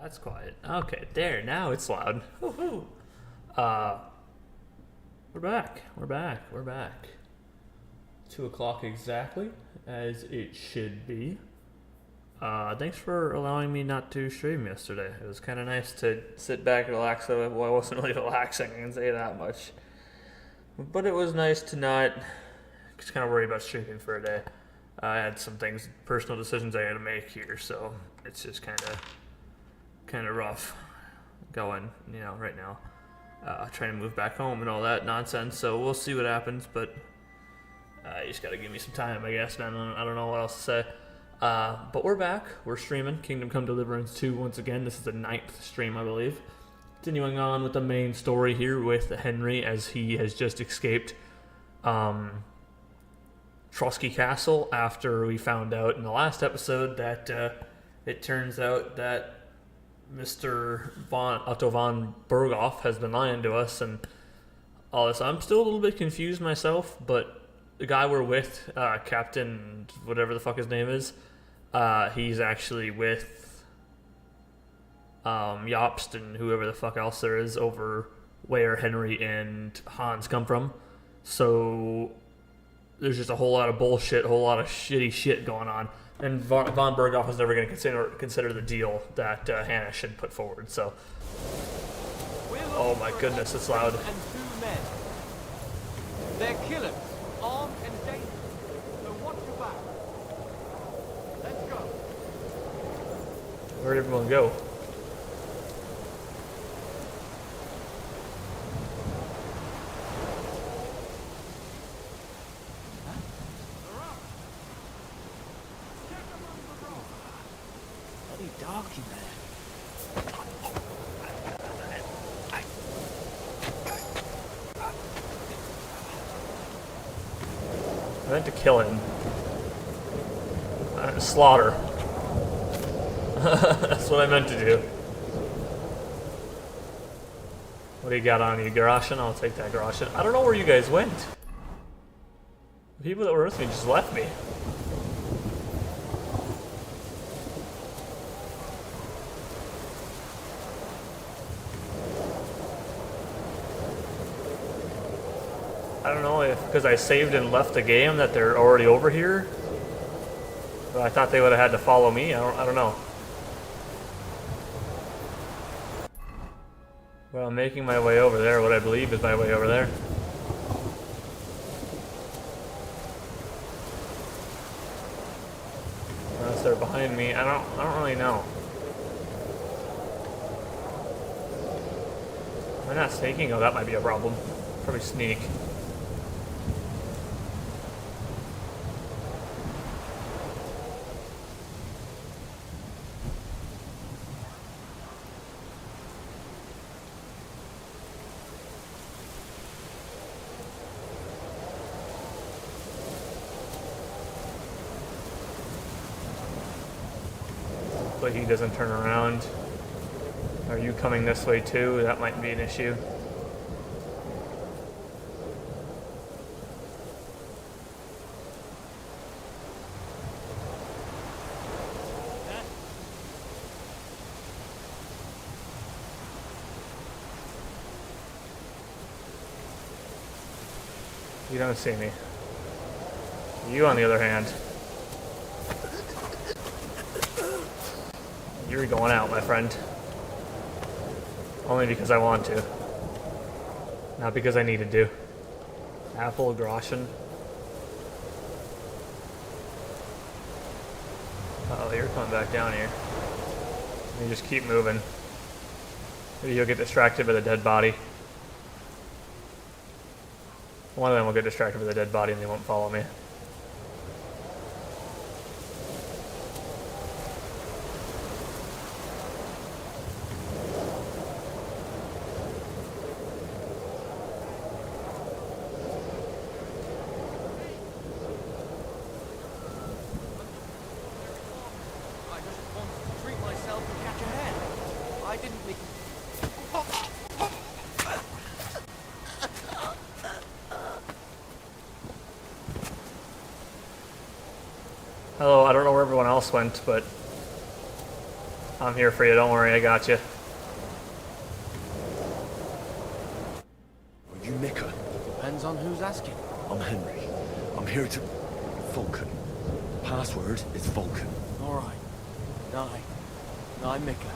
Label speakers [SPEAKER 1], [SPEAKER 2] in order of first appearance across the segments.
[SPEAKER 1] That's quiet. Okay, there. Now it's loud. Woohoo! Uh, we're back. We're back. We're back. 2 o'clock exactly, as it should be. Thanks for allowing me not to stream yesterday. It was kind of nice to sit back and relax. Well, I wasn't really relaxing, I can say that much. But it was nice to not just kind of worry about streaming for a day. I had some things, personal decisions I had to make here, so it's just kind of rough going, right now. Trying to move back home and all that nonsense, so we'll see what happens, but you just gotta give me some time, I guess. I don't know what else to say. But we're back. We're streaming Kingdom Come Deliverance 2 once again. This is the 9th stream, I believe. Continuing on with the main story here with Henry, as he has just escaped Trotsky Castle after we found out in the last episode that it turns out that Mr. Otto von Berghoff has been lying to us and all this. I'm still a little bit confused myself, but the guy we're with, Captain whatever the fuck his name is, he's actually with Jobst and whoever the fuck else there is over where Henry and Hans come from. So there's just a whole lot of bullshit, a whole lot of shitty shit going on. And von Berghoff was never going to consider the deal that Hannah should put forward. So, oh my goodness, it's loud.
[SPEAKER 2] And 2 men. They're killers, armed and dangerous. So watch your back. Let's go.
[SPEAKER 1] Where'd everyone go?
[SPEAKER 2] Dark in there.
[SPEAKER 1] I meant to kill him. Slaughter. That's what I meant to do. What do you got on you? Garashin? I'll take that Garashin. I don't know where you guys went. The people that were with me just left me. I don't know if because I saved and left the game that they're already over here. But I thought they would have had to follow me. I don't know. Well, I'm making my way over there. What I believe is my way over there. Unless they're behind me, I don't really know. Am I not sneaking? Oh, that might be a problem. Probably sneak. But he doesn't turn around. Are you coming this way too? That might be an issue. You don't see me. You, on the other hand, you're going out, my friend. Only because I want to. Not because I needed to. Apple, Groshen. Uh-oh, you're coming back down here. You just keep moving. Maybe you'll get distracted by the dead body. One of them will get distracted by the dead body and they won't follow me.
[SPEAKER 2] I just wanted to treat myself and catch a hen. I didn't mean...
[SPEAKER 1] Hello, I don't know where everyone else went, but I'm here for you. Don't worry, I got you.
[SPEAKER 3] Are you Mika?
[SPEAKER 2] Depends on who's asking.
[SPEAKER 3] I'm Henry. I'm here to... Vulcan. Password is Vulcan.
[SPEAKER 2] Alright. I'm Mika.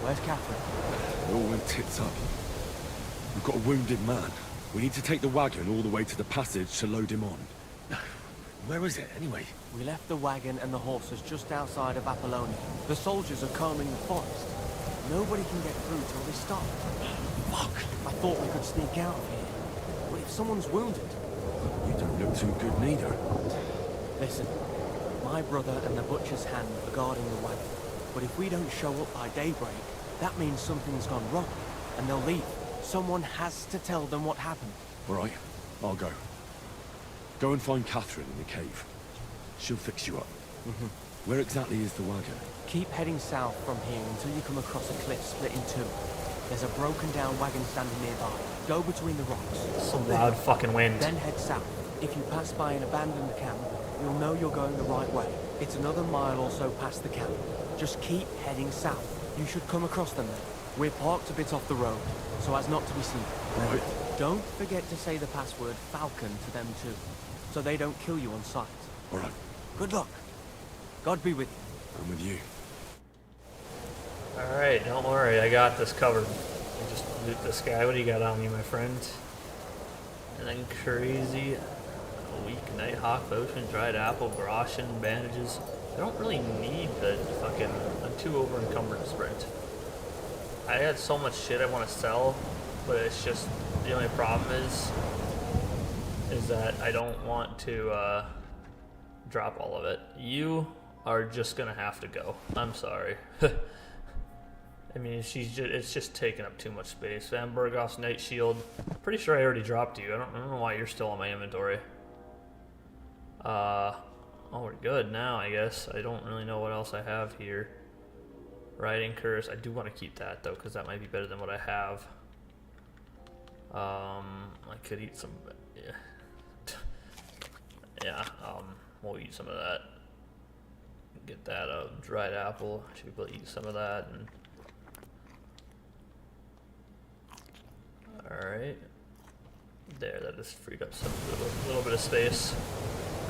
[SPEAKER 2] Where's Catherine?
[SPEAKER 3] It all went tits up. We've got a wounded man. We need to take the wagon all the way to the passage to load him on. Where is it, anyway?
[SPEAKER 2] We left the wagon and the horses just outside of Apollonia. The soldiers are combing the forest. Nobody can get through till they stop.
[SPEAKER 3] Fuck!
[SPEAKER 2] I thought we could sneak out of here. But if someone's wounded...
[SPEAKER 3] You don't look too good neither.
[SPEAKER 2] Listen, my brother and the butcher's hand are guarding the wagon. But if we don't show up by daybreak, that means something's gone wrong. And they'll leave. Someone has to tell them what happened.
[SPEAKER 3] All right, I'll go. Go and find Catherine in the cave. She'll fix you up. Where exactly is the wagon?
[SPEAKER 2] Keep heading south from here until you come across a cliff split in two. There's a broken down wagon standing nearby. Go between the rocks.
[SPEAKER 1] Some loud fucking wind.
[SPEAKER 2] Then head south. If you pass by an abandoned camp, you'll know you're going the right way. It's another mile or so past the camp. Just keep heading south. You should come across them then. We're parked a bit off the road, so as not to be seen.
[SPEAKER 3] Right.
[SPEAKER 2] Don't forget to say the password Falcon to them too, so they don't kill you on sight.
[SPEAKER 3] All right.
[SPEAKER 2] Good luck. God be with you.
[SPEAKER 3] I'm with you.
[SPEAKER 1] Alright, don't worry, I got this covered. I just loot this guy. What do you got on you, my friend? And then crazy weak nighthawk potion, dried apple, groschen, bandages. I don't really need the fucking... I'm too over encumbered to sprint. I had so much shit I want to sell, but it's just... The only problem is that I don't want to drop all of it. You are just gonna have to go. I'm sorry. I mean, it's just taking up too much space. Van Bergoff's Night Shield. Pretty sure I already dropped you. I don't know why you're still on my inventory. Oh, we're good now, I guess. I don't really know what else I have here. Riding Curse. I do want to keep that, though, because that might be better than what I have. I could eat some... Yeah. Yeah, we'll eat some of that. Get that dried apple. Should be able to eat some of that. And alright. There, that just freed up some little bit of space.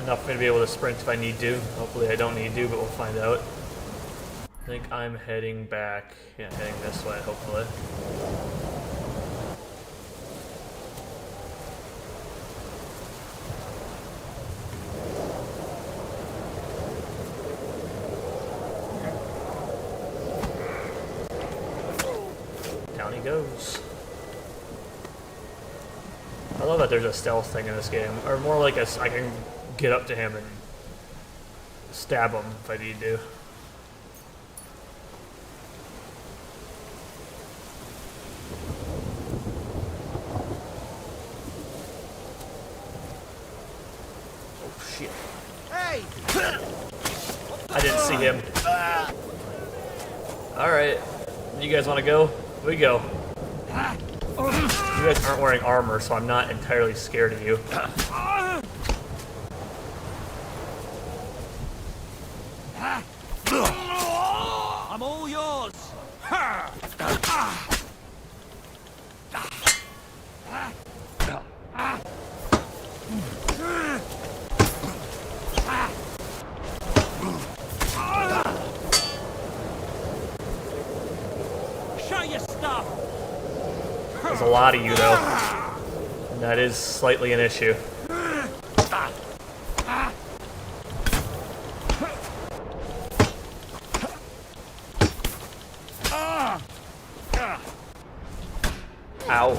[SPEAKER 1] Enough for me to be able to sprint if I need to. Hopefully I don't need to, but we'll find out. I think I'm heading back. Yeah, heading this way, hopefully. Down he goes. I love that there's a stealth thing in this game, or more like I can get up to him and stab him if I need to. Oh shit.
[SPEAKER 2] Hey!
[SPEAKER 1] I didn't see him. Alright. You guys want to go? We go. You guys aren't wearing armor, so I'm not entirely scared of you.
[SPEAKER 2] I'm all yours! Show your stuff!
[SPEAKER 1] There's a lot of you, though. And that is slightly an issue. Ow.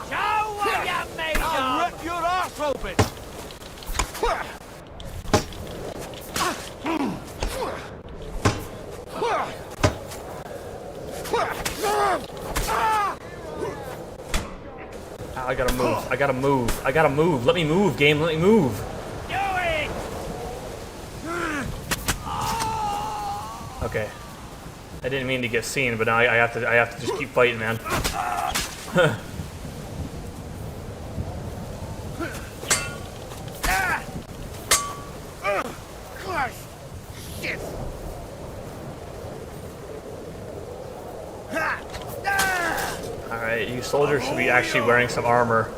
[SPEAKER 2] Show what you made I'll rip your ass open!
[SPEAKER 1] I gotta move. I gotta move. I gotta move. Let me move, game. Let me move.
[SPEAKER 2] Do it!
[SPEAKER 1] Okay. I didn't mean to get seen, but now I have to just keep fighting, man.
[SPEAKER 4] bitches!
[SPEAKER 1] Alright, you soldiers should be actually wearing some armor.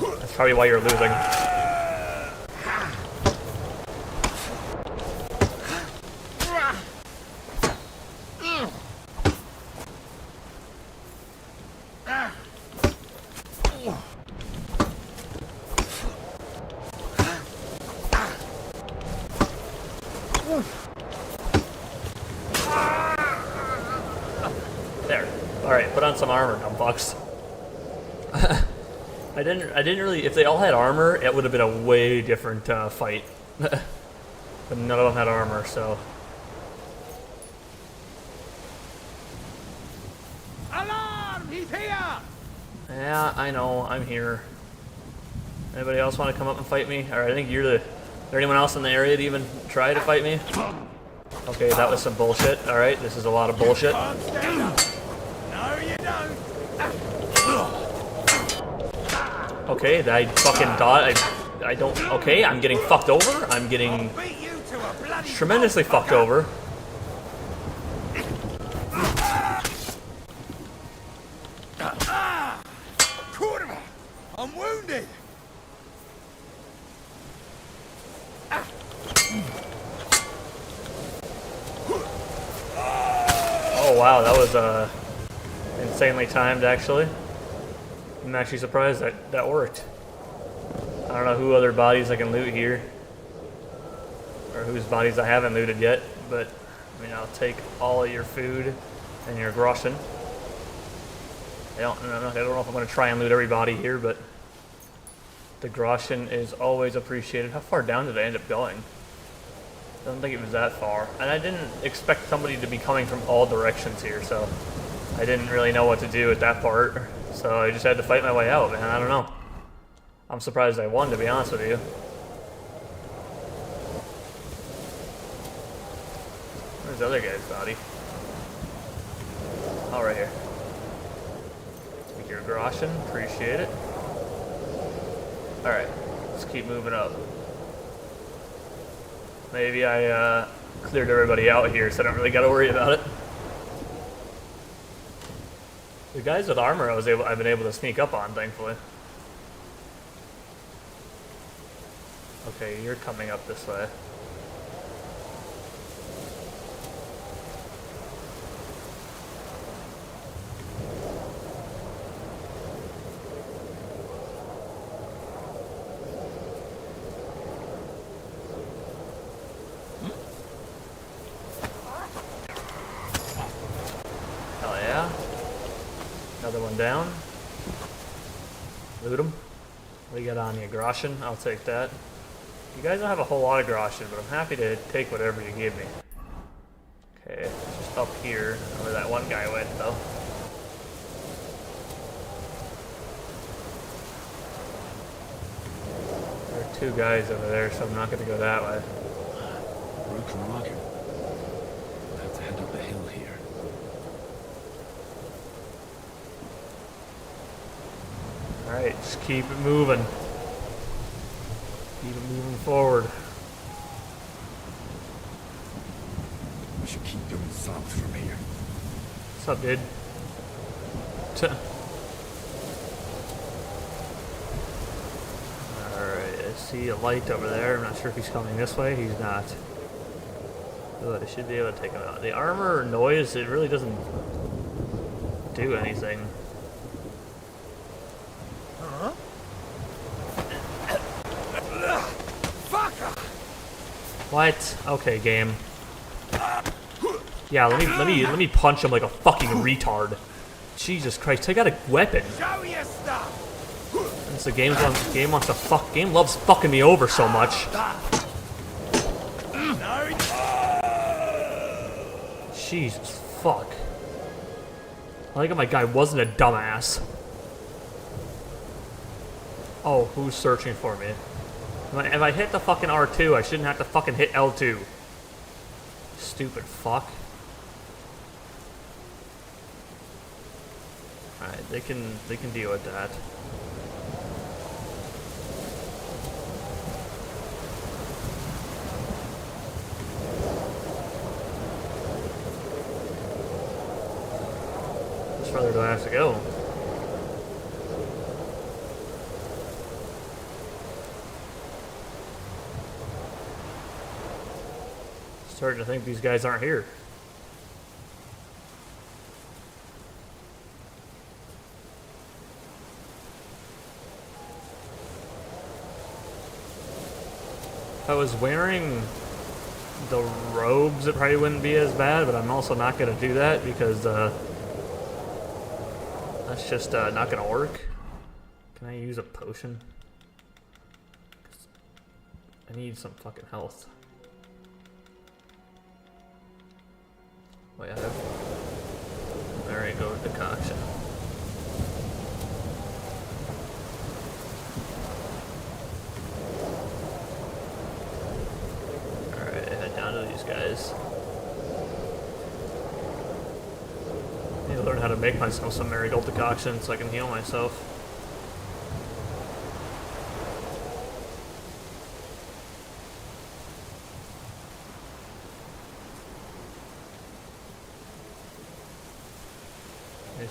[SPEAKER 1] That's probably why you're losing. There. Alright, put on some armor, dumb fucks. I didn't really, if they all had armor, it would have been a way different fight. But none of them had armor, so.
[SPEAKER 4] Alarm! He's here!
[SPEAKER 1] Yeah, I know, I'm here. Anybody else want to come up and fight me? Or I think you're the, is there anyone else in the area to even try to fight me? Okay, that was some bullshit. Alright, this is a lot of bullshit.
[SPEAKER 4] Can't stand up. No, you don't.
[SPEAKER 1] Okay, I fucking died. I don't, okay, I'm getting fucked over. I'm getting
[SPEAKER 4] Beat you to a bloody
[SPEAKER 1] tremendously fucked over.
[SPEAKER 4] Kurwa! I'm wounded!
[SPEAKER 1] Oh wow, that was insanely timed actually. I'm actually surprised that worked. I don't know who other bodies I can loot here, or whose bodies I haven't looted yet, but I mean, I'll take all of your food and your groschen. I don't know if I'm going to try and loot everybody here, but the groschen is always appreciated. How far down did I end up going? I don't think it was that far. And I didn't expect somebody to be coming from all directions here, so I didn't really know what to do at that part. So I just had to fight my way out, man. I don't know. I'm surprised I won, to be honest with you. Where's the other guy's body? Oh, right here. Take your groschen. Appreciate it. Alright. Let's keep moving up. Maybe I cleared everybody out here, so I don't really got to worry about it. The guys with armor, I've been able to sneak up on, thankfully. Okay, you're coming up this way. Hell yeah. Another one down. Loot him. What do you got on you? Groschen? I'll take that. You guys don't have a whole lot of groschen, but I'm happy to take whatever you give me. Okay, it's just up here, where that one guy went, though. There are two guys over there, so I'm not going to go that way.
[SPEAKER 3] Broken wagon. I have to head up the hill here.
[SPEAKER 1] Alright, just keep it moving. Keep it moving forward.
[SPEAKER 3] We should keep going south from here.
[SPEAKER 1] What's up, dude? Alright, I see a light over there. I'm not sure if he's coming this way. He's not. Good, I should be able to take him out. The armor noise, it really doesn't do anything. What? Okay, game. Yeah, let me punch him like a fucking retard. Jesus Christ, take out a weapon.
[SPEAKER 4] Show your stuff!
[SPEAKER 1] It's the game loves fucking me over so much.
[SPEAKER 4] No!
[SPEAKER 1] Jesus fuck. I like how my guy wasn't a dumbass. Oh, who's searching for me? If I hit the fucking R2, I shouldn't have to fucking hit L2. Stupid fuck. Alright, they can deal with that. further do I have to go? Starting to think these guys aren't here. If I was wearing the robes, it probably wouldn't be as bad, but I'm also not going to do that because that's just not going to work. Can I use a potion? I need some fucking health. Wait, I have... There you go, decoction. Alright, head down to these guys. I need to learn how to make myself some marigold decoction so I can heal myself.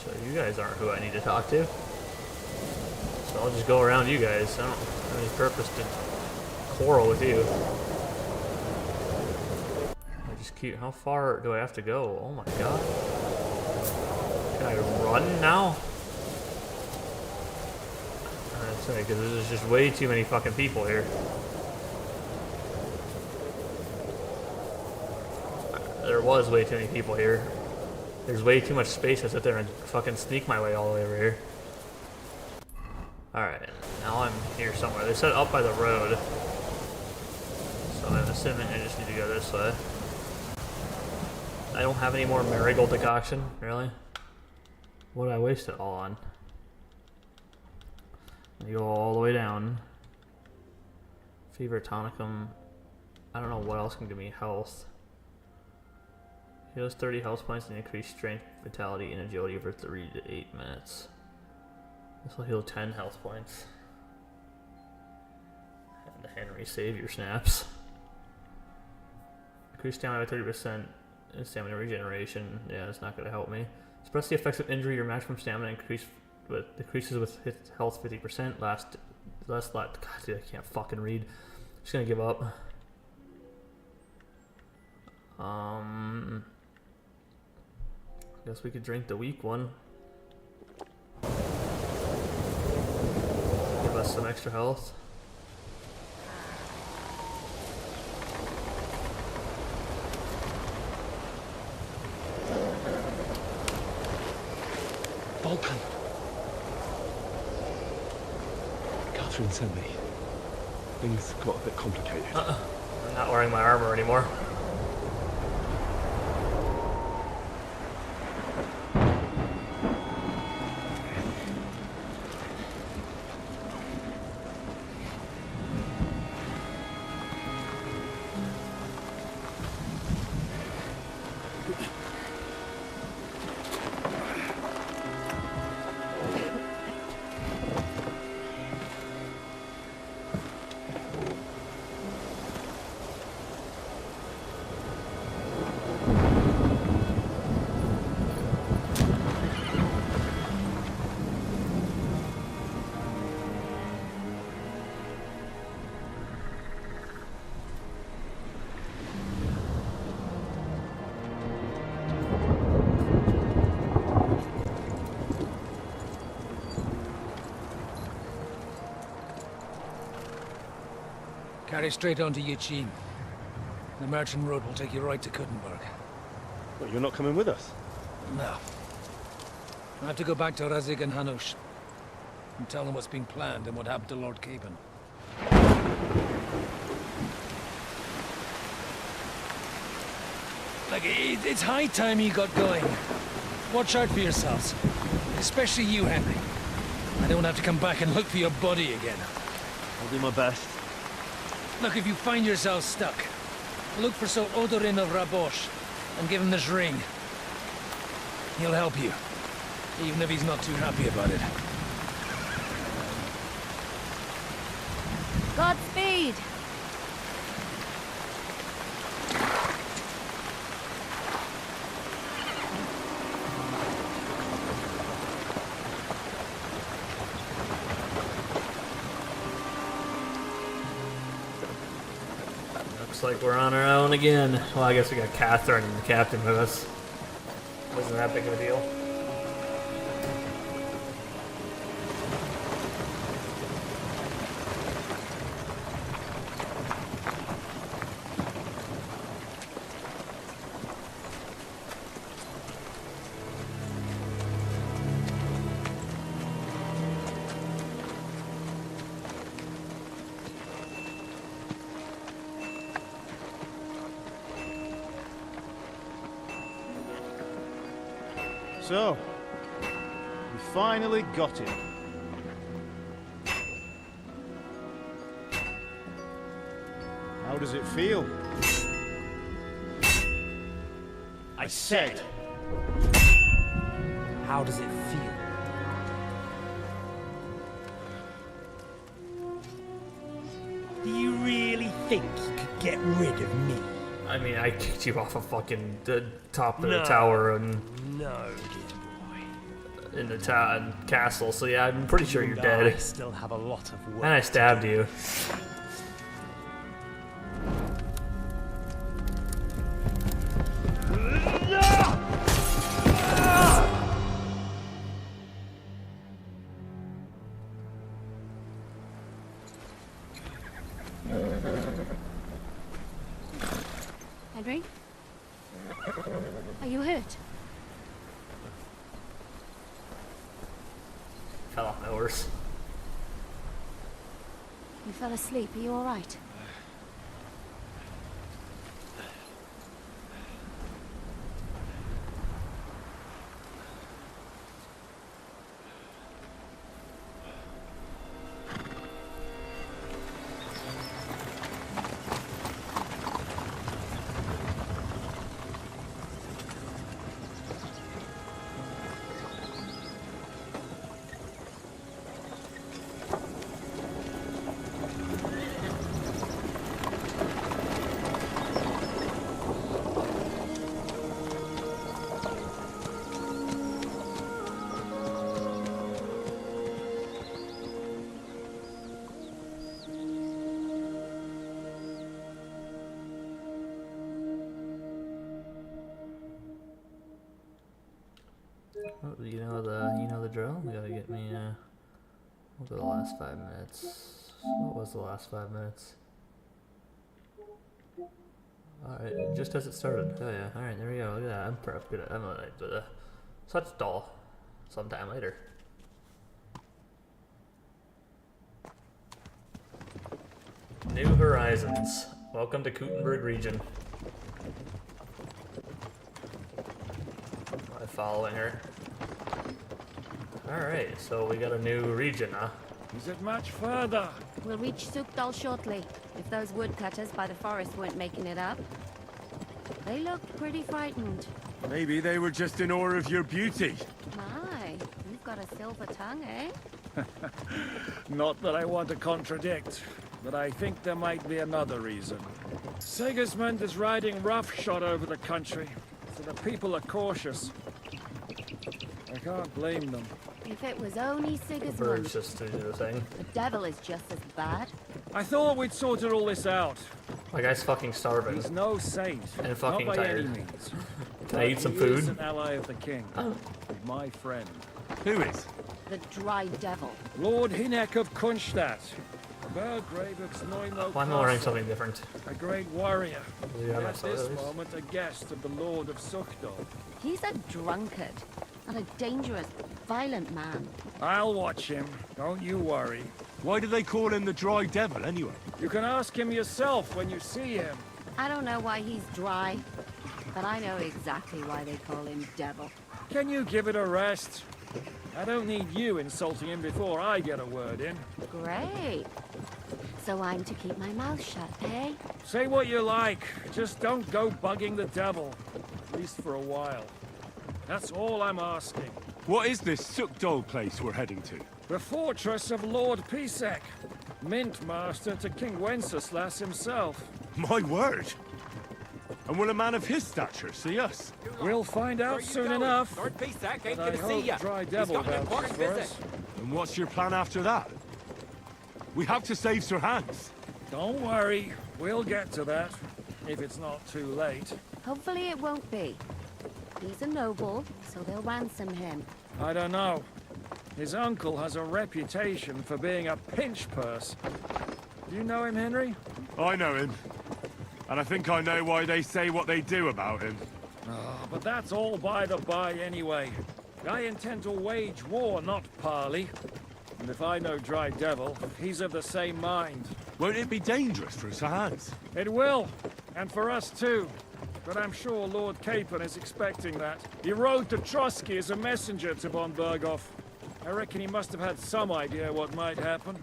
[SPEAKER 1] So you guys aren't who I need to talk to. So I'll just go around you guys. I don't have any purpose to quarrel with you. I just keep... How far do I have to go? Oh my god. Can I run now? I'd say, because there's just way too many fucking people here. There was way too many people here. There's way too much space to sit there and fucking sneak my way all the way over here. Alright, now I'm here somewhere. They said up by the road. So I'm assuming I just need to go this way. I don't have any more marigold decoction, really. What did I waste it all on? You go all the way down. Fever tonicum. I don't know what else can give me health. Heals 30 health points and increase strength, vitality, and agility for 3 to 8 minutes. This will heal 10 health points. And the Henry Savior snaps. Increase stamina by 30% and stamina regeneration. Yeah, it's not going to help me. Suppress the effects of injury or maximum stamina decreases with hit health 50%. God, dude, I can't fucking read. Just gonna give up. Guess we could drink the weak one. Give us some extra health.
[SPEAKER 3] Vulcan! Catherine sent me. Things got a bit complicated.
[SPEAKER 1] I'm not wearing my armor anymore.
[SPEAKER 5] Carry straight on to Yichin. The merchant road will take you right to Kuttenberg.
[SPEAKER 3] Well, you're not coming with us?
[SPEAKER 5] No. I have to go back to Razik and Hanush and tell them what's being planned and what happened to Lord Capen. Like, it's high time you got going. Watch out for yourselves. Especially you, Henry. I don't have to come back and look for your body again.
[SPEAKER 3] I'll do my best.
[SPEAKER 5] Look, if you find yourself stuck, look for Sir Odorin of Rabosh and give him this ring. He'll help you, even if he's not too happy about it.
[SPEAKER 6] Godspeed!
[SPEAKER 1] Looks like we're on our own again. Well, I guess we got Catherine and the captain with us. Wasn't that big of a deal.
[SPEAKER 6] So, we finally got him. How does it feel? I said.
[SPEAKER 2] How does it feel?
[SPEAKER 7] Do you really think you could get rid of me?
[SPEAKER 1] I mean, I kicked you off a fucking the top of the
[SPEAKER 7] No.
[SPEAKER 1] tower and
[SPEAKER 7] No, dear boy.
[SPEAKER 1] in the castle. So yeah, I'm pretty sure you're
[SPEAKER 7] I
[SPEAKER 1] dead.
[SPEAKER 7] still have a lot of work.
[SPEAKER 1] And I stabbed you.
[SPEAKER 8] Henry? Are you hurt?
[SPEAKER 1] Fell off my horse.
[SPEAKER 8] You fell asleep. Are you all right?
[SPEAKER 1] Oh, you know the drill. You gotta get me. What were the last 5 minutes? What was the last 5 minutes? All right, just as it started. Oh yeah. All right, there we go. Look at that. I'm prep good. I'm such dull. Sometime later. New Horizons. Welcome to Kuttenberg region. Am I following her? Alright, so we got a new region, huh?
[SPEAKER 6] Is it much further?
[SPEAKER 8] We'll reach Sukdal shortly, if those woodcutters by the forest weren't making it up. They looked pretty frightened.
[SPEAKER 3] Maybe they were just in awe of your beauty.
[SPEAKER 8] My, you've got a silver tongue, eh?
[SPEAKER 6] Not that I want to contradict, but I think there might be another reason. Sigismund is riding roughshod over the country, so the people are cautious. I can't blame them.
[SPEAKER 8] If it was only
[SPEAKER 1] Birds
[SPEAKER 8] Sigismund,
[SPEAKER 1] just to do the thing.
[SPEAKER 8] the devil is just as bad.
[SPEAKER 6] I thought we'd sorted all this out.
[SPEAKER 1] My guy's fucking starving.
[SPEAKER 6] He's no saint,
[SPEAKER 1] And fucking
[SPEAKER 6] not by
[SPEAKER 1] tired.
[SPEAKER 6] any means.
[SPEAKER 1] Can I eat some
[SPEAKER 6] He is
[SPEAKER 1] food?
[SPEAKER 6] an ally of the king, my friend.
[SPEAKER 3] Who is?
[SPEAKER 8] The dry devil.
[SPEAKER 6] Lord Hinek of Kunstadt. Margrave of Snoimo
[SPEAKER 1] Why am I learning
[SPEAKER 6] Castle.
[SPEAKER 1] something different?
[SPEAKER 6] A great warrior.
[SPEAKER 1] Yeah,
[SPEAKER 6] At
[SPEAKER 1] I saw
[SPEAKER 6] this
[SPEAKER 1] those.
[SPEAKER 6] moment, a guest of the Lord of Sukdal.
[SPEAKER 8] He's a drunkard and a dangerous, violent man.
[SPEAKER 6] I'll watch him. Don't you worry.
[SPEAKER 3] Why do they call him the Dry Devil, anyway?
[SPEAKER 6] You can ask him yourself when you see him.
[SPEAKER 8] I don't know why he's dry, but I know exactly why they call him devil.
[SPEAKER 6] Can you give it a rest? I don't need you insulting him before I get a word in.
[SPEAKER 8] Great. So I'm to keep my mouth shut, eh?
[SPEAKER 6] Say what you like. Just don't go bugging the devil. At least for a while. That's all I'm asking.
[SPEAKER 3] What is this Sukdal place we're heading to?
[SPEAKER 6] The fortress of Lord Pisek. Mint master to King Wenceslas himself.
[SPEAKER 3] My word! And will a man of his stature see us?
[SPEAKER 6] We'll find out soon enough.
[SPEAKER 9] Lord Pisak ain't
[SPEAKER 6] But I
[SPEAKER 9] gonna see ya.
[SPEAKER 6] hope Dry
[SPEAKER 9] He's
[SPEAKER 6] Devil
[SPEAKER 9] got an
[SPEAKER 6] vouches
[SPEAKER 9] important
[SPEAKER 6] for
[SPEAKER 9] visit.
[SPEAKER 6] us.
[SPEAKER 3] And what's your plan after that? We have to save Sir Hans.
[SPEAKER 6] Don't worry. We'll get to that, if it's not too late.
[SPEAKER 8] Hopefully it won't be. He's a noble, so they'll ransom him.
[SPEAKER 6] I don't know. His uncle has a reputation for being a pinch purse. Do you know him, Henry?
[SPEAKER 3] I know him. And I think I know why they say what they do about him.
[SPEAKER 6] Oh, but that's all by the by anyway. I intend to wage war, not parley. And if I know Dry Devil, he's of the same mind.
[SPEAKER 3] Won't it be dangerous for his hands?
[SPEAKER 6] It will, and for us too. But I'm sure Lord Capon is expecting that. He rode to Trotsky as a messenger to von Berghoff. I reckon he must have had some idea what might happen.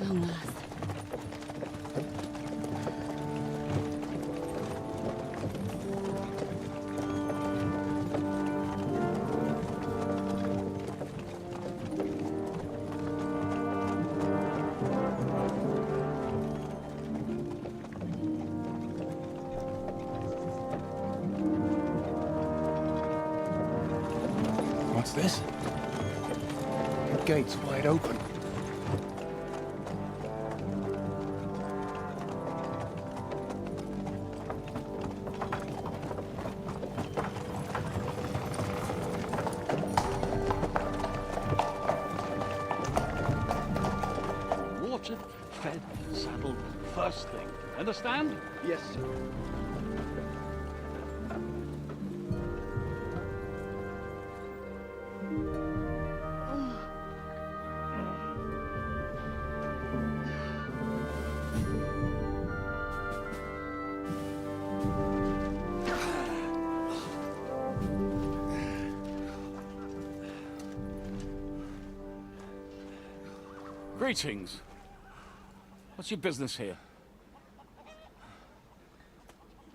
[SPEAKER 8] Long last.
[SPEAKER 9] What's this? The gate's wide open.
[SPEAKER 10] Watered, fed, saddled, first thing. Understand?
[SPEAKER 9] Yes, sir.
[SPEAKER 10] Greetings. What's your business here?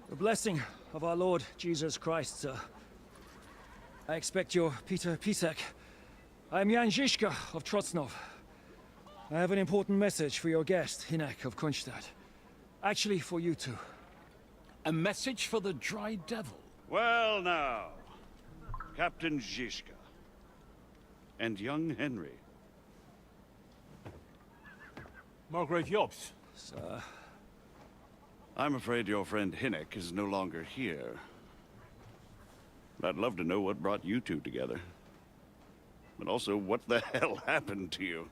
[SPEAKER 6] The blessing of our Lord Jesus Christ, sir. I expect you're Peter Pitek. I am Jan Žižka of Trocnov. I have an important message for your guest, Hinek of Kunstadt. Actually, for you two.
[SPEAKER 10] A message for the Dry Devil?
[SPEAKER 11] Well now, Captain Žižka. And young Henry.
[SPEAKER 3] Margrave Jobst.
[SPEAKER 6] Sir.
[SPEAKER 11] I'm afraid your friend Hinek is no longer here. I'd love to know what brought you two together. But also, what the hell happened to you?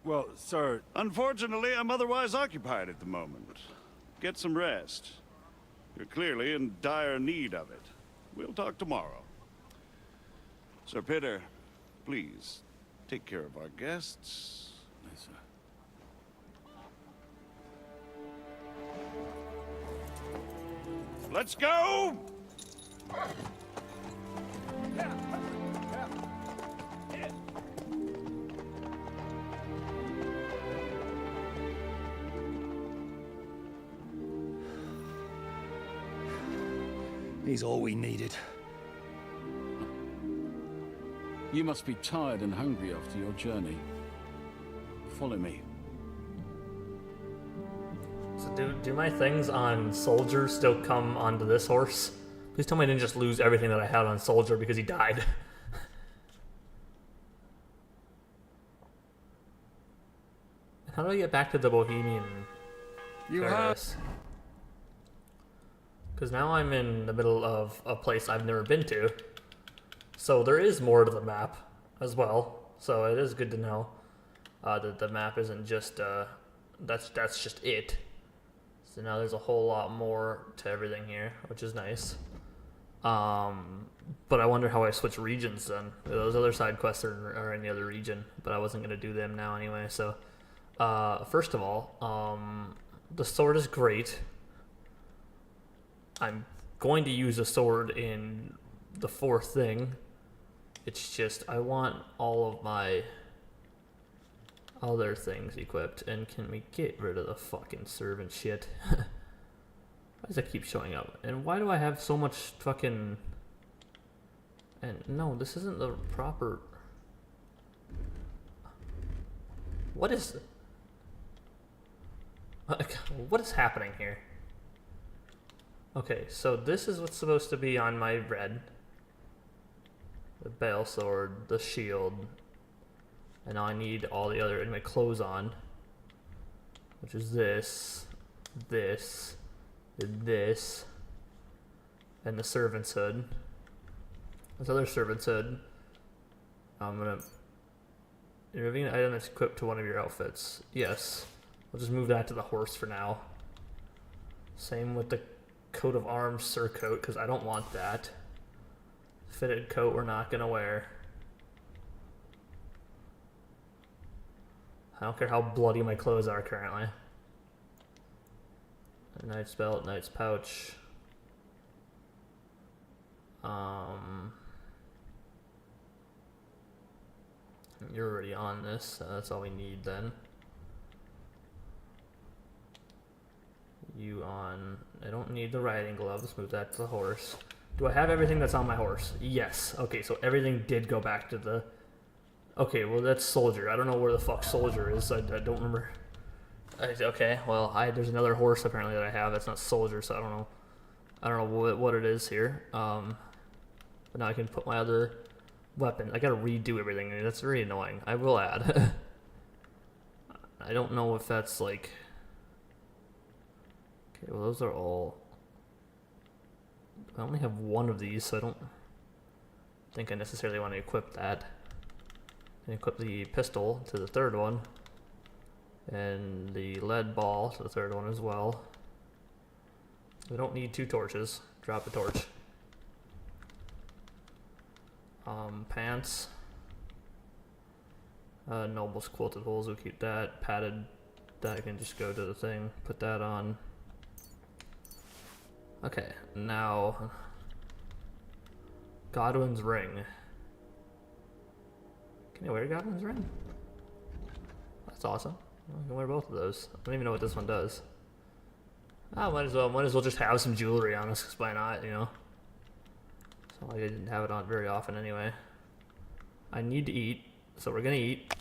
[SPEAKER 3] Well, sir...
[SPEAKER 11] Unfortunately, I'm otherwise occupied at the moment. Get some rest. You're clearly in dire need of it. We'll talk tomorrow. Sir Peter, please, take care of our guests.
[SPEAKER 10] Yes, sir.
[SPEAKER 11] Let's go!
[SPEAKER 6] He's all we needed.
[SPEAKER 10] You must be tired and hungry after your journey. Follow me.
[SPEAKER 1] So do my things on Soldier still come onto this horse? Please tell me I didn't just lose everything that I had on Soldier because he died. How do I get back to the Bohemian Paradise? Because now I'm in the middle of a place I've never been to. So there is more to the map as well. So it is good to know that the map isn't just, that's just it. So now there's a whole lot more to everything here, which is nice. But I wonder how I switch regions then. Those other side quests are in the other region, but I wasn't going to do them now anyway. So first of all, the sword is great. I'm going to use a sword in the fourth thing. It's just, I want all of my other things equipped, and can we get rid of the fucking servant shit? Why does that keep showing up? And why do I have so much fucking... And no, this isn't the proper... What is... What is happening here? Okay, so this is what's supposed to be on my red. The bale sword, the shield. And now I need all the other, my clothes on. Which is this, this, this, and the servant's hood. This other servant's hood. I'm gonna... Removing an item that's equipped to one of your outfits. Yes. We'll just move that to the horse for now. Same with the coat of arms surcoat, because I don't want that. Fitted coat we're not gonna wear. I don't care how bloody my clothes are currently. A knight's belt, knight's pouch. You're already on this, so that's all we need then. You on... I don't need the riding gloves, move that to the horse. Do I have everything that's on my horse? Yes. Okay, so everything did go back to the... Okay, well that's soldier. I don't know where the fuck soldier is. I don't remember. Okay, well there's another horse apparently that I have that's not soldier, so I don't know what it is here. But now I can put my other weapon. I gotta redo everything. I mean, that's very annoying. I will add. I don't know if that's like... Okay, well those are all... I only have one of these, so I don't think I necessarily want to equip that. And equip the pistol to the third one. And the lead ball to the third one as well. We don't need 2 torches. Drop a torch. Pants. Noble's quilted holes, we'll keep that. Padded, that can just go to the thing. Put that on. Okay, now... Godwin's ring. Can you wear Godwin's ring? That's awesome. I can wear both of those. I don't even know what this one does. Might as well just have some jewelry on us, 'cause why not, you know? It's not like I didn't have it on very often anyway. I need to eat, so we're gonna eat.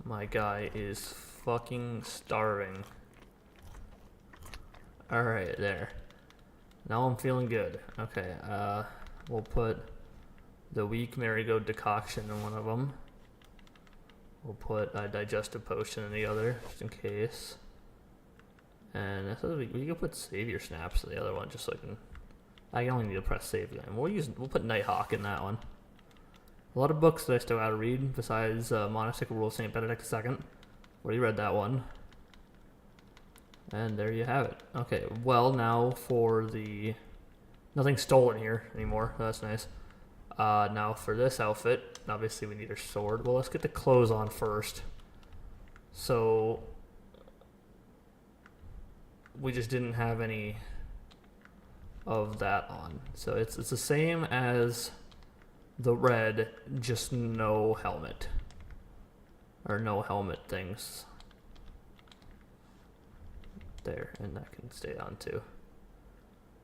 [SPEAKER 1] My guy is fucking starving. Alright, there. Now I'm feeling good. Okay, we'll put the weak marigold decoction in one of them. We'll put a digestive potion in the other, just in case. And this is, we can put savior snaps in the other one, just so I only need to press save again. We'll put Nighthawk in that one. A lot of books that I still gotta read, besides Monastic Rule of St. Benedict II. Already read that one. And there you have it. Okay, well now for the... Nothing stolen here anymore, that's nice. Now for this outfit, obviously we need a sword. Well, let's get the clothes on first. So... We just didn't have any of that on. So it's the same as the red, just no helmet. Or no helmet things. There, and that can stay on too.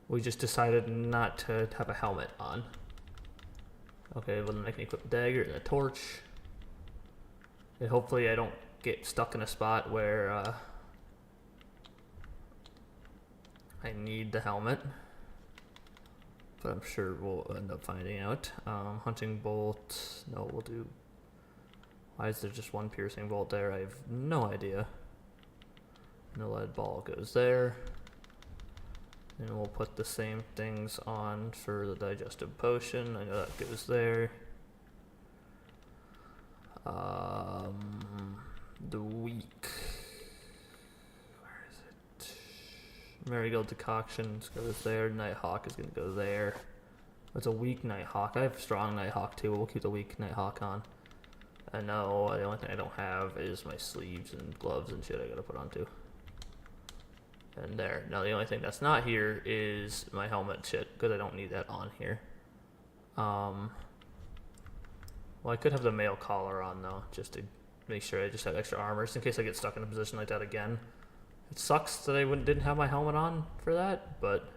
[SPEAKER 1] We just decided not to have a helmet on. Okay, well then I can equip a dagger and a torch. And hopefully I don't get stuck in a spot where I need the helmet. But I'm sure we'll end up finding out. Hunting bolt, no, we'll do... Why is there just one piercing bolt there? I have no idea. And the lead ball goes there. And we'll put the same things on for the digestive potion. I know that goes there. The weak... Where is it? Marigold decoction goes there. Nighthawk is going to go there. It's a weak Nighthawk. I have strong Nighthawk too. We'll keep the weak Nighthawk on. I know the only thing I don't have is my sleeves and gloves and shit I gotta put on too. And there. Now the only thing that's not here is my helmet shit, because I don't need that on here. Well, I could have the mail collar on though, just to make sure I just have extra armor, just in case I get stuck in a position like that again. It sucks that I didn't have my helmet on for that, but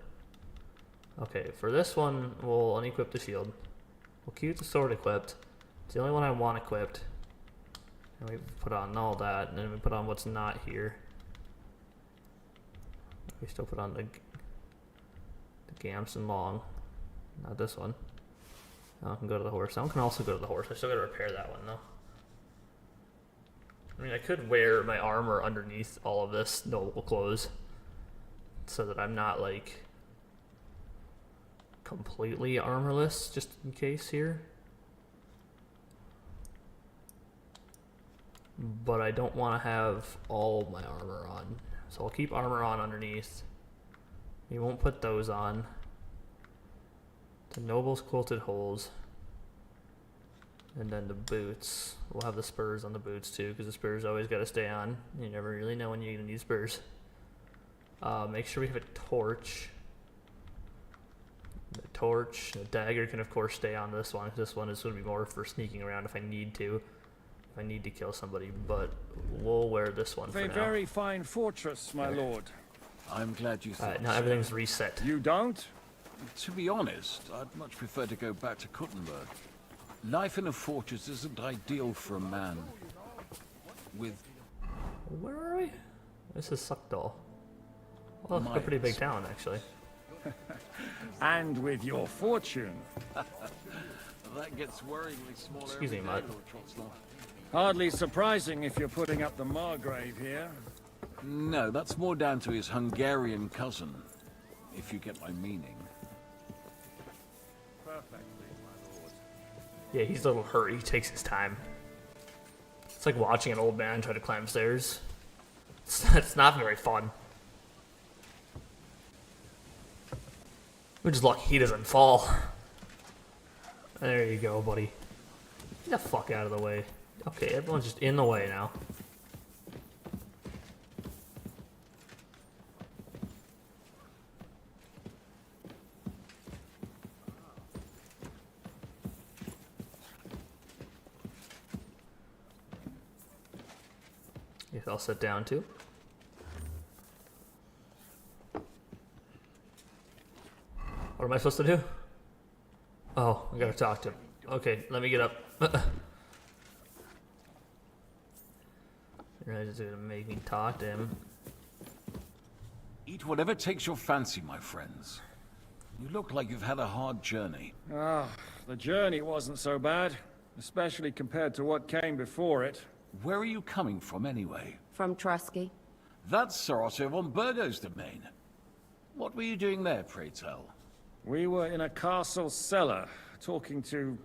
[SPEAKER 1] okay. For this one, we'll unequip the shield. We'll keep the sword equipped. It's the only one I want equipped. And we put on all that, and then we put on what's not here. We still put on the Gamson Long, not this one. I can go to the horse. That one can also go to the horse. I still gotta repair that one though. I mean, I could wear my armor underneath all of this noble clothes, so that I'm not like completely armorless, just in case here. But I don't want to have all my armor on, so I'll keep armor on underneath. We won't put those on. The noble's quilted holes. And then the boots. We'll have the spurs on the boots too, because the spurs always got to stay on. You never really know when you're going to need spurs. Make sure we have a torch. The torch, the dagger can of course stay on this one. This one is going to be more for sneaking around if I need to. If I need to kill somebody, but we'll wear this one for now.
[SPEAKER 6] A very fine fortress, my lord.
[SPEAKER 10] I'm glad you thought.
[SPEAKER 1] Alright, now everything's reset.
[SPEAKER 6] You don't?
[SPEAKER 10] To be honest, I'd much prefer to go back to Kuttenberg. Life in a fortress isn't ideal for a man with...
[SPEAKER 1] Where are we? This is Suckdall. Well, it's a pretty big town, actually.
[SPEAKER 6] And with your fortune.
[SPEAKER 10] That gets worryingly small.
[SPEAKER 1] Excuse me, Mutt.
[SPEAKER 6] Hardly surprising if you're putting up the Margrave here.
[SPEAKER 10] No, that's more down to his Hungarian cousin, if you get my meaning.
[SPEAKER 6] Perfectly, my lord.
[SPEAKER 1] Yeah, he's a little hurry. He takes his time. It's like watching an old man try to climb stairs. It's not very fun. We're just lucky he doesn't fall. There you go, buddy. Get the fuck out of the way. Okay, everyone's just in the way now. Guess I'll sit down too. What am I supposed to do? Oh, I gotta talk to him. Okay, let me get up. You're just gonna make me talk to him.
[SPEAKER 10] Eat whatever takes your fancy, my friends. You look like you've had a hard journey.
[SPEAKER 6] Ah, the journey wasn't so bad, especially compared to what came before it.
[SPEAKER 10] Where are you coming from, anyway?
[SPEAKER 8] From Trusky.
[SPEAKER 10] That's Sir Otto von Burgo's domain. What were you doing there, pray tell?
[SPEAKER 6] We were in a castle cellar, talking to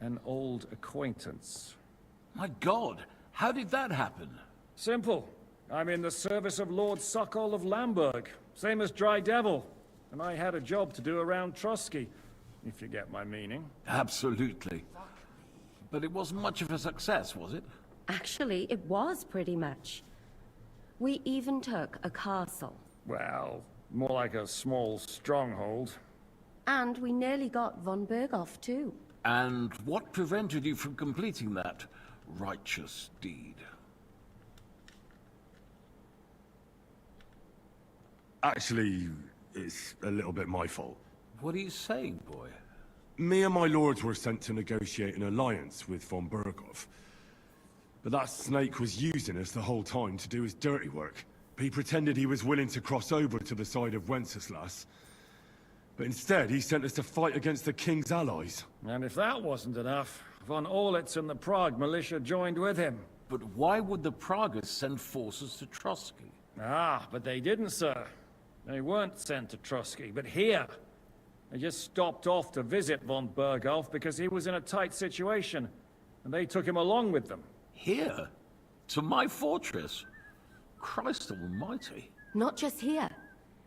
[SPEAKER 6] an old acquaintance.
[SPEAKER 10] My God, how did that happen?
[SPEAKER 6] Simple. I'm in the service of Lord Sokol of Lamberg, same as Dry Devil, and I had a job to do around Trusky, if you get my meaning.
[SPEAKER 10] Absolutely. But it wasn't much of a success, was it?
[SPEAKER 8] Actually, it was pretty much. We even took a castle.
[SPEAKER 6] Well, more like a small stronghold.
[SPEAKER 8] And we nearly got von Berghoff too.
[SPEAKER 10] And what prevented you from completing that righteous deed?
[SPEAKER 3] Actually, it's a little bit my fault.
[SPEAKER 10] What are you saying, boy?
[SPEAKER 3] Me and my lords were sent to negotiate an alliance with von Berghoff. But that snake was using us the whole time to do his dirty work. He pretended he was willing to cross over to the side of Wenceslas. But instead, he sent us to fight against the king's allies.
[SPEAKER 6] And if that wasn't enough, von Orlitz and the Prague militia joined with him.
[SPEAKER 10] But why would the Praguers send forces to Trusky?
[SPEAKER 6] Ah, but they didn't, sir. They weren't sent to Trusky, but here. They just stopped off to visit von Berghoff because he was in a tight situation, and they took him along with them.
[SPEAKER 10] Here? To my fortress? Christ almighty.
[SPEAKER 8] Not just here,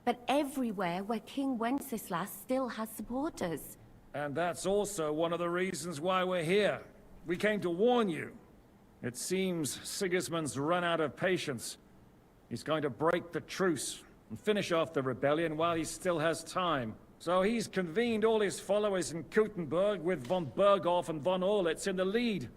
[SPEAKER 8] but everywhere where King Wenceslas still has supporters.
[SPEAKER 6] And that's also one of the reasons why we're here. We came to warn you. It seems Sigismund's run out of patience. He's going to break the truce and finish off the rebellion while he still has time. So he's convened all his followers in Kuttenberg with von Berghoff and von Orlitz in the lead.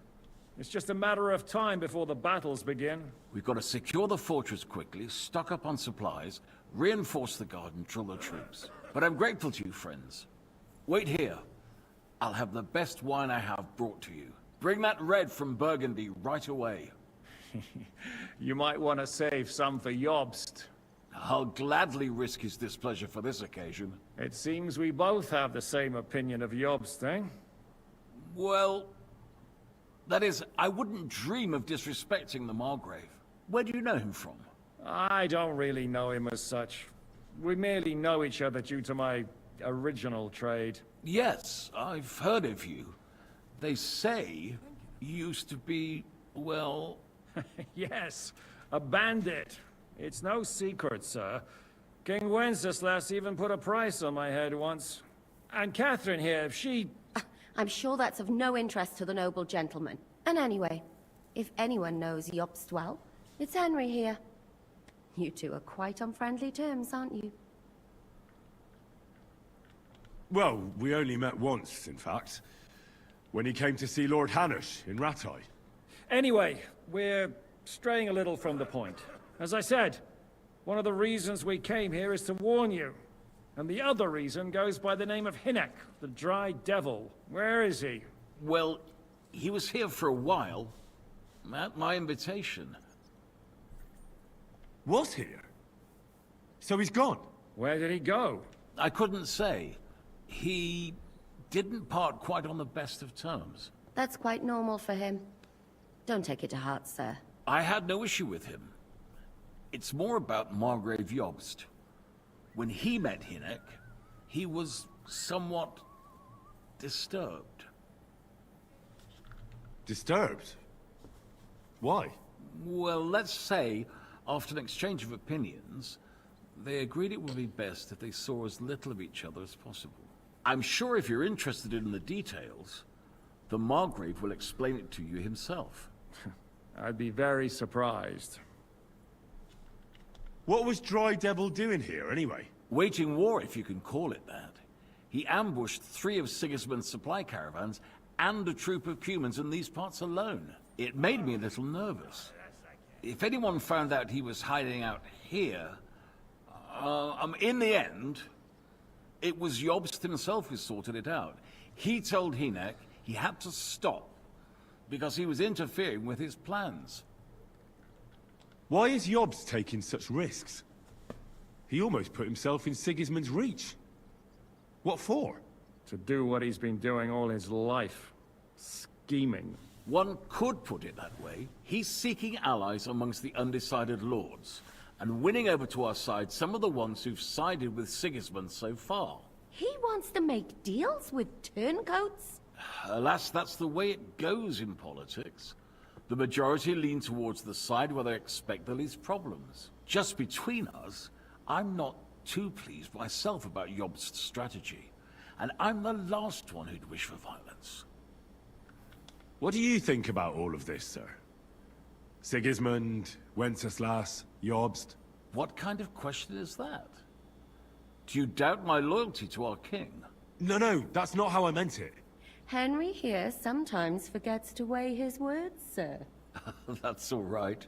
[SPEAKER 6] It's just a matter of time before the battles begin.
[SPEAKER 10] We've got to secure the fortress quickly, stock up on supplies, reinforce the guard and drill the troops. But I'm grateful to you, friends. Wait here. I'll have the best wine I have brought to you. Bring that red from Burgundy right away.
[SPEAKER 6] You might want to save some for Jobst.
[SPEAKER 10] I'll gladly risk his displeasure for this occasion.
[SPEAKER 6] It seems we both have the same opinion of Jobst, eh?
[SPEAKER 10] Well, that is, I wouldn't dream of disrespecting the Margrave. Where do you know him from?
[SPEAKER 6] I don't really know him as such. We merely know each other due to my original trade.
[SPEAKER 10] Yes, I've heard of you. They say you used to be, well...
[SPEAKER 6] Yes, a bandit. It's no secret, sir. King Wenceslas even put a price on my head once. And Catherine here, she...
[SPEAKER 8] I'm sure that's of no interest to the noble gentleman. And anyway, if anyone knows Jobst well, it's Henry here. You two are quite on friendly terms, aren't you?
[SPEAKER 3] Well, we only met once, in fact. When he came to see Lord Hanush in Rattay.
[SPEAKER 6] Anyway, we're straying a little from the point. As I said, one of the reasons we came here is to warn you. And the other reason goes by the name of Hinek, the Dry Devil. Where is he?
[SPEAKER 10] Well, he was here for a while. At my invitation.
[SPEAKER 3] Was here? So he's gone?
[SPEAKER 6] Where did he go?
[SPEAKER 10] I couldn't say. He didn't part quite on the best of terms.
[SPEAKER 8] That's quite normal for him. Don't take it to heart, sir.
[SPEAKER 10] I had no issue with him. It's more about Margrave Jobst. When he met Hinek, he was somewhat disturbed.
[SPEAKER 3] Disturbed? Why?
[SPEAKER 10] Well, let's say, after an exchange of opinions, they agreed it would be best if they saw as little of each other as possible. I'm sure if you're interested in the details, the Margrave will explain it to you himself.
[SPEAKER 6] I'd be very surprised.
[SPEAKER 3] What was Dry Devil doing here, anyway?
[SPEAKER 10] Waging war, if you can call it that. He ambushed 3 of Sigismund's supply caravans and a troop of Cumans in these parts alone. It made me a little nervous. If anyone found out he was hiding out here... in the end, it was Jobst himself who sorted it out. He told Hinek he had to stop because he was interfering with his plans.
[SPEAKER 3] Why is Jobst taking such risks? He almost put himself in Sigismund's reach. What for?
[SPEAKER 6] To do what he's been doing all his life. Scheming.
[SPEAKER 10] One could put it that way. He's seeking allies amongst the undecided lords, and winning over to our side some of the ones who've sided with Sigismund so far.
[SPEAKER 8] He wants to make deals with turncoats?
[SPEAKER 10] Alas, that's the way it goes in politics. The majority lean towards the side where they expect the least problems. Just between us, I'm not too pleased myself about Jobst's strategy, and I'm the last one who'd wish for violence.
[SPEAKER 3] What do you think about all of this, sir? Sigismund, Wenceslas, Jobst?
[SPEAKER 10] What kind of question is that? Do you doubt my loyalty to our king?
[SPEAKER 3] No, that's not how I meant it.
[SPEAKER 8] Henry here sometimes forgets to weigh his words, sir.
[SPEAKER 10] That's all right.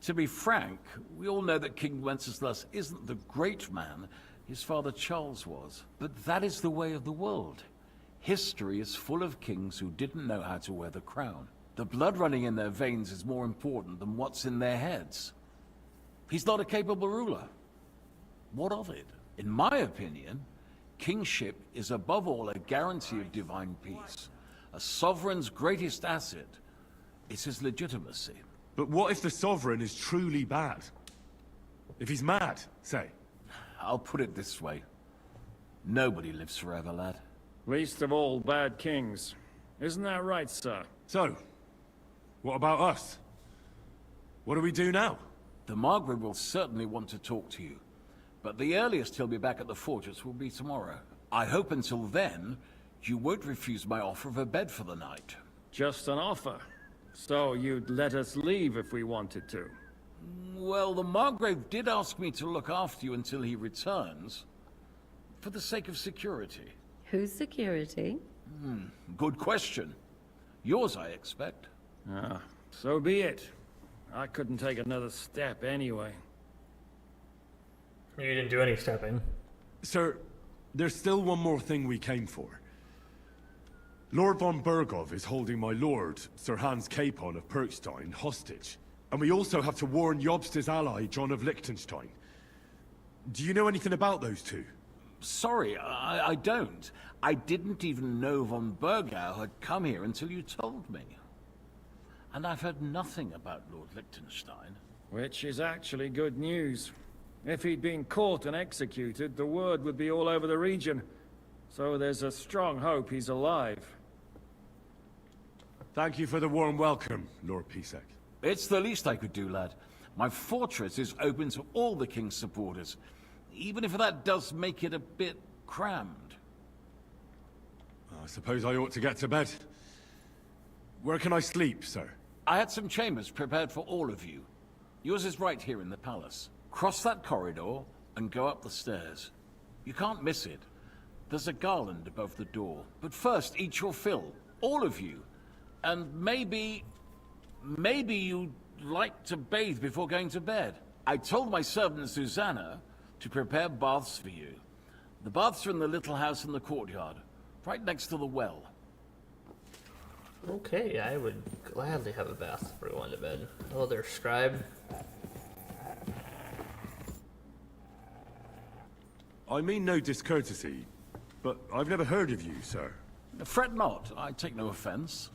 [SPEAKER 10] To be frank, we all know that King Wenceslas isn't the great man his father Charles was. But that is the way of the world. History is full of kings who didn't know how to wear the crown. The blood running in their veins is more important than what's in their heads. He's not a capable ruler. What of it? In my opinion, kingship is above all a guarantee of divine peace. A sovereign's greatest asset is his legitimacy.
[SPEAKER 3] But what if the sovereign is truly bad? If he's mad, say?
[SPEAKER 10] I'll put it this way. Nobody lives forever, lad.
[SPEAKER 6] Least of all bad kings. Isn't that right, sir?
[SPEAKER 3] So, what about us? What do we do now?
[SPEAKER 10] The Margrave will certainly want to talk to you. But the earliest he'll be back at the fortress will be tomorrow. I hope until then, you won't refuse my offer of a bed for the night.
[SPEAKER 6] Just an offer. So you'd let us leave if we wanted to?
[SPEAKER 10] Well, the Margrave did ask me to look after you until he returns. for the sake of security.
[SPEAKER 8] Whose security?
[SPEAKER 10] Good question. Yours, I expect.
[SPEAKER 6] Ah, so be it. I couldn't take another step anyway.
[SPEAKER 1] You didn't do any stepping.
[SPEAKER 3] Sir, there's still one more thing we came for. Lord von Bergov is holding my lord, Sir Hans Capon of Perkstein, hostage. And we also have to warn Jobst's ally, John of Liechtenstein. Do you know anything about those two?
[SPEAKER 10] Sorry, I don't. I didn't even know von Bergau had come here until you told me. And I've heard nothing about Lord Liechtenstein.
[SPEAKER 6] Which is actually good news. If he'd been caught and executed, the word would be all over the region. So there's a strong hope he's alive.
[SPEAKER 3] Thank you for the warm welcome, Lord Pisek.
[SPEAKER 10] It's the least I could do, lad. My fortress is open to all the King's supporters, even if that does make it a bit crammed.
[SPEAKER 3] I suppose I ought to get to bed. Where can I sleep, sir?
[SPEAKER 10] I had some chambers prepared for all of you. Yours is right here in the palace. Cross that corridor and go up the stairs. You can't miss it. There's a garland above the door. But first, eat your fill. All of you. And maybe you'd like to bathe before going to bed. I told my servant Susanna to prepare baths for you. The baths are in the little house in the courtyard, right next to the well.
[SPEAKER 1] Okay, I would gladly have a bath before going to bed. Hello there, scribe.
[SPEAKER 3] I mean no discourtesy, but I've never heard of you, sir.
[SPEAKER 10] Fret not, I take no offense.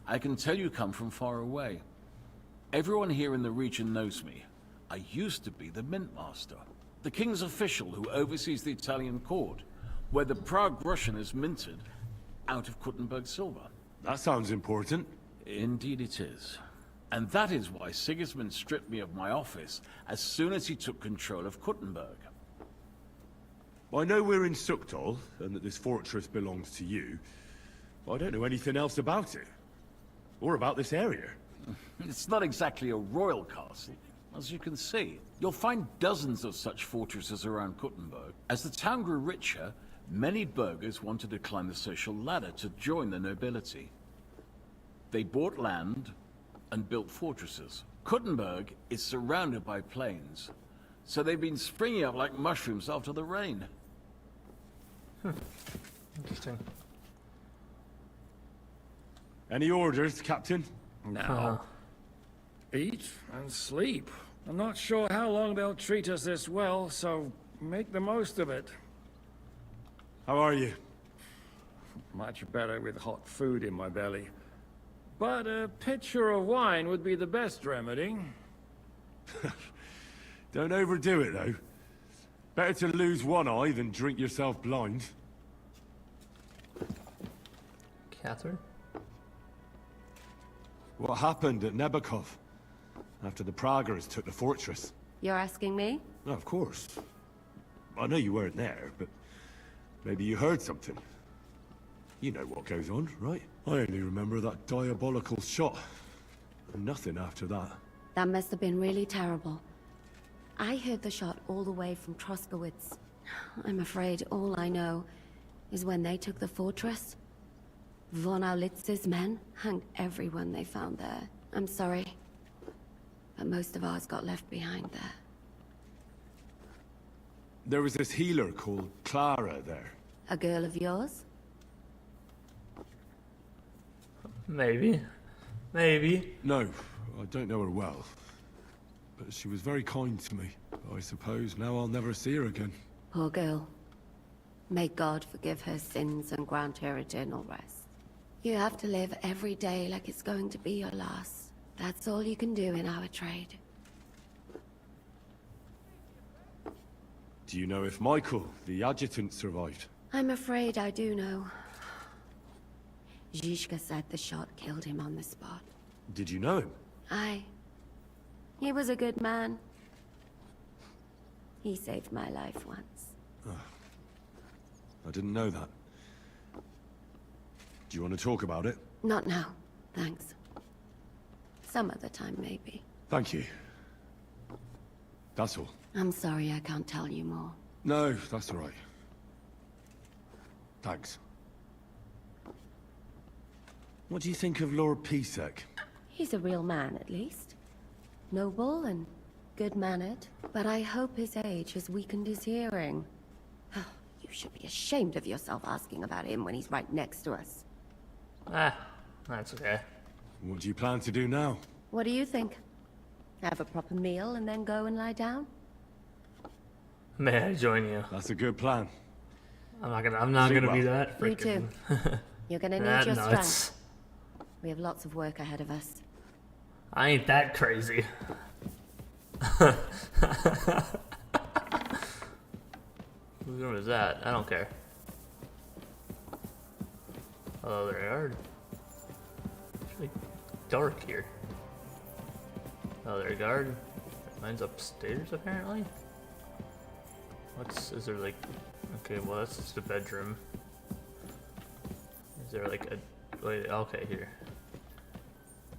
[SPEAKER 10] I can tell you come from far away. Everyone here in the region knows me. I used to be the Mint Master, the king's official who oversees the Italian court, where the Prague Russian is minted out of Kuttenberg silver.
[SPEAKER 3] That sounds important.
[SPEAKER 10] Indeed it is. And that is why Sigismund stripped me of my office as soon as he took control of Kuttenberg.
[SPEAKER 3] I know we're in Sukdal, and that this fortress belongs to you, but I don't know anything else about it. Or about this area.
[SPEAKER 10] It's not exactly a royal castle, as you can see. You'll find dozens of such fortresses around Kuttenberg. As the town grew richer, many burghers wanted to climb the social ladder to join the nobility. They bought land and built fortresses. Kuttenberg is surrounded by plains, so they've been springing up like mushrooms after the rain.
[SPEAKER 1] Interesting.
[SPEAKER 3] Any orders, Captain?
[SPEAKER 6] Now, eat and sleep. I'm not sure how long they'll treat us this well, so make the most of it.
[SPEAKER 3] How are you?
[SPEAKER 6] Much better with hot food in my belly. But a pitcher of wine would be the best remedy.
[SPEAKER 3] Don't overdo it, though. Better to lose one eye than drink yourself blind.
[SPEAKER 1] Catherine?
[SPEAKER 3] What happened at Nebakov? After the Praguers took the fortress?
[SPEAKER 8] You're asking me?
[SPEAKER 3] No, of course. I know you weren't there, but maybe you heard something. You know what goes on, right? I only remember that diabolical shot. And nothing after that.
[SPEAKER 8] That must have been really terrible. I heard the shot all the way from Troskowitz. I'm afraid all I know is when they took the fortress, von Aulitz's men hanged everyone they found there. I'm sorry, but most of ours got left behind there.
[SPEAKER 3] There was this healer called Clara there.
[SPEAKER 8] A girl of yours?
[SPEAKER 1] Maybe. Maybe.
[SPEAKER 3] No, I don't know her well. But she was very kind to me. I suppose now I'll never see her again.
[SPEAKER 8] Poor girl. May God forgive her sins and grant her eternal rest. You have to live every day like it's going to be your last. That's all you can do in our trade.
[SPEAKER 3] Do you know if Michael, the adjutant, survived?
[SPEAKER 8] I'm afraid I do know. Zizka said the shot killed him on the spot.
[SPEAKER 3] Did you know him?
[SPEAKER 8] Aye. He was a good man. He saved my life once.
[SPEAKER 3] I didn't know that. Do you want to talk about it?
[SPEAKER 8] Not now, thanks. Some other time, maybe.
[SPEAKER 3] Thank you. That's all.
[SPEAKER 8] I'm sorry I can't tell you more.
[SPEAKER 3] No, that's all right. Thanks. What do you think of Lord Pisek?
[SPEAKER 8] He's a real man, at least. Noble and good-mannered, but I hope his age has weakened his hearing. You should be ashamed of yourself asking about him when he's right next to us.
[SPEAKER 1] Ah, that's okay.
[SPEAKER 3] What do you plan to do now?
[SPEAKER 8] What do you think? Have a proper meal and then go and lie down?
[SPEAKER 1] May I join you?
[SPEAKER 3] That's a good plan.
[SPEAKER 1] I'm not gonna be that
[SPEAKER 8] You too.
[SPEAKER 1] freaking
[SPEAKER 8] You're gonna need
[SPEAKER 1] that
[SPEAKER 8] your
[SPEAKER 1] nuts.
[SPEAKER 8] strength. We have lots of work ahead of us.
[SPEAKER 1] I ain't that crazy. Whose room is that? I don't care. Oh, there are. It's really dark here. Oh, there, guard. Mine's upstairs, apparently. Is there like... Okay, well, that's just a bedroom. Is there like a... Wait, okay, here.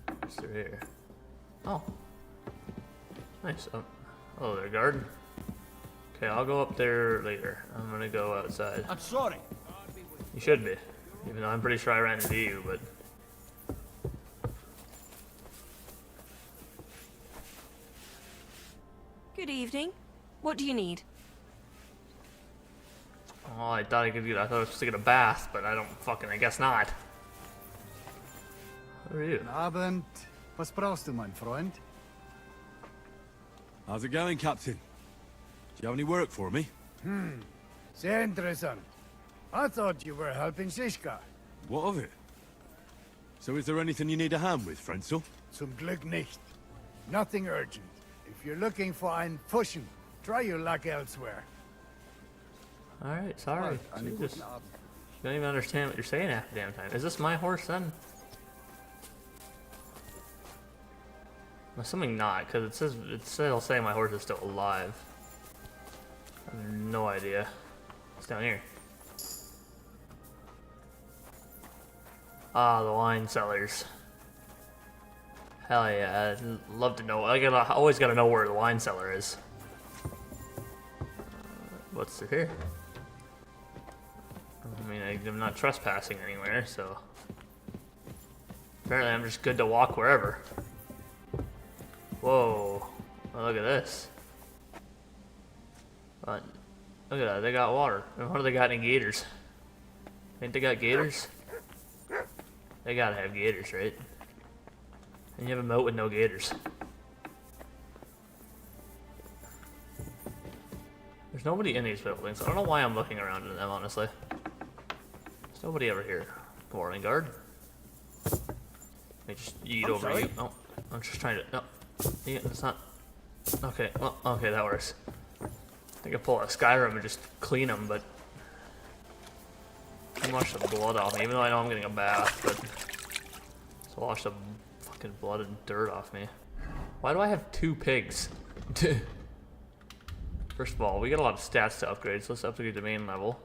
[SPEAKER 1] What's through here? Oh. Nice. Oh, there, guard. Okay, I'll go up there later. I'm gonna go outside.
[SPEAKER 4] I'm sorry.
[SPEAKER 1] You should be. Even though I'm pretty sure I ran into you, but...
[SPEAKER 12] Good evening. What do you need?
[SPEAKER 1] Oh, I thought I could get... I thought I was supposed to get a bath, but I guess not. Who are you?
[SPEAKER 13] Abend. Was brauchst du, mein Freund?
[SPEAKER 3] How's it going, Captain? Do you have any work for me?
[SPEAKER 13] Sehr interessant. I thought you were helping Shishka.
[SPEAKER 3] What of it? So is there anything you need a hand with, Frenzel?
[SPEAKER 13] Zum Glück nicht. Nothing urgent. If you're looking for ein Pfuschen, try your luck elsewhere.
[SPEAKER 1] Alright, sorry.
[SPEAKER 13] Einen
[SPEAKER 1] Jesus.
[SPEAKER 13] guten Abend.
[SPEAKER 1] You don't even understand what you're saying half the damn time. Is this my horse then? I'm assuming not, because it'll say my horse is still alive. I have no idea. It's down here. Ah, the wine cellars. Hell yeah, I'd love to know. I always gotta know where the wine cellar is. What's through here? I mean, I'm not trespassing anywhere, so... Apparently I'm just good to walk wherever. Whoa. Oh, look at this. Look at that, they got water. And what do they got in gators? Ain't they got gators? They gotta have gators, right? And you have a moat with no gators. There's nobody in these buildings. I don't know why I'm looking around in them, honestly. There's nobody ever here. Good morning, guard. Let me just eat over you. Oh, I'm just trying to... No. Yeah, it's not... Okay, well, okay, that works. I could pull a Skyrim and just clean them, but... Too much of the blood off me, even though I know I'm getting a bath, but... Just wash the fucking blood and dirt off me. Why do I have 2 pigs? First of all, we got a lot of stats to upgrade, so let's upgrade the main level.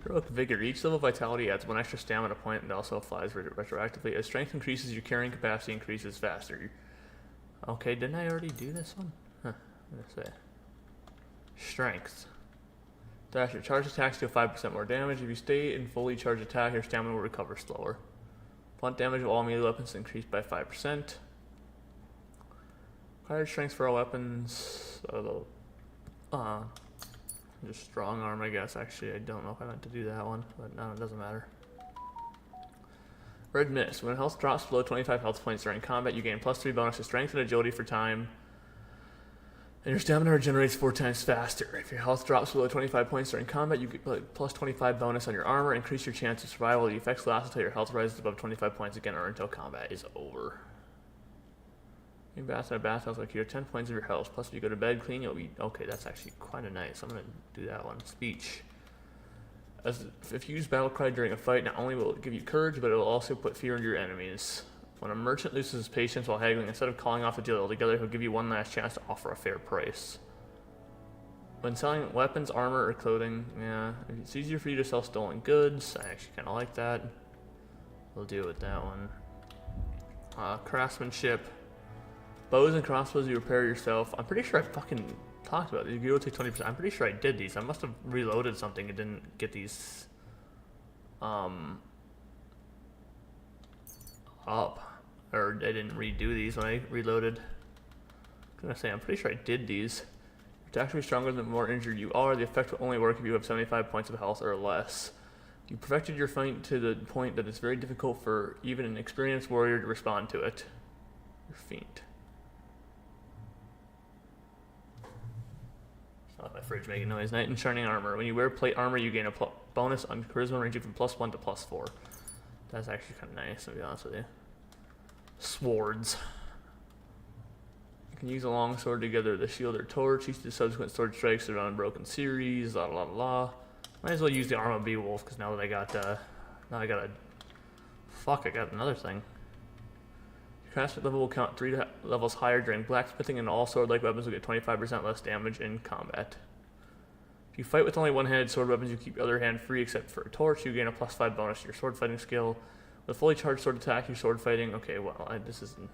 [SPEAKER 1] Heroic Vigor. Each level of Vitality adds 1 extra stamina point and also applies retroactively. As strength increases, your carrying capacity increases faster. Okay, didn't I already do this one? Huh, what did I say? Strength. Dash your charge attacks deal 5% more damage. If you stay in fully charged attack, your stamina will recover slower. Blunt damage of all melee weapons increased by 5%. Higher strength for all weapons. Just strong arm, I guess. Actually, I don't know if I meant to do that one, but no, it doesn't matter. Red Mist. When health drops below 25 health points during combat, you gain +3 bonus to strength and agility for time. And your stamina regenerates 4 times faster. If your health drops below 25 points during combat, you get +25 bonus on your armor. Increase your chance of survival. The effects last until your health rises above 25 points again or until combat is over. You bath in a bathhouse like you have 10 points of your health. Plus, if you go to bed clean, you'll be... Okay, that's actually quite a nice. I'm going to do that one. Speech. If you use battle cry during a fight, not only will it give you courage, but it will also put fear into your enemies. When a merchant loses his patience while haggling, instead of calling off the deal altogether, he'll give you one last chance to offer a fair price. When selling weapons, armor, or clothing, yeah, it's easier for you to sell stolen goods. I actually kind of like that. We'll deal with that one. Craftsmanship. bows and crossbows you repair yourself. I'm pretty sure I fucking talked about these. You go take 20%. I'm pretty sure I did these. I must have reloaded something and didn't get these up. Or I didn't redo these when I reloaded. I'm gonna say I'm pretty sure I did these. Your attacks will be stronger the more injured you are. The effect will only work if you have 75 points of health or less. You perfected your feint to the point that it's very difficult for even an experienced warrior to respond to it. Your feint. It's not my fridge making noise. Knight in shining armor. When you wear plate armor, you gain a bonus on charisma ranging from +1 to +4. That's actually kind of nice, to be honest with you. Swords. You can use a long sword together with a shield or torch. Each of the subsequent sword strikes are on unbroken series. La la la. Might as well use the armor of Beowulf because now that I got fuck, I got another thing. Your craftsman level will count 3 levels higher during blacksmithing, and all sword-like weapons will get 25% less damage in combat. If you fight with only one-handed sword weapons, you keep your other hand free except for a torch. You gain a +5 bonus to your sword fighting skill. With a fully charged sword attack, your sword fighting. Okay, well, this isn't.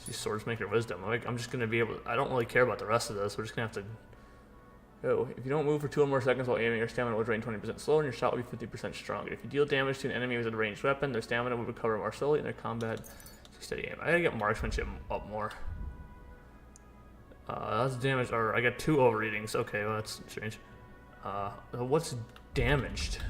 [SPEAKER 1] These swords make your wisdom. I'm just gonna be able. I don't really care about the rest of this. We're just gonna have to. Oh, if you don't move for 2 or more seconds while aiming, your stamina will drain 20% slower, and your shot will be 50% stronger. If you deal damage to an enemy with a ranged weapon, their stamina will recover more slowly, and their combat steady aim. I gotta get marksmanship up more. That's damage. Or I got 2 overeatings. Okay, well that's strange. What's damaged?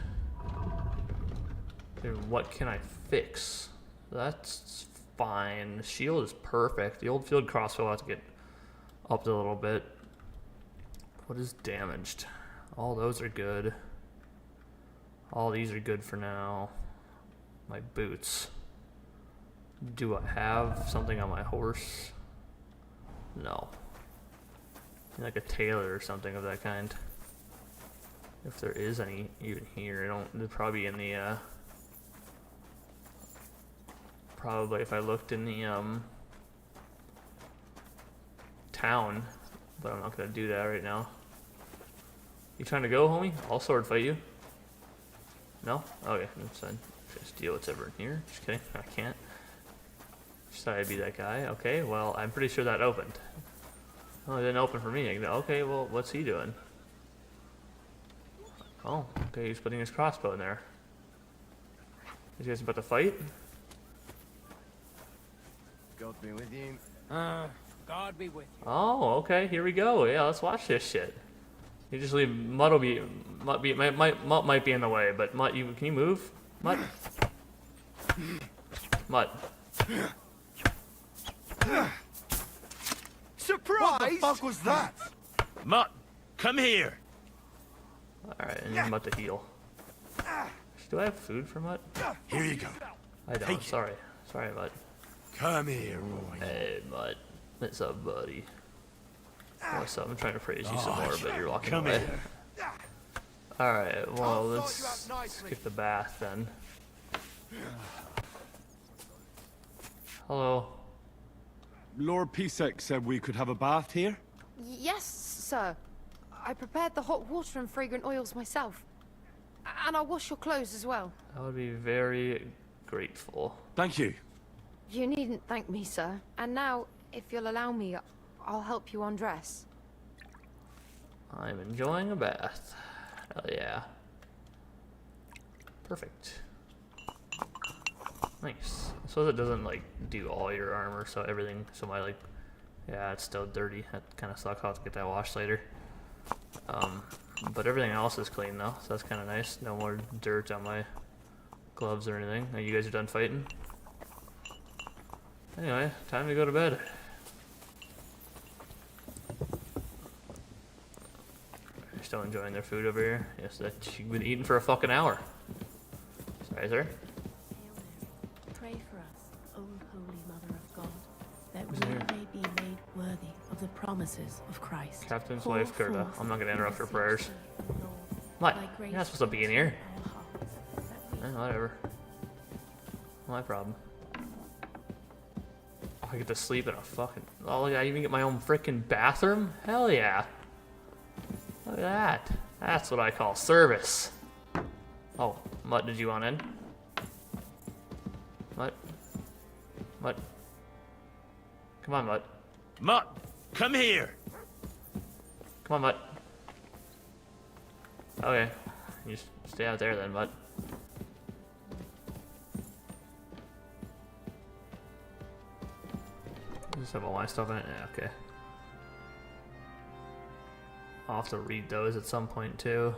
[SPEAKER 1] And what can I fix? That's fine. The shield is perfect. The old field crossbow will have to get upped a little bit. What is damaged? All those are good. All these are good for now. My boots. Do I have something on my horse? No. Like a tailor or something of that kind. If there is any even here, I don't. They're probably in the. Probably if I looked in the town, but I'm not gonna do that right now. You trying to go, homie? I'll sword fight you. No? Okay, that's fine. Just deal what's ever in here. Just kidding. I can't. Just thought I'd be that guy. Okay, well, I'm pretty sure that opened. Oh, it didn't open for me. Okay, well, what's he doing? Oh, okay, he's putting his crossbow in there. You guys about to fight?
[SPEAKER 9] God be with you.
[SPEAKER 2] God be with you.
[SPEAKER 1] Oh, okay, here we go. Yeah, let's watch this shit. You just leave. Mutt might be in the way, but Mutt, can you move? Mutt. Mutt.
[SPEAKER 4] Surprise! What the fuck was that? Mutt, come here.
[SPEAKER 1] Alright, and you're Mutt to heal. Do I have food for Mutt?
[SPEAKER 4] Here you go.
[SPEAKER 1] I don't. Sorry. Sorry, Mutt.
[SPEAKER 4] Come here, Roy.
[SPEAKER 1] Hey, Mutt. What's up, buddy? What's up? I'm trying to praise you some more, but you're walking away. Alright, well, let's skip the bath then. Hello.
[SPEAKER 3] Lord Pisek said we could have a bath here?
[SPEAKER 14] Yes, sir. I prepared the hot water and fragrant oils myself. And I'll wash your clothes as well.
[SPEAKER 1] I would be very grateful.
[SPEAKER 3] Thank you.
[SPEAKER 14] You needn't thank me, sir. And now, if you'll allow me, I'll help you undress.
[SPEAKER 1] I'm enjoying a bath. Hell yeah. Perfect. Nice. I suppose it doesn't, like, do all your armor, so everything, so my, like, yeah, it's still dirty. That kind of sucks. I'll have to get that washed later. But everything else is clean, though, so that's kind of nice. No more dirt on my gloves or anything. Now you guys are done fighting? Anyway, time to go to bed. You're still enjoying their food over here? Yes, that you've been eating for a fucking hour. Sorry, sir.
[SPEAKER 15] Pray for us, O Holy Mother of God, that we may be made worthy of the promises of Christ.
[SPEAKER 1] Captain's wife, Gerda. I'm not gonna interrupt her prayers. What? You're not supposed to be in here. Whatever. My problem. Oh, I get to sleep in a fucking... Oh, yeah, I even get my own freaking bathroom? Hell yeah. Look at that. That's what I call service. Oh, Mutt, did you want in? Mutt? Mutt? Come on, Mutt.
[SPEAKER 4] Mutt, come here.
[SPEAKER 1] Come on, Mutt. Okay. You just stay out there then, Mutt. Just have all my stuff in it? Yeah, okay. I'll have to read those at some point too.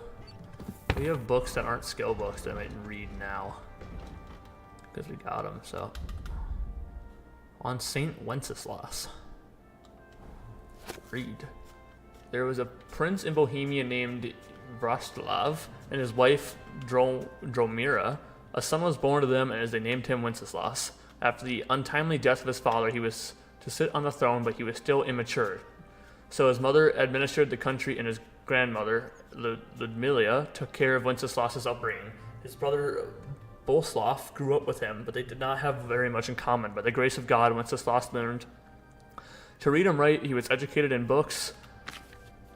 [SPEAKER 1] We have books that aren't skill books that I might read now. Because we got them, so. On Saint Wenceslas. Read. There was a prince in Bohemia named Vraslav and his wife Dromira. A son was born to them, and as they named him Wenceslas. After the untimely death of his father, he was to sit on the throne, but he was still immature. So his mother administered the country, and his grandmother, Ludmilla, took care of Wenceslas's upbringing. His brother Boleslav grew up with him, but they did not have very much in common. By the grace of God, Wenceslas learned to read and write. He was educated in books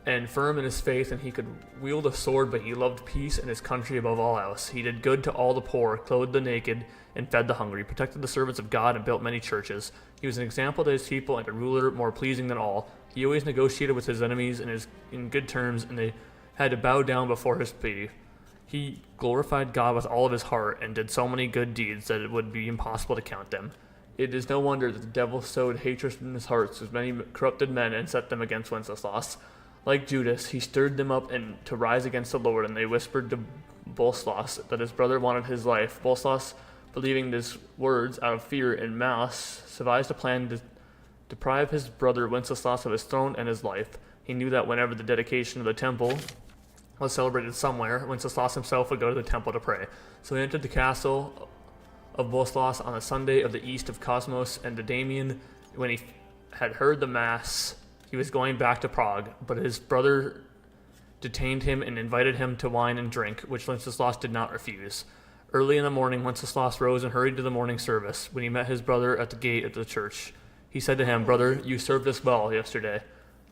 [SPEAKER 1] and firm in his faith, and he could wield a sword, but he loved peace and his country above all else. He did good to all the poor, clothed the naked, and fed the hungry, protected the servants of God, and built many churches. He was an example to his people and a ruler more pleasing than all. He always negotiated with his enemies in good terms, and they had to bow down before his plea. He glorified God with all of his heart and did so many good deeds that it would be impossible to count them. It is no wonder that the devil sowed hatred in his hearts with many corrupted men and set them against Wenceslas. Like Judas, he stirred them up and to rise against the Lord, and they whispered to Boleslaus that his brother wanted his life. Boleslaus, believing these words out of fear and malice, devised a plan to deprive his brother Wenceslas of his throne and his life. He knew that whenever the dedication of the temple was celebrated somewhere, Wenceslas himself would go to the temple to pray. So he entered the castle of Boleslaus on the Sunday of the east of Cosmos, and the Damian, when he had heard the mass, he was going back to Prague, but his brother detained him and invited him to wine and drink, which Wenceslas did not refuse. Early in the morning, Wenceslas rose and hurried to the morning service. When he met his brother at the gate of the church, he said to him, "Brother, you served us well yesterday."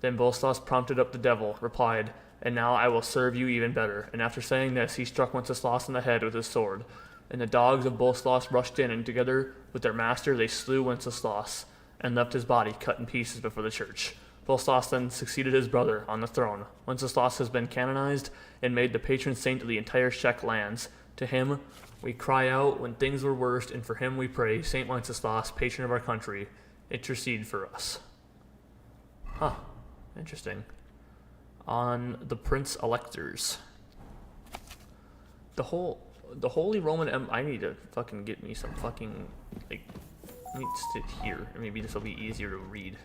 [SPEAKER 1] Then Boleslaus, prompted up the devil, replied, "And now I will serve you even better." And after saying this, he struck Wenceslas on the head with his sword. And the dogs of Boleslaus rushed in, and together with their master they slew Wenceslas, and left his body cut in pieces before the church. Boleslaus then succeeded his brother on the throne. Wenceslas has been canonized and made the patron saint of the entire Czech lands. To him we cry out when things were worst, and for him we pray, Saint Wenceslas, patron of our country, intercede for us. Huh. Interesting. On the Prince Electors. The Holy Roman I need to fucking get me some fucking, like, let me sit here. Maybe this will be easier to read.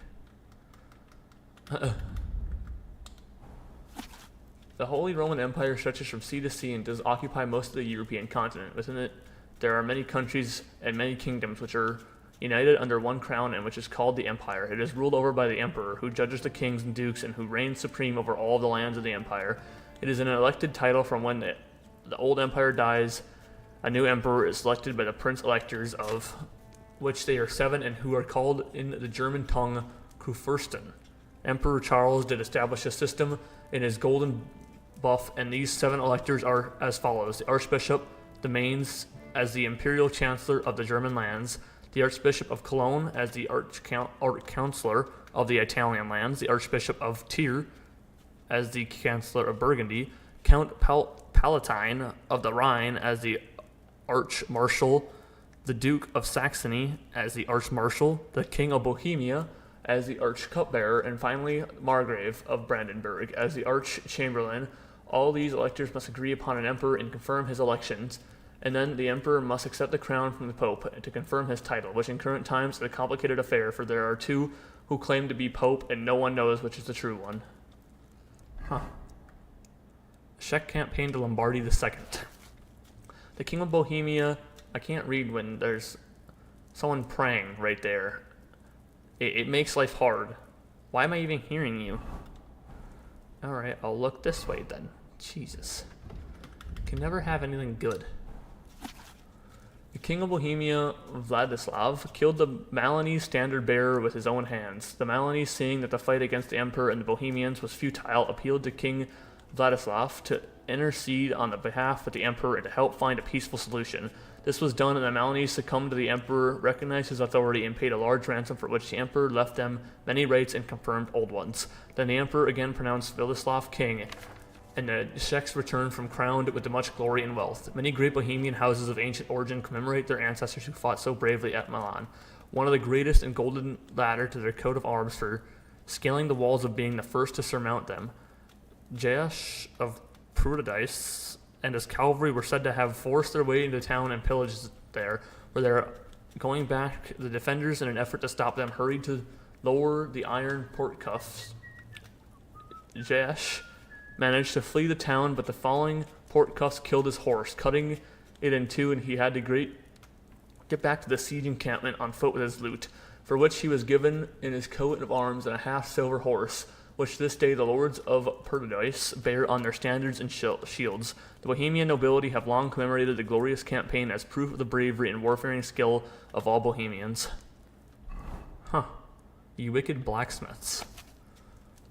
[SPEAKER 1] The Holy Roman Empire stretches from sea to sea and does occupy most of the European continent. Within it, there are many countries and many kingdoms which are united under one crown and which is called the Empire. It is ruled over by the Emperor, who judges the kings and dukes and who reigns supreme over all the lands of the Empire. It is an elected title from when the old Empire dies. A new Emperor is selected by the Prince Electors, of which they are 7 and who are called in the German tongue Kurfürsten. Emperor Charles did establish a system in his golden buff, and these 7 electors are as follows: the Archbishop, the Mainz as the Imperial Chancellor of the German lands, the Archbishop of Cologne as the Arch-Councillor of the Italian lands, the Archbishop of Trier as the Chancellor of Burgundy, Count Palatine of the Rhine as the Arch-Marshal, the Duke of Saxony as the Arch-Marshal, the King of Bohemia as the Arch-Cupbearer, and finally Margrave of Brandenburg as the Arch-Chamberlain. All these electors must agree upon an emperor and confirm his elections, and then the emperor must accept the crown from the pope to confirm his title, which in current times is a complicated affair, for there are 2 who claim to be pope, and no one knows which is the true one. Huh. Czech campaign to Lombardy II. The King of Bohemia, I can't read when there's someone praying right there. It makes life hard. Why am I even hearing you? Alright, I'll look this way then. Jesus. Can never have anything good. The King of Bohemia, Vladislav, killed the Milanese standard bearer with his own hands. The Milanese, seeing that the fight against the Emperor and the Bohemians was futile, appealed to King Vladislav to intercede on the behalf of the Emperor and to help find a peaceful solution. This was done, and the Milanese succumbed to the emperor, recognized his authority, and paid a large ransom, for which the emperor left them many rights and confirmed old ones. Then the emperor again pronounced Vladislav king, and the Czechs returned from crowned with much glory and wealth. Many great Bohemian houses of ancient origin commemorate their ancestors who fought so bravely at Milan. One of the greatest and golden ladder to their coat of arms for scaling the walls of being the first to surmount them. Jobst of Paradise and his cavalry were said to have forced their way into town and pillaged there, where they're going back. The defenders, in an effort to stop them, hurried to lower the iron port cuffs. Jobst managed to flee the town, but the falling port cuffs killed his horse, cutting it in two, and he had to get back to the siege encampment on foot with his loot, for which he was given in his coat of arms and a half-silver horse, which this day the lords of Paradise bear on their standards and shields. The Bohemian nobility have long commemorated the glorious campaign as proof of the bravery and warfaring skill of all Bohemians. Huh. Ye wicked blacksmiths.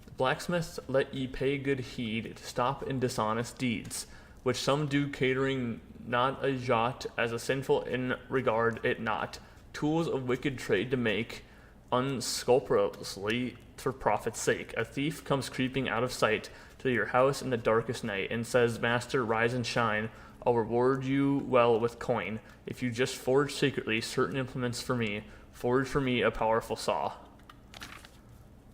[SPEAKER 1] The blacksmiths let ye pay good heed to stop in dishonest deeds, which some do catering not a jot as a sinful in regard it not, tools of wicked trade to make unscrupulously for profit's sake. A thief comes creeping out of sight to your house in the darkest night and says, "Master, rise and shine. I'll reward you well with coin. If you just forge secretly certain implements for me, forge for me a powerful saw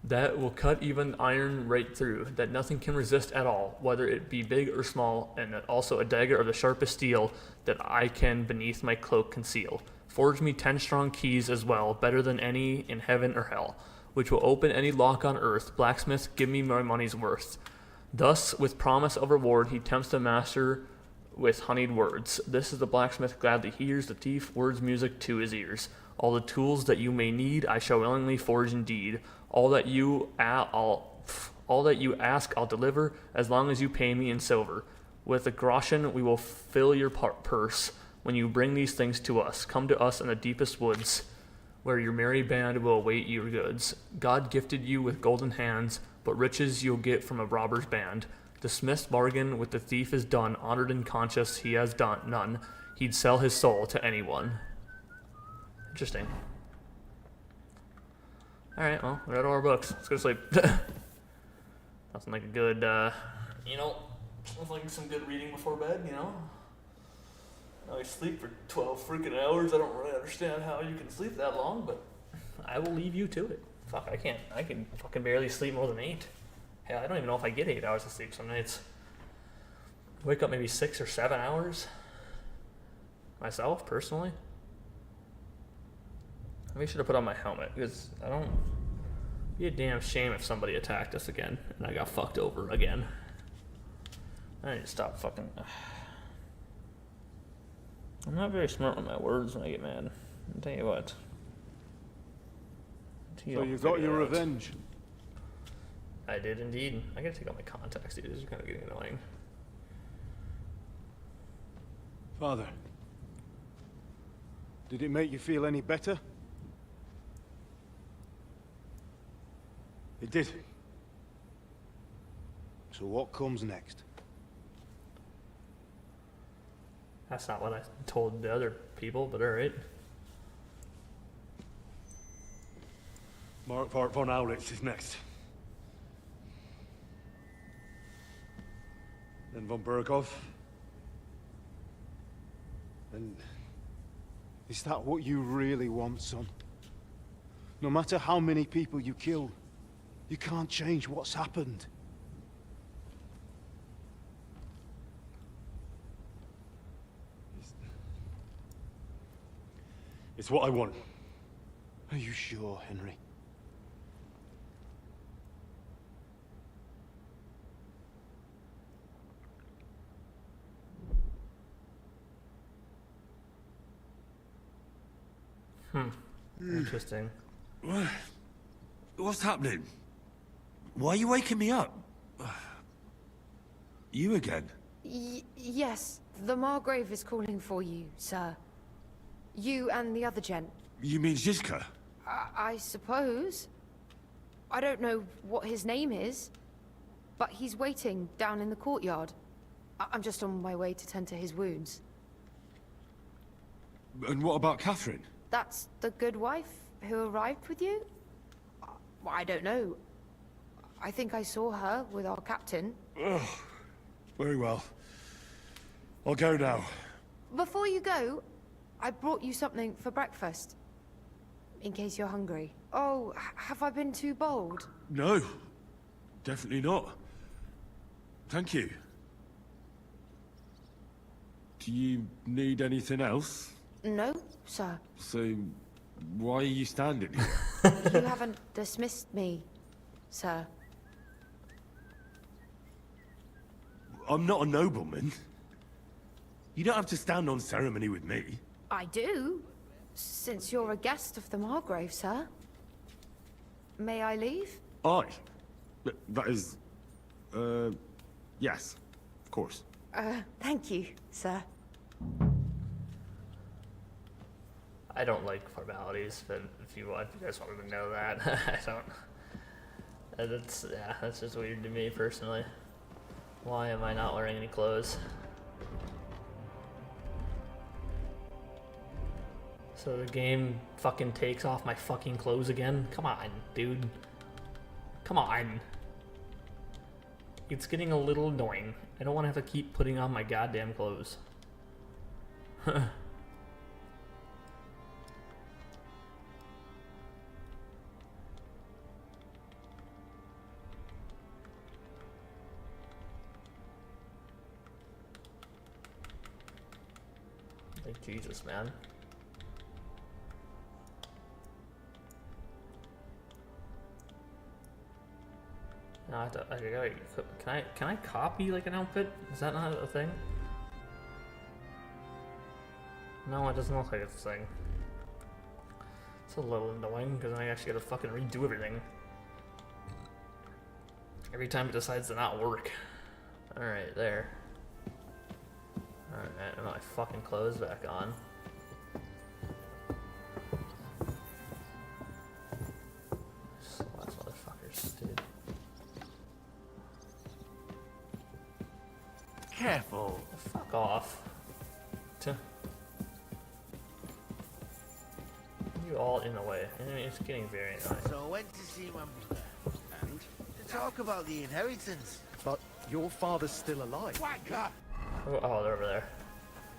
[SPEAKER 1] that will cut even iron right through, that nothing can resist at all, whether it be big or small, and also a dagger of the sharpest steel that I can beneath my cloak conceal. Forge me 10 strong keys as well, better than any in heaven or hell, which will open any lock on earth. Blacksmith, give me my money's worth." Thus, with promise of reward, he tempts the master with honeyed words. This is the blacksmith gladly hears, the thief words music to his ears. All the tools that you may need, I shall willingly forge indeed. All that you ask, I'll deliver, as long as you pay me in silver. With a groschen, we will fill your purse. When you bring these things to us, come to us in the deepest woods, where your merry band will await your goods. God gifted you with golden hands, but riches you'll get from a robber's band. The smith's bargain with the thief is done, honored and conscious he has done none. He'd sell his soul to anyone. Interesting. Alright, well, we read all our books. Let's go to sleep. Nothing like a good, sounds like some good reading before bed, I sleep for 12 freaking hours. I don't really understand how you can sleep that long, but I will leave you to it. Fuck, I can't. I can fucking barely sleep more than 8. Hell, I don't even know if I get 8 hours of sleep some nights. I wake up maybe 6 or 7 hours. Myself, personally. Maybe I should have put on my helmet, because it'd be a damn shame if somebody attacked us again, and I got fucked over again. I need to stop fucking... I'm not very smart with my words when I get mad. I'll tell you what.
[SPEAKER 3] So you got your revenge?
[SPEAKER 1] I did indeed. I gotta take out my contacts, dude. This is kind of getting annoying.
[SPEAKER 3] Father, did it make you feel any better? It did. So what comes next?
[SPEAKER 1] That's not what I told the other people, but alright.
[SPEAKER 3] Mark von Aulitz is next. Then von Burgov. And is that what you really want, son? No matter how many people you kill, you can't change what's happened. It's what I want. Are you sure, Henry?
[SPEAKER 1] Interesting.
[SPEAKER 4] What's happening? Why are you waking me up? You again?
[SPEAKER 14] Yes, the Margrave is calling for you, sir. You and the other gent.
[SPEAKER 4] You mean Zizka?
[SPEAKER 14] I suppose. I don't know what his name is, but he's waiting down in the courtyard. I'm just on my way to tend to his wounds.
[SPEAKER 3] And what about Catherine?
[SPEAKER 14] That's the good wife who arrived with you? Well, I don't know. I think I saw her with our captain.
[SPEAKER 3] Ugh. Very well. I'll go now.
[SPEAKER 14] Before you go, I brought you something for breakfast. In case you're hungry. Oh, have I been too bold?
[SPEAKER 3] No. Definitely not. Thank you. Do you need anything else?
[SPEAKER 14] No, sir.
[SPEAKER 3] So, why are you standing here?
[SPEAKER 14] You haven't dismissed me, sir.
[SPEAKER 3] I'm not a nobleman. You don't have to stand on ceremony with me.
[SPEAKER 14] I do, since you're a guest of the Margrave, sir. May I leave?
[SPEAKER 3] Aye. That is... yes. Of course.
[SPEAKER 14] Thank you, sir.
[SPEAKER 1] I don't like formalities, but if you guys want me to know that, I don't. That's just weird to me personally. Why am I not wearing any clothes? So the game fucking takes off my fucking clothes again? Come on, dude. Come on. It's getting a little annoying. I don't want to have to keep putting on my goddamn clothes. Like, Jesus, man. No, can I copy like an outfit? Is that not a thing? No, it doesn't look like it's a thing. It's a little annoying because I actually gotta fucking redo everything. Every time it decides to not work. Alright, there. Alright, I got my fucking clothes back on. Last motherfuckers, dude.
[SPEAKER 4] Careful.
[SPEAKER 1] Fuck off. You all in the way. I mean, it's getting very annoying.
[SPEAKER 7] So I went to see my mother, and to talk about the inheritance.
[SPEAKER 9] But your father's still alive.
[SPEAKER 7] Whacker!
[SPEAKER 1] Oh, they're over there.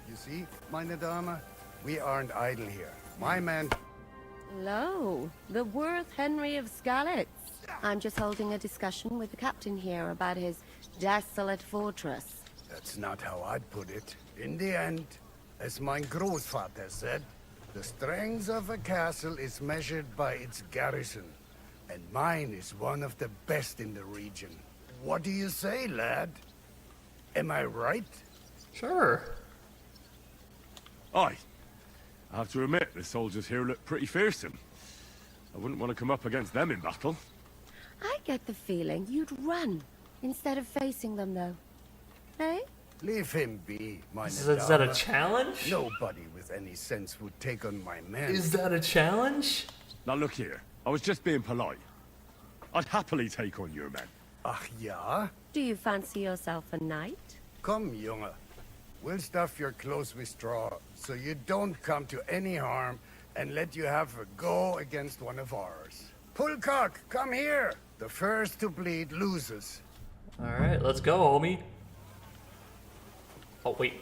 [SPEAKER 13] You see, meine Dame, we aren't idle here. My man...
[SPEAKER 8] Hello, the worth Henry of Skalitz. I'm just holding a discussion with the captain here about his desolate fortress.
[SPEAKER 13] That's not how I'd put it. In the end, as mein Großvater said, the strength of a castle is measured by its garrison. And mine is one of the best in the region. What do you say, lad? Am I right?
[SPEAKER 1] Sure.
[SPEAKER 3] Aye. I have to admit, the soldiers here look pretty fearsome. I wouldn't want to come up against them in battle.
[SPEAKER 8] I get the feeling you'd run instead of facing them, though. Hey?
[SPEAKER 13] Leave him be, meine
[SPEAKER 1] Is that a
[SPEAKER 13] Dame.
[SPEAKER 1] challenge?
[SPEAKER 13] Nobody with any sense would take on my men.
[SPEAKER 1] Is that a challenge?
[SPEAKER 3] Now look here, I was just being polite. I'd happily take on your men.
[SPEAKER 13] Ach ja?
[SPEAKER 8] Do you fancy yourself a knight?
[SPEAKER 13] Come, Junge. We'll stuff your clothes with straw, so you don't come to any harm, and let you have a go against one of ours. Pullcock, come here! The first to bleed loses.
[SPEAKER 1] Alright, let's go, homie. Oh, wait.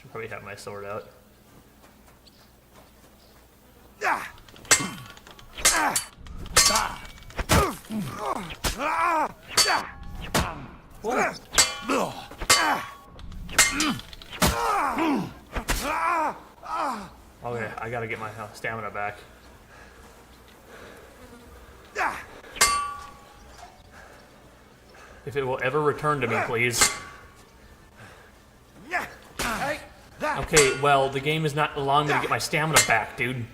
[SPEAKER 1] Should probably have my sword out. What? Okay, I gotta get my stamina back. If it will ever return to me, please. Okay, well, the game is not allowing me to get my stamina back, dude.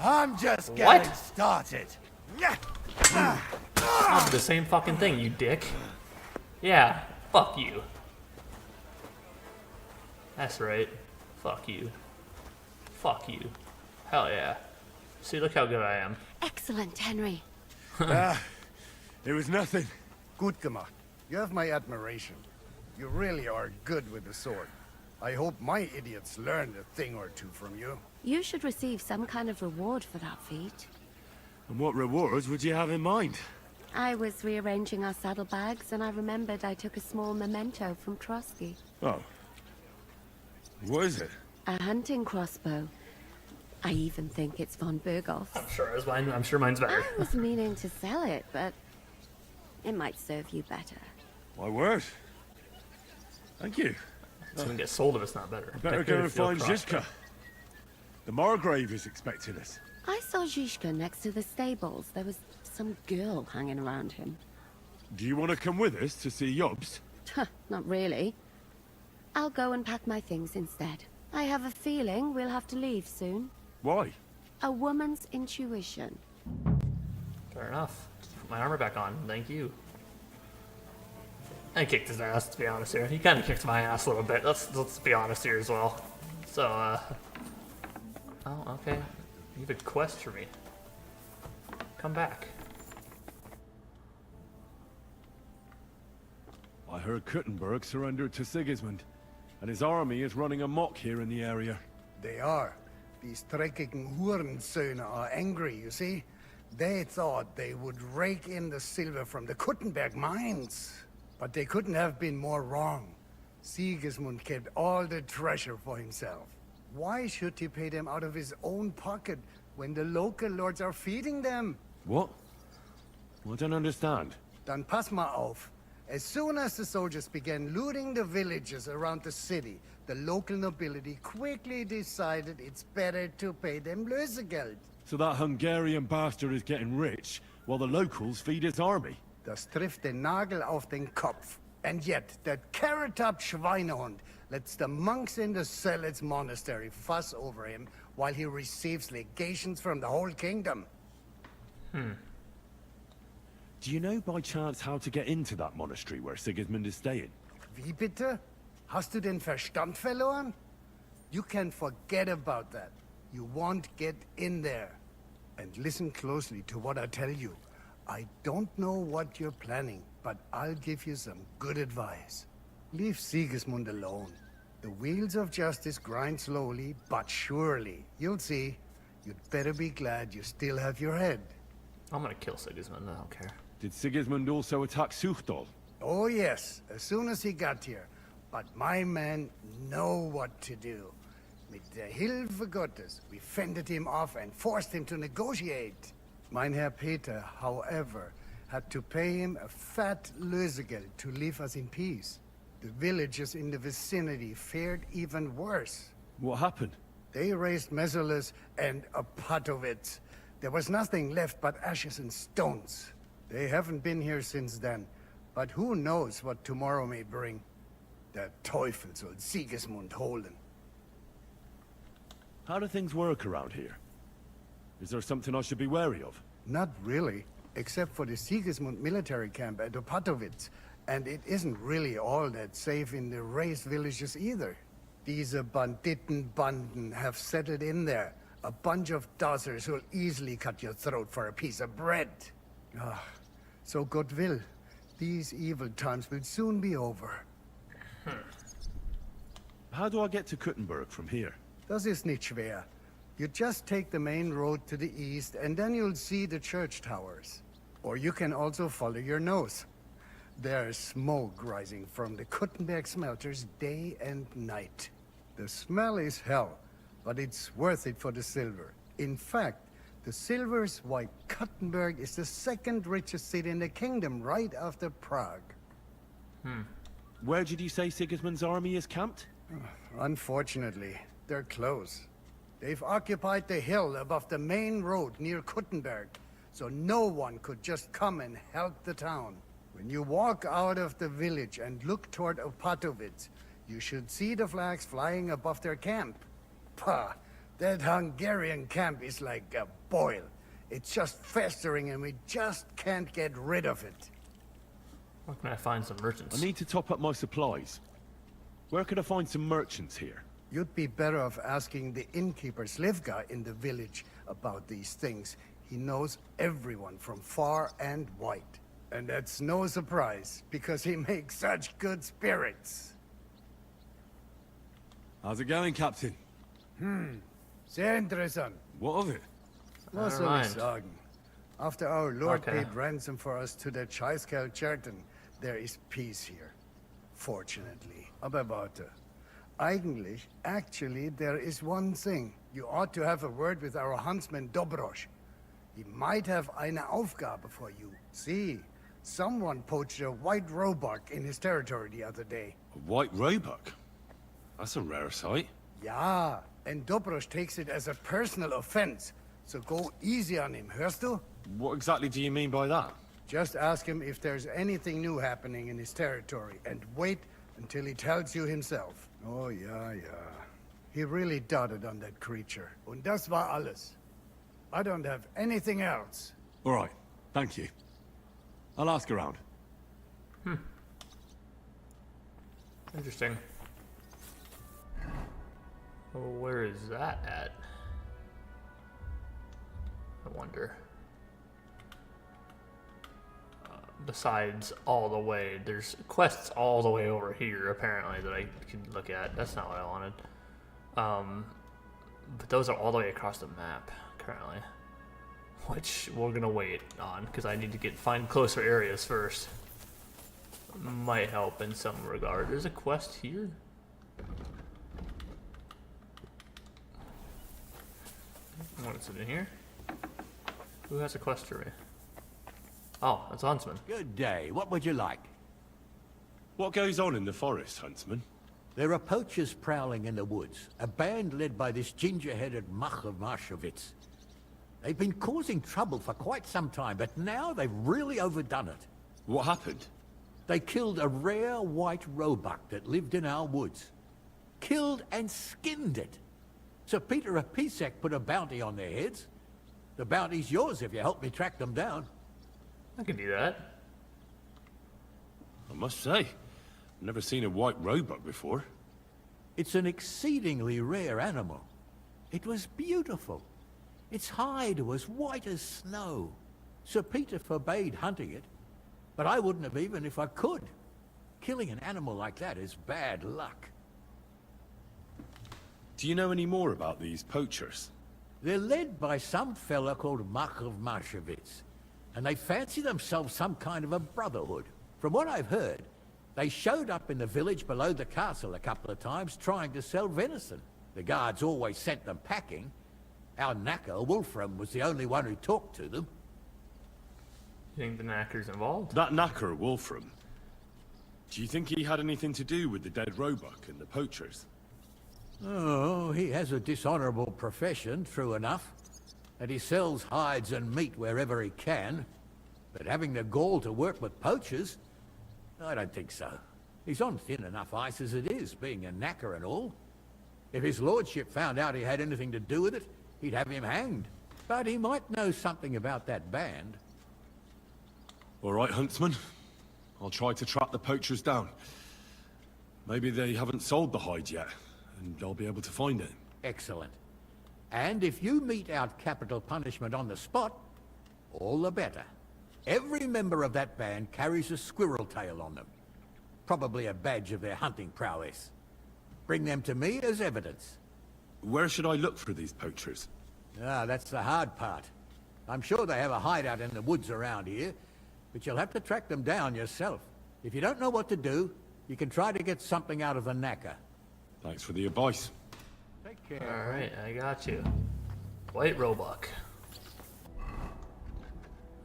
[SPEAKER 7] I'm just getting started.
[SPEAKER 1] Oh, the same fucking thing, you dick. Yeah, fuck you. That's right. Fuck you. Fuck you. Hell yeah. See, look how good I am.
[SPEAKER 8] Excellent, Henry.
[SPEAKER 3] It was nothing.
[SPEAKER 13] Gut gemacht. You have my admiration. You really are good with the sword. I hope my idiots learned a thing or two from you.
[SPEAKER 8] You should receive some kind of reward for that feat.
[SPEAKER 3] And what rewards would you have in mind?
[SPEAKER 8] I was rearranging our saddlebags, and I remembered I took a small memento from Trotsky.
[SPEAKER 3] Oh. What is it?
[SPEAKER 8] A hunting crossbow. I even think it's von Berghoff's.
[SPEAKER 1] I'm sure mine's better.
[SPEAKER 8] I was meaning to sell it, but it might serve you better.
[SPEAKER 3] My word. Thank you.
[SPEAKER 1] It's gonna get sold if it's not better.
[SPEAKER 3] Better go and find Zizka. The Margrave is expecting us.
[SPEAKER 8] I saw Zizka next to the stables. There was some girl hanging around him.
[SPEAKER 3] Do you want to come with us to see Jobst?
[SPEAKER 8] Not really. I'll go and pack my things instead. I have a feeling we'll have to leave soon.
[SPEAKER 3] Why?
[SPEAKER 8] A woman's intuition.
[SPEAKER 1] Fair enough. Put my armor back on. Thank you. I kicked his ass, to be honest here. He kind of kicked my ass a little bit. Let's be honest here as well. So, oh, okay. You have a quest for me. Come back.
[SPEAKER 3] I heard Kuttenberg surrendered to Sigismund, and his army is running amok here in the area.
[SPEAKER 13] They are. These dreckigen Hurensöhne are angry, you see? They thought they would rake in the silver from the Kuttenberg mines. But they couldn't have been more wrong. Sigismund kept all the treasure for himself. Why should he pay them out of his own pocket when the local lords are feeding them?
[SPEAKER 3] What? I don't understand.
[SPEAKER 13] Dann pass mal auf. As soon as the soldiers began looting the villages around the city, the local nobility quickly decided it's better to pay them Lösegeld.
[SPEAKER 3] So that Hungarian bastard is getting rich, while the locals feed his army?
[SPEAKER 13] Das trifft den Nagel auf den Kopf. And yet, that carrot-top Schweinehund lets the monks in the Zealots monastery fuss over him while he receives legations from the whole kingdom.
[SPEAKER 3] Do you know by chance how to get into that monastery where Sigismund is staying?
[SPEAKER 13] Wie bitte? Hast du den Verstand verloren? You can forget about that. You won't get in there. And listen closely to what I tell you. I don't know what you're planning, but I'll give you some good advice. Leave Sigismund alone. The wheels of justice grind slowly, but surely. You'll see. You'd better be glad you still have your head.
[SPEAKER 1] I'm gonna kill Sigismund, I don't care.
[SPEAKER 3] Did Sigismund also attack Suchdol?
[SPEAKER 13] Oh yes, as soon as he got here. But my men know what to do. Mit der Hilfe Gottes, we fended him off and forced him to negotiate. Mein Herr Peter, however, had to pay him a fat Lösegeld to leave us in peace. The villagers in the vicinity fared even worse.
[SPEAKER 3] What happened?
[SPEAKER 13] They raised Mesolis and Opatovitz. There was nothing left but ashes and stones. They haven't been here since then, but who knows what tomorrow may bring. Der Teufel soll Sigismund holen.
[SPEAKER 3] How do things work around here? Is there something I should be wary of?
[SPEAKER 13] Not really, except for the Sigismund military camp at Opatovitz. And it isn't really all that safe in the raised villages either. These Banditenbanden have settled in there. A bunch of dossers who'll easily cut your throat for a piece of bread. So God will. These evil times will soon be over.
[SPEAKER 3] How do I get to Kuttenberg from here?
[SPEAKER 13] Das ist nicht schwer. You just take the main road to the east, and then you'll see the church towers. Or you can also follow your nose. There's smoke rising from the Kuttenberg smelters day and night. The smell is hell, but it's worth it for the silver. In fact, the silver's why Kuttenberg is the second richest city in the kingdom, right after Prague.
[SPEAKER 3] Where did you say Sigismund's army is camped?
[SPEAKER 13] Unfortunately, they're close. They've occupied the hill above the main road near Kuttenberg, so no one could just come and help the town. When you walk out of the village and look toward Opatovitz, you should see the flags flying above their camp. Pah! That Hungarian camp is like a boil. It's just festering and we just can't get rid of it.
[SPEAKER 1] Where can I find some merchants?
[SPEAKER 3] I need to top up my supplies. Where could I find some merchants here?
[SPEAKER 13] You'd be better off asking the innkeeper Slivka in the village about these things. He knows everyone from far and wide. And that's no surprise, because he makes such good spirits.
[SPEAKER 3] How's it going, Captain?
[SPEAKER 13] Sehr interessant.
[SPEAKER 3] What of it?
[SPEAKER 13] Was soll ich sagen? After our Lord paid ransom for us to the Scheißkerl Cherton, there is peace here. Fortunately. Aber warte. Actually, there is one thing. You ought to have a word with our huntsman Dobrosch. He might have eine Aufgabe for you. See, someone poached a white roebuck in his territory the other day.
[SPEAKER 3] A white roebuck? That's a rare sight.
[SPEAKER 13] Ja, and Dobrosch takes it as a personal offense. So go easy on him, hörst du?
[SPEAKER 3] What exactly do you mean by that?
[SPEAKER 13] Just ask him if there's anything new happening in his territory, and wait until he tells you himself. Oh, yeah. He really doted on that creature. Und das war alles. I don't have anything else.
[SPEAKER 3] All right, thank you. I'll ask around.
[SPEAKER 1] Interesting. Well, where is that at? I wonder. Besides all the way, there's quests all the way over here apparently that I can look at. That's not what I wanted. But those are all the way across the map currently, which we're gonna wait on because I need to find closer areas first. Might help in some regard. There's a quest here. What's in here? Who has a quest for me? Oh, that's Huntsman.
[SPEAKER 16] Good day. What would you like?
[SPEAKER 3] What goes on in the forest, Huntsman?
[SPEAKER 16] There are poachers prowling in the woods. A band led by this ginger-headed Mach of Marshowitz. They've been causing trouble for quite some time, but now they've really overdone it.
[SPEAKER 3] What happened?
[SPEAKER 16] They killed a rare white roebuck that lived in our woods. Killed and skinned it. Sir Peter of Pisek put a bounty on their heads. The bounty's yours if you help me track them down.
[SPEAKER 1] I can do that.
[SPEAKER 3] I must say, I've never seen a white roebuck before.
[SPEAKER 16] It's an exceedingly rare animal. It was beautiful. Its hide was white as snow. Sir Peter forbade hunting it, but I wouldn't have even if I could. Killing an animal like that is bad luck.
[SPEAKER 3] Do you know any more about these poachers?
[SPEAKER 16] They're led by some fella called Margrave Marshowitz, and they fancy themselves some kind of a brotherhood. From what I've heard, they showed up in the village below the castle a couple of times trying to sell venison. The guards always sent them packing. Our knacker, Wolfram, was the only one who talked to them.
[SPEAKER 1] You think the knacker's involved?
[SPEAKER 3] That knacker, Wolfram. Do you think he had anything to do with the dead roebuck and the poachers?
[SPEAKER 16] Oh, he has a dishonorable profession, true enough. And he sells hides and meat wherever he can. But having the gall to work with poachers? I don't think so. He's on thin enough ice as it is, being a knacker and all. If his lordship found out he had anything to do with it, he'd have him hanged. But he might know something about that band.
[SPEAKER 3] All right, Huntsman. I'll try to track the poachers down. Maybe they haven't sold the hide yet, and I'll be able to find it.
[SPEAKER 16] Excellent. And if you mete out capital punishment on the spot, all the better. Every member of that band carries a squirrel tail on them. Probably a badge of their hunting prowess. Bring them to me as evidence.
[SPEAKER 3] Where should I look for these poachers?
[SPEAKER 16] Ah, that's the hard part. I'm sure they have a hideout in the woods around here, but you'll have to track them down yourself. If you don't know what to do, you can try to get something out of the knacker.
[SPEAKER 3] Thanks for the advice.
[SPEAKER 16] Take care.
[SPEAKER 1] Alright, I got you. White roebuck.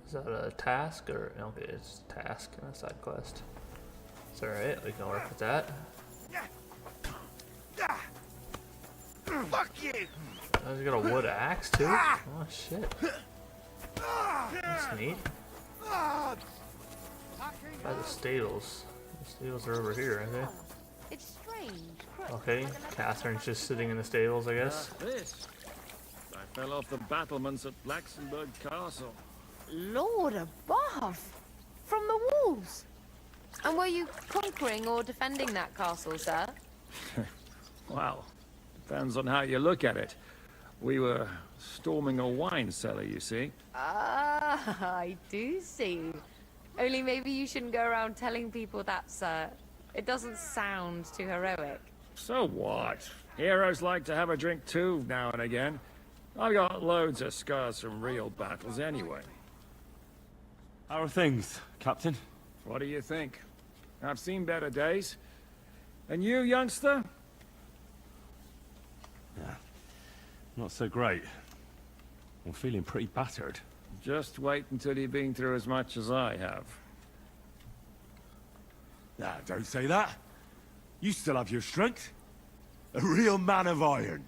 [SPEAKER 1] Is that a task or okay, it's a task and a side quest. It's alright, we can work with that.
[SPEAKER 13] Fuck you!
[SPEAKER 1] Oh, he's got a wood axe too? Oh shit. That's neat. By the stables. The stables are over here, aren't they?
[SPEAKER 14] It's strange.
[SPEAKER 1] Okay, Catherine's just sitting in the stables, I guess.
[SPEAKER 6] This. I fell off the battlements at Laxenburg Castle.
[SPEAKER 14] Lord above! From the walls! And were you conquering or defending that castle, sir?
[SPEAKER 6] Well, depends on how you look at it. We were storming a wine cellar, you see.
[SPEAKER 14] Ah, I do see. Only maybe you shouldn't go around telling people that, sir. It doesn't sound too heroic.
[SPEAKER 6] So what? Heroes like to have a drink too, now and again. I've got loads of scars from real battles anyway.
[SPEAKER 3] How are things, Captain?
[SPEAKER 6] What do you think? I've seen better days. And you, youngster?
[SPEAKER 3] Yeah, not so great. I'm feeling pretty battered.
[SPEAKER 6] Just wait until you've been through as much as I have.
[SPEAKER 3] Nah, don't say that. You still have your strength. A real man of iron.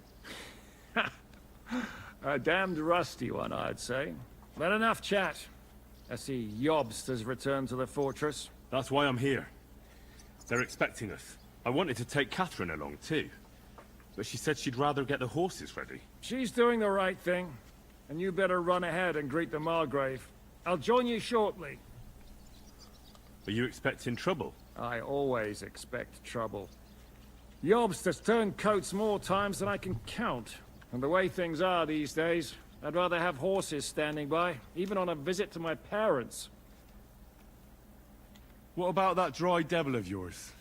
[SPEAKER 6] A damned rusty one, I'd say. But enough chat. I see Jobst has returned to the fortress.
[SPEAKER 3] That's why I'm here. They're expecting us. I wanted to take Catherine along too, but she said she'd rather get the horses ready.
[SPEAKER 6] She's doing the right thing, and you better run ahead and greet the Margrave. I'll join you shortly.
[SPEAKER 3] Are you expecting trouble?
[SPEAKER 6] I always expect trouble. Jobst has turned coats more times than I can count. And the way things are these days, I'd rather have horses standing by, even on a visit to my parents.
[SPEAKER 3] What about that dry devil of yours?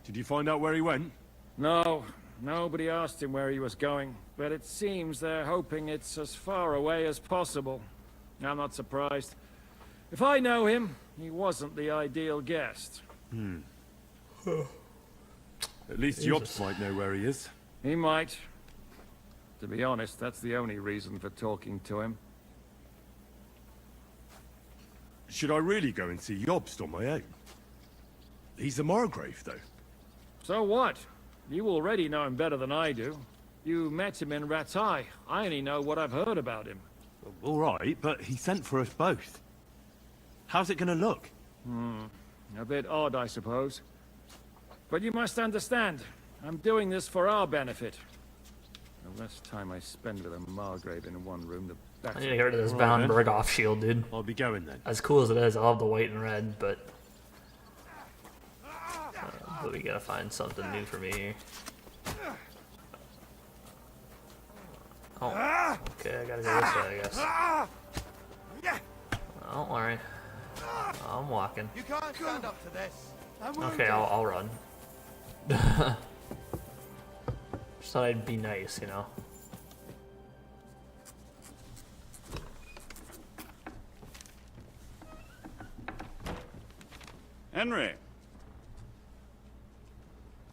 [SPEAKER 3] Did you find out where he went?
[SPEAKER 6] No, nobody asked him where he was going, but it seems they're hoping it's as far away as possible. I'm not surprised. If I know him, he wasn't the ideal guest.
[SPEAKER 3] At least Jobst might know where he is.
[SPEAKER 6] He might. To be honest, that's the only reason for talking to him.
[SPEAKER 3] Should I really go and see Jobst on my own? He's a Margrave, though.
[SPEAKER 6] So what? You already know him better than I do. You met him in Rattay. I only know what I've heard about him.
[SPEAKER 3] All right, but he sent for us both. How's it gonna look?
[SPEAKER 6] A bit odd, I suppose. But you must understand, I'm doing this for our benefit. The less time I spend with a Margrave in one room, the better.
[SPEAKER 1] I need to get rid of this Von Berghoff shield, dude.
[SPEAKER 3] I'll be going then.
[SPEAKER 1] As cool as it is, I love the white and red, but we gotta find something new for me here. Oh, okay, I gotta go this way, I guess. Oh, alright. I'm walking.
[SPEAKER 2] You can't stand up to this.
[SPEAKER 1] Okay, I'll run. Just thought I'd be nice, you know.
[SPEAKER 11] Henry.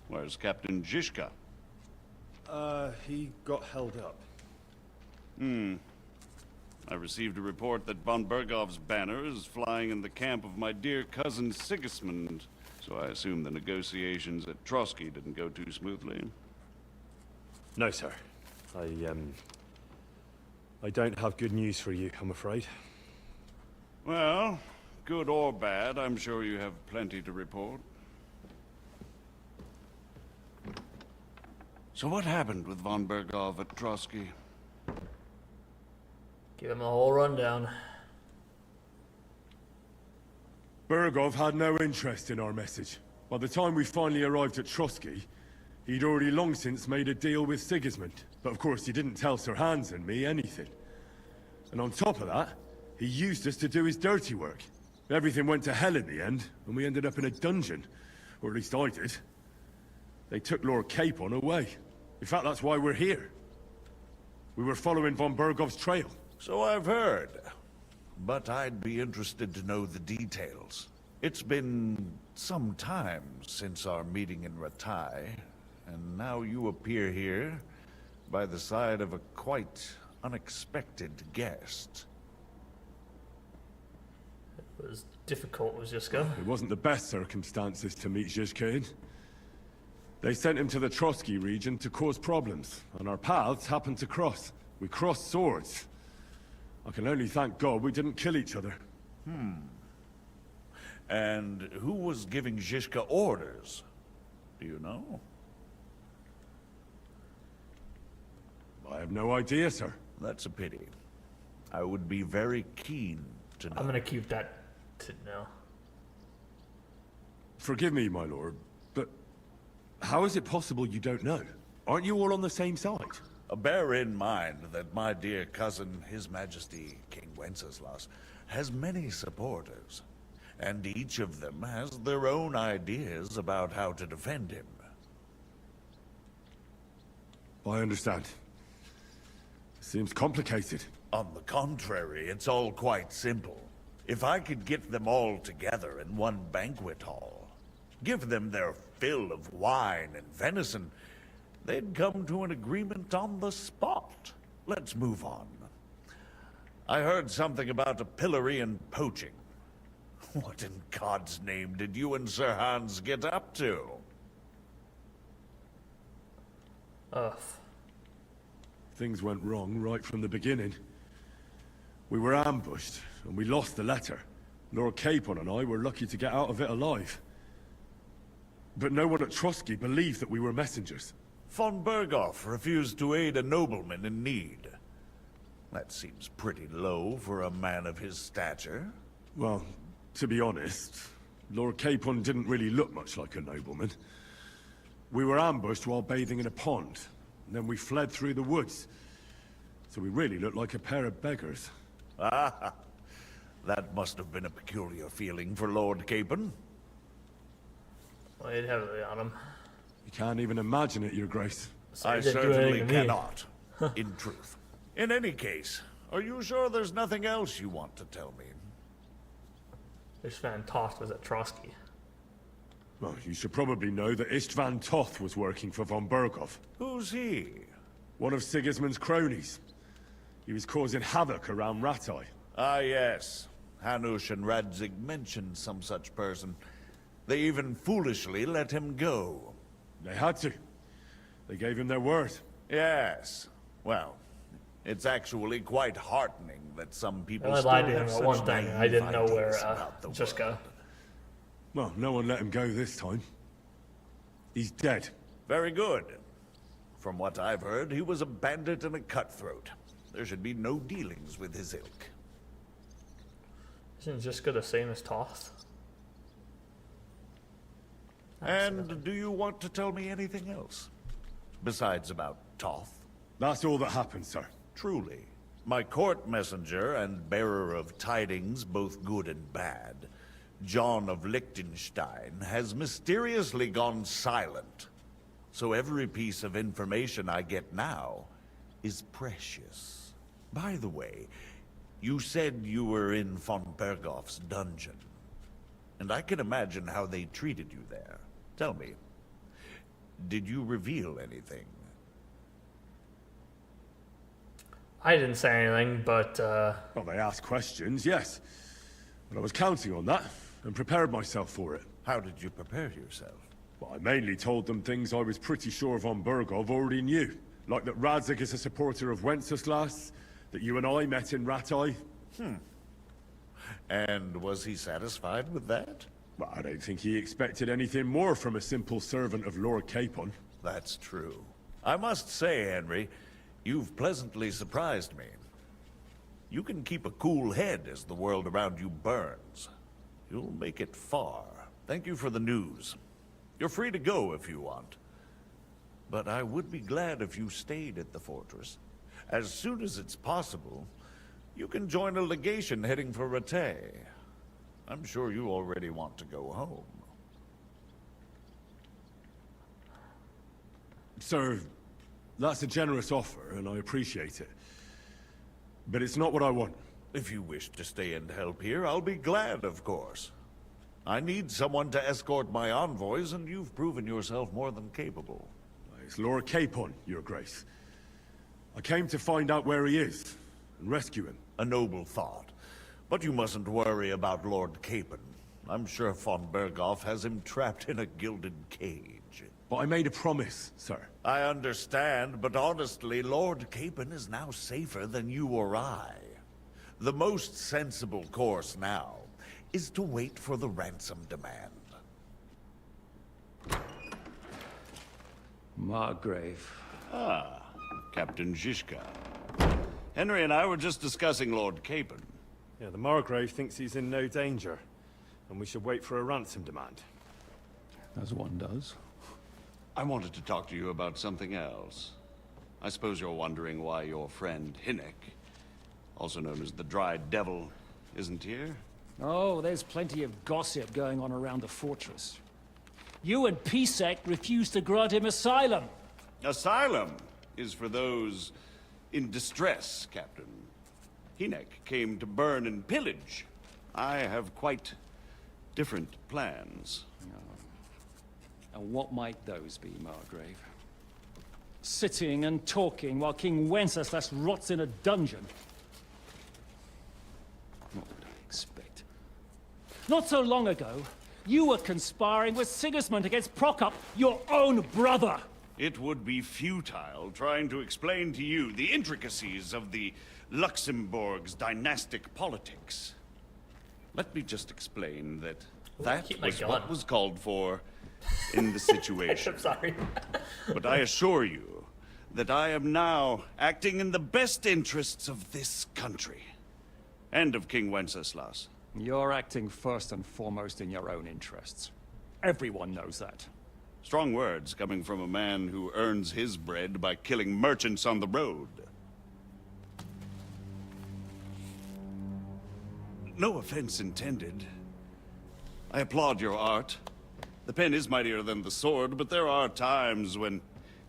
[SPEAKER 11] Where's Captain Zizka?
[SPEAKER 17] He got held up.
[SPEAKER 11] I received a report that von Bergov's banner is flying in the camp of my dear cousin Sigismund, so I assume the negotiations at Trotsky didn't go too smoothly.
[SPEAKER 3] No, sir. I don't have good news for you, I'm afraid.
[SPEAKER 11] Well, good or bad, I'm sure you have plenty to report. So what happened with von Bergov at Trotsky?
[SPEAKER 1] Give him a whole rundown.
[SPEAKER 3] Bergov had no interest in our message. By the time we finally arrived at Trotsky, he'd already long since made a deal with Sigismund. But of course he didn't tell Sir Hans and me anything. And on top of that, he used us to do his dirty work. Everything went to hell in the end, and we ended up in a dungeon. Or at least I did. They took Lord Capon away. In fact, that's why we're here. We were following von Bergov's trail.
[SPEAKER 18] So I've heard. But I'd be interested to know the details. It's been some time since our meeting in Rattay, and now you appear here by the side of a quite unexpected guest.
[SPEAKER 1] It was difficult with Zizka.
[SPEAKER 3] It wasn't the best circumstances to meet Zizka in. They sent him to the Trotsky region to cause problems, and our paths happened to cross. We crossed swords. I can only thank God we didn't kill each other.
[SPEAKER 18] And who was giving Zizka orders? Do you know?
[SPEAKER 3] I have no idea, sir.
[SPEAKER 18] That's a pity. I would be very keen to know.
[SPEAKER 1] I'm gonna keep that to now.
[SPEAKER 3] Forgive me, my lord, but how is it possible you don't know? Aren't you all on the same side?
[SPEAKER 18] Bear in mind that my dear cousin, His Majesty King Wenceslas, has many supporters. and each of them has their own ideas about how to defend him.
[SPEAKER 3] I understand. Seems complicated.
[SPEAKER 18] On the contrary, it's all quite simple. If I could get them all together in one banquet hall, give them their fill of wine and venison, they'd come to an agreement on the spot. Let's move on. I heard something about a pillory and poaching. What in God's name did you and Sir Hans get up to?
[SPEAKER 3] Things went wrong right from the beginning. We were ambushed, and we lost the letter. Lord Capon and I were lucky to get out of it alive. But no one at Trotsky believed that we were messengers.
[SPEAKER 18] Von Berghoff refused to aid a nobleman in need. That seems pretty low for a man of his stature.
[SPEAKER 3] Well, to be honest, Lord Capon didn't really look much like a nobleman. We were ambushed while bathing in a pond, and then we fled through the woods. So we really looked like a pair of beggars.
[SPEAKER 18] Ah, that must have been a peculiar feeling for Lord Capon.
[SPEAKER 1] Weighed heavily on him.
[SPEAKER 3] You can't even imagine it, Your Grace.
[SPEAKER 18] I certainly cannot, in truth. In any case, are you sure there's nothing else you want to tell me?
[SPEAKER 1] Istvan Toth was at Trotsky.
[SPEAKER 3] Well, you should probably know that Istvan Toth was working for von Berghoff.
[SPEAKER 18] Who's he?
[SPEAKER 3] One of Sigismund's cronies. He was causing havoc around Rattay.
[SPEAKER 18] Ah, yes. Hanush and Radzig mentioned some such person. They even foolishly let him go.
[SPEAKER 3] They had to. They gave him their word.
[SPEAKER 18] Yes. Well, it's actually quite heartening that some people
[SPEAKER 1] I
[SPEAKER 18] still
[SPEAKER 1] lied to him
[SPEAKER 18] have
[SPEAKER 1] about
[SPEAKER 18] such
[SPEAKER 1] one thing. I didn't know where
[SPEAKER 18] ideas about the
[SPEAKER 1] just
[SPEAKER 18] world.
[SPEAKER 1] go.
[SPEAKER 3] Well, no one let him go this time. He's dead.
[SPEAKER 18] Very good. From what I've heard, he was a bandit and a cutthroat. There should be no dealings with his ilk.
[SPEAKER 1] Isn't Jiska the same as Toth?
[SPEAKER 18] And do you want to tell me anything else? Besides about Toth?
[SPEAKER 3] That's all that happened, sir.
[SPEAKER 18] Truly. My court messenger and bearer of tidings, both good and bad, John of Liechtenstein, has mysteriously gone silent. So every piece of information I get now is precious. By the way, you said you were in von Berghoff's dungeon. And I can imagine how they treated you there. Tell me, did you reveal anything?
[SPEAKER 1] I didn't say anything, but
[SPEAKER 3] Well, they asked questions, yes. But I was counting on that, and prepared myself for it.
[SPEAKER 18] How did you prepare yourself?
[SPEAKER 3] Well, I mainly told them things I was pretty sure von Berghoff already knew. Like that Radzig is a supporter of Wenceslas, that you and I met in Rattay.
[SPEAKER 18] And was he satisfied with that?
[SPEAKER 3] Well, I don't think he expected anything more from a simple servant of Lord Capon.
[SPEAKER 18] That's true. I must say, Henry, you've pleasantly surprised me. You can keep a cool head as the world around you burns. You'll make it far. Thank you for the news. You're free to go if you want. But I would be glad if you stayed at the fortress. As soon as it's possible, you can join a legation heading for Rattay. I'm sure you already want to go home.
[SPEAKER 3] Sir, that's a generous offer, and I appreciate it. But it's not what I want.
[SPEAKER 18] If you wish to stay and help here, I'll be glad, of course. I need someone to escort my envoys, and you've proven yourself more than capable.
[SPEAKER 3] It's Lord Capon, Your Grace. I came to find out where he is, and rescue him.
[SPEAKER 18] A noble thought. But you mustn't worry about Lord Capon. I'm sure von Berghoff has him trapped in a gilded cage.
[SPEAKER 3] But I made a promise, sir.
[SPEAKER 18] I understand, but honestly, Lord Capon is now safer than you or I. The most sensible course now is to wait for the ransom demand.
[SPEAKER 11] Margrave. Ah, Captain Zizka. Henry and I were just discussing Lord Capon.
[SPEAKER 17] Yeah, the Margrave thinks he's in no danger, and we should wait for a ransom demand.
[SPEAKER 19] As one does.
[SPEAKER 11] I wanted to talk to you about something else. I suppose you're wondering why your friend Hinnek, also known as the Dried Devil, isn't here?
[SPEAKER 6] Oh, there's plenty of gossip going on around the fortress. You and Pisek refused to grant him asylum.
[SPEAKER 11] Asylum is for those in distress, Captain. Hinek came to burn and pillage. I have quite different plans.
[SPEAKER 6] And what might those be, Margrave? Sitting and talking while King Wenceslas rots in a dungeon. What would I expect? Not so long ago, you were conspiring with Sigismund against Prokop, your own brother!
[SPEAKER 11] It would be futile trying to explain to you the intricacies of the Luxembourg's dynastic politics. Let me just explain that was what was called for in the situation.
[SPEAKER 1] I'm sorry.
[SPEAKER 11] But I assure you that I am now acting in the best interests of this country. And of King Wenceslas.
[SPEAKER 6] You're acting first and foremost in your own interests. Everyone knows that.
[SPEAKER 11] Strong words coming from a man who earns his bread by killing merchants on the road. No offense intended. I applaud your art. The pen is mightier than the sword, but there are times when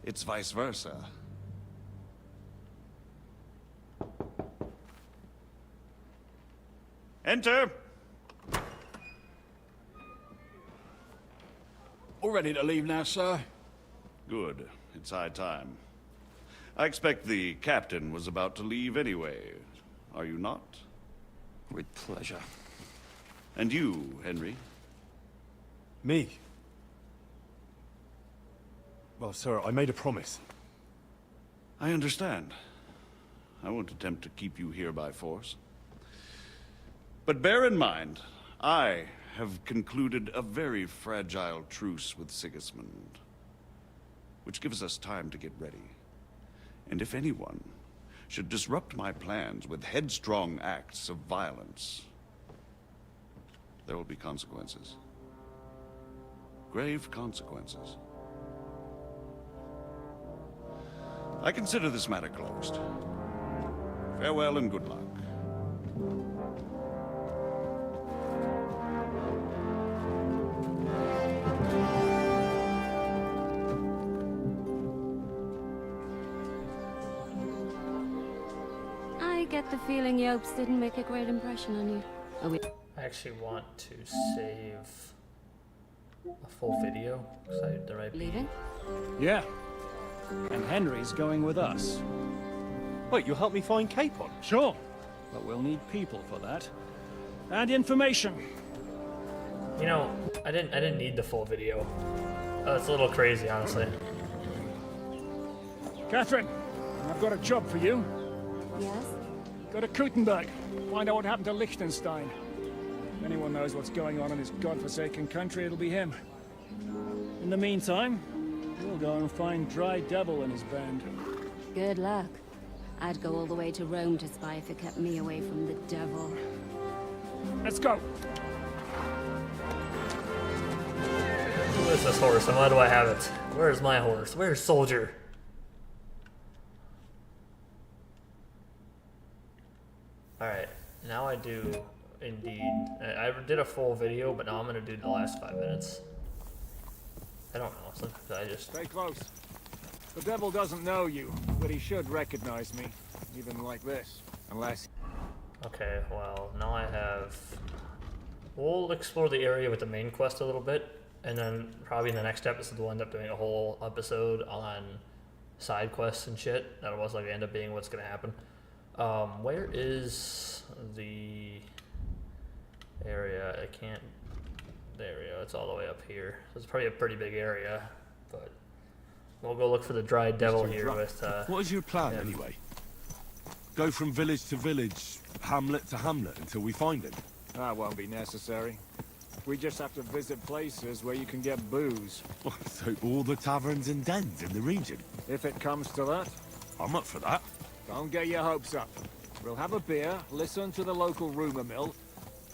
[SPEAKER 11] it's vice versa. Enter!
[SPEAKER 4] All ready to leave now, sir?
[SPEAKER 11] Good. It's high time. I expect the captain was about to leave anyway. Are you not?
[SPEAKER 6] With pleasure.
[SPEAKER 11] And you, Henry?
[SPEAKER 17] Me? Well, sir, I made a promise.
[SPEAKER 11] I understand. I won't attempt to keep you here by force. But bear in mind, I have concluded a very fragile truce with Sigismund, which gives us time to get ready. And if anyone should disrupt my plans with headstrong acts of violence, there will be consequences. Grave consequences. I consider this matter closed. Farewell and good luck.
[SPEAKER 8] I get the feeling Jobst didn't make a great impression on you. Are we?
[SPEAKER 1] I actually want to save a full video. Did I
[SPEAKER 8] leaving?
[SPEAKER 6] Yeah. And Henry's going with us.
[SPEAKER 17] Wait, you'll help me find Capon?
[SPEAKER 6] Sure. But we'll need people for that. And information.
[SPEAKER 1] You know, I didn't need the full video. It's a little crazy, honestly.
[SPEAKER 6] Catherine, I've got a job for you.
[SPEAKER 8] Yes?
[SPEAKER 6] Go to Kuttenberg. Find out what happened to Liechtenstein. If anyone knows what's going on in this godforsaken country, it'll be him. In the meantime, we'll go and find Dry Devil and his band.
[SPEAKER 8] Good luck. I'd go all the way to Rome to spy if it kept me away from the devil.
[SPEAKER 6] Let's go.
[SPEAKER 1] Who is this horse and why do I have it? Where's my horse? Where's Soldier? Alright, now I do indeed. I did a full video, but now I'm gonna do the last 5 minutes. I don't know, sometimes I just...
[SPEAKER 6] Stay close. The devil doesn't know you, but he should recognize me, even like this. Unless...
[SPEAKER 1] Okay, well, now I have... We'll explore the area with the main quest a little bit, and then probably in the next episode we'll end up doing a whole episode on side quests and shit. That'll most likely end up being what's gonna happen. Where is the area? I can't... There we go, it's all the way up here. So it's probably a pretty big area, but we'll go look for the Dry Devil here with,
[SPEAKER 3] What is your plan, anyway? Go from village to village, hamlet to hamlet, until we find him?
[SPEAKER 6] That won't be necessary. We just have to visit places where you can get booze.
[SPEAKER 3] So all the taverns and dens in the region?
[SPEAKER 6] If it comes to that.
[SPEAKER 3] I'm up for that.
[SPEAKER 6] Don't get your hopes up. We'll have a beer, listen to the local rumor mill,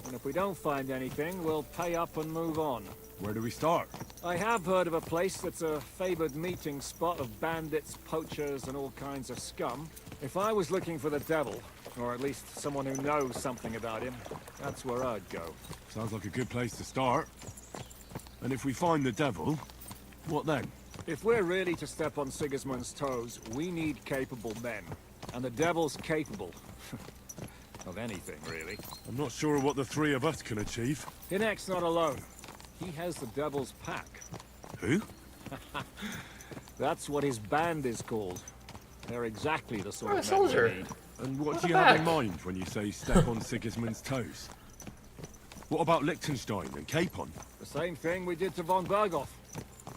[SPEAKER 6] and if we don't find anything, we'll pay up and move on.
[SPEAKER 3] Where do we start?
[SPEAKER 6] I have heard of a place that's a favored meeting spot of bandits, poachers, and all kinds of scum. If I was looking for the devil, Or at least someone who knows something about him. That's where I'd go.
[SPEAKER 3] Sounds like a good place to start. And if we find the devil, what then?
[SPEAKER 6] If we're really to step on Sigismund's toes, we need capable men. And the devil's capable. Of anything, really.
[SPEAKER 3] I'm not sure what the three of us can achieve.
[SPEAKER 6] Hinek's not alone. He has the devil's pack.
[SPEAKER 3] Who?
[SPEAKER 6] That's what his band is called. They're exactly the sort of
[SPEAKER 1] soldier.
[SPEAKER 6] men we need.
[SPEAKER 3] And what do you have in mind when you say step on Sigismund's toes? What about Liechtenstein and Capon?
[SPEAKER 6] The same thing we did to von Berghoff.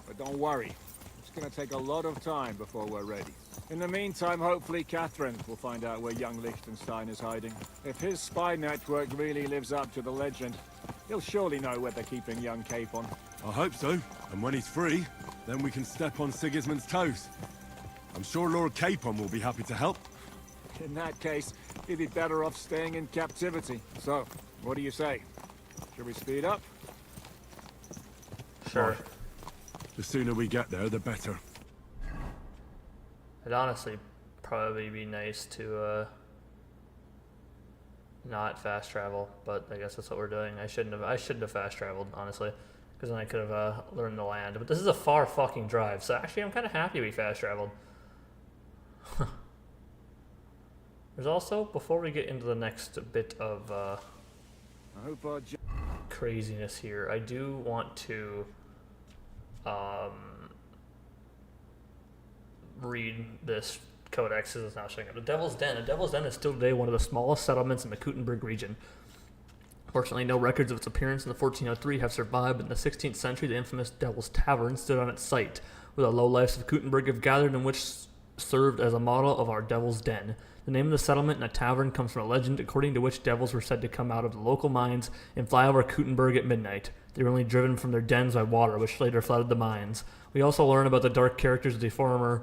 [SPEAKER 6] But don't worry. It's gonna take a lot of time before we're ready. In the meantime, hopefully Catherine will find out where young Liechtenstein is hiding. If his spy network really lives up to the legend, he'll surely know where they're keeping young Capon.
[SPEAKER 3] I hope so. And when he's free, then we can step on Sigismund's toes. I'm sure Lord Capon will be happy to help.
[SPEAKER 6] In that case, he'd be better off staying in captivity. So, what do you say? Should we speed up?
[SPEAKER 1] Sure.
[SPEAKER 3] The sooner we get there, the better.
[SPEAKER 1] It'd honestly probably be nice to not fast travel, but I guess that's what we're doing. I shouldn't have fast traveled, honestly, because then I could have learned the land. But this is a far fucking drive, so actually I'm kind of happy we fast traveled. There's also, before we get into the next bit of craziness here, I do want to read this codex as it's now showing up. The Devil's Den. The Devil's Den is still today one of the smallest settlements in the Kuttenberg region. Fortunately, no records of its appearance in the 1403 have survived, but in the 16th century, the infamous Devil's Tavern stood on its site, where the lowlifes of Kuttenberg have gathered and which served as a model of our Devil's Den. The name of the settlement and the tavern comes from a legend according to which devils were said to come out of the local mines and fly over Kuttenberg at midnight. They were only driven from their dens by water, which later flooded the mines. We also learn about the dark characters of the former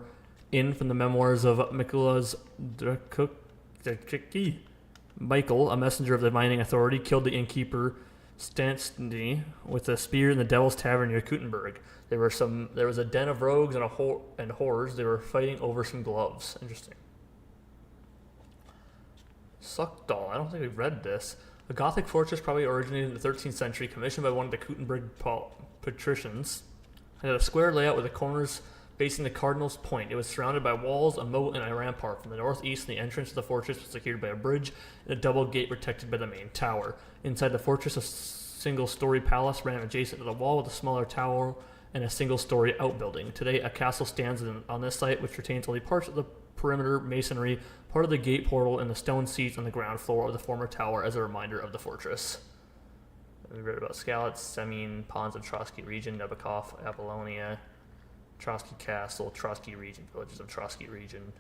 [SPEAKER 1] inn from the memoirs of Mikula's Drakicki. Michael, a messenger of the mining authority, killed the innkeeper Stanstny with a spear in the Devil's Tavern near Kuttenberg. There was a den of rogues and whores. They were fighting over some gloves. Interesting. Suckdal. I don't think we've read this. A Gothic fortress probably originated in the 13th century, commissioned by one of the Kuttenberg patricians. It had a square layout with the corners facing the Cardinal's Point. It was surrounded by walls, a moat, and a rampart. From the northeast, the entrance to the fortress was secured by a bridge and a double gate protected by the main tower. Inside the fortress, a single-story palace ran adjacent to the wall with a smaller tower and a single-story outbuilding. Today, a castle stands on this site, which retains only parts of the perimeter masonry, part of the gate portal, and the stone seats on the ground floor of the former tower as a reminder of the fortress. We read about Skalitz, Semien, Pons of Trotsky region, Nebakov, Apollonia, Trotsky Castle, Trotsky region, villages of Trotsky region.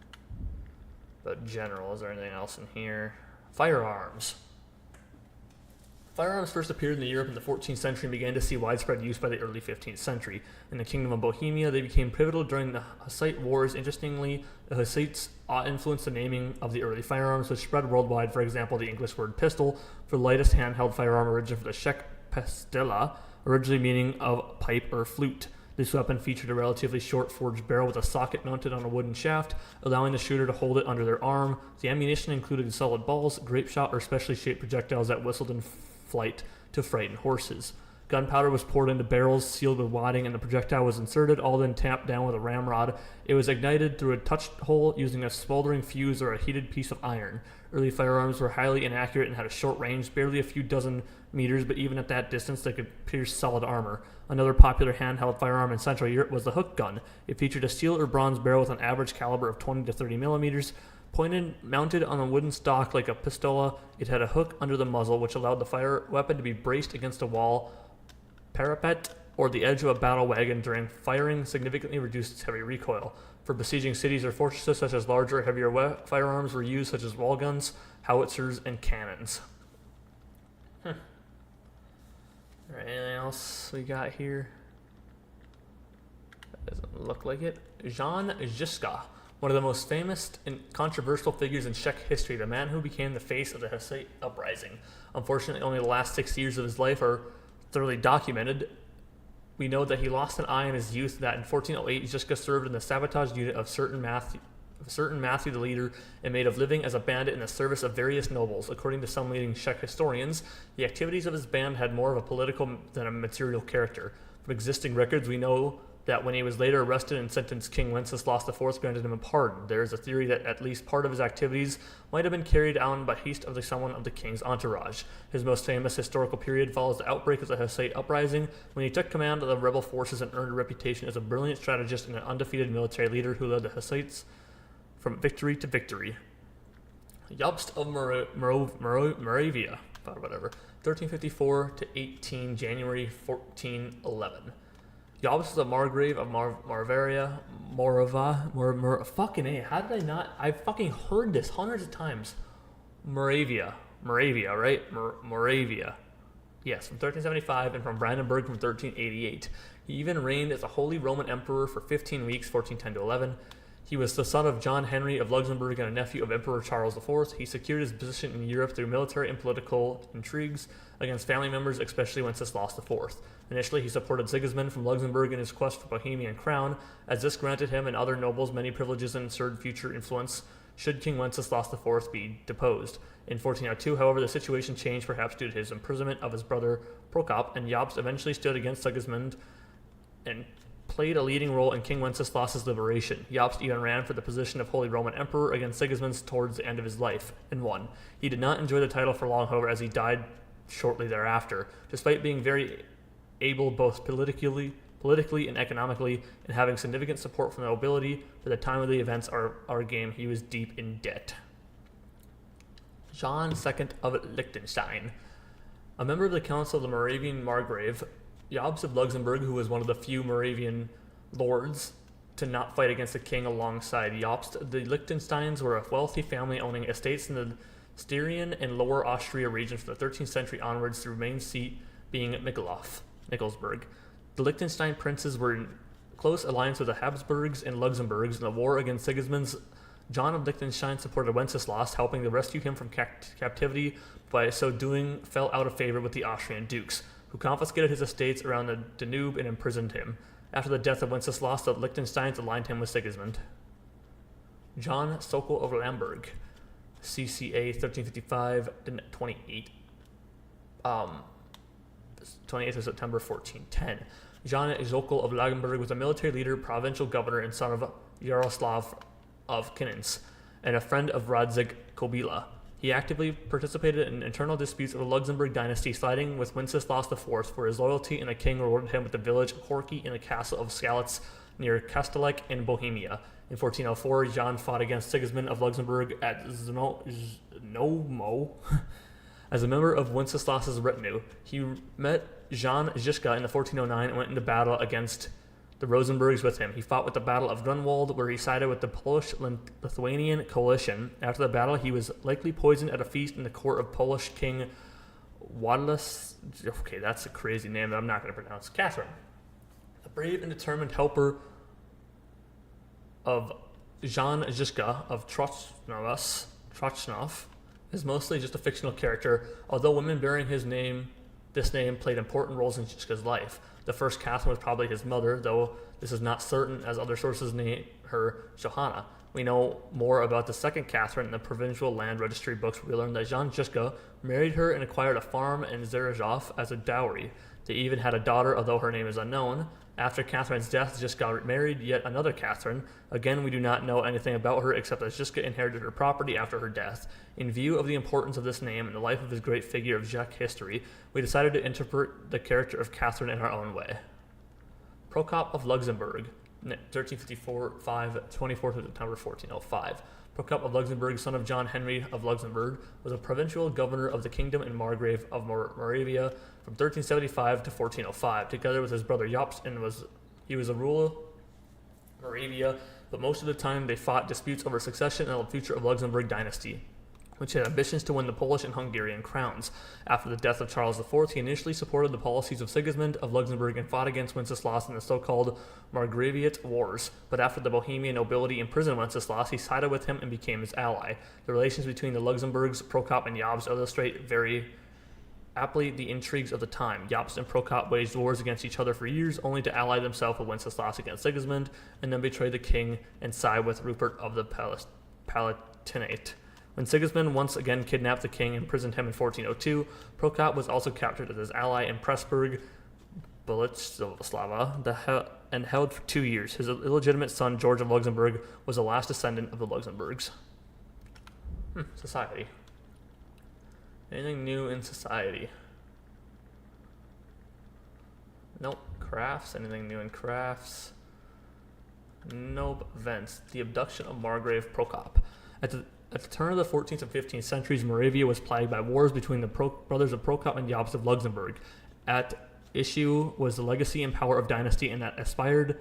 [SPEAKER 1] But general, is there anything else in here? Firearms. Firearms first appeared in Europe in the 14th century and began to see widespread use by the early 15th century. In the Kingdom of Bohemia, they became pivotal during the Hussite Wars. Interestingly, the Hussites influenced the naming of the early firearms, which spread worldwide. For example, the English word pistol for the lightest handheld firearm originated from the Czech pastilla, originally meaning of pipe or flute. This weapon featured a relatively short forged barrel with a socket mounted on a wooden shaft, allowing the shooter to hold it under their arm. The ammunition included solid balls, grape shot, or specially shaped projectiles that whistled in flight to frighten horses. Gunpowder was poured into barrels sealed with wadding, and the projectile was inserted, all then tamped down with a ramrod. It was ignited through a touch hole using a smoldering fuse or a heated piece of iron. Early firearms were highly inaccurate and had a short range, barely a few dozen meters, but even at that distance they could pierce solid armor. Another popular handheld firearm in Central Europe was the hook gun. It featured a steel or bronze barrel with an average caliber of 20 to 30 millimeters. Mounted on a wooden stock like a pistola, it had a hook under the muzzle, which allowed the fire weapon to be braced against a wall, parapet, or the edge of a battle wagon during firing, significantly reduced its heavy recoil. For besieging cities or fortresses, such as larger, heavier firearms were used, such as wall guns, howitzers, and cannons. Alright, anything else we got here? That doesn't look like it. Jan Žižka, one of the most famous and controversial figures in Czech history, the man who became the face of the Hussite uprising. Unfortunately, only the last 6 years of his life are thoroughly documented. We know that he lost an eye in his youth, that in 1408 Žižka served in the sabotage unit of certain of a certain Matthew the leader, and made of living as a bandit in the service of various nobles. According to some leading Czech historians, the activities of his band had more of a political than a material character. From existing records, we know that when he was later arrested and sentenced, King Wenceslas IV granted him a pardon. There is a theory that at least part of his activities might have been carried on by haste of someone of the king's entourage. His most famous historical period follows the outbreak of the Hussite uprising, when he took command of the rebel forces and earned a reputation as a brilliant strategist and an undefeated military leader who led the Hussites from victory to victory. Jobst of Moravia, or whatever, 1354 to 18 January 1411. Jobst was a Margrave of Marvaria, fucking A, how did I not? I've fucking heard this hundreds of times. Moravia, right? Moravia. Yes, from 1375 and from Brandenburg from 1388. He even reigned as a Holy Roman Emperor for 15 weeks, 1410 to 11. He was the son of John Henry of Luxembourg and a nephew of Emperor Charles IV. He secured his position in Europe through military and political intrigues against family members, especially Wenceslas IV. Initially, he supported Sigismund from Luxembourg in his quest for Bohemian crown, as this granted him and other nobles many privileges and ensured future influence should King Wenceslas IV be deposed. In 1402, however, the situation changed, perhaps due to his imprisonment of his brother Prokop, and Jobst eventually stood against Sigismund and played a leading role in King Wenceslas's liberation. Jobst even ran for the position of Holy Roman Emperor against Sigismund towards the end of his life, and won. He did not enjoy the title for long, however, as he died shortly thereafter. Despite being very able both politically and economically, and having significant support from the nobility for the time of the events our game, he was deep in debt. John II of Liechtenstein. A member of the Council of the Moravian Margrave, Jobst of Luxembourg, who was one of the few Moravian lords to not fight against the king alongside Jobst. The Liechtensteins were a wealthy family owning estates in the Styrian and Lower Austria region from the 13th century onwards, through main seat being Mikkelsburg. The Liechtenstein princes were in close alliance with the Habsburgs and Luxembourgs in the war against Sigismund. John of Liechtenstein supported Wenceslas, helping to rescue him from captivity. By so doing, fell out of favor with the Austrian dukes, who confiscated his estates around the Danube and imprisoned him. After the death of Wenceslas, the Liechtensteins aligned him with Sigismund. John Sokol of Lamberg, CCA 1355 to 28. 28th of September 1410. John Sokol of Lamberg was a military leader, provincial governor, and son of Yaroslav of Kinins, and a friend of Radzig Kobila. He actively participated in internal disputes of the Luxembourg dynasty, siding with Wenceslas IV for his loyalty, and the king rewarded him with the village Horky in the castle of Skalitz near Kastelec in Bohemia. In 1404, John fought against Sigismund of Luxembourg at Znomo. As a member of Wenceslas's retinue, he met Jan Žižka in the 1409 and went into battle against the Rosenbergs with him. He fought with the Battle of Grunwald, where he sided with the Polish-Lithuanian coalition. After the battle, he was likely poisoned at a feast in the court of Polish King Wadlas. Okay, that's a crazy name that I'm not going to pronounce. Catherine, a brave and determined helper of Jan Žižka of Trochnov, is mostly just a fictional character, although women bearing this name played important roles in Žižka's life. The first Catherine was probably his mother, though this is not certain, as other sources name her Johanna. We know more about the second Catherine in the provincial land registry books, where we learn that Jan Žižka married her and acquired a farm in Zerezhov as a dowry. They even had a daughter, although her name is unknown. After Catherine's death, Žižka married yet another Catherine. Again, we do not know anything about her except that Žižka inherited her property after her death. In view of the importance of this name and the life of this great figure of Czech history, we decided to interpret the character of Catherine in our own way. Prokop of Luxembourg, 1354-5, 24th of September 1405. Prokop of Luxembourg, son of John Henry of Luxembourg, was a provincial governor of the kingdom and Margrave of Moravia from 1375 to 1405, together with his brother Jobst, and he was a ruler of Moravia, but most of the time they fought disputes over succession and the future of Luxembourg dynasty, which had ambitions to win the Polish and Hungarian crowns. After the death of Charles IV, he initially supported the policies of Sigismund of Luxembourg and fought against Wenceslas in the so-called Margraviate Wars. But after the Bohemian nobility imprisoned Wenceslas, he sided with him and became his ally. The relations between the Luxembourgs, Prokop, and Jobst illustrate very aptly the intrigues of the time. Jobst and Prokop waged wars against each other for years, only to ally themselves with Wenceslas against Sigismund, and then betray the king and side with Rupert of the Palatinate. When Sigismund once again kidnapped the king and imprisoned him in 1402, Prokop was also captured as his ally in Pressburg, Bratislava, and held for 2 years. His illegitimate son, George of Luxembourg, was the last descendant of the Luxembourgs. Society. Anything new in society? Nope. Crafts. Anything new in crafts? Nope. Events. The abduction of Margrave Prokop. At the turn of the 14th and 15th centuries, Moravia was plagued by wars between the brothers of Prokop and Jobst of Luxembourg. At issue was the legacy and power of dynasty, and that aspired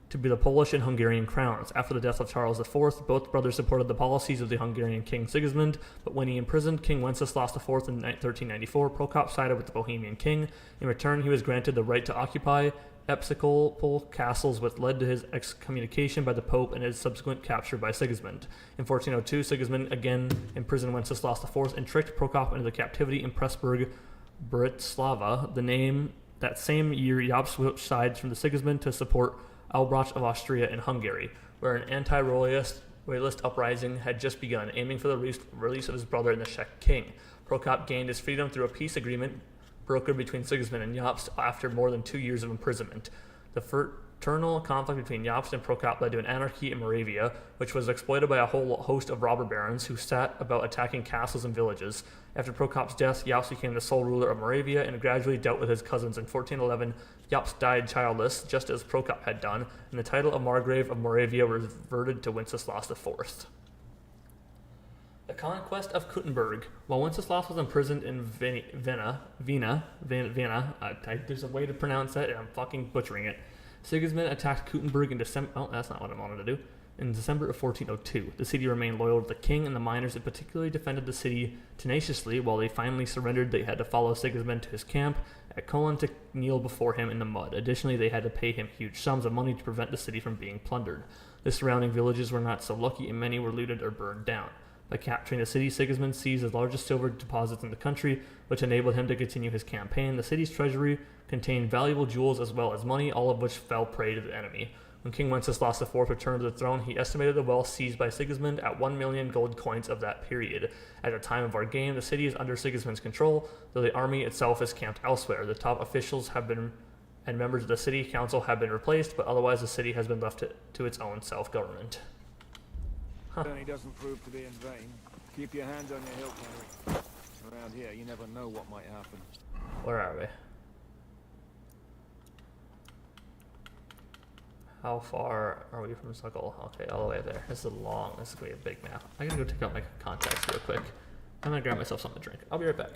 [SPEAKER 1] to be the Polish and Hungarian crowns. After the death of Charles IV, both brothers supported the policies of the Hungarian king Sigismund, but when he imprisoned King Wenceslas IV in 1394, Prokop sided with the Bohemian king. In return, he was granted the right to occupy episcopal castles, which led to his excommunication by the Pope and his subsequent capture by Sigismund. In 1402, Sigismund again imprisoned Wenceslas IV and tricked Prokop into the captivity in Pressburg, Bratislava. That same year, Jobst switched sides from the Sigismund to support Albrecht of Austria in Hungary, where an anti-royalist uprising had just begun, aiming for the release of his brother and the Czech king. Prokop gained his freedom through a peace agreement brokered between Sigismund and Jobst after more than 2 years of imprisonment. The fraternal conflict between Jobst and Prokop led to an anarchy in Moravia, which was exploited by a whole host of robber barons who set about attacking castles and villages. After Prokop's death, Jobst became the sole ruler of Moravia and gradually dealt with his cousins. In 1411, Jobst died childless, just as Prokop had done, and the title of Margrave of Moravia reverted to Wenceslas IV. The conquest of Kuttenberg. While Wenceslas was imprisoned in Vienna, there's a way to pronounce that, and I'm fucking butchering it. Sigismund attacked Kuttenberg in December. Oh, that's not what I wanted to do. In December of 1402, the city remained loyal to the king, and the miners that particularly defended the city tenaciously. While they finally surrendered, they had to follow Sigismund to his camp at Kolin to kneel before him in the mud. Additionally, they had to pay him huge sums of money to prevent the city from being plundered. The surrounding villages were not so lucky, and many were looted or burned down. By capturing the city, Sigismund seized the largest silver deposits in the country, which enabled him to continue his campaign. The city's treasury contained valuable jewels as well as money, all of which fell prey to the enemy. When King Wenceslas IV returned to the throne, he estimated the wealth seized by Sigismund at 1 million gold coins of that period. At the time of our game, the city is under Sigismund's control, though the army itself is camped elsewhere. The top officials and members of the city council have been replaced, but otherwise the city has been left to its own self-government.
[SPEAKER 6] Journey doesn't prove to be in vain. Keep your hands on your hilt, Henry. Around here, you never know what might happen.
[SPEAKER 1] Where are we? How far are we from Suckle? Okay, all the way there. This is long. This is going to be a big map. I gotta go take out my contacts real quick. I'm gonna grab myself something to drink. I'll be right back.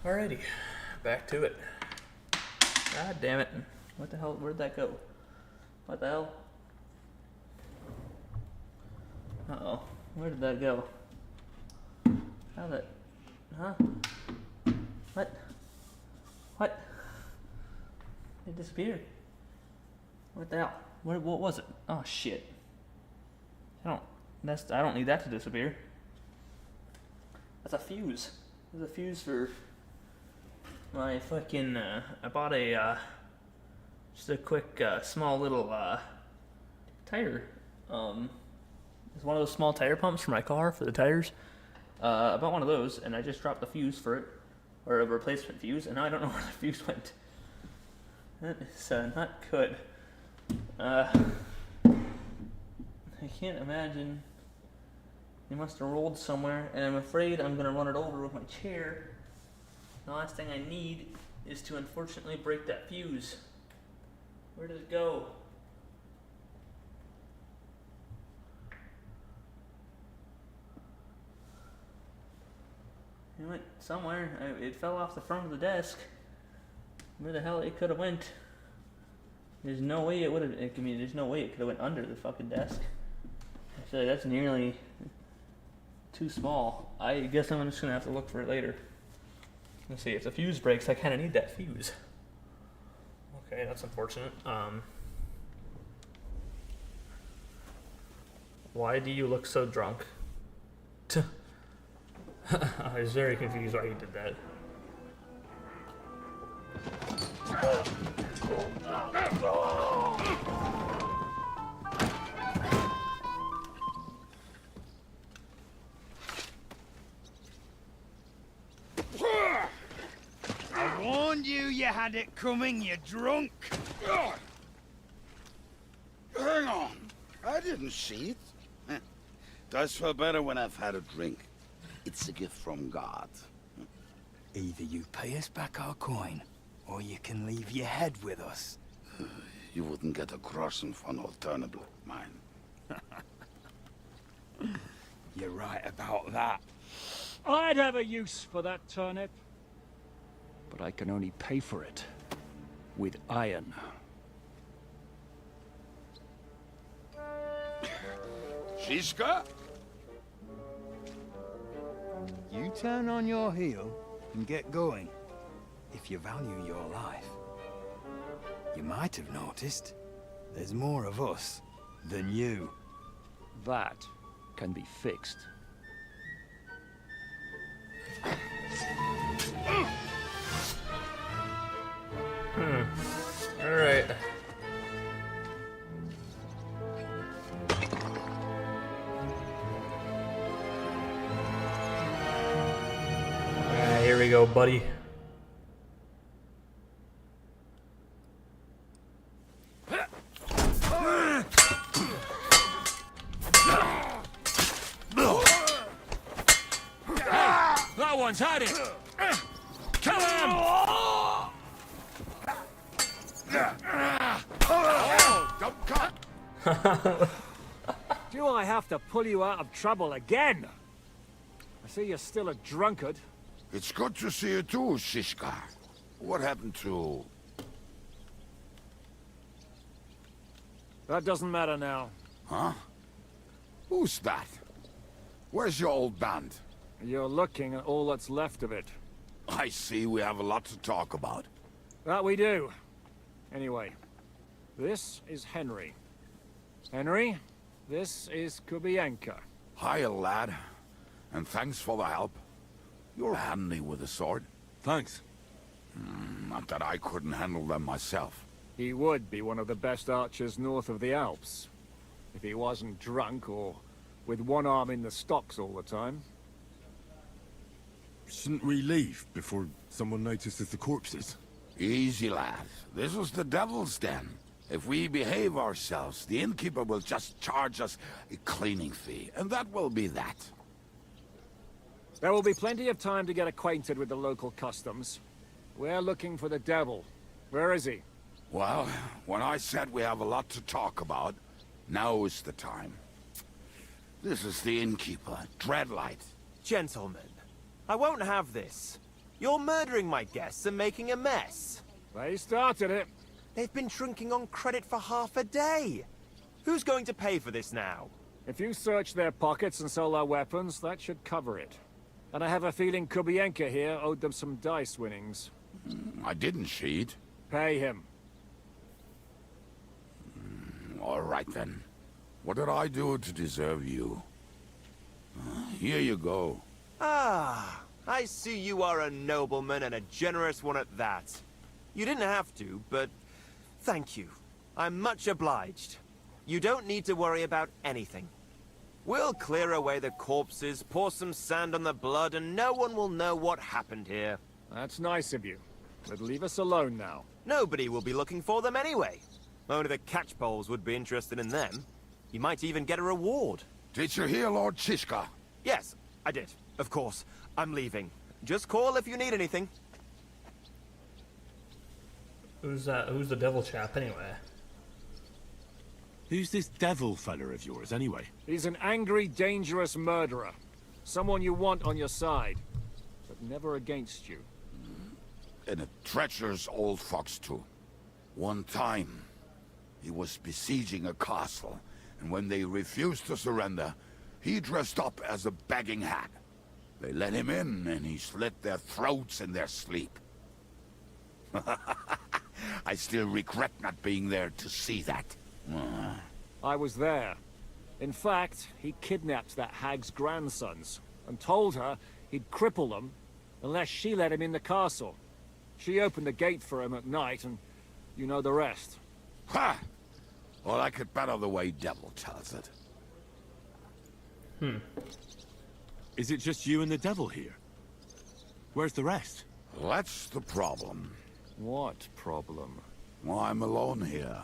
[SPEAKER 1] Alrighty, back to it. God damn it. What the hell? Where'd that go? What the hell? Uh-oh. Where did that go? How that... Huh? What? What? It disappeared. What the hell? What was it? Oh shit. I don't need that to disappear. That's a fuse. There's a fuse for my fucking, I bought a, just a quick, small little, tire, it's one of those small tire pumps for my car, for the tires. I bought one of those, and I just dropped the fuse for it, or a replacement fuse, and now I don't know where the fuse went. That is, not good. I can't imagine. It must have rolled somewhere, and I'm afraid I'm gonna run it over with my chair. The last thing I need is to unfortunately break that fuse. Where did it go? It went somewhere. It fell off the front of the desk. Where the hell it could have went? There's no way it would have. I mean, there's no way it could have went under the fucking desk. I feel like that's nearly too small. I guess I'm just gonna have to look for it later. Let's see, if the fuse breaks, I kind of need that fuse. Okay, that's unfortunate. Why do you look so drunk? I was very confused why you did that.
[SPEAKER 13] I warned you had it coming, you drunk.
[SPEAKER 11] Hang on. I didn't see it. Does feel better when I've had a drink. It's a gift from God.
[SPEAKER 20] Either you pay us back our coin, or you can leave your head with us.
[SPEAKER 11] You wouldn't get a crossing for an alternative, mine.
[SPEAKER 20] You're right about that.
[SPEAKER 6] I'd have a use for that turnip.
[SPEAKER 21] But I can only pay for it with iron.
[SPEAKER 11] Shiska?
[SPEAKER 20] You turn on your heel and get going. If you value your life. You might have noticed there's more of us than you.
[SPEAKER 21] That can be fixed.
[SPEAKER 1] Alright. Here we go, buddy.
[SPEAKER 5] That one's had it! Kill him!
[SPEAKER 6] Do I have to pull you out of trouble again? I see you're still a drunkard.
[SPEAKER 11] It's good to see you too, Shiska. What happened to...
[SPEAKER 6] That doesn't matter now.
[SPEAKER 11] Huh? Who's that? Where's your old band?
[SPEAKER 6] You're looking at all that's left of it.
[SPEAKER 11] I see we have a lot to talk about.
[SPEAKER 6] That we do. Anyway, this is Henry. Henry, this is Kubienka.
[SPEAKER 11] Hiya, lad. And thanks for the help. You're handy with a sword.
[SPEAKER 3] Thanks.
[SPEAKER 11] Not that I couldn't handle them myself.
[SPEAKER 6] He would be one of the best archers north of the Alps. If he wasn't drunk or with one arm in the stocks all the time.
[SPEAKER 3] Shouldn't we leave before someone notices the corpses?
[SPEAKER 11] Easy, lad. This was the devil's den. If we behave ourselves, the innkeeper will just charge us a cleaning fee, and that will be that.
[SPEAKER 6] There will be plenty of time to get acquainted with the local customs. We're looking for the devil. Where is he?
[SPEAKER 11] Well, when I said we have a lot to talk about, now is the time. This is the innkeeper, Dreadlight.
[SPEAKER 2] Gentlemen, I won't have this.
[SPEAKER 10] You're murdering my guests and making a mess.
[SPEAKER 6] They started it.
[SPEAKER 10] They've been drinking on credit for half a day. Who's going to pay for this now?
[SPEAKER 6] If you search their pockets and sell their weapons, that should cover it. And I have a feeling Kubienka here owed them some dice winnings.
[SPEAKER 22] I didn't cheat.
[SPEAKER 6] Pay him.
[SPEAKER 22] All right then. What did I do to deserve you? Here you go.
[SPEAKER 10] Ah, I see you are a nobleman and a generous one at that. You didn't have to, but thank you. I'm much obliged. You don't need to worry about anything. We'll clear away the corpses, pour some sand on the blood, and no one will know what happened here.
[SPEAKER 6] That's nice of you. But leave us alone now.
[SPEAKER 10] Nobody will be looking for them anyway. Only the catchpoles would be interested in them. You might even get a reward.
[SPEAKER 22] Did you hear Lord Chishka?
[SPEAKER 10] Yes, I did. Of course. I'm leaving. Just call if you need anything.
[SPEAKER 1] Who's the devil chap anyway?
[SPEAKER 3] Who's this devil fella of yours, anyway?
[SPEAKER 6] He's an angry, dangerous murderer. Someone you want on your side, but never against you.
[SPEAKER 22] And a treacherous old fox, too. One time, he was besieging a castle, and when they refused to surrender, he dressed up as a begging hag. They let him in, and he slit their throats in their sleep. I still regret not being there to see that.
[SPEAKER 6] I was there. In fact, he kidnapped that hag's grandsons and told her he'd cripple them unless she let him in the castle. She opened the gate for him at night, and you know the rest.
[SPEAKER 22] Ha! Well, I could better the way Devil tells it.
[SPEAKER 3] Is it just you and the devil here? Where's the rest?
[SPEAKER 22] That's the problem.
[SPEAKER 6] What problem?
[SPEAKER 22] Well, I'm alone here.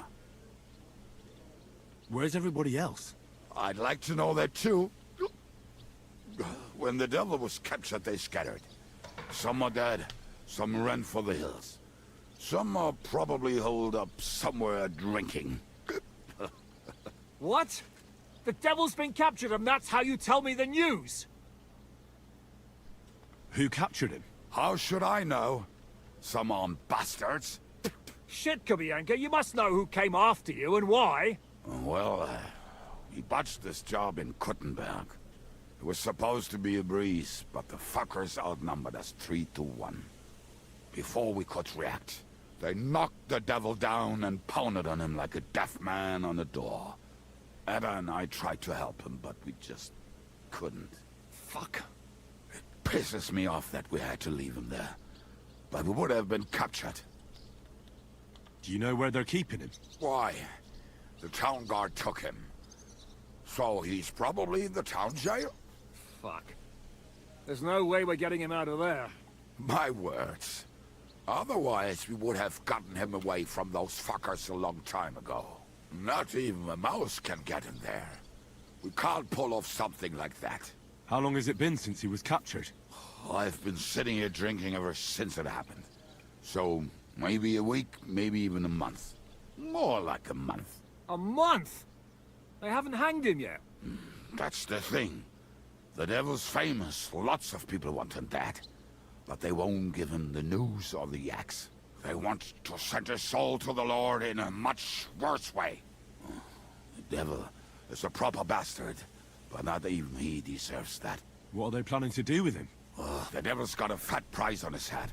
[SPEAKER 3] Where's everybody else?
[SPEAKER 22] I'd like to know that too. When the devil was captured, they scattered. Some are dead, some ran for the hills. Some are probably holed up somewhere drinking.
[SPEAKER 6] What? The devil's been captured and that's how you tell me the news?
[SPEAKER 3] Who captured him?
[SPEAKER 22] How should I know? Some armed bastards.
[SPEAKER 6] Shit, Kubienka, you must know who came after you and why.
[SPEAKER 22] Well, we botched this job in Kuttenberg. It was supposed to be a breeze, but the fuckers outnumbered us 3-1. Before we could react, they knocked the devil down and pounded on him like a deaf man on a door. Ada and I tried to help him, but we just couldn't.
[SPEAKER 6] Fuck.
[SPEAKER 22] It pisses me off that we had to leave him there. But we would have been captured.
[SPEAKER 3] Do you know where they're keeping him?
[SPEAKER 22] Why? The town guard took him. So he's probably in the town jail?
[SPEAKER 6] Fuck. There's no way we're getting him out of there.
[SPEAKER 22] My words. Otherwise, we would have gotten him away from those fuckers a long time ago. Not even a mouse can get him there. We can't pull off something like that.
[SPEAKER 3] How long has it been since he was captured?
[SPEAKER 22] I've been sitting here drinking ever since it happened. So, maybe a week, maybe even a month. More like a month.
[SPEAKER 6] A month? They haven't hanged him yet.
[SPEAKER 22] That's the thing. The devil's famous. Lots of people want him that. But they won't give him the news or the axe. They want to send his soul to the Lord in a much worse way. The devil is a proper bastard, but not even he deserves that.
[SPEAKER 3] What are they planning to do with him?
[SPEAKER 22] The devil's got a fat price on his head.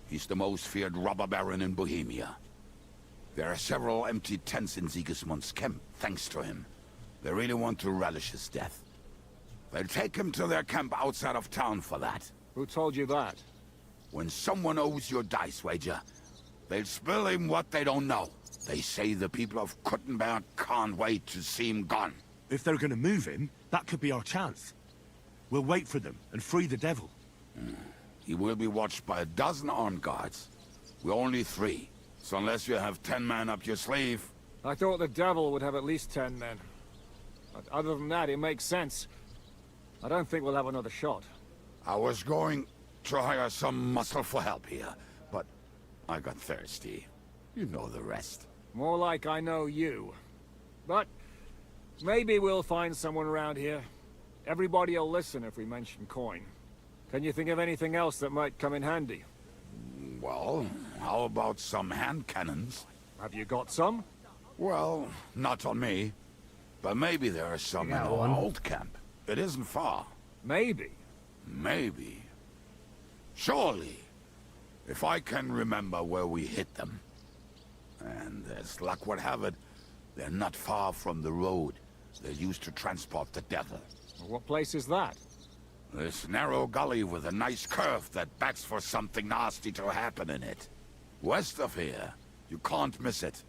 [SPEAKER 22] He's the most feared robber baron in Bohemia. There are several empty tents in Sigismund's camp, thanks to him. They really want to relish his death. They'll take him to their camp outside of town for that.
[SPEAKER 6] Who told you that?
[SPEAKER 22] When someone owes you a dice wager, they'll spill him what they don't know. They say the people of Kuttenberg can't wait to see him gone.
[SPEAKER 3] If they're gonna move him, that could be our chance. We'll wait for them and free the devil.
[SPEAKER 22] He will be watched by a dozen armed guards. We're only 3. So unless you have 10 men up your sleeve...
[SPEAKER 6] I thought the devil would have at least 10 men. But other than that, it makes sense. I don't think we'll have another shot.
[SPEAKER 22] I was going to hire some muscle for help here, but I got thirsty. You know the rest.
[SPEAKER 6] More like I know you. But maybe we'll find someone around here. Everybody will listen if we mention coin. Can you think of anything else that might come in handy?
[SPEAKER 22] Well, how about some hand cannons?
[SPEAKER 6] Have you got some?
[SPEAKER 22] Well, not on me. But maybe there are some in our old camp. It isn't far.
[SPEAKER 6] Maybe.
[SPEAKER 22] Maybe. Surely. If I can remember where we hit them. And as luck would have it, they're not far from the road they used to transport the devil.
[SPEAKER 6] What place is that?
[SPEAKER 22] This narrow gully with a nice curve that backs for something nasty to happen in it. West of here. You can't miss it.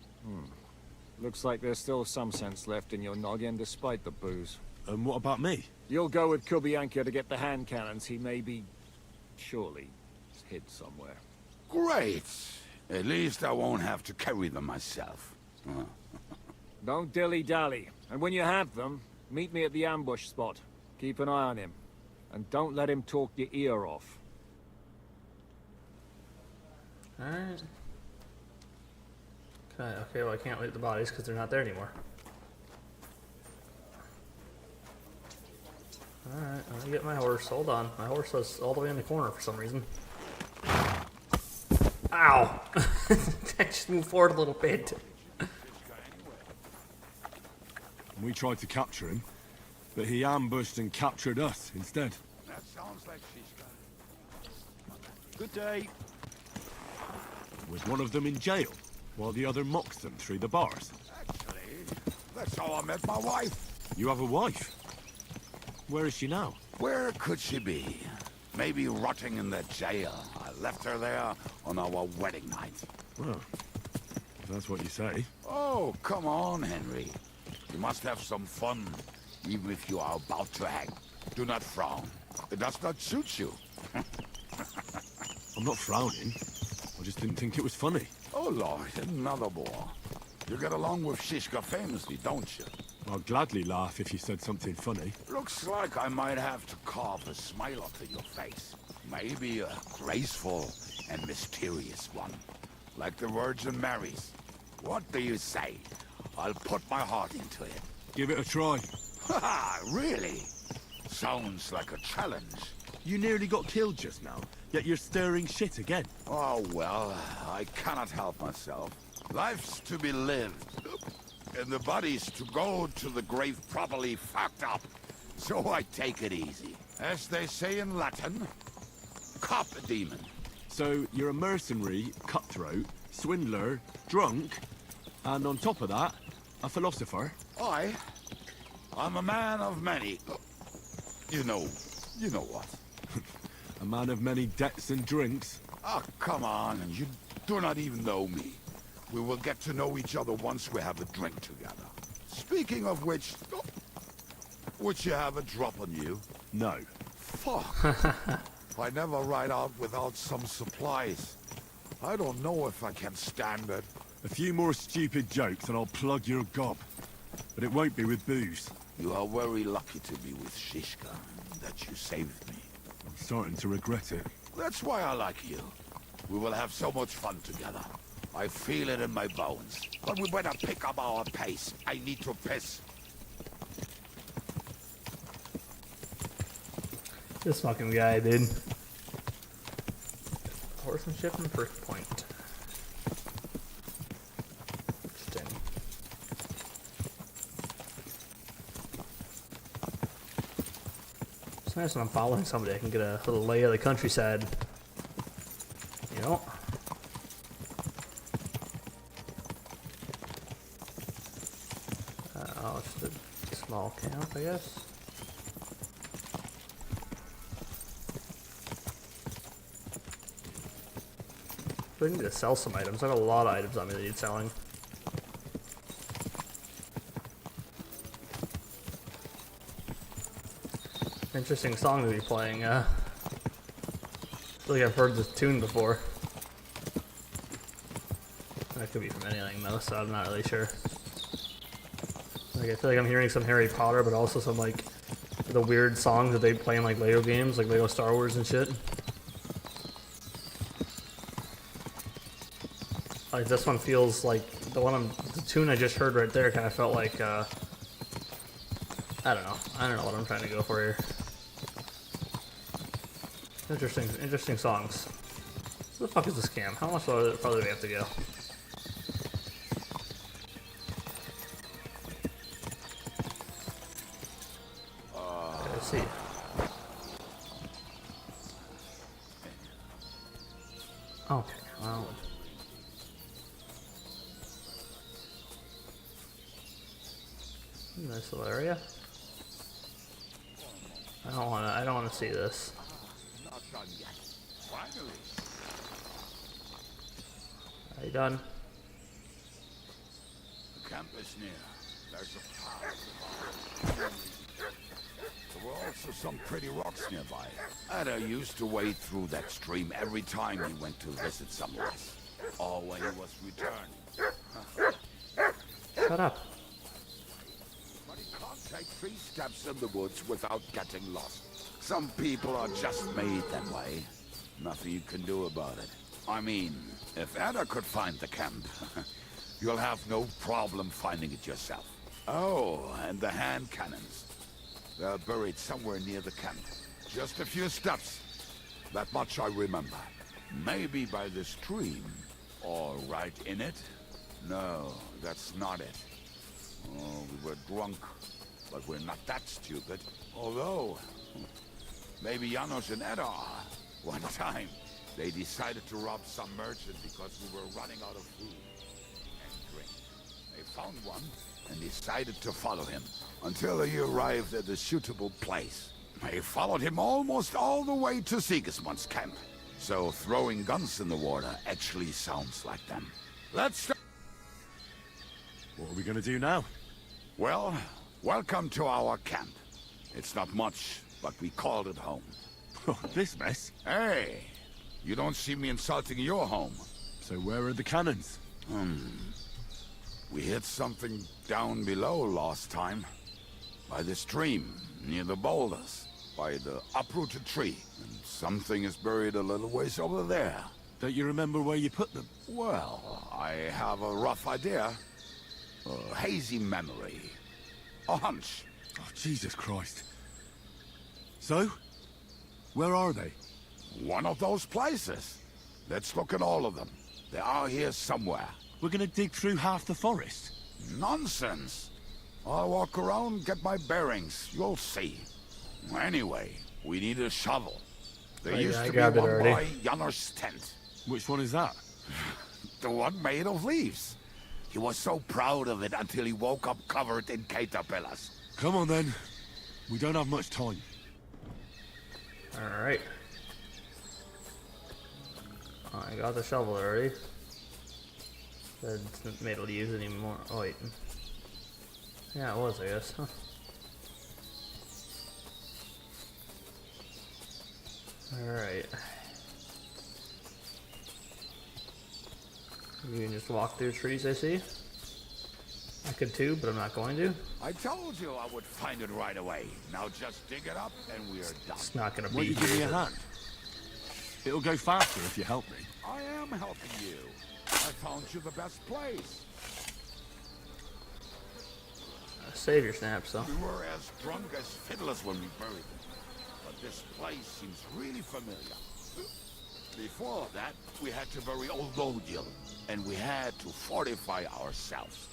[SPEAKER 6] Looks like there's still some sense left in your noggin despite the booze.
[SPEAKER 3] And what about me?
[SPEAKER 6] You'll go with Kubianka to get the hand cannons. He may be... surely hid somewhere.
[SPEAKER 22] Great. At least I won't have to carry them myself.
[SPEAKER 6] Don't dilly-dally. And when you have them, meet me at the ambush spot. Keep an eye on him. And don't let him talk your ear off.
[SPEAKER 1] Alright. Okay, well I can't loot the bodies because they're not there anymore. Alright, let me get my horse. Hold on. My horse was all the way in the corner for some reason. Ow! I just moved forward a little bit.
[SPEAKER 3] We tried to capture him, but he ambushed and captured us instead.
[SPEAKER 22] That sounds like Shishka.
[SPEAKER 3] Good day. Was one of them in jail, while the other mocks them through the bars?
[SPEAKER 22] Actually, that's how I met my wife.
[SPEAKER 3] You have a wife? Where is she now?
[SPEAKER 22] Where could she be? Maybe rotting in the jail. I left her there on our wedding night.
[SPEAKER 3] Well, if that's what you say.
[SPEAKER 22] Oh, come on, Henry. You must have some fun, even if you are about to hang. Do not frown. It does not suit you.
[SPEAKER 3] I'm not frowning. I just didn't think it was funny.
[SPEAKER 22] Oh, Lord, another bore. You get along with Shishka famously, don't you?
[SPEAKER 3] I'd gladly laugh if you said something funny.
[SPEAKER 22] Looks like I might have to carve a smile onto your face. Maybe a graceful and mysterious one. Like the Virgin Mary's. What do you say? I'll put my heart into it.
[SPEAKER 3] Give it a try.
[SPEAKER 22] Ha! Really? Sounds like a challenge.
[SPEAKER 3] You nearly got killed just now, yet you're stirring shit again.
[SPEAKER 22] Oh, well, I cannot help myself. Life's to be lived. And the body's to go to the grave properly fucked up. So I take it easy. As they say in Latin, cop a demon.
[SPEAKER 3] So you're a mercenary, cutthroat, swindler, drunk, and on top of that, a philosopher?
[SPEAKER 22] I'm a man of many... You know what.
[SPEAKER 3] A man of many debts and drinks?
[SPEAKER 22] Oh, come on, you do not even know me. We will get to know each other once we have a drink together. Speaking of which... Would you have a drop on you?
[SPEAKER 3] No.
[SPEAKER 22] Fuck. I never ride out without some supplies. I don't know if I can stand it.
[SPEAKER 3] A few more stupid jokes and I'll plug your gob. But it won't be with booze.
[SPEAKER 22] You are very lucky to be with Shishka, that you saved me.
[SPEAKER 3] I'm starting to regret it.
[SPEAKER 22] That's why I like you. We will have so much fun together. I feel it in my bones. But we better pick up our pace. I need to piss.
[SPEAKER 1] This fucking guy, dude. Horsemanship and first point. Interesting. It's nice when I'm following somebody, I can get a little lay of the countryside. You know? Oh, just a small camp, I guess. I need to sell some items. I have a lot of items on me that need selling. Interesting song to be playing. I feel like I've heard this tune before. That could be from anything though, so I'm not really sure. Like I feel like I'm hearing some Harry Potter, but also some like the weird songs that they play in like Lego games, like Lego Star Wars and shit. Like this one feels like the tune I just heard right there kind of felt like I don't know what I'm trying to go for here. Interesting songs. What the fuck is this camp? How much farther do we have to go? Let's see. Okay, well. Nice little area. I don't wanna see this.
[SPEAKER 22] Not done yet. Finally.
[SPEAKER 1] Are you done?
[SPEAKER 22] The camp is near. There's a path. There were also some pretty rocks nearby. Ada used to wade through that stream every time he went to visit someone. Or when he was returning.
[SPEAKER 1] Shut up.
[SPEAKER 22] But he can't take 3 steps in the woods without getting lost. Some people are just made that way. Nothing you can do about it. I mean, if Ada could find the camp, you'll have no problem finding it yourself. Oh, and the hand cannons. They're buried somewhere near the camp. Just a few steps. That much I remember. Maybe by the stream. Or right in it? No, that's not it. Oh, we were drunk. But we're not that stupid. Although, maybe Janos and Eda are. One time, they decided to rob some merchant because we were running out of food and drink. They found one and decided to follow him until he arrived at a suitable place. They followed him almost all the way to Sigismund's camp. So throwing guns in the water actually sounds like them. Let's start.
[SPEAKER 3] What are we gonna do now?
[SPEAKER 22] Well, welcome to our camp. It's not much, but we called it home.
[SPEAKER 3] This mess?
[SPEAKER 22] Hey, you don't see me insulting your home.
[SPEAKER 3] So where are the cannons?
[SPEAKER 22] We hit something down below last time. By the stream, near the boulders. By the uprooted tree. And something is buried a little ways over there.
[SPEAKER 3] Don't you remember where you put them?
[SPEAKER 22] Well, I have a rough idea. A hazy memory. A hunch.
[SPEAKER 3] Oh, Jesus Christ. So? Where are they?
[SPEAKER 22] One of those places. Let's look at all of them. They are here somewhere.
[SPEAKER 3] We're gonna dig through half the forest.
[SPEAKER 22] Nonsense. I'll walk around, get my bearings. You'll see. Anyway, we need a shovel. There used to be one by Janos' tent.
[SPEAKER 3] Which one is that?
[SPEAKER 22] The one made of leaves. He was so proud of it until he woke up covered in caterpillars.
[SPEAKER 3] Come on then. We don't have much time.
[SPEAKER 1] Alright. I got the shovel already. It's not able to use it anymore. Oh wait. Yeah, it was, I guess. Huh. Alright. You can just walk through trees, I see. I could too, but I'm not going to.
[SPEAKER 22] I told you I would find it right away. Now just dig it up and we're done.
[SPEAKER 1] It's not gonna be.
[SPEAKER 3] Won't you give me a hand? It'll go faster if you help me.
[SPEAKER 22] I am helping you. I found you the best place.
[SPEAKER 1] Save your snaps, though.
[SPEAKER 22] We were as drunk as fiddlers when we buried them. But this place seems really familiar. Before that, we had to bury old Lodiel, and we had to fortify ourselves.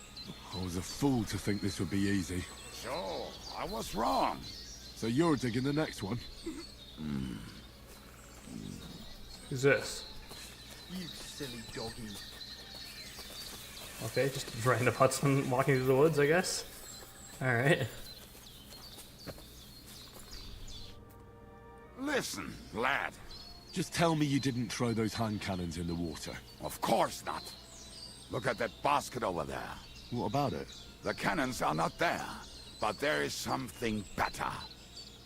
[SPEAKER 3] I was a fool to think this would be easy.
[SPEAKER 22] Sure, I was wrong.
[SPEAKER 3] So you're digging the next one?
[SPEAKER 1] Who's this?
[SPEAKER 2] You silly doggy.
[SPEAKER 1] Okay, just a random Hudson walking through the woods, I guess. Alright.
[SPEAKER 22] Listen, lad.
[SPEAKER 3] Just tell me you didn't throw those hand cannons in the water.
[SPEAKER 22] Of course not. Look at that basket over there.
[SPEAKER 3] What about it?
[SPEAKER 22] The cannons are not there, but there is something better.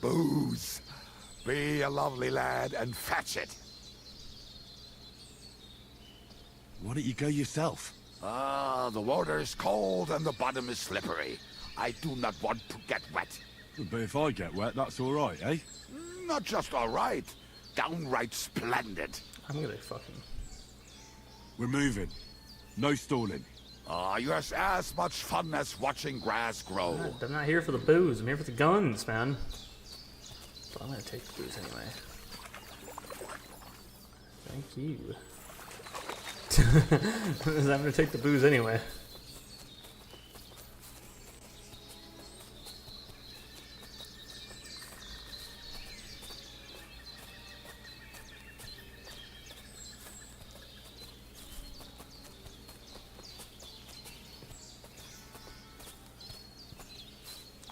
[SPEAKER 22] Booze. Be a lovely lad and fetch it.
[SPEAKER 3] Why don't you go yourself?
[SPEAKER 22] Ah, the water is cold and the bottom is slippery. I do not want to get wet.
[SPEAKER 3] But if I get wet, that's all right, eh?
[SPEAKER 22] Not just all right. Downright splendid.
[SPEAKER 1] I'm gonna fucking...
[SPEAKER 3] We're moving. No stalling.
[SPEAKER 22] Ah, you're as much fun as watching grass grow.
[SPEAKER 1] I'm not here for the booze. I'm here for the guns, man. But I'm gonna take the booze anyway. Thank you. I'm gonna take the booze anyway.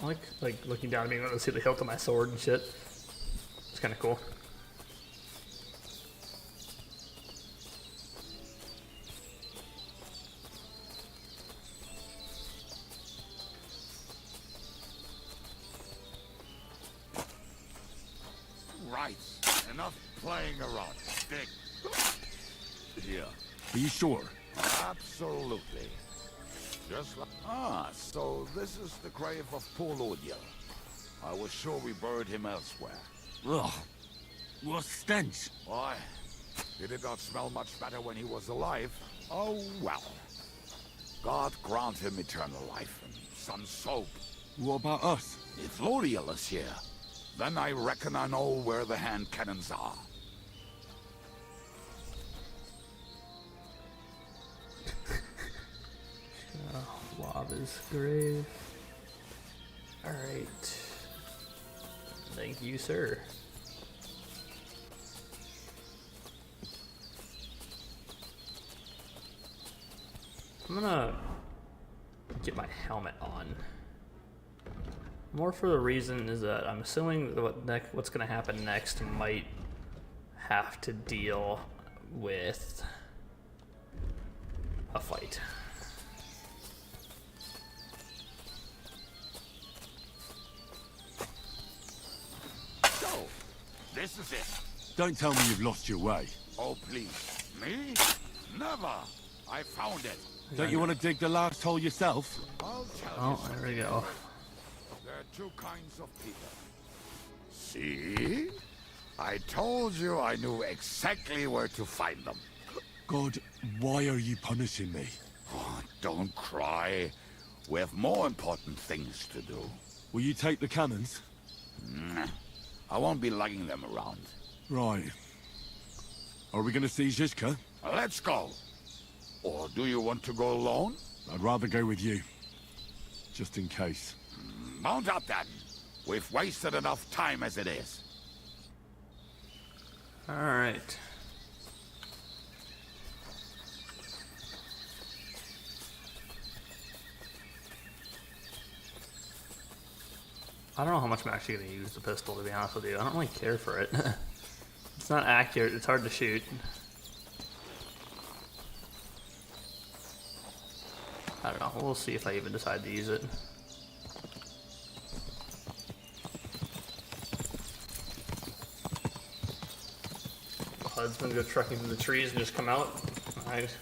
[SPEAKER 1] I like looking down at me and able to see the hilt of my sword and shit. It's kind of cool.
[SPEAKER 22] Right. Enough playing around. Dig. Here.
[SPEAKER 3] Are you sure?
[SPEAKER 22] Absolutely. Just like... Ah, so this is the grave of poor Lodiel. I was sure we buried him elsewhere.
[SPEAKER 4] Ugh. What stench?
[SPEAKER 22] Why? He did not smell much better when he was alive. Oh, well. God grant him eternal life and some soap.
[SPEAKER 3] What about us?
[SPEAKER 22] If Lodiel is here, then I reckon I know where the hand cannons are.
[SPEAKER 1] Lava's grave. Alright. Thank you, sir. I'm gonna get my helmet on. More for the reason is that I'm assuming what's gonna happen next might have to deal with a fight.
[SPEAKER 22] So, this is it.
[SPEAKER 3] Don't tell me you've lost your way.
[SPEAKER 22] Oh, please. Me? Never. I found it.
[SPEAKER 3] Don't you want to dig the last hole yourself?
[SPEAKER 22] I'll tell
[SPEAKER 1] Oh,
[SPEAKER 22] you something.
[SPEAKER 1] there we go.
[SPEAKER 22] There are two kinds of people. See? I told you I knew exactly where to find them.
[SPEAKER 3] God, why are you punishing me?
[SPEAKER 22] Oh, don't cry. We have more important things to do.
[SPEAKER 3] Will you take the cannons?
[SPEAKER 22] I won't be lugging them around.
[SPEAKER 3] Right. Are we going to see Zizka?
[SPEAKER 22] Let's go. Or do you want to go alone?
[SPEAKER 3] I'd rather go with you. Just in case.
[SPEAKER 22] Mount up then. We've wasted enough time as it is.
[SPEAKER 1] Alright. I don't know how much I'm actually going to use the pistol, to be honest with you. I don't really care for it. It's not accurate, it's hard to shoot. I don't know, we'll see if I even decide to use it. Husband go trekking through the trees and just come out. Alright.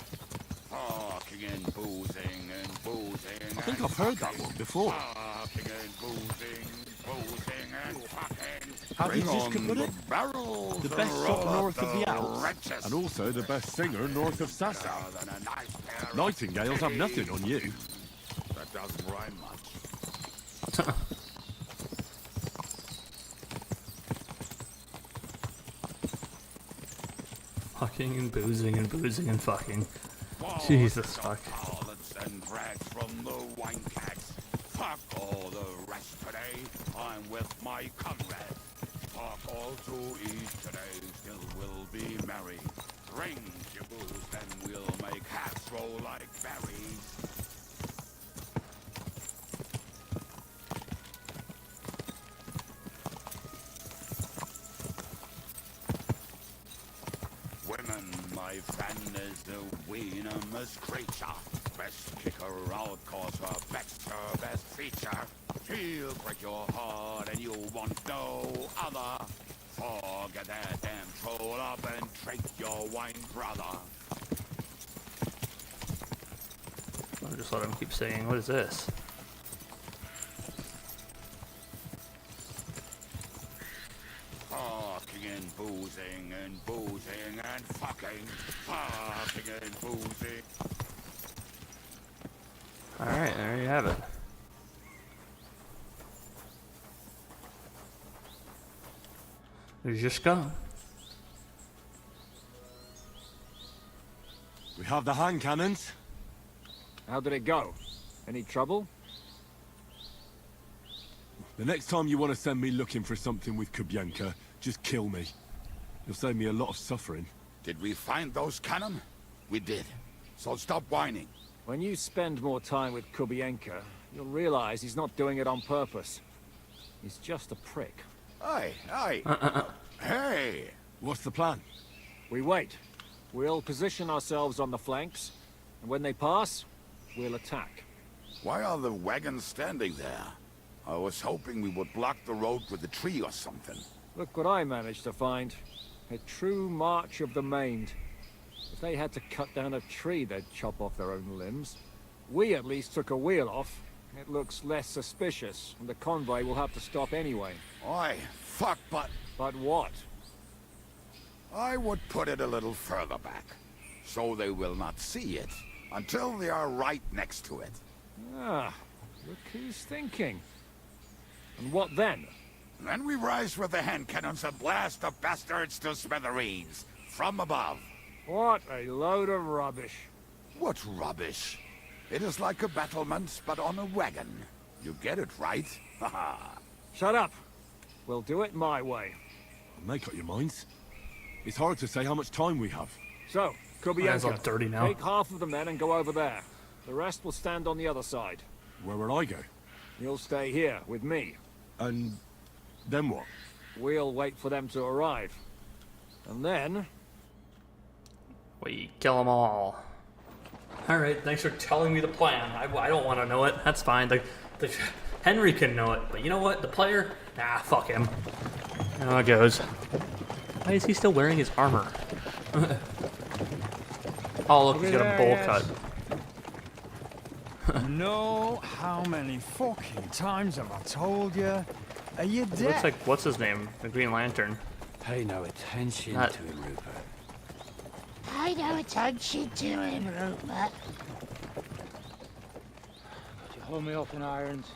[SPEAKER 22] Talking and boozing and boozing.
[SPEAKER 3] I think I've heard that one before.
[SPEAKER 22] Talking and boozing, boozing and fucking.
[SPEAKER 3] How did
[SPEAKER 22] Bring
[SPEAKER 3] Zizka
[SPEAKER 22] on
[SPEAKER 3] put
[SPEAKER 22] the
[SPEAKER 3] it?
[SPEAKER 22] barrels
[SPEAKER 3] The
[SPEAKER 22] and
[SPEAKER 3] best
[SPEAKER 22] roll
[SPEAKER 3] shot
[SPEAKER 22] up
[SPEAKER 3] north of the Alps.
[SPEAKER 22] wretches.
[SPEAKER 3] And also the best singer north of Sasau.
[SPEAKER 22] Better than a nice pair of
[SPEAKER 3] Nightingales have nothing on you.
[SPEAKER 22] That doesn't rhyme much.
[SPEAKER 1] Fucking and boozing and boozing and fucking. Jesus fuck.
[SPEAKER 22] Harlots and drags from the wine kegs. Fuck all the rest today. I'm with my comrade. Fuck all to eat today. Still we'll be merry. Drink your booze, then we'll make hats roll like berries. Women, my friend, is the venomous creature. Best kicker out, cause her back's her best feature. She'll break your heart and you want no other. Forget that and troll up and drink your wine, brother.
[SPEAKER 1] I'll just let him keep saying, what is this?
[SPEAKER 22] Fucking and boozing and boozing and fucking and boozing.
[SPEAKER 1] Alright, there you have it. Zizka.
[SPEAKER 3] We have the hand cannons.
[SPEAKER 6] How did it go? Any trouble?
[SPEAKER 3] The next time you want to send me looking for something with Kubienka, just kill me. You'll save me a lot of suffering.
[SPEAKER 22] Did we find those cannon? We did. So stop whining.
[SPEAKER 6] When you spend more time with Kubienka, you'll realize he's not doing it on purpose. He's just a prick.
[SPEAKER 22] Aye, aye. Hey!
[SPEAKER 3] What's the plan?
[SPEAKER 6] We wait. We'll position ourselves on the flanks, and when they pass, we'll attack.
[SPEAKER 22] Why are the wagons standing there? I was hoping we would block the road with a tree or something.
[SPEAKER 6] Look what I managed to find. A true march of the maimed. If they had to cut down a tree, they'd chop off their own limbs. We at least took a wheel off. It looks less suspicious, and the convoy will have to stop anyway.
[SPEAKER 22] Oi, fuck, but...
[SPEAKER 6] But what?
[SPEAKER 22] I would put it a little further back, so they will not see it, until they are right next to it.
[SPEAKER 6] Ah, look who's thinking. And what then?
[SPEAKER 22] Then we rise with the hand cannons and blast the bastards to smithereens, from above.
[SPEAKER 6] What a load of rubbish.
[SPEAKER 22] What rubbish? It is like a battlement, but on a wagon. You get it, right? Haha.
[SPEAKER 6] Shut up. We'll do it my way.
[SPEAKER 3] Make up your minds. It's hard to say how much time we have.
[SPEAKER 6] So,
[SPEAKER 1] My hands all
[SPEAKER 6] Kubienka,
[SPEAKER 1] dirty now.
[SPEAKER 6] take half of the men and go over there. The rest will stand on the other side.
[SPEAKER 3] Where will I go?
[SPEAKER 6] You'll stay here, with me.
[SPEAKER 3] And then what?
[SPEAKER 6] We'll wait for them to arrive. And then...
[SPEAKER 1] We kill them all. Alright, thanks for telling me the plan. I don't want to know it. That's fine. The Henry can know it. But you know what? The player? Nah, fuck him. How it goes. Why is he still wearing his armor? Oh, look, he's got a bowl cut.
[SPEAKER 20] No, how many fucking times have I told you? Are you dead?
[SPEAKER 1] It looks like, what's his name? The Green Lantern.
[SPEAKER 20] Pay no attention
[SPEAKER 1] Not-
[SPEAKER 20] to him, Rupert.
[SPEAKER 12] Pay no attention to him, Rupert. You hold me up in irons.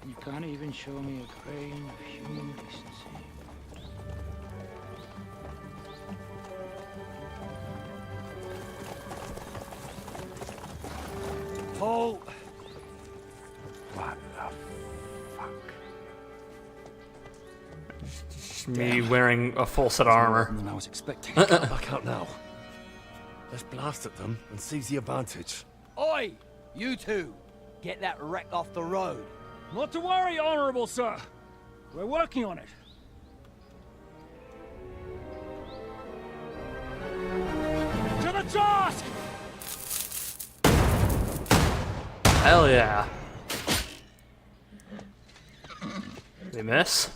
[SPEAKER 12] You can't even show me a grain of human decency.
[SPEAKER 20] Paul! What the fuck?
[SPEAKER 1] Just me wearing a full set of armor.
[SPEAKER 15] I was expecting. Back out now. Let's blast at them and seize the advantage.
[SPEAKER 23] Oi! You two! Get that wreck off the road.
[SPEAKER 6] Not to worry, Honorable Sir. We're working on it. To the task!
[SPEAKER 1] Hell yeah. We miss?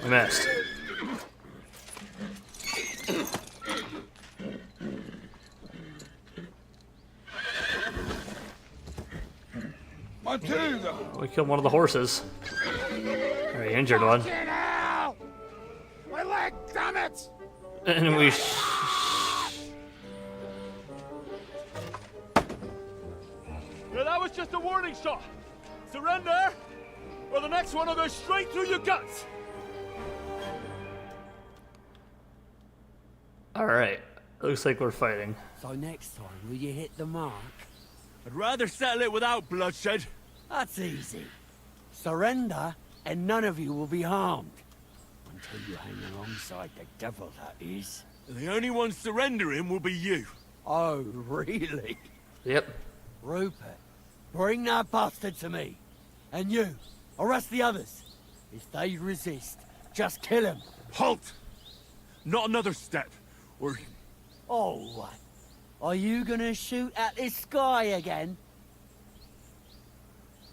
[SPEAKER 1] We missed.
[SPEAKER 22] Matilda!
[SPEAKER 1] We killed one of the horses. Or he injured one.
[SPEAKER 22] Get out! My leg, damn it!
[SPEAKER 1] And we...
[SPEAKER 24] Yeah, that was just a warning shot. Surrender, or the next one will go straight through your guts.
[SPEAKER 1] Alright. Looks like we're fighting.
[SPEAKER 23] So next time, will you hit the mark?
[SPEAKER 15] I'd rather settle it without bloodshed.
[SPEAKER 23] That's easy. Surrender, and none of you will be harmed. Until you hang alongside the devil, that is.
[SPEAKER 15] The only one surrendering will be you.
[SPEAKER 23] Oh, really?
[SPEAKER 1] Yep.
[SPEAKER 23] Rupert, bring that bastard to me. And you, arrest the others. If they resist, just kill him.
[SPEAKER 15] Halt! Not another step, or...
[SPEAKER 23] Oh, what? Are you gonna shoot at this sky again?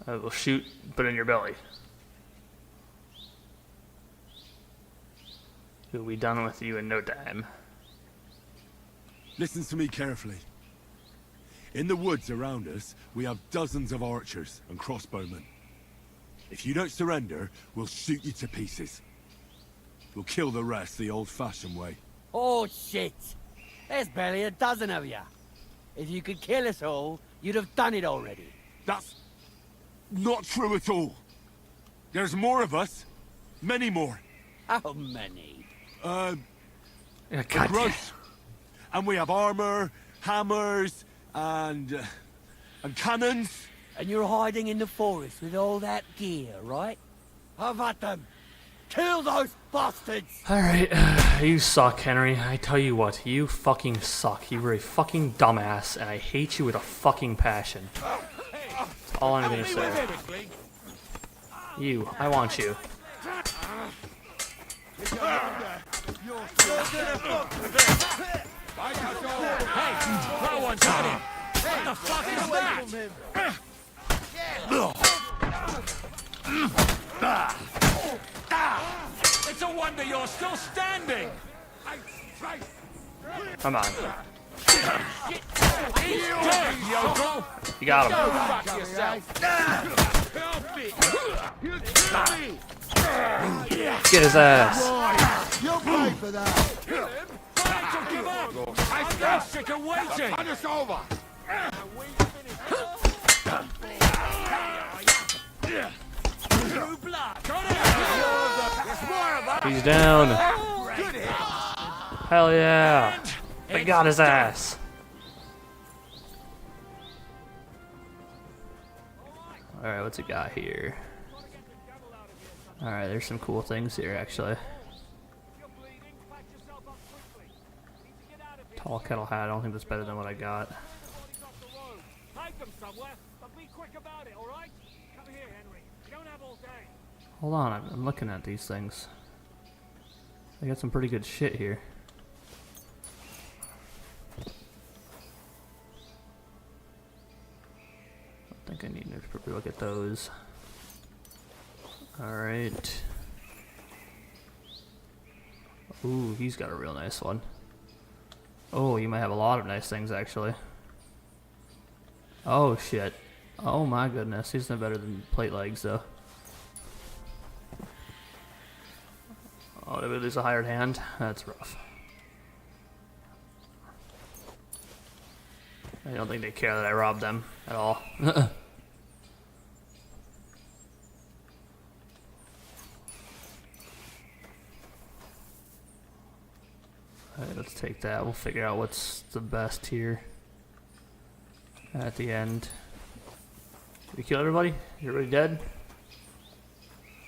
[SPEAKER 1] I will shoot, but in your belly. We'll be done with you in no time.
[SPEAKER 3] Listen to me carefully. In the woods around us, we have dozens of archers and crossbowmen. If you don't surrender, we'll shoot you to pieces. We'll kill the rest the old-fashioned way.
[SPEAKER 23] Oh, shit. There's barely a dozen of you. If you could kill us all, you'd have done it already.
[SPEAKER 3] That's not true at all. There's more of us. Many more.
[SPEAKER 23] How many?
[SPEAKER 1] Yeah,
[SPEAKER 3] a
[SPEAKER 1] God
[SPEAKER 3] gross And we have armor, hammers, and cannons.
[SPEAKER 23] And you're hiding in the forest with all that gear, right? Have at them! Kill those bastards!
[SPEAKER 1] Alright, you suck, Henry. I tell you what, you fucking suck. You were a fucking dumbass, and I hate you with a fucking passion. That's all I'm gonna say. You, I want you.
[SPEAKER 6] Hey, that one's got him! What the fuck is that? It's a wonder you're still standing!
[SPEAKER 1] Come on.
[SPEAKER 6] He's dead, Yoko!
[SPEAKER 1] You got him.
[SPEAKER 6] Fuck yourself! Help me! You kill me!
[SPEAKER 1] Get his ass.
[SPEAKER 6] You'll pay for that! Fine, so give up! I stand sick of waiting! The fun is over!
[SPEAKER 1] He's down. Hell yeah. I got his ass. Alright, what's it got here? Alright, there's some cool things here, actually. Tall kettle hat, I don't think that's better than what I got. Hold on, I'm looking at these things. I got some pretty good shit here. I think I need to probably look at those. Alright. Ooh, he's got a real nice one. Oh, you might have a lot of nice things, actually. Oh, shit. Oh my goodness, he's no better than plate legs, though. Oh, did we lose a hired hand? That's rough. I don't think they care that I robbed them at all. Alright, let's take that. We'll figure out what's the best here at the end. Did we kill everybody? Everybody dead?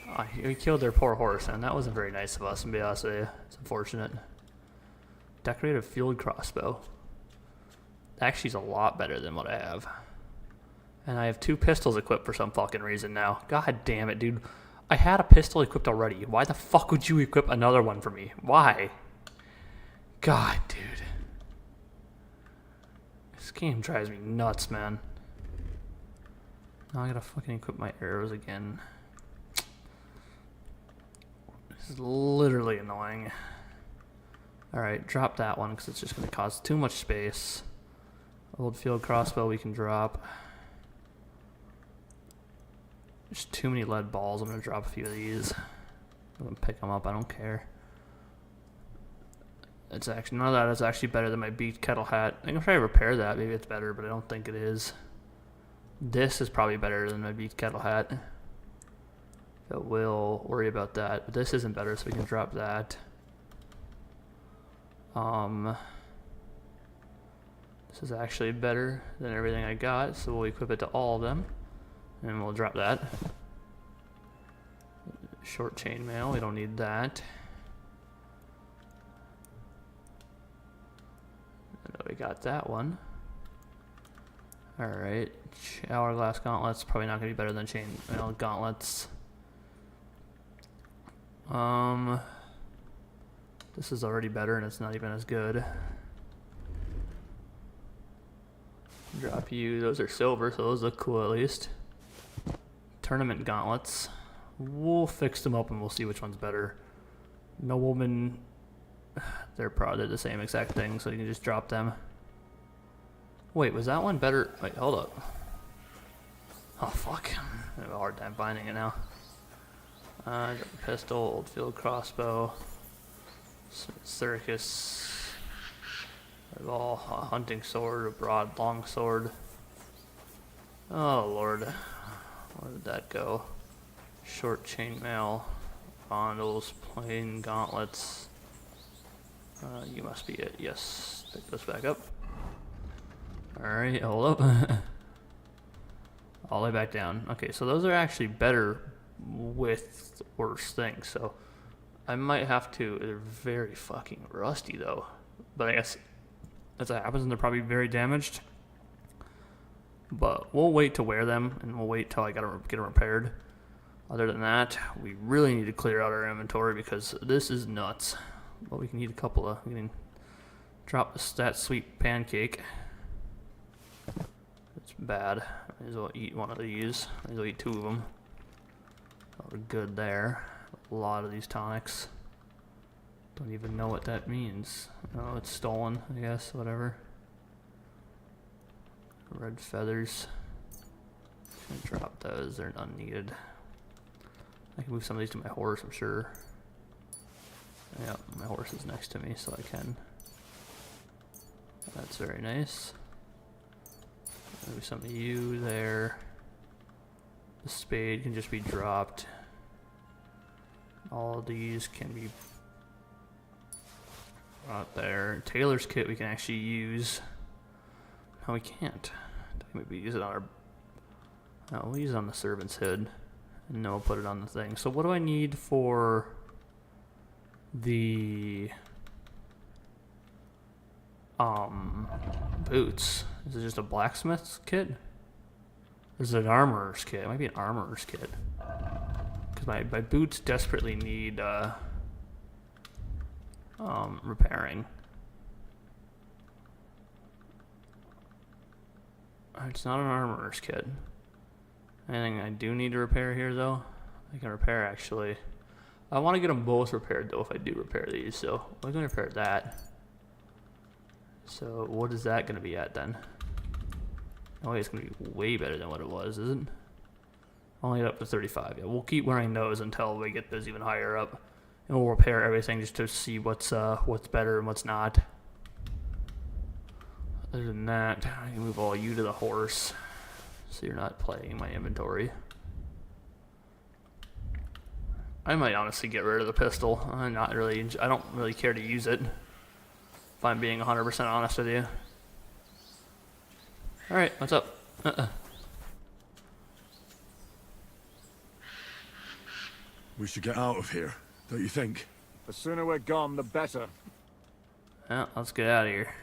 [SPEAKER 1] Oh, we killed their poor horse, and that wasn't very nice of us, to be honest with you. It's unfortunate. Decorative field crossbow. Actually, is a lot better than what I have. And I have 2 pistols equipped for some fucking reason now. God damn it, dude. I had a pistol equipped already. Why the fuck would you equip another one for me? Why? God, dude. This game drives me nuts, man. Now I gotta fucking equip my arrows again. This is literally annoying. Alright, drop that one because it's just going to cause too much space. Old field crossbow we can drop. There's too many lead balls. I'm going to drop a few of these. I'm going to pick them up. I don't care. It's actually, none of that is actually better than my beat kettle hat. I can try to repair that. Maybe it's better, but I don't think it is. This is probably better than my beat kettle hat. But we'll worry about that. But this isn't better, so we can drop that. This is actually better than everything I got, so we'll equip it to all of them. And we'll drop that. Short chainmail, we don't need that. And we got that one. Alright, hourglass gauntlets, probably not going to be better than chainmail gauntlets. This is already better and it's not even as good. Drop you, those are silver, so those look cool at least. Tournament gauntlets. We'll fix them up and we'll see which one's better. Noblemen, they're probably the same exact thing, so you can just drop them. Wait, was that one better? Wait, hold up. Oh fuck, I have a hard time finding it now. Drop a pistol, old field crossbow, circus, a hunting sword, a broad long sword. Oh lord, where did that go? Short chainmail, bundles, plain gauntlets. You must be it. Yes. Pick this back up. Alright, hold up. All the way back down. Okay, so those are actually better with worse things, so I might have to. They're very fucking rusty though. But I guess as that happens, they're probably very damaged. But we'll wait to wear them, and we'll wait till I gotta get them repaired. Other than that, we really need to clear out our inventory because this is nuts. But we can eat a couple of. We can drop that sweet pancake. It's bad. Might as well eat one of these. Might as well eat 2 of them. We're good there. A lot of these tonics. Don't even know what that means. Oh, it's stolen, I guess. Whatever. Red feathers. Gonna drop those. They're unneeded. I can move some of these to my horse, I'm sure. Yeah, my horse is next to me, so I can. That's very nice. Maybe some of you there. The spade can just be dropped. All of these can be brought there. Tailor's kit we can actually use. No, we can't. Maybe use it on our. No, we'll use it on the servant's head. And then we'll put it on the thing. So what do I need for the boots? Is it just a blacksmith's kit? Or is it an armorer's kit? It might be an armorer's kit. Because my boots desperately need repairing. It's not an armorer's kit. Anything I do need to repair here though? I can repair actually. I want to get them both repaired though if I do repair these, so I'm going to repair that. So what is that going to be at then? Oh, it's going to be way better than what it was, isn't it? Only up to 35. Yeah, we'll keep wearing those until we get those even higher up. And we'll repair everything just to see what's better and what's not. Other than that, I can move all you to the horse. So you're not playing my inventory. I might honestly get rid of the pistol. I don't really care to use it. If I'm being 100% honest with you. Alright, what's up?
[SPEAKER 3] We should get out of here, don't you think?
[SPEAKER 6] The sooner we're gone, the better.
[SPEAKER 1] Yeah, let's get out of here.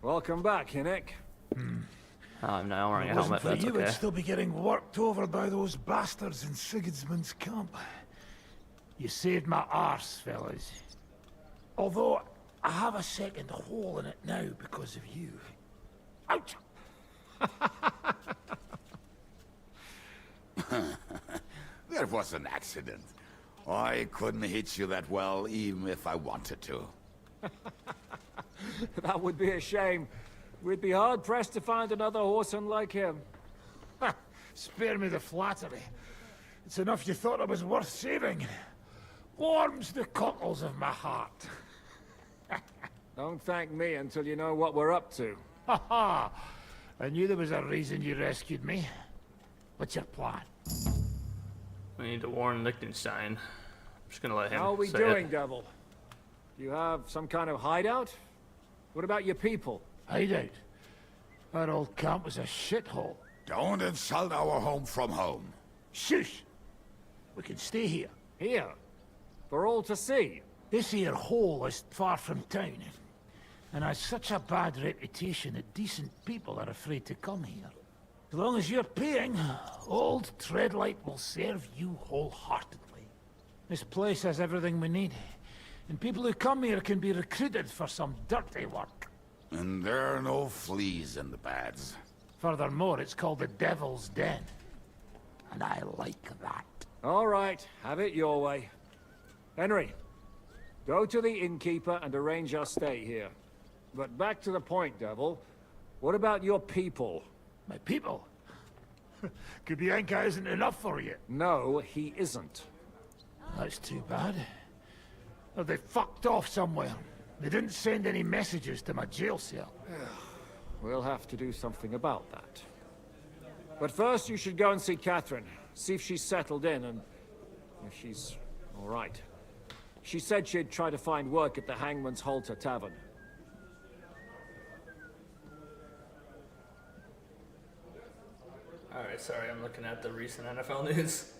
[SPEAKER 6] Welcome back, Hinnick.
[SPEAKER 1] Oh, I'm now wearing a helmet,
[SPEAKER 7] For
[SPEAKER 1] that's
[SPEAKER 7] you,
[SPEAKER 1] okay.
[SPEAKER 7] I'd still be getting worked over by those bastards in Sigismund's camp. You saved my arse, fellas. Although, I have a second hole in it now because of you. Ouch!
[SPEAKER 22] There was an accident. I couldn't hit you that well, even if I wanted to.
[SPEAKER 6] That would be a shame. We'd be hard-pressed to find another horseman like him.
[SPEAKER 7] Spare me the flattery. It's enough you thought I was worth saving. Warms the cockles of my heart.
[SPEAKER 6] Don't thank me until you know what we're up to.
[SPEAKER 7] Ha ha! I knew there was a reason you rescued me. What's your plan?
[SPEAKER 1] We need to warn Liechtenstein. I'm just gonna let him
[SPEAKER 6] How are we
[SPEAKER 1] say
[SPEAKER 6] doing,
[SPEAKER 1] it.
[SPEAKER 6] Devil? Do you have some kind of hideout? What about your people?
[SPEAKER 7] Hideout? Our old camp was a shithole.
[SPEAKER 22] Don't insult our home from home.
[SPEAKER 7] Shush! We can stay here.
[SPEAKER 6] Here? For all to see?
[SPEAKER 7] This here hole is far from town, and has such a bad reputation that decent people are afraid to come here. As long as you're paying, old Treadlight will serve you wholeheartedly. This place has everything we need, and people who come here can be recruited for some dirty work.
[SPEAKER 22] And there are no fleas in the beds.
[SPEAKER 7] Furthermore, it's called the Devil's Den, and I like that.
[SPEAKER 6] All right, have it your way. Henry, go to the innkeeper and arrange our stay here. But back to the point, Devil. What about your people?
[SPEAKER 7] My people? Kubienka isn't enough for you.
[SPEAKER 6] No, he isn't.
[SPEAKER 7] That's too bad. Oh, they fucked off somewhere. They didn't send any messages to my jail cell.
[SPEAKER 6] We'll have to do something about that. But first, you should go and see Catherine. See if she's settled in and if she's All right. She said she'd try to find work at the Hangman's Halter Tavern.
[SPEAKER 1] Alright, sorry, I'm looking at the recent NFL news.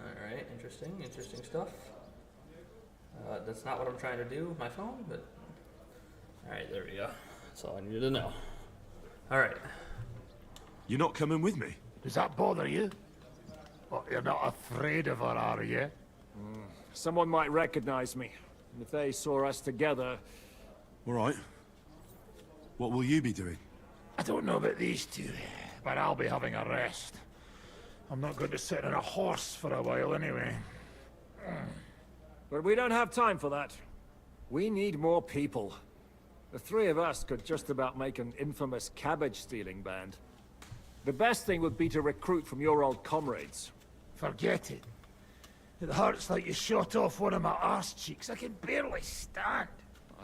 [SPEAKER 1] Alright, interesting stuff. That's not what I'm trying to do with my phone, but... Alright, there we go. That's all I needed to know. Alright.
[SPEAKER 3] You're not coming with me?
[SPEAKER 7] Does that bother you? Well, you're not afraid of her, are you?
[SPEAKER 6] Someone might recognize me. And if they saw us together...
[SPEAKER 3] All right. What will you be doing?
[SPEAKER 7] I don't know about these two, but I'll be having a rest. I'm not going to sit on a horse for a while anyway.
[SPEAKER 6] But we don't have time for that. We need more people. The three of us could just about make an infamous cabbage-stealing band. The best thing would be to recruit from your old comrades.
[SPEAKER 7] Forget it. It hurts like you shot off one of my arse cheeks. I can barely stand.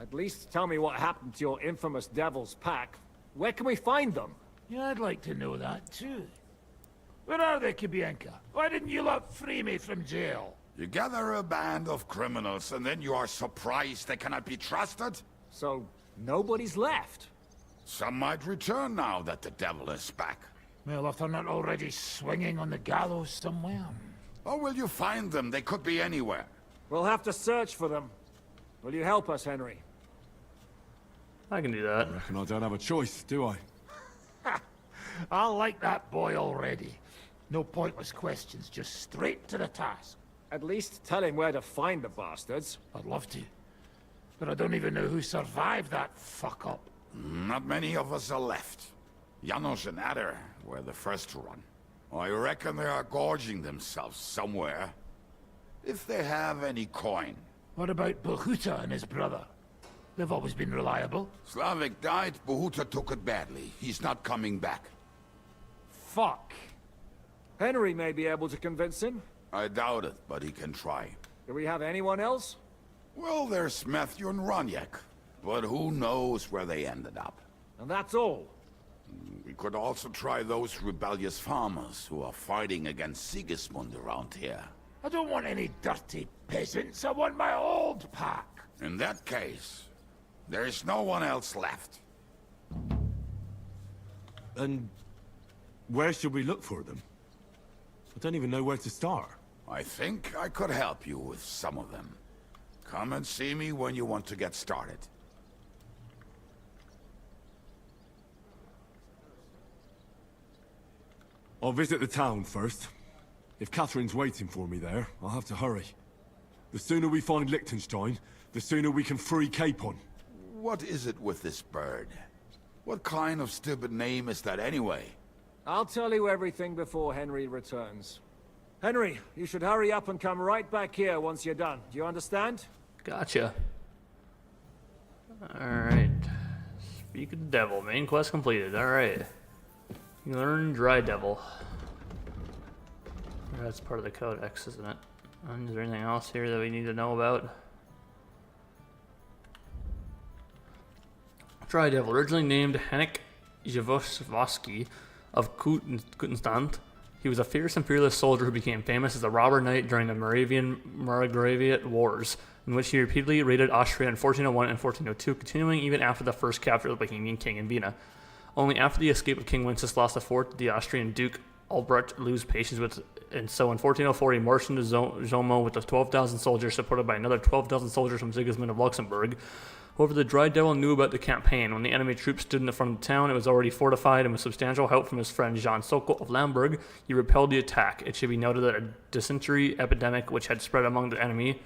[SPEAKER 6] At least tell me what happened to your infamous Devil's Pack. Where can we find them?
[SPEAKER 7] Yeah, I'd like to know that too. Where are they, Kibienka? Why didn't you lot free me from jail?
[SPEAKER 22] You gather a band of criminals and then you are surprised they cannot be trusted?
[SPEAKER 6] So, nobody's left?
[SPEAKER 22] Some might return now that the devil is back.
[SPEAKER 7] Well, if they're not already swinging on the gallows somewhere.
[SPEAKER 22] Or will you find them? They could be anywhere.
[SPEAKER 6] We'll have to search for them. Will you help us, Henry?
[SPEAKER 1] I can do that.
[SPEAKER 3] I reckon I don't have a choice, do I?
[SPEAKER 7] I like that boy already. No pointless questions, just straight to the task.
[SPEAKER 6] At least tell him where to find the bastards.
[SPEAKER 7] I'd love to. But I don't even know who survived that fuck-up.
[SPEAKER 22] Not many of us are left. Janos and Adder were the first to run. I reckon they are gorging themselves somewhere. If they have any coin.
[SPEAKER 7] What about Bohuta and his brother? They've always been reliable.
[SPEAKER 22] Slavik died, Bohuta took it badly. He's not coming back.
[SPEAKER 6] Fuck. Henry may be able to convince him.
[SPEAKER 22] I doubt it, but he can try.
[SPEAKER 6] Do we have anyone else?
[SPEAKER 22] Well, there's Matthew and Roniak, but who knows where they ended up.
[SPEAKER 6] And that's all.
[SPEAKER 22] We could also try those rebellious farmers who are fighting against Sigismund around here.
[SPEAKER 7] I don't want any dirty peasants. I want my old pack.
[SPEAKER 22] In that case, there is no one else left.
[SPEAKER 3] And where should we look for them? I don't even know where to start.
[SPEAKER 22] I think I could help you with some of them. Come and see me when you want to get started.
[SPEAKER 3] I'll visit the town first. If Catherine's waiting for me there, I'll have to hurry. The sooner we find Liechtenstein, the sooner we can free Capon.
[SPEAKER 22] What is it with this bird? What kind of stupid name is that anyway?
[SPEAKER 6] I'll tell you everything before Henry returns. Henry, you should hurry up and come right back here once you're done. Do you understand?
[SPEAKER 1] Gotcha. Alright. Speak of the devil. Main quest completed. Alright. You learn Dry Devil. That's part of the codex, isn't it? And is there anything else here that we need to know about? Dry Devil, originally named Henrik Javorsky of Kutenstand. He was a fierce and fearless soldier who became famous as a robber knight during the Margrave Wars, in which he repeatedly raided Austria in 1401 and 1402, continuing even after the first capture of the Bohemian king in Vienna. Only after the escape of King Wenceslas IV did the Austrian Duke Albrecht lose patience with, and so in 1404 he marched into Zomo with 12,000 soldiers, supported by another 12,000 soldiers from Sigismund of Luxembourg. However, the Dry Devil knew about the campaign. When the enemy troops stood in the front of the town, it was already fortified, and with substantial help from his friend Jean Sokol of Lamberg, he repelled the attack. It should be noted that a dysentery epidemic which had spread among the enemy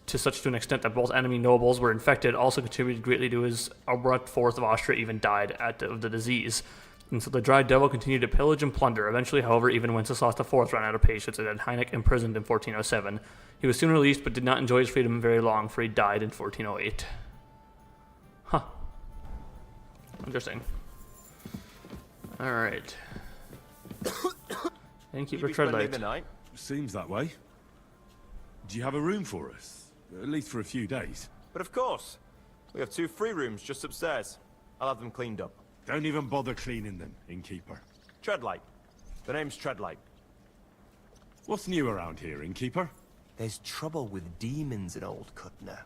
[SPEAKER 1] to an extent that both enemy nobles were infected also contributed greatly to his Albrecht IV of Austria even died of the disease. And so the Dry Devil continued to pillage and plunder. Eventually, however, even Wenceslas IV ran out of patience and had Heineck imprisoned in 1407. He was soon released, but did not enjoy his freedom very long, for he died in 1408. Huh. Interesting. Alright. Innkeeper Treadlight.
[SPEAKER 3] Seems that way. Do you have a room for us? At least for a few days.
[SPEAKER 10] But of course. We have 2 free rooms just upstairs. I'll have them cleaned up.
[SPEAKER 3] Don't even bother cleaning them, innkeeper.
[SPEAKER 10] Treadlight. The name's Treadlight.
[SPEAKER 3] What's new around here, innkeeper?
[SPEAKER 10] There's trouble with demons in Old Cutner.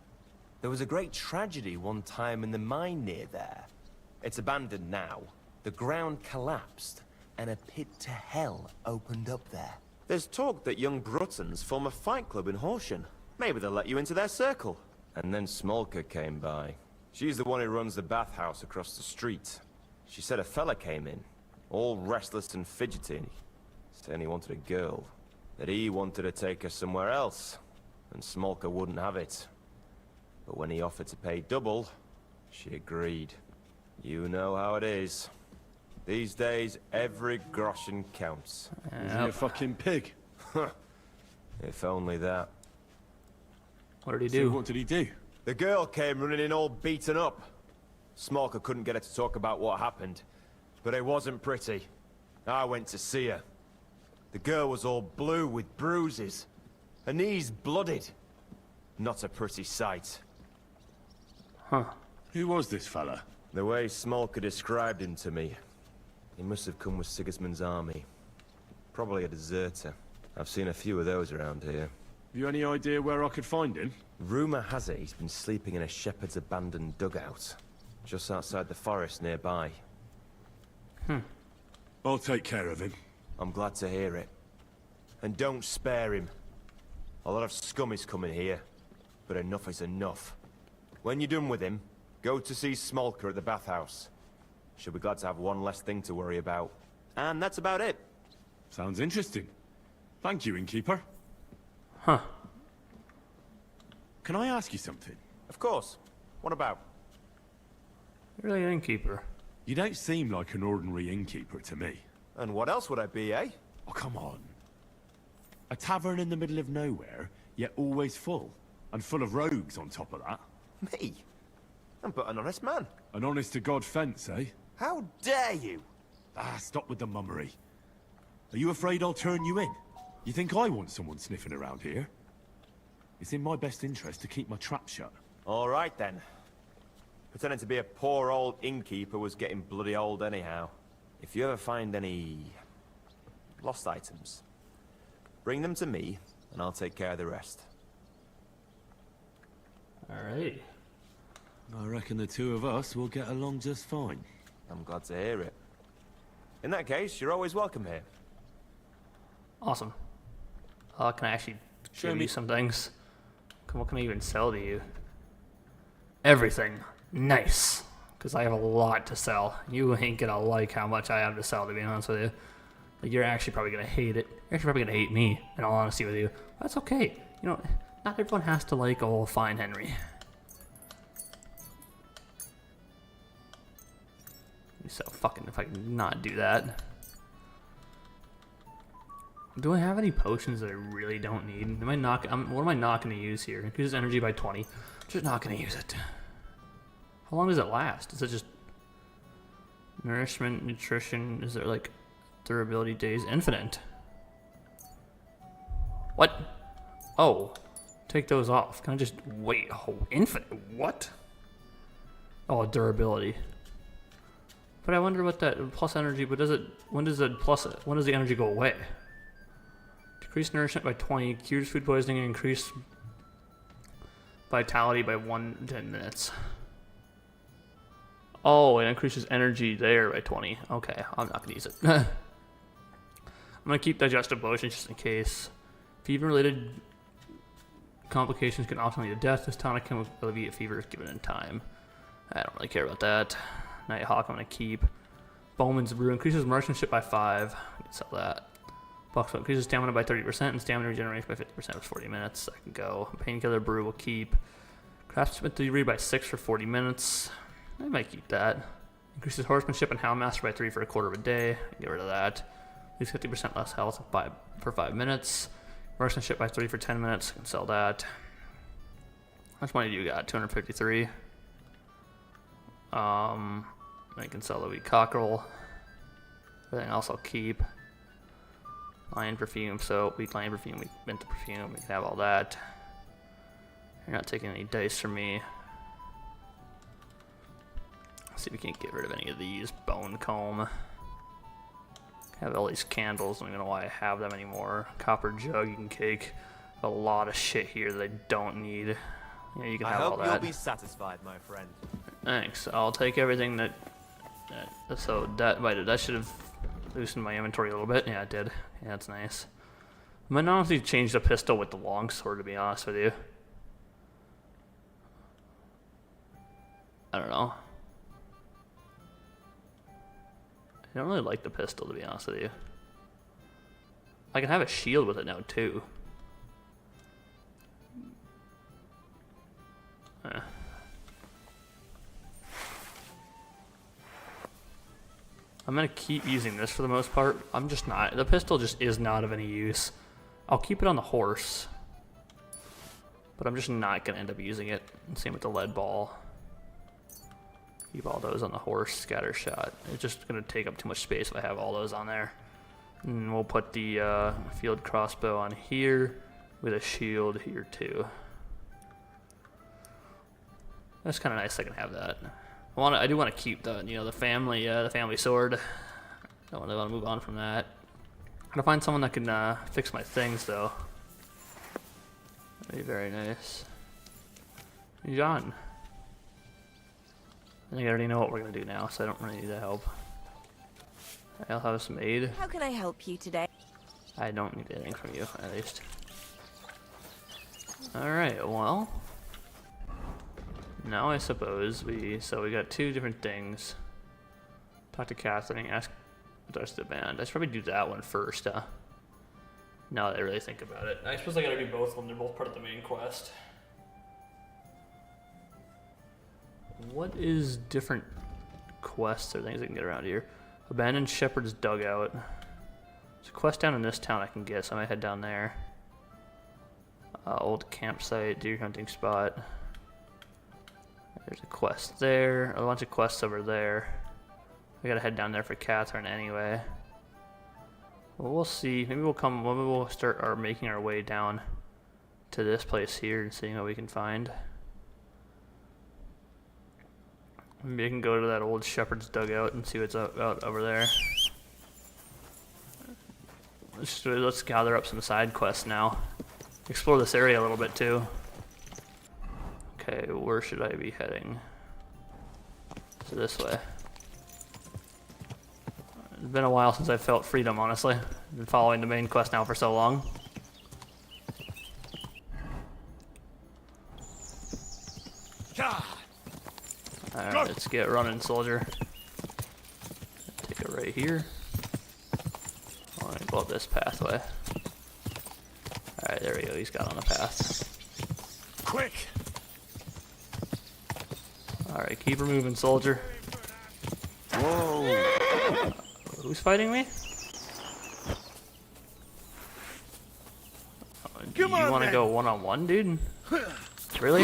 [SPEAKER 10] There was a great tragedy one time in the mine near there. It's abandoned now. The ground collapsed, and a pit to hell opened up there. There's talk that young Bruttons form a fight club in Horsham. Maybe they'll let you into their circle. And then Smolka came by. She's the one who runs the bathhouse across the street. She said a fella came in, all restless and fidgety, saying he wanted a girl. That he wanted to take her somewhere else, and Smolka wouldn't have it. But when he offered to pay double, she agreed. You know how it is. These days, every groschen counts.
[SPEAKER 3] Is he a fucking pig?
[SPEAKER 10] If only that.
[SPEAKER 1] What did he do?
[SPEAKER 3] So what did he do?
[SPEAKER 10] The girl came running in all beaten up. Smolka couldn't get her to talk about what happened, but it wasn't pretty. I went to see her. The girl was all blue with bruises. Her knees blooded. Not a pretty sight.
[SPEAKER 1] Huh.
[SPEAKER 3] Who was this fella?
[SPEAKER 10] The way Smolka described him to me, he must have come with Sigismund's army. Probably a deserter. I've seen a few of those around here.
[SPEAKER 3] Have you any idea where I could find him?
[SPEAKER 10] Rumour has it he's been sleeping in a shepherd's abandoned dugout, just outside the forest nearby.
[SPEAKER 3] I'll take care of him.
[SPEAKER 10] I'm glad to hear it. And don't spare him. A lot of scum is coming here, but enough is enough. When you're done with him, go to see Smolka at the bathhouse. She'll be glad to have one less thing to worry about. And that's about it.
[SPEAKER 3] Sounds interesting. Thank you, innkeeper.
[SPEAKER 1] Huh.
[SPEAKER 3] Can I ask you something?
[SPEAKER 10] Of course. What about?
[SPEAKER 1] You're really an innkeeper.
[SPEAKER 3] You don't seem like an ordinary innkeeper to me.
[SPEAKER 10] And what else would I be, eh?
[SPEAKER 3] Oh, come on. A tavern in the middle of nowhere, yet always full. And full of rogues on top of that.
[SPEAKER 10] Me? I'm but an honest man.
[SPEAKER 3] An honest-to-God fence, eh?
[SPEAKER 10] How dare you?
[SPEAKER 3] Ah, stop with the mummery. Are you afraid I'll turn you in? You think I want someone sniffing around here? It's in my best interest to keep my trap shut.
[SPEAKER 10] All right, then. Pretending to be a poor old innkeeper was getting bloody old anyhow. If you ever find any lost items, bring them to me, and I'll take care of the rest.
[SPEAKER 1] Alright.
[SPEAKER 3] I reckon the two of us will get along just fine.
[SPEAKER 10] I'm glad to hear it. In that case, you're always welcome here.
[SPEAKER 1] Awesome. Can I actually
[SPEAKER 10] Show
[SPEAKER 1] give
[SPEAKER 10] me
[SPEAKER 1] you some things? What can I even sell to you? Everything. Nice. Because I have a lot to sell. You ain't gonna like how much I have to sell, to be honest with you. Like, you're actually probably gonna hate it. You're actually probably gonna hate me, in all honesty with you. That's okay. You know, not everyone has to like old Fine Henry. So fucking if I can not do that. Do I have any potions that I really don't need? Am I not? What am I not going to use here? Increases energy by 20. Just not going to use it. How long does it last? Is it just nourishment, nutrition? Is there like durability days? Infinite. What? Oh, take those off. Can I just wait? Oh, infinite. What? Oh, durability. But I wonder what that plus energy. But does it? When does it plus? When does the energy go away? Decrease nourishment by 20. Cures food poisoning and increase vitality by 1 to 10 minutes. Oh, it increases energy there by 20. Okay, I'm not gonna use it. I'm gonna keep digestive potions just in case. Fever-related complications can often lead to death. This tonic can alleviate fever if given in time. I don't really care about that. Nighthawk I'm gonna keep. Bowman's Brew increases marksmanship by 5. I can sell that. Bucksmith increases stamina by 30% and stamina regeneration by 50% for 40 minutes. I can go. Painkiller Brew will keep. Craftsmanship delivery by 6 for 40 minutes. I might keep that. Increases horsemanship and Houndmaster by 3 for a quarter of a day. Get rid of that. Leaves 50% less health for 5 minutes. Marksmanship by 3 for 10 minutes. I can sell that. How much money do you got? 253. I can sell the wheat cockerel. Everything else I'll keep. Lion perfume soap, weak lion perfume, weak mint perfume. We can have all that. You're not taking any dice from me. Let's see if we can't get rid of any of these. Bone comb. have all these candles. I don't even know why I have them anymore. Copper jug, eating cake. A lot of shit here that I don't need. Yeah, you can have all that.
[SPEAKER 10] I hope you'll be satisfied, my friend.
[SPEAKER 1] Thanks. I'll take everything that so that should have loosened my inventory a little bit. Yeah, it did. Yeah, that's nice. I might honestly change the pistol with the longsword, to be honest with you. I don't know. I don't really like the pistol, to be honest with you. I can have a shield with it now, too. I'm gonna keep using this for the most part. I'm just not. The pistol just is not of any use. I'll keep it on the horse, but I'm just not gonna end up using it. Same with the lead ball. Keep all those on the horse. Scatter shot. It's just gonna take up too much space if I have all those on there. And we'll put the field crossbow on here with a shield here too. That's kind of nice. I can have that. I do want to keep the the family sword. Don't want to move on from that. Gotta find someone that can fix my things though. That'd be very nice. John. I think I already know what we're gonna do now, so I don't really need the help. I'll have some aid.
[SPEAKER 9] How can I help you today?
[SPEAKER 1] I don't need anything from you, at least. Alright, well. Now I suppose we got two different things. Talk to Catherine, ask the rest of the band. I should probably do that one first, now that I really think about it. I suppose I gotta do both of them, they're both part of the main quest. What is different quests or things I can get around here? Abandoned Shepherd's Dugout. There's a quest down in this town I can get, so I might head down there. Old campsite, deer hunting spot. There's a quest there, a bunch of quests over there. We gotta head down there for Catherine anyway. Well, we'll see. Maybe we'll start making our way down to this place here and seeing what we can find. Maybe I can go to that old shepherd's dugout and see what's out over there. Let's gather up some side quests now. Explore this area a little bit too. Okay, where should I be heading? So this way. It's been a while since I felt freedom, honestly. I've been following the main quest now for so long. Alright, let's get running, soldier. Take it right here. I'm gonna go up this pathway. Alright, there we go, he's got on the path.
[SPEAKER 23] Quick!
[SPEAKER 1] Alright, keep her moving, soldier. Whoa! Who's fighting me? You want to go one-on-one, dude? Really?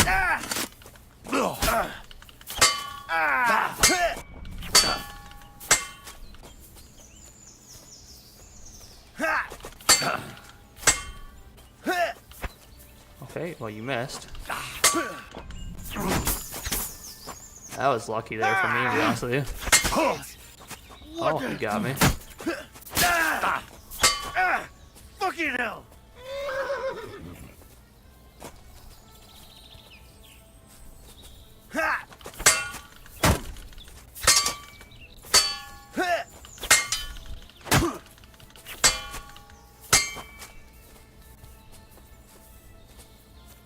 [SPEAKER 1] Okay, well you missed. That was lucky there for me, to be honest with you. Oh, you got me.
[SPEAKER 23] Fucking hell!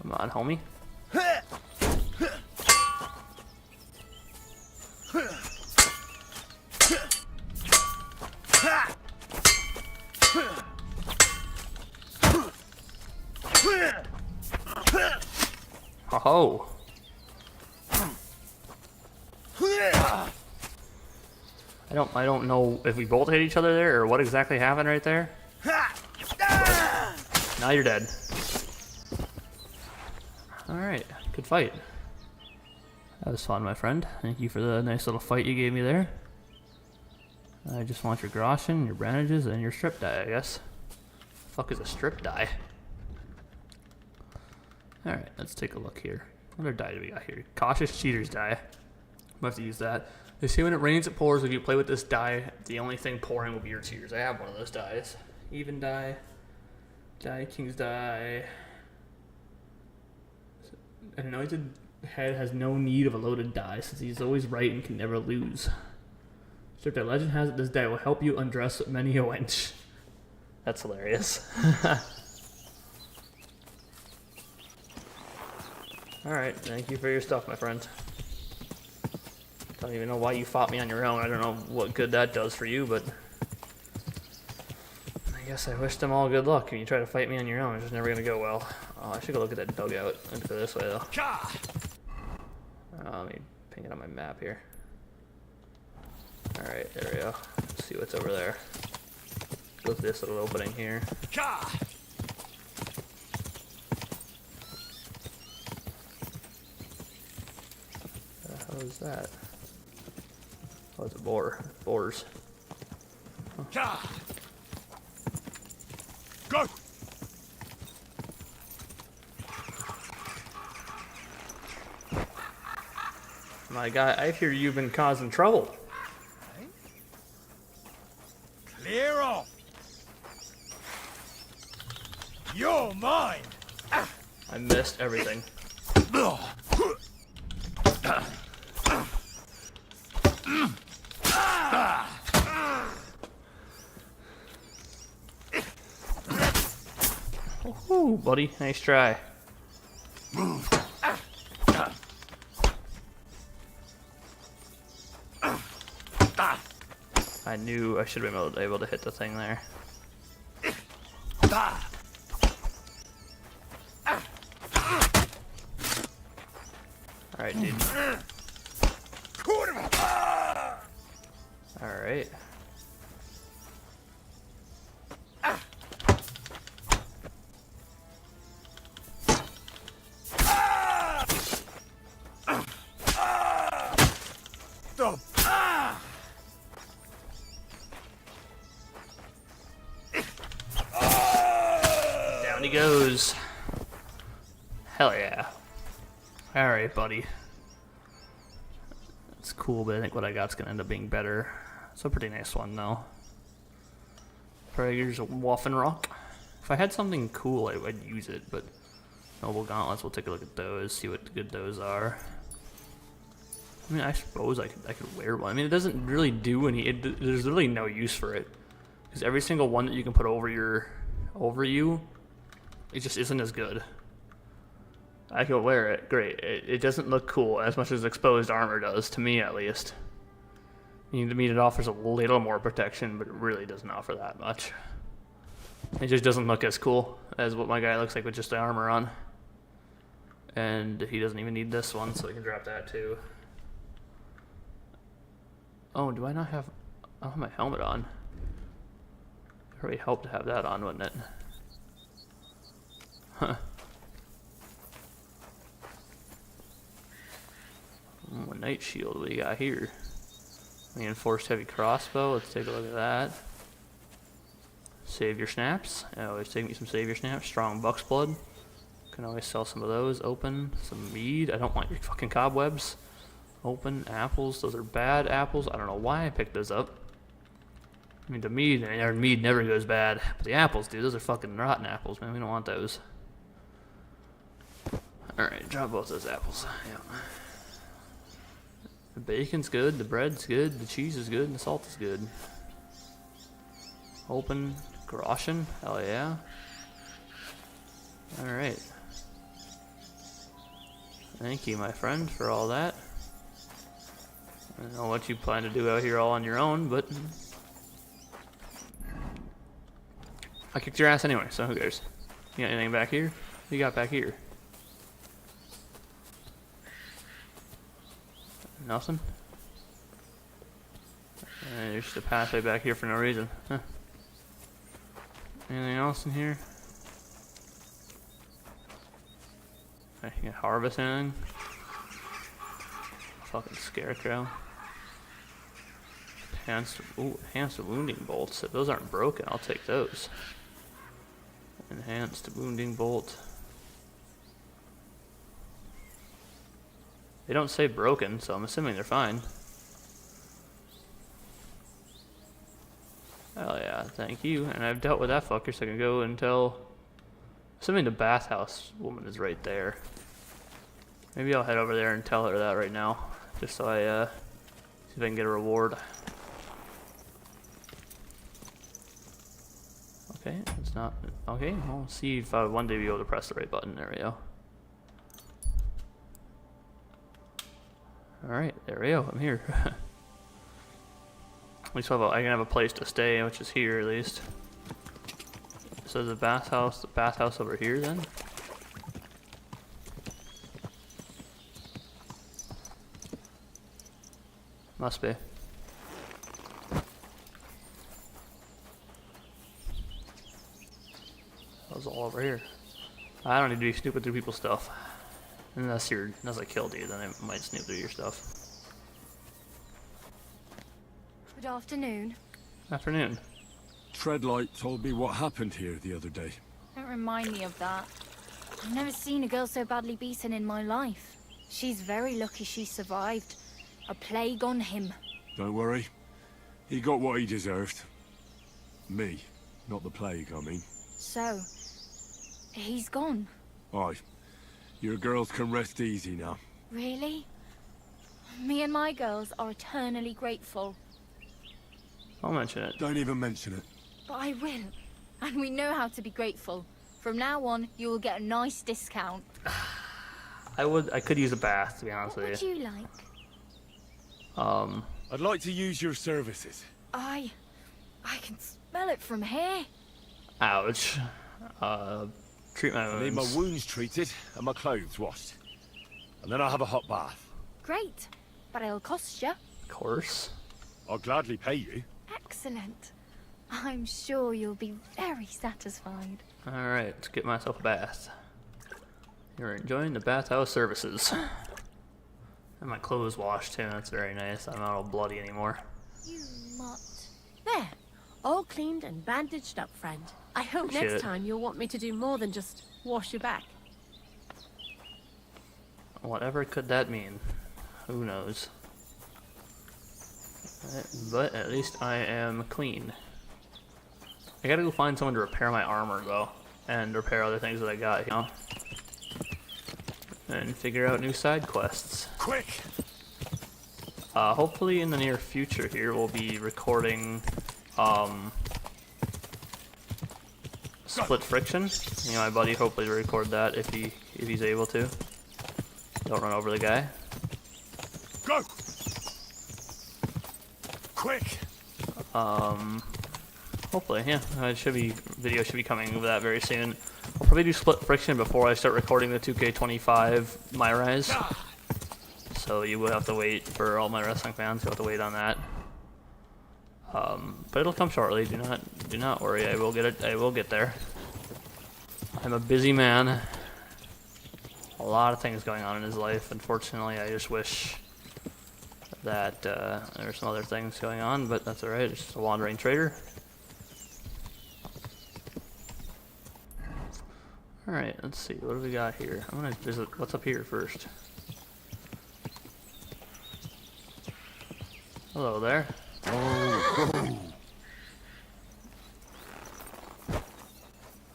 [SPEAKER 1] Come on, homie. Oh. I don't know if we both hit each other there or what exactly happened right there. Now you're dead. Alright, good fight. That was fun, my friend. Thank you for the nice little fight you gave me there. I just want your groschen, your bandages, and your strip die, I guess. The fuck is a strip die? Alright, let's take a look here. What other die do we got here? Cautious Cheater's die. We'll have to use that. They say when it rains, it pours. If you play with this die, the only thing pouring will be your tears. I have one of those dies. Even die. Die, king's die. Anointed head has no need of a loaded die, since he's always right and can never lose. So if their legend has it, this die will help you undress many a wench. That's hilarious. Alright, thank you for your stuff, my friend. Don't even know why you fought me on your own. I don't know what good that does for you, but I guess I wish them all good luck. When you try to fight me on your own, it's just never gonna go well. Oh, I should go look at that dugout. Let's go this way, though. Let me ping it on my map here. Alright, there we go. Let's see what's over there. Go through this little opening here. The hell is that? Oh, it's a boar. Boars. Huh.
[SPEAKER 24] Go!
[SPEAKER 1] My guy, I hear you've been causing trouble.
[SPEAKER 24] Clear off! You're mine!
[SPEAKER 1] I missed everything. Oh, buddy, nice try. I knew I should have been able to hit the thing there. Alright, dude. Alright. Down he goes. Hell yeah. Alright, buddy. It's cool, but I think what I got's gonna end up being better. It's a pretty nice one, though. Prager's Waffenrock. If I had something cool, I'd use it, but Noble Gauntlets, we'll take a look at those, see what good those are. I mean, I suppose I could wear one. I mean, it doesn't really do any. There's really no use for it, because every single one that you can put over you, it just isn't as good. I could wear it, great. It doesn't look cool as much as exposed armor does, to me at least. I mean, to me, it offers a little more protection, but it really doesn't offer that much. It just doesn't look as cool as what my guy looks like with just the armor on. And he doesn't even need this one, so we can drop that too. Oh, do I not have... I don't have my helmet on. It would really help to have that on, wouldn't it? Huh. What night shield we got here? Reinforced heavy crossbow. Let's take a look at that. Save your snaps. Always take me some save your snaps. Strong buck's blood. Can always sell some of those. Open some mead. I don't want your fucking cobwebs. Open apples. Those are bad apples. I don't know why I picked those up. I mean, the mead never goes bad, but the apples, dude, those are fucking rotten apples, man. We don't want those. All right, drop both those apples. Yeah. The bacon's good, the bread's good, the cheese is good, and the salt is good. Open Groshen, hell yeah. Alright. Thank you, my friend, for all that. I don't know what you plan to do out here all on your own, but I kicked your ass anyway, so who cares? You got anything back here? What you got back here? Nothing? There's just a pathway back here for no reason. Huh. Anything else in here? I can harvest anything? Fucking scarecrow. Enhanced wounding bolts. If those aren't broken, I'll take those. Enhanced wounding bolt. They don't say broken, so I'm assuming they're fine. thank you. And I've dealt with that fucker, so I can go and tell... Assuming the bathhouse woman is right there. Maybe I'll head over there and tell her that right now. Just so I, see if I can get a reward. Okay, it's not... Okay, I'll see if I one day be able to press the right button. There we go. Alright, there we go. I'm here. At least I can have a place to stay, which is here at least. So the bathhouse over here then? Must be. That was all over here. I don't need to be snooping through people's stuff. Unless I killed you, then I might snoop through your stuff.
[SPEAKER 9] Good afternoon.
[SPEAKER 1] Afternoon.
[SPEAKER 3] Treadlight told me what happened here the other day.
[SPEAKER 9] Don't remind me of that. I've never seen a girl so badly beaten in my life. She's very lucky she survived. A plague on him.
[SPEAKER 3] Don't worry. He got what he deserved. Me, not the plague, I mean.
[SPEAKER 9] So, he's gone.
[SPEAKER 3] Aye. Your girls can rest easy now.
[SPEAKER 9] Really? Me and my girls are eternally grateful.
[SPEAKER 1] I'll mention it.
[SPEAKER 3] Don't even mention it.
[SPEAKER 9] But I will. And we know how to be grateful. From now on, you will get a nice discount.
[SPEAKER 1] I could use a bath, to be honest with you.
[SPEAKER 9] What would you like?
[SPEAKER 3] I'd like to use your services.
[SPEAKER 9] I can smell it from here.
[SPEAKER 1] Ouch. Treat my wounds.
[SPEAKER 17] I need my wounds treated and my clothes washed. And then I'll have a hot bath.
[SPEAKER 9] Great. But it'll cost you.
[SPEAKER 1] Of course.
[SPEAKER 17] I'll gladly pay you.
[SPEAKER 9] Excellent. I'm sure you'll be very satisfied.
[SPEAKER 1] Alright, let's get myself a bath. You're enjoying the bathhouse services. And my clothes washed too, that's very nice. I'm not all bloody anymore.
[SPEAKER 14] You mutt. There. All cleaned and bandaged up, friend. I hope
[SPEAKER 1] Appreciate
[SPEAKER 14] next
[SPEAKER 1] it.
[SPEAKER 14] time you'll want me to do more than just wash your back.
[SPEAKER 1] Whatever could that mean? Who knows? But at least I am clean. I gotta go find someone to repair my armor though. And repair other things that I got, you know? And figure out new side quests.
[SPEAKER 3] Quick!
[SPEAKER 1] Hopefully in the near future here we'll be recording Split Friction. You know, my buddy hopefully to record that if he's able to. Don't run over the guy.
[SPEAKER 3] Go! Quick!
[SPEAKER 1] Hopefully, yeah. Video should be coming of that very soon. I'll probably do Split Friction before I start recording the 2K25 Myrise. So you will have to wait for all my wrestling fans. You'll have to wait on that. But it'll come shortly. Do not worry. I will get it. I will get there. I'm a busy man. A lot of things going on in his life. Unfortunately, I just wish that there's some other things going on, but that's alright. It's just a wandering trader. Alright, let's see. What do we got here? I'm gonna visit what's up here first. Hello there.
[SPEAKER 3] Oh.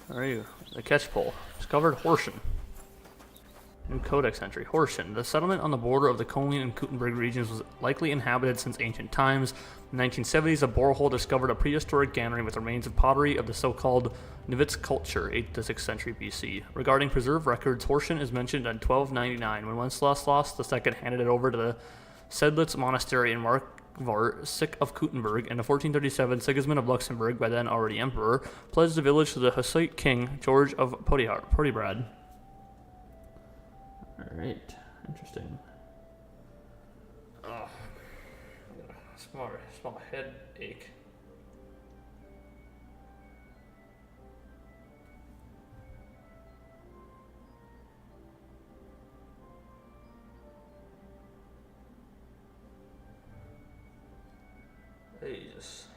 [SPEAKER 1] How are you? The catch pole. Discovered Horschen. New codex entry. Horschen. The settlement on the border of the Köln and Kuttenberg regions was likely inhabited since ancient times. In the 1970s, a borehole discovered a prehistoric granary with remains of pottery of the so-called Nivitz culture, 8th to 6th century BC. Regarding preserved records, Horschen is mentioned in 1299 when Wenceslaus II handed it over to the Sedlitz Monastery in Margrave, Sick of Kuttenberg. In 1437, Sigismund of Luxembourg, by then already emperor, pledged the village to the Hussite king George of Podiebrad. Alright, interesting. Oh, small headache. Jesus.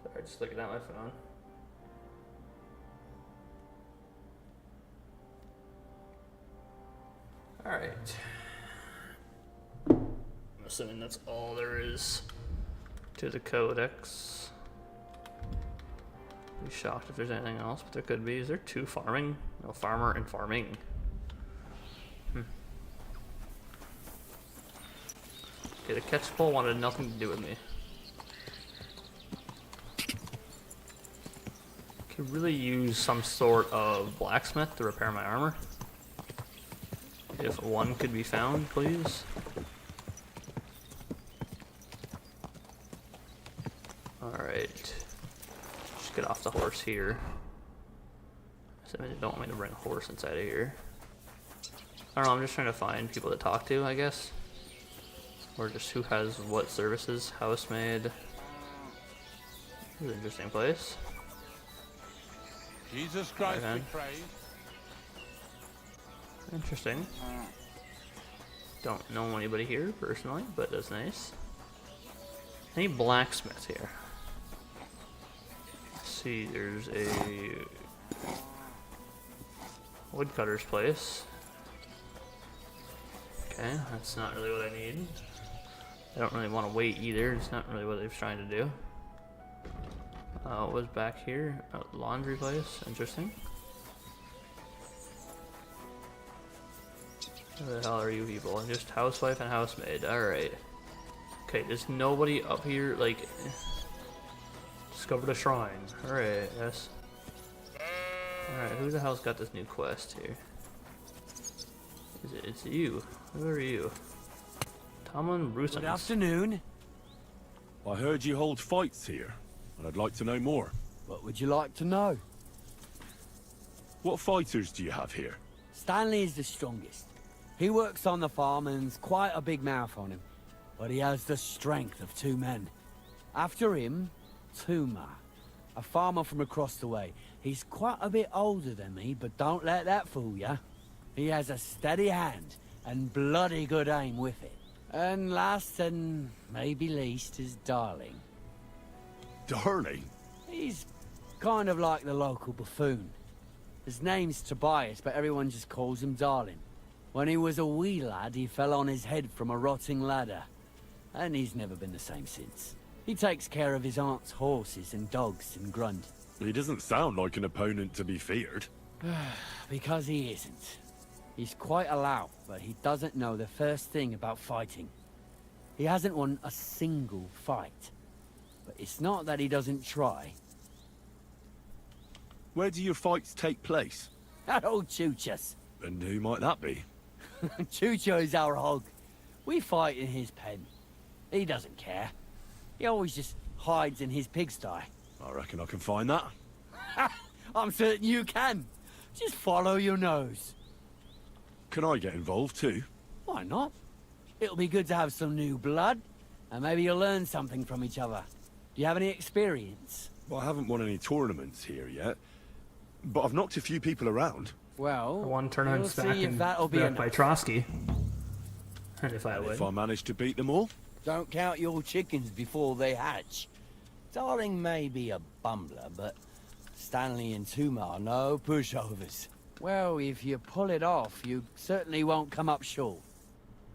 [SPEAKER 1] Sorry, just looking at my phone. Alright. I'm assuming that's all there is to the codex. I'd be shocked if there's anything else, but there could be. Is there two farming? No, farmer and farming. Okay, the catch pole wanted nothing to do with me. Could really use some sort of blacksmith to repair my armor. If one could be found, please. Alright. Just get off the horse here. So they don't want me to bring a horse inside of here. I don't know, I'm just trying to find people to talk to, I guess. Or just who has what services. Housemaid. This is an interesting place.
[SPEAKER 8] Jesus Christ be praised.
[SPEAKER 1] Interesting. Don't know anybody here personally, but that's nice. Any blacksmiths here? Let's see, there's a woodcutter's place. Okay, that's not really what I need. I don't really want to wait either. It's not really what they're trying to do. What was back here? A laundry place. Interesting. Who the hell are you people? I'm just housewife and housemaid. Alright. Okay, there's nobody up here, like... Discovered a shrine. Alright, yes. Alright, who the hell's got this new quest here? It's you. Who are you? Tomlin Brewsons.
[SPEAKER 23] Good afternoon.
[SPEAKER 3] I heard you hold fights here, and I'd like to know more.
[SPEAKER 23] What would you like to know?
[SPEAKER 3] What fighters do you have here?
[SPEAKER 23] Stanley is the strongest. He works on the farm and's quite a big mouth on him, but he has the strength of two men. After him, Tuma, a farmer from across the way. He's quite a bit older than me, but don't let that fool ya. He has a steady hand and bloody good aim with it. And last and maybe least is Darling.
[SPEAKER 3] Darling?
[SPEAKER 23] He's kind of like the local buffoon. His name's Tobias, but everyone just calls him Darling. When he was a wee lad, he fell on his head from a rotting ladder. And he's never been the same since. He takes care of his aunt's horses and dogs in Grunt.
[SPEAKER 3] He doesn't sound like an opponent to be feared.
[SPEAKER 23] Because he isn't. He's quite a lout, but he doesn't know the first thing about fighting. He hasn't won a single fight. But it's not that he doesn't try.
[SPEAKER 3] Where do your fights take place?
[SPEAKER 23] At old Chucha's.
[SPEAKER 3] And who might that be?
[SPEAKER 23] Chucho is our hog. We fight in his pen. He doesn't care. He always just hides in his pigsty.
[SPEAKER 3] I reckon I can find that.
[SPEAKER 23] I'm certain you can. Just follow your nose.
[SPEAKER 3] Can I get involved too?
[SPEAKER 23] Why not? It'll be good to have some new blood, and maybe you'll learn something from each other. Do you have any experience?
[SPEAKER 3] Well, I haven't won any tournaments here yet, but I've knocked a few people around.
[SPEAKER 23] Well,
[SPEAKER 1] one tournament's back in by Trotsky. And if I would.
[SPEAKER 3] If I manage to beat them all?
[SPEAKER 23] Don't count your chickens before they hatch. Darling may be a bumbler, but Stanley and Tuma are no pushovers. Well, if you pull it off, you certainly won't come up short.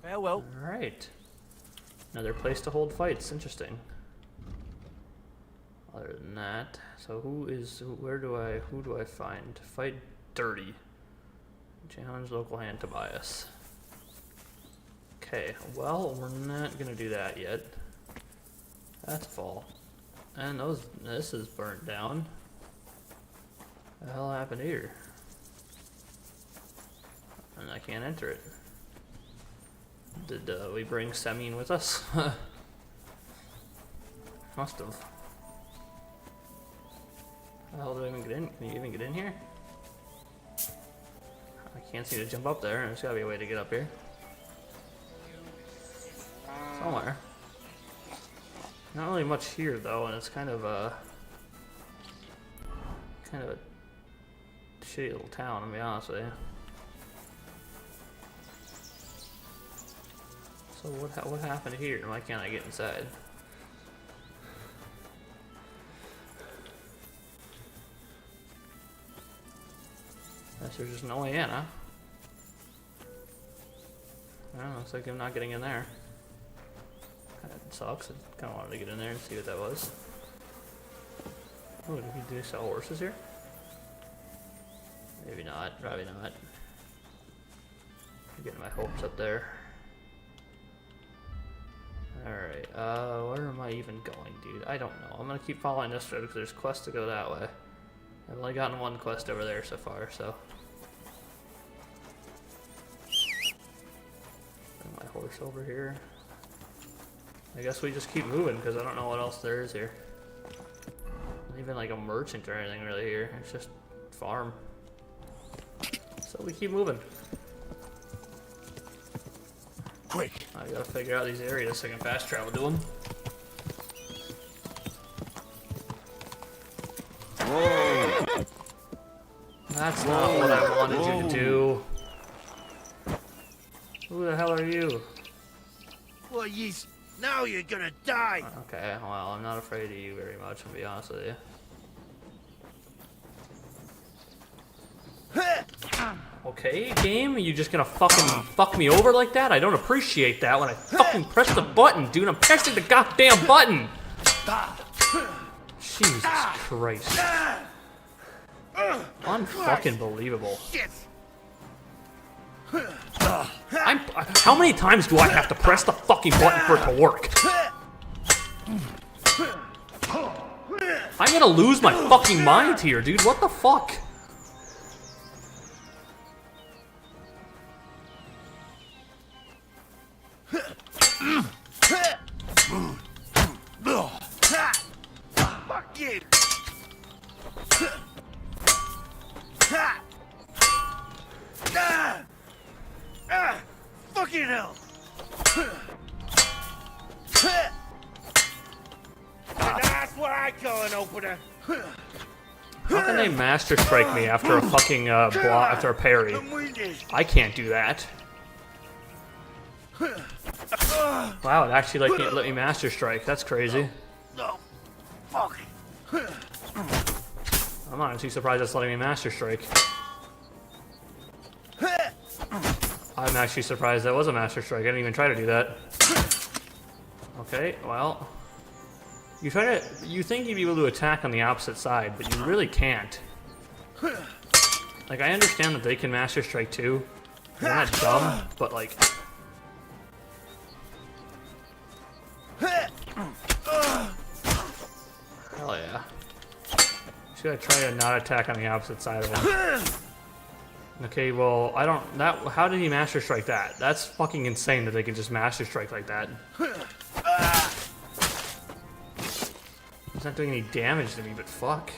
[SPEAKER 23] Farewell.
[SPEAKER 1] Alright. Another place to hold fights. Interesting. Other than that, so who do I find? Fight dirty. Challenge local hand Tobias. Okay, well, we're not gonna do that yet. That's fall. And this is burnt down. What the hell happened here? And I can't enter it. Did we bring Semyon with us? Must have. How the hell do I even get in? Can you even get in here? I can't seem to jump up there. There's gotta be a way to get up here. Somewhere. Not really much here though, and it's kind of a shitty little town, to be honest with you. So what happened here? Why can't I get inside? Guess there's just no way in, huh? Oh, looks like I'm not getting in there. Kinda sucks. I kinda wanted to get in there and see what that was. Oh, do they sell horses here? Maybe not, probably not. I'm getting my hopes up there. Alright, where am I even going, dude? I don't know. I'm gonna keep following this road because there's quests to go that way. I've only gotten one quest over there so far, so. Bring my horse over here. I guess we just keep moving because I don't know what else there is here. Not even like a merchant or anything really here. It's just farm. So we keep moving.
[SPEAKER 4] Quick!
[SPEAKER 1] I gotta figure out these areas so I can fast travel to them.
[SPEAKER 4] Whoa!
[SPEAKER 1] That's not what I wanted you to do. Who the hell are you?
[SPEAKER 4] Well, now you're gonna die!
[SPEAKER 1] Okay, well, I'm not afraid of you very much, to be honest with you. Okay, game, you just gonna fuck me over like that? I don't appreciate that when I fucking press the button, dude. I'm pressing the goddamn button! Jesus Christ. Unfucking believable. How many times do I have to press the fucking button for it to work? I'm gonna lose my fucking mind here, dude. What the fuck?
[SPEAKER 4] Fuck you! Fucking hell! That's where I go and open it.
[SPEAKER 1] How can they master strike me after a fucking after a parry? I can't do that. Wow, it actually let me master strike. That's crazy.
[SPEAKER 4] No, fuck.
[SPEAKER 1] I'm honestly surprised it's letting me master strike. I'm actually surprised that was a master strike. I didn't even try to do that. Okay, well, you think you'd be able to attack on the opposite side, but you really can't. Like, I understand that they can master strike too. They're not dumb, but like. Hell yeah. Just gotta try to not attack on the opposite side of him. Okay, well, how did he master strike that? That's fucking insane that they can just master strike like that. He's not doing any damage to me, but fuck.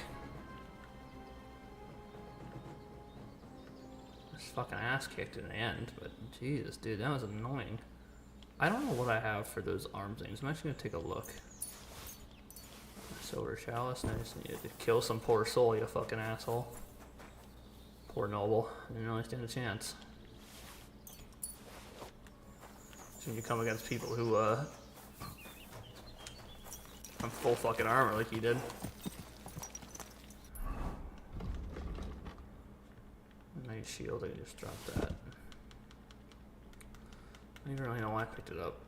[SPEAKER 1] Just fucking ass kicked in the end, but Jesus, dude, that was annoying. I don't know what I have for those arm things. I'm actually gonna take a look. Silver chalice, nice. You need to kill some poor soul, you fucking asshole. Poor noble. Didn't really stand a chance. So when you come against people who have full fucking armor like he did. Nice shield, I can just drop that. I don't even really know why I picked it up.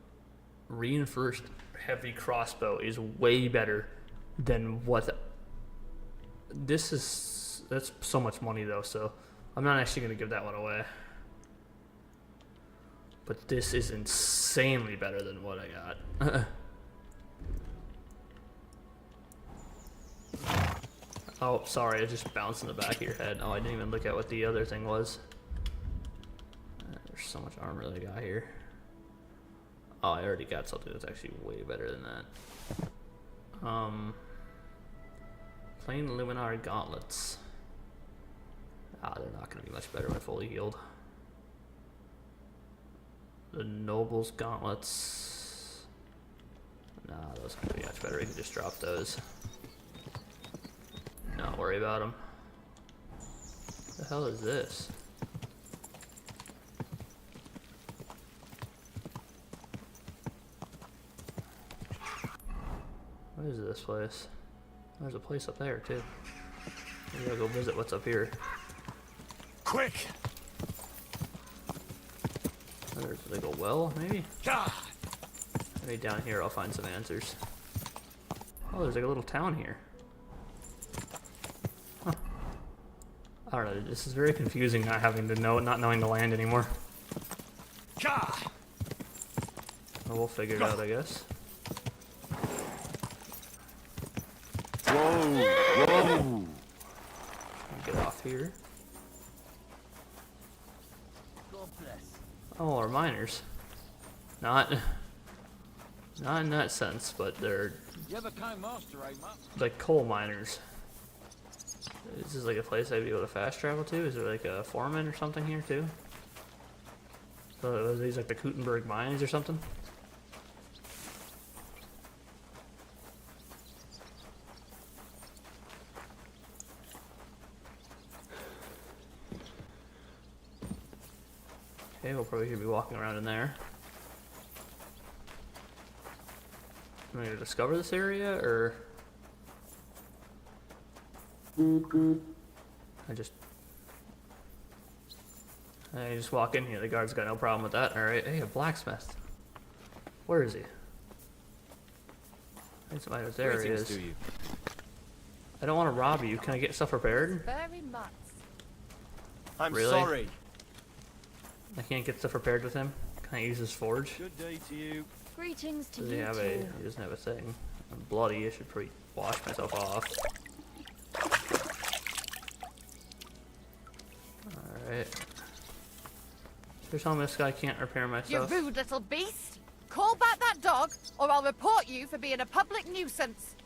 [SPEAKER 1] Reinforced heavy crossbow is way better than what this is. That's so much money though, so I'm not actually gonna give that one away. But this is insanely better than what I got. Oh, sorry, I just bounced in the back of your head. Oh, I didn't even look at what the other thing was. There's so much armor that I got here. Oh, I already got something that's actually way better than that. Plain Luminar gauntlets. Ah, they're not going to be much better when fully healed. The Noble's gauntlets. Nah, those are going to be much better. We can just drop those. Not worry about them. What the hell is this? What is this place? There's a place up there too. We gotta go visit what's up here.
[SPEAKER 4] Quick!
[SPEAKER 1] What There's like a well, maybe? Maybe down here I'll find some answers. Oh, there's like a little town here. Huh. I don't know, this is very confusing not having to know, not knowing the land anymore. Well, we'll figure it out, I guess.
[SPEAKER 22] Whoa!
[SPEAKER 1] Get off here. Oh, our miners. Not in that sense, but they're like coal miners. Is this like a place I'd be able to fast travel to? Is there like a foreman or something here too? So are these like the Gutenberg mines or something? Okay, we'll probably be walking around in there. Am I gonna discover this area, or I just walk in here? The guard's got no problem with that. All right, hey, a blacksmith. Where is he? There he is. I don't want to rob you. Can I get stuff repaired?
[SPEAKER 14] Very much.
[SPEAKER 10] I'm
[SPEAKER 1] Really?
[SPEAKER 10] sorry.
[SPEAKER 1] I can't get stuff repaired with him. Can I use his forge?
[SPEAKER 6] Good day to you.
[SPEAKER 14] Greetings to
[SPEAKER 1] Does he
[SPEAKER 14] you
[SPEAKER 1] have
[SPEAKER 14] too.
[SPEAKER 1] He doesn't have a thing. I'm bloody. I should probably wash myself off. Alright. You're telling me this guy can't repair my
[SPEAKER 14] You
[SPEAKER 1] stuff?
[SPEAKER 14] rude little beast! Call back that dog, or I'll report you for being a public nuisance.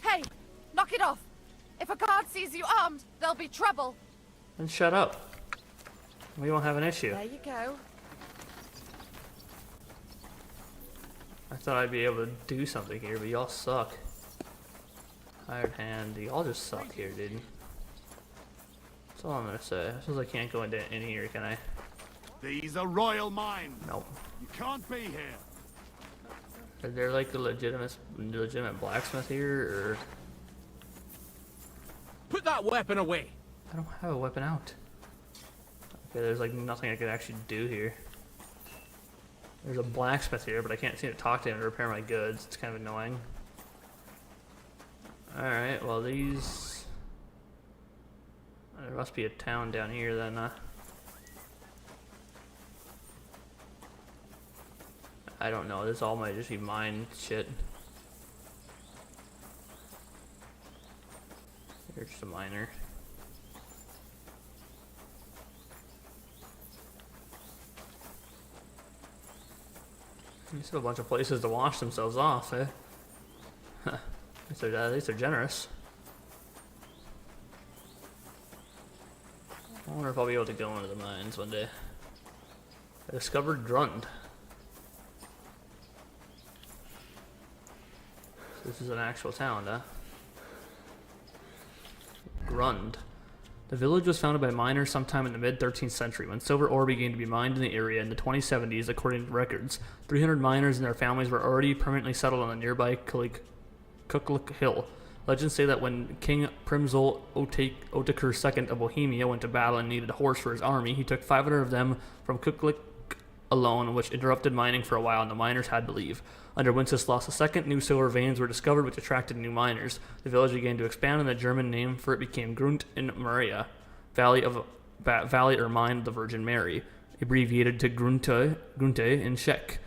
[SPEAKER 14] Hey, knock it off. If a guard sees you armed, there'll be trouble.
[SPEAKER 1] Then shut up. We won't have an issue.
[SPEAKER 14] There you go.
[SPEAKER 1] I thought I'd be able to do something here, but y'all suck. Hired hand. Y'all just suck here, dude. That's all I'm gonna say. I suppose I can't go in here, can I?
[SPEAKER 22] These are royal mines.
[SPEAKER 1] Nope.
[SPEAKER 22] You can't be here.
[SPEAKER 1] Is there like a legitimate blacksmith here, or?
[SPEAKER 6] Put that weapon away.
[SPEAKER 1] I don't have a weapon out. Okay, there's like nothing I could actually do here. There's a blacksmith here, but I can't seem to talk to him to repair my goods. It's kind of annoying. Alright, well these... There must be a town down here then, I don't know, this all might just be mine shit. You're just a miner. These have a bunch of places to wash themselves off, eh? Huh. At least they're generous. I wonder if I'll be able to go into the mines one day. I discovered Grund. So this is an actual town, huh? Grund. The village was founded by miners sometime in the mid-13th century when silver ore began to be mined in the area in the 2070s, according to records. 300 miners and their families were already permanently settled on the nearby Kukluk Hill. Legends say that when King Primzol Otakar II of Bohemia went to battle and needed a horse for his army, he took 500 of them from Kukluk alone, which interrupted mining for a while, and the miners had to leave. Under Wenceslaus II, new silver veins were discovered which attracted new miners. The village began to expand, and the German name for it became Grund in Maria, Valley or Mine of the Virgin Mary, abbreviated to Grunte in Czech.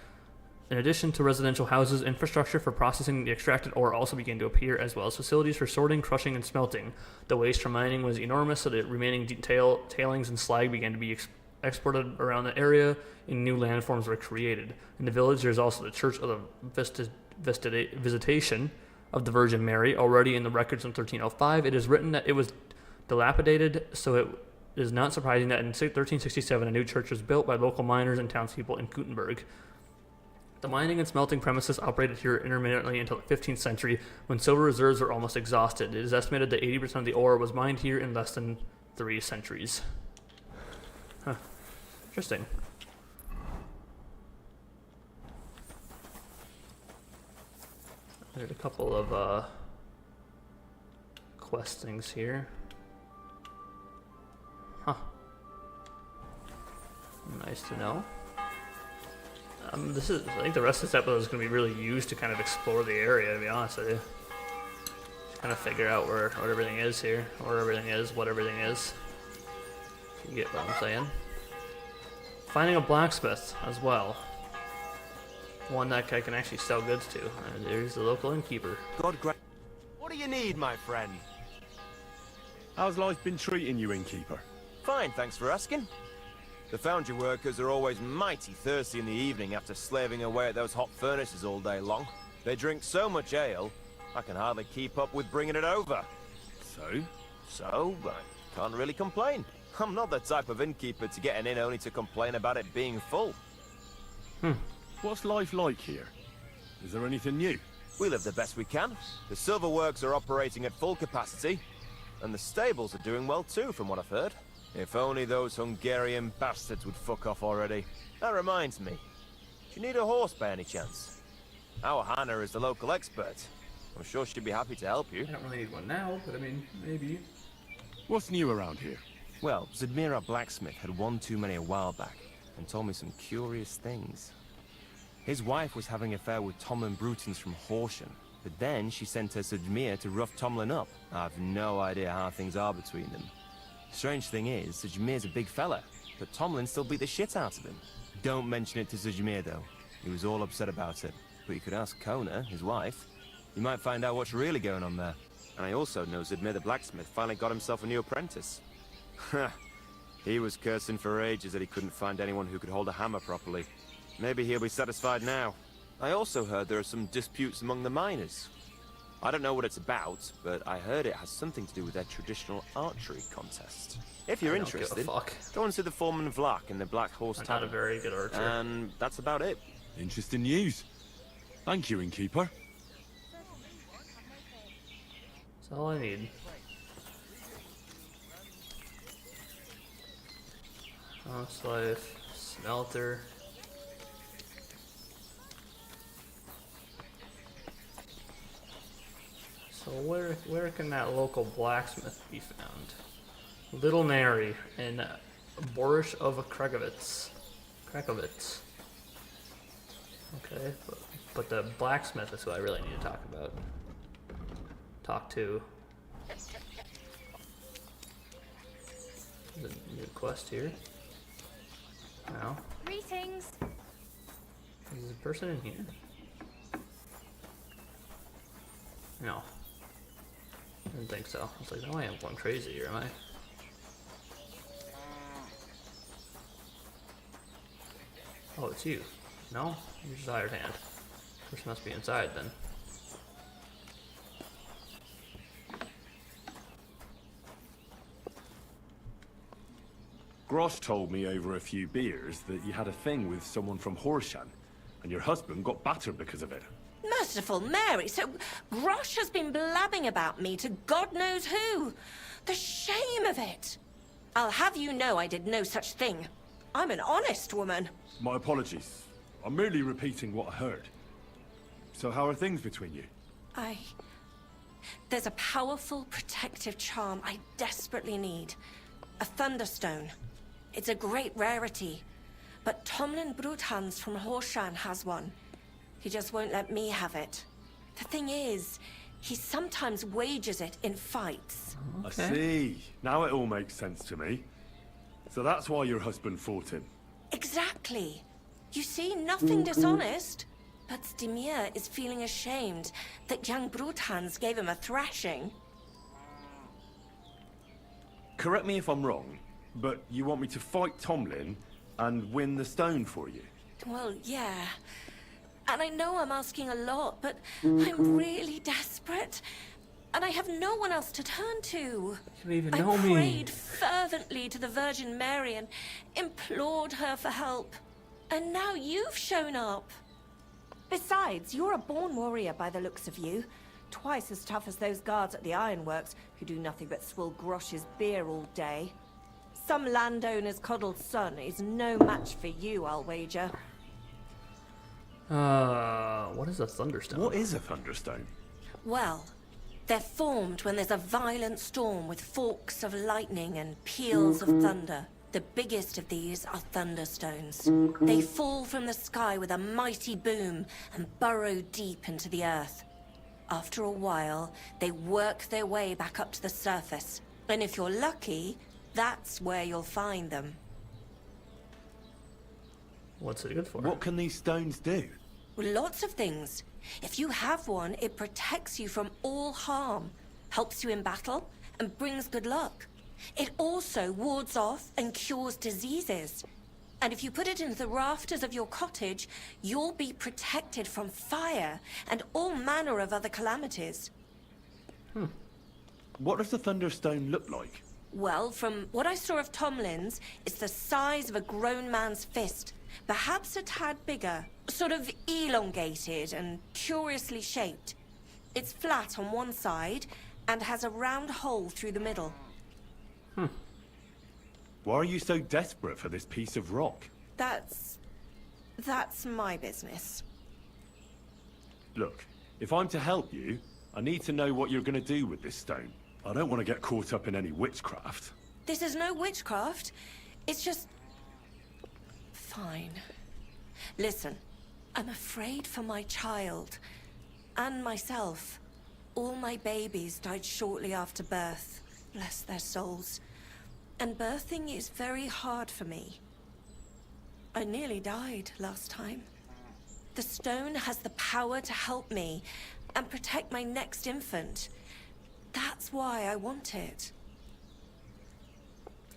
[SPEAKER 1] In addition to residential houses, infrastructure for processing the extracted ore also began to appear, as well as facilities for sorting, crushing, and smelting. The waste from mining was enormous, so the remaining tailings and slag began to be exported around the area, and new landforms were created. In the village, there's also the Church of the Visitation of the Virgin Mary, already in the records in 1305. It is written that it was dilapidated, so it is not surprising that in 1367 a new church was built by local miners and townspeople in Gutenberg. The mining and smelting premises operated here intermittently until the 15th century, when silver reserves were almost exhausted. It is estimated that 80% of the ore was mined here in less than 3 centuries. Huh. Interesting. There's a couple of quest things here. Huh. Nice to know. I think the rest of this episode is going to be really used to kind of explore the area, to be honest with you. Just kind of figure out what everything is here. Where everything is, what everything is. You get what I'm saying? Finding a blacksmith as well. One that I can actually sell goods to. There's the local innkeeper.
[SPEAKER 10] What do you need, my friend?
[SPEAKER 3] How's life been treating you, innkeeper?
[SPEAKER 10] Fine, thanks for asking. The foundry workers are always mighty thirsty in the evening after slaving away at those hot furnaces all day long. They drink so much ale, I can hardly keep up with bringing it over. So, I can't really complain. I'm not the type of innkeeper to get an inn only to complain about it being full.
[SPEAKER 3] What's life like here? Is there anything new?
[SPEAKER 10] We live the best we can. The silver works are operating at full capacity, and the stables are doing well too, from what I've heard. If only those Hungarian bastards would fuck off already. That reminds me. Do you need a horse by any chance? Our Hannah is the local expert. I'm sure she'd be happy to help you.
[SPEAKER 1] I don't really need one now, but I mean, maybe.
[SPEAKER 3] What's new around here?
[SPEAKER 10] Well, Zadmir our blacksmith had one too many a while back, and told me some curious things. His wife was having an affair with Tomlin Brutons from Horsham, but then she sent her Zadmir to rough Tomlin up. I've no idea how things are between them. Strange thing is, Zadmir's a big fella, but Tomlin still beat the shit out of him. Don't mention it to Zadmir though. He was all upset about it. But you could ask Kona, his wife. You might find out what's really going on there. And I also know Zadmir the blacksmith finally got himself a new apprentice. He was cursing for ages that he couldn't find anyone who could hold a hammer properly. Maybe he'll be satisfied now. I also heard there are some disputes among the miners. I don't know what it's about, but I heard it has something to do with their traditional archery contest. If you're interested, go and see the foreman Vlak in the Black Horse Tavern.
[SPEAKER 1] Not a very good archer.
[SPEAKER 10] And that's about it.
[SPEAKER 3] Interesting news. Thank you, innkeeper.
[SPEAKER 1] That's all I need. House life, smelter. So where can that local blacksmith be found? Little Nary in Borish of Krakovitz. Okay, but the blacksmith is who I really need to talk about. Talk to. There's a new quest here. No.
[SPEAKER 9] Greetings.
[SPEAKER 1] Is there a person in here? No. I didn't think so. I was like, no, I am going crazy here, am I? Oh, it's you. No? You're just hired hand. Person must be inside then.
[SPEAKER 3] Grosh told me over a few beers that you had a thing with someone from Horsham, and your husband got battered because of it.
[SPEAKER 8] Merciful Mary, so Grosh has been blabbing about me to God knows who. The shame of it. I'll have you know I did no such thing. I'm an honest woman.
[SPEAKER 3] My apologies. I'm merely repeating what I heard. So how are things between you?
[SPEAKER 8] There's a powerful protective charm I desperately need. A Thunderstone. It's a great rarity. But Tomlin Bruthans from Horsham has one. He just won't let me have it. The thing is, he sometimes wages it in fights.
[SPEAKER 3] Okay. I see. Now it all makes sense to me. So that's why your husband fought him.
[SPEAKER 8] Exactly. You see, nothing dishonest. But Zdemir is feeling ashamed that young Bruthans gave him a thrashing.
[SPEAKER 3] Correct me if I'm wrong, but you want me to fight Tomlin and win the stone for you?
[SPEAKER 8] Well, yeah. And I know I'm asking a lot, but I'm really desperate. And I have no one else to turn to.
[SPEAKER 1] You even
[SPEAKER 8] I
[SPEAKER 1] know me.
[SPEAKER 8] prayed fervently to the Virgin Mary and implored her for help. And now you've shown up. Besides, you're a born warrior by the looks of you. Twice as tough as those guards at the ironworks, who do nothing but swill Grosh's beer all day. Some landowner's coddled son is no match for you, I'll wager.
[SPEAKER 1] What is a Thunderstone?
[SPEAKER 3] What is a Thunderstone?
[SPEAKER 8] Well, they're formed when there's a violent storm with forks of lightning and peals of thunder. The biggest of these are thunderstones. They fall from the sky with a mighty boom and burrow deep into the earth. After a while, they work their way back up to the surface. And if you're lucky, that's where you'll find them.
[SPEAKER 1] What's it good for?
[SPEAKER 17] What can these stones do?
[SPEAKER 8] Well, lots of things. If you have one, it protects you from all harm, helps you in battle, and brings good luck. It also wards off and cures diseases. And if you put it into the rafters of your cottage, you'll be protected from fire and all manner of other calamities.
[SPEAKER 17] What does the Thunderstone look like?
[SPEAKER 8] Well, from what I saw of Tomlin's, it's the size of a grown man's fist. Perhaps a tad bigger. Sort of elongated and curiously shaped. It's flat on one side and has a round hole through the middle.
[SPEAKER 17] Why are you so desperate for this piece of rock?
[SPEAKER 8] That's my business.
[SPEAKER 17] Look, if I'm to help you, I need to know what you're going to do with this stone. I don't want to get caught up in any witchcraft.
[SPEAKER 8] This is no witchcraft. It's just... Fine. Listen, I'm afraid for my child. And myself. All my babies died shortly after birth. Bless their souls. And birthing is very hard for me. I nearly died last time. The stone has the power to help me and protect my next infant. That's why I want it.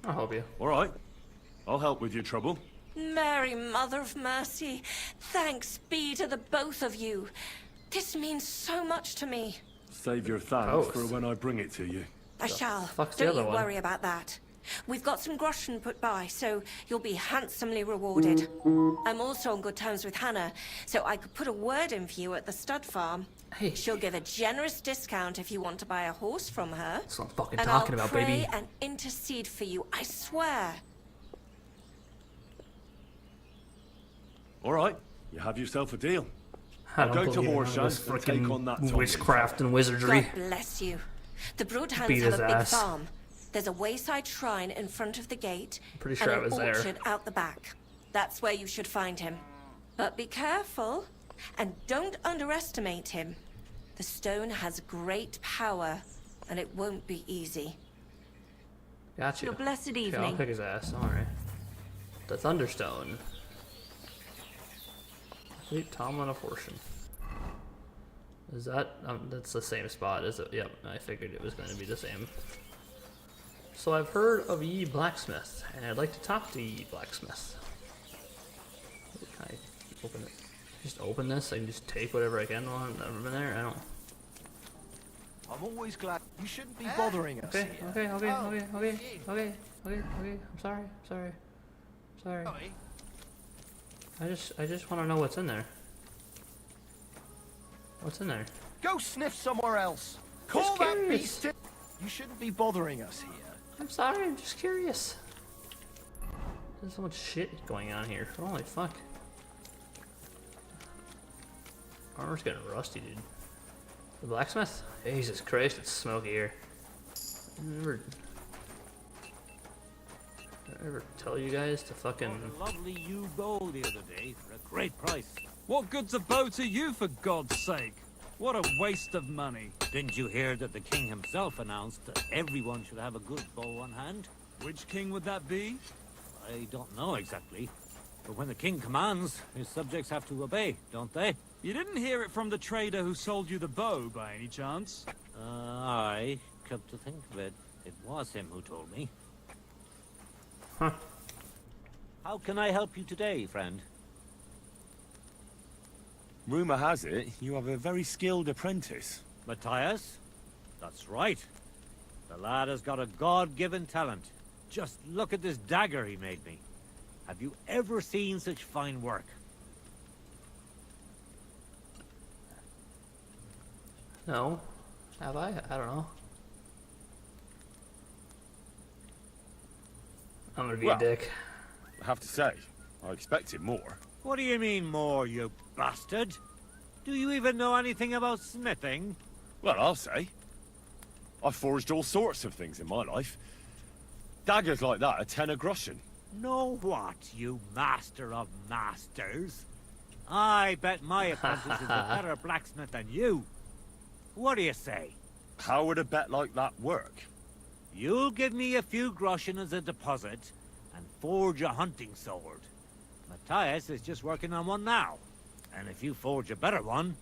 [SPEAKER 1] I'll help you.
[SPEAKER 17] All right. I'll help with your trouble.
[SPEAKER 8] Mary, Mother of Mercy, thanks be to the both of you. This means so much to me.
[SPEAKER 3] Save your thanks for when I bring it to you.
[SPEAKER 8] I shall.
[SPEAKER 1] fuck's the
[SPEAKER 8] Don't
[SPEAKER 1] other
[SPEAKER 8] you
[SPEAKER 1] one?
[SPEAKER 8] worry about that. We've got some groschen put by, so you'll be handsomely rewarded. I'm also on good terms with Hannah, so I could put a word in for you at the stud farm.
[SPEAKER 1] Hey.
[SPEAKER 8] She'll give a generous discount if you want to buy a horse from her.
[SPEAKER 1] That's what I'm fucking
[SPEAKER 8] And
[SPEAKER 1] talking
[SPEAKER 8] I'll
[SPEAKER 1] about,
[SPEAKER 8] pray
[SPEAKER 1] baby.
[SPEAKER 8] and intercede for you, I swear.
[SPEAKER 17] All right. You have yourself a deal.
[SPEAKER 1] I
[SPEAKER 17] I'll
[SPEAKER 1] don't
[SPEAKER 17] go to
[SPEAKER 1] believe
[SPEAKER 17] Horseshoe and take on that
[SPEAKER 1] frickin'
[SPEAKER 17] Tomlin
[SPEAKER 1] witchcraft and
[SPEAKER 8] God
[SPEAKER 1] wizardry.
[SPEAKER 8] bless you. The Broodhounds
[SPEAKER 1] Beat
[SPEAKER 8] have
[SPEAKER 1] his
[SPEAKER 8] a big
[SPEAKER 1] ass.
[SPEAKER 8] farm. There's a wayside shrine in front of the gate
[SPEAKER 1] Pretty sure I
[SPEAKER 8] and
[SPEAKER 1] was
[SPEAKER 8] an
[SPEAKER 1] there.
[SPEAKER 8] orchard out the back. That's where you should find him. But be careful and don't underestimate him. The stone has great power and it won't be easy.
[SPEAKER 1] Gotcha.
[SPEAKER 8] Your blessed
[SPEAKER 1] Okay, I'll
[SPEAKER 8] evening.
[SPEAKER 1] pick his ass. Alright. The Thunderstone. Complete Tomlin of Horsham. Is that... that's the same spot, is it? Yep, I figured it was going to be the same. So I've heard of ye blacksmith, and I'd like to talk to ye blacksmith. Can I open it? Just open this? I can just take whatever I can while I'm never there? I don't...
[SPEAKER 2] I'm always glad you shouldn't be bothering us.
[SPEAKER 1] Okay,
[SPEAKER 2] here.
[SPEAKER 1] okay. I'm sorry. I just want to know what's in there. What's in there?
[SPEAKER 2] Go sniff somewhere else.
[SPEAKER 1] Just
[SPEAKER 2] Call that
[SPEAKER 1] curious.
[SPEAKER 2] beast in. You shouldn't be bothering us here.
[SPEAKER 1] I'm sorry, I'm just curious. There's so much shit going on here. Holy fuck. Armor's getting rusty, dude. The blacksmith? Jesus Christ, it's smoky here. Did I ever tell you guys to fucking...
[SPEAKER 6] Lovely you bow the other day for a great price. What good's a bow to you, for God's sake? What a waste of money.
[SPEAKER 13] Didn't you hear that the king himself announced that everyone should have a good bow on hand?
[SPEAKER 6] Which king would that be?
[SPEAKER 13] I don't know exactly. But when the king commands, his subjects have to obey, don't they?
[SPEAKER 6] You didn't hear it from the trader who sold you the bow, by any chance?
[SPEAKER 13] Aye, come to think of it, it was him who told me.
[SPEAKER 1] Huh.
[SPEAKER 13] How can I help you today, friend?
[SPEAKER 17] Rumor has it you have a very skilled apprentice.
[SPEAKER 13] Matthias? That's right. The lad has got a God-given talent. Just look at this dagger he made me. Have you ever seen such fine work?
[SPEAKER 1] No. Have I? I don't know. I'm gonna be a dick.
[SPEAKER 17] I have to say, I expected more.
[SPEAKER 13] What do you mean more, you bastard? Do you even know anything about smithing?
[SPEAKER 17] Well, I'll say. I've forged all sorts of things in my life. Daggers like that are 10 a groschen.
[SPEAKER 13] Know what, you master of masters? I bet my apprentice is a better blacksmith than you. What do you say?
[SPEAKER 17] How would a bet like that work?
[SPEAKER 13] You'll give me a few groschen as a deposit and forge a hunting sword. Matthias is just working on one now. And if you forge a better one,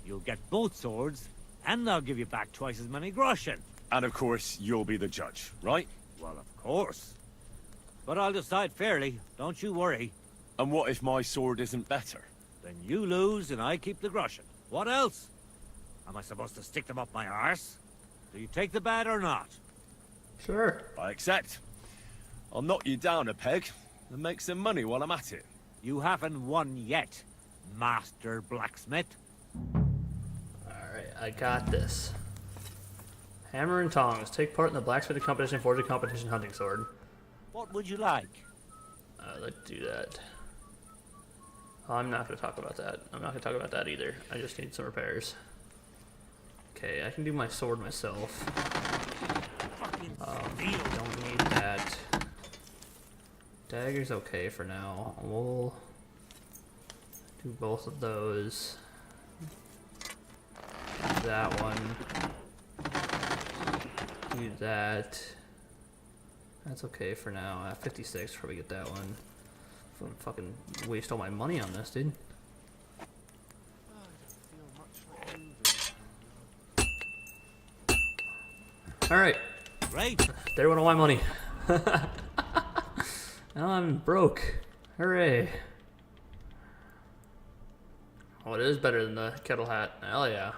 [SPEAKER 13] you'll get both swords and they'll give you back twice as many groschen.
[SPEAKER 17] And of course, you'll be the judge, right?
[SPEAKER 13] Well, of course. But I'll decide fairly, don't you worry.
[SPEAKER 17] And what if my sword isn't better?
[SPEAKER 13] Then you lose and I keep the groschen. What else? Am I supposed to stick them up my arse? Do you take the bet or not?
[SPEAKER 1] Sure.
[SPEAKER 17] I accept. I'll knock you down a peg and make some money while I'm at it.
[SPEAKER 13] You haven't won yet, Master Blacksmith.
[SPEAKER 1] Alright, I got this. Hammer and tongs. Take part in the blacksmithing competition, forging competition, hunting sword.
[SPEAKER 13] What would you like?
[SPEAKER 1] Let's do that. I'm not going to talk about that. I'm not going to talk about that either. I just need some repairs. Okay, I can do my sword myself. Don't need that. Dagger's okay for now. We'll do both of those. Do that one. Do that. That's okay for now. At 56, probably get that one. I'm gonna fucking waste all my money on this, dude. Alright.
[SPEAKER 13] Great.
[SPEAKER 1] There went all my money. Now I'm broke. Hooray. Oh, it is better than the kettle hat. Hell yeah.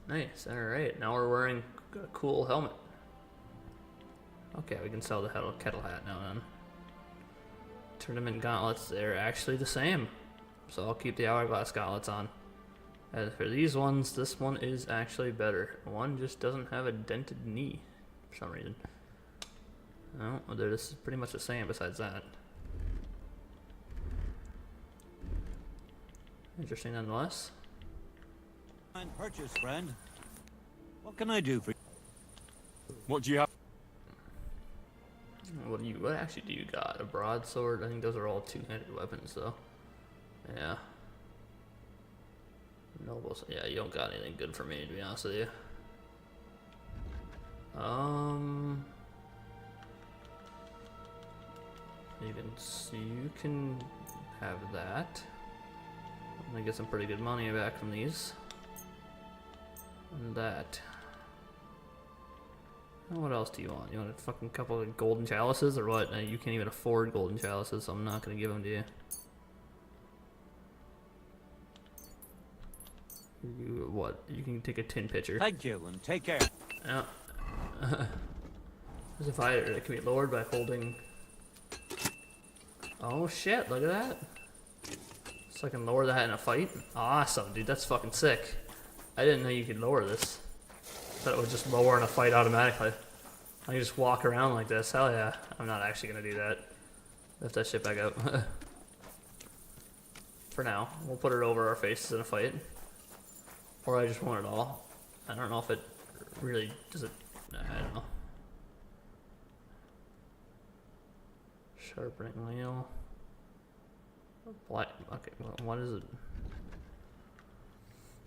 [SPEAKER 1] Nice. Alright. Now we're wearing a cool helmet. Okay, we can sell the kettle hat now then. Tournament gauntlets, they're actually the same. So I'll keep the hourglass gauntlets on. As for these ones, this one is actually better. One just doesn't have a dented knee for some reason. No, they're just pretty much the same besides that. Interesting nonetheless.
[SPEAKER 13] Fine purchase, friend. What can I do for you?
[SPEAKER 17] What do you have?
[SPEAKER 1] What actually do you got? A broadsword? I think those are all two-handed weapons, though. Yeah. Nobles. Yeah, you don't got anything good for me, to be honest with you. You can have that. I'm gonna get some pretty good money back from these. And that. And what else do you want? You want a fucking couple of golden chalices or what? You can't even afford golden chalices, so I'm not gonna give them to you. What? You can take a tin pitcher.
[SPEAKER 13] Thank you, and take care.
[SPEAKER 1] Yeah. There's a fighter that can be lowered by holding. Oh shit, look at that. So I can lower that in a fight? Awesome, dude, that's fucking sick. I didn't know you could lower this. I thought it would just lower in a fight automatically. I can just walk around like this, hell yeah. I'm not actually gonna do that. Lift that shit back up. For now, we'll put it over our faces in a fight. Or I just want it all. I don't know if it really does it. I don't know. Sharpening wheel. What? Okay, well, what is it?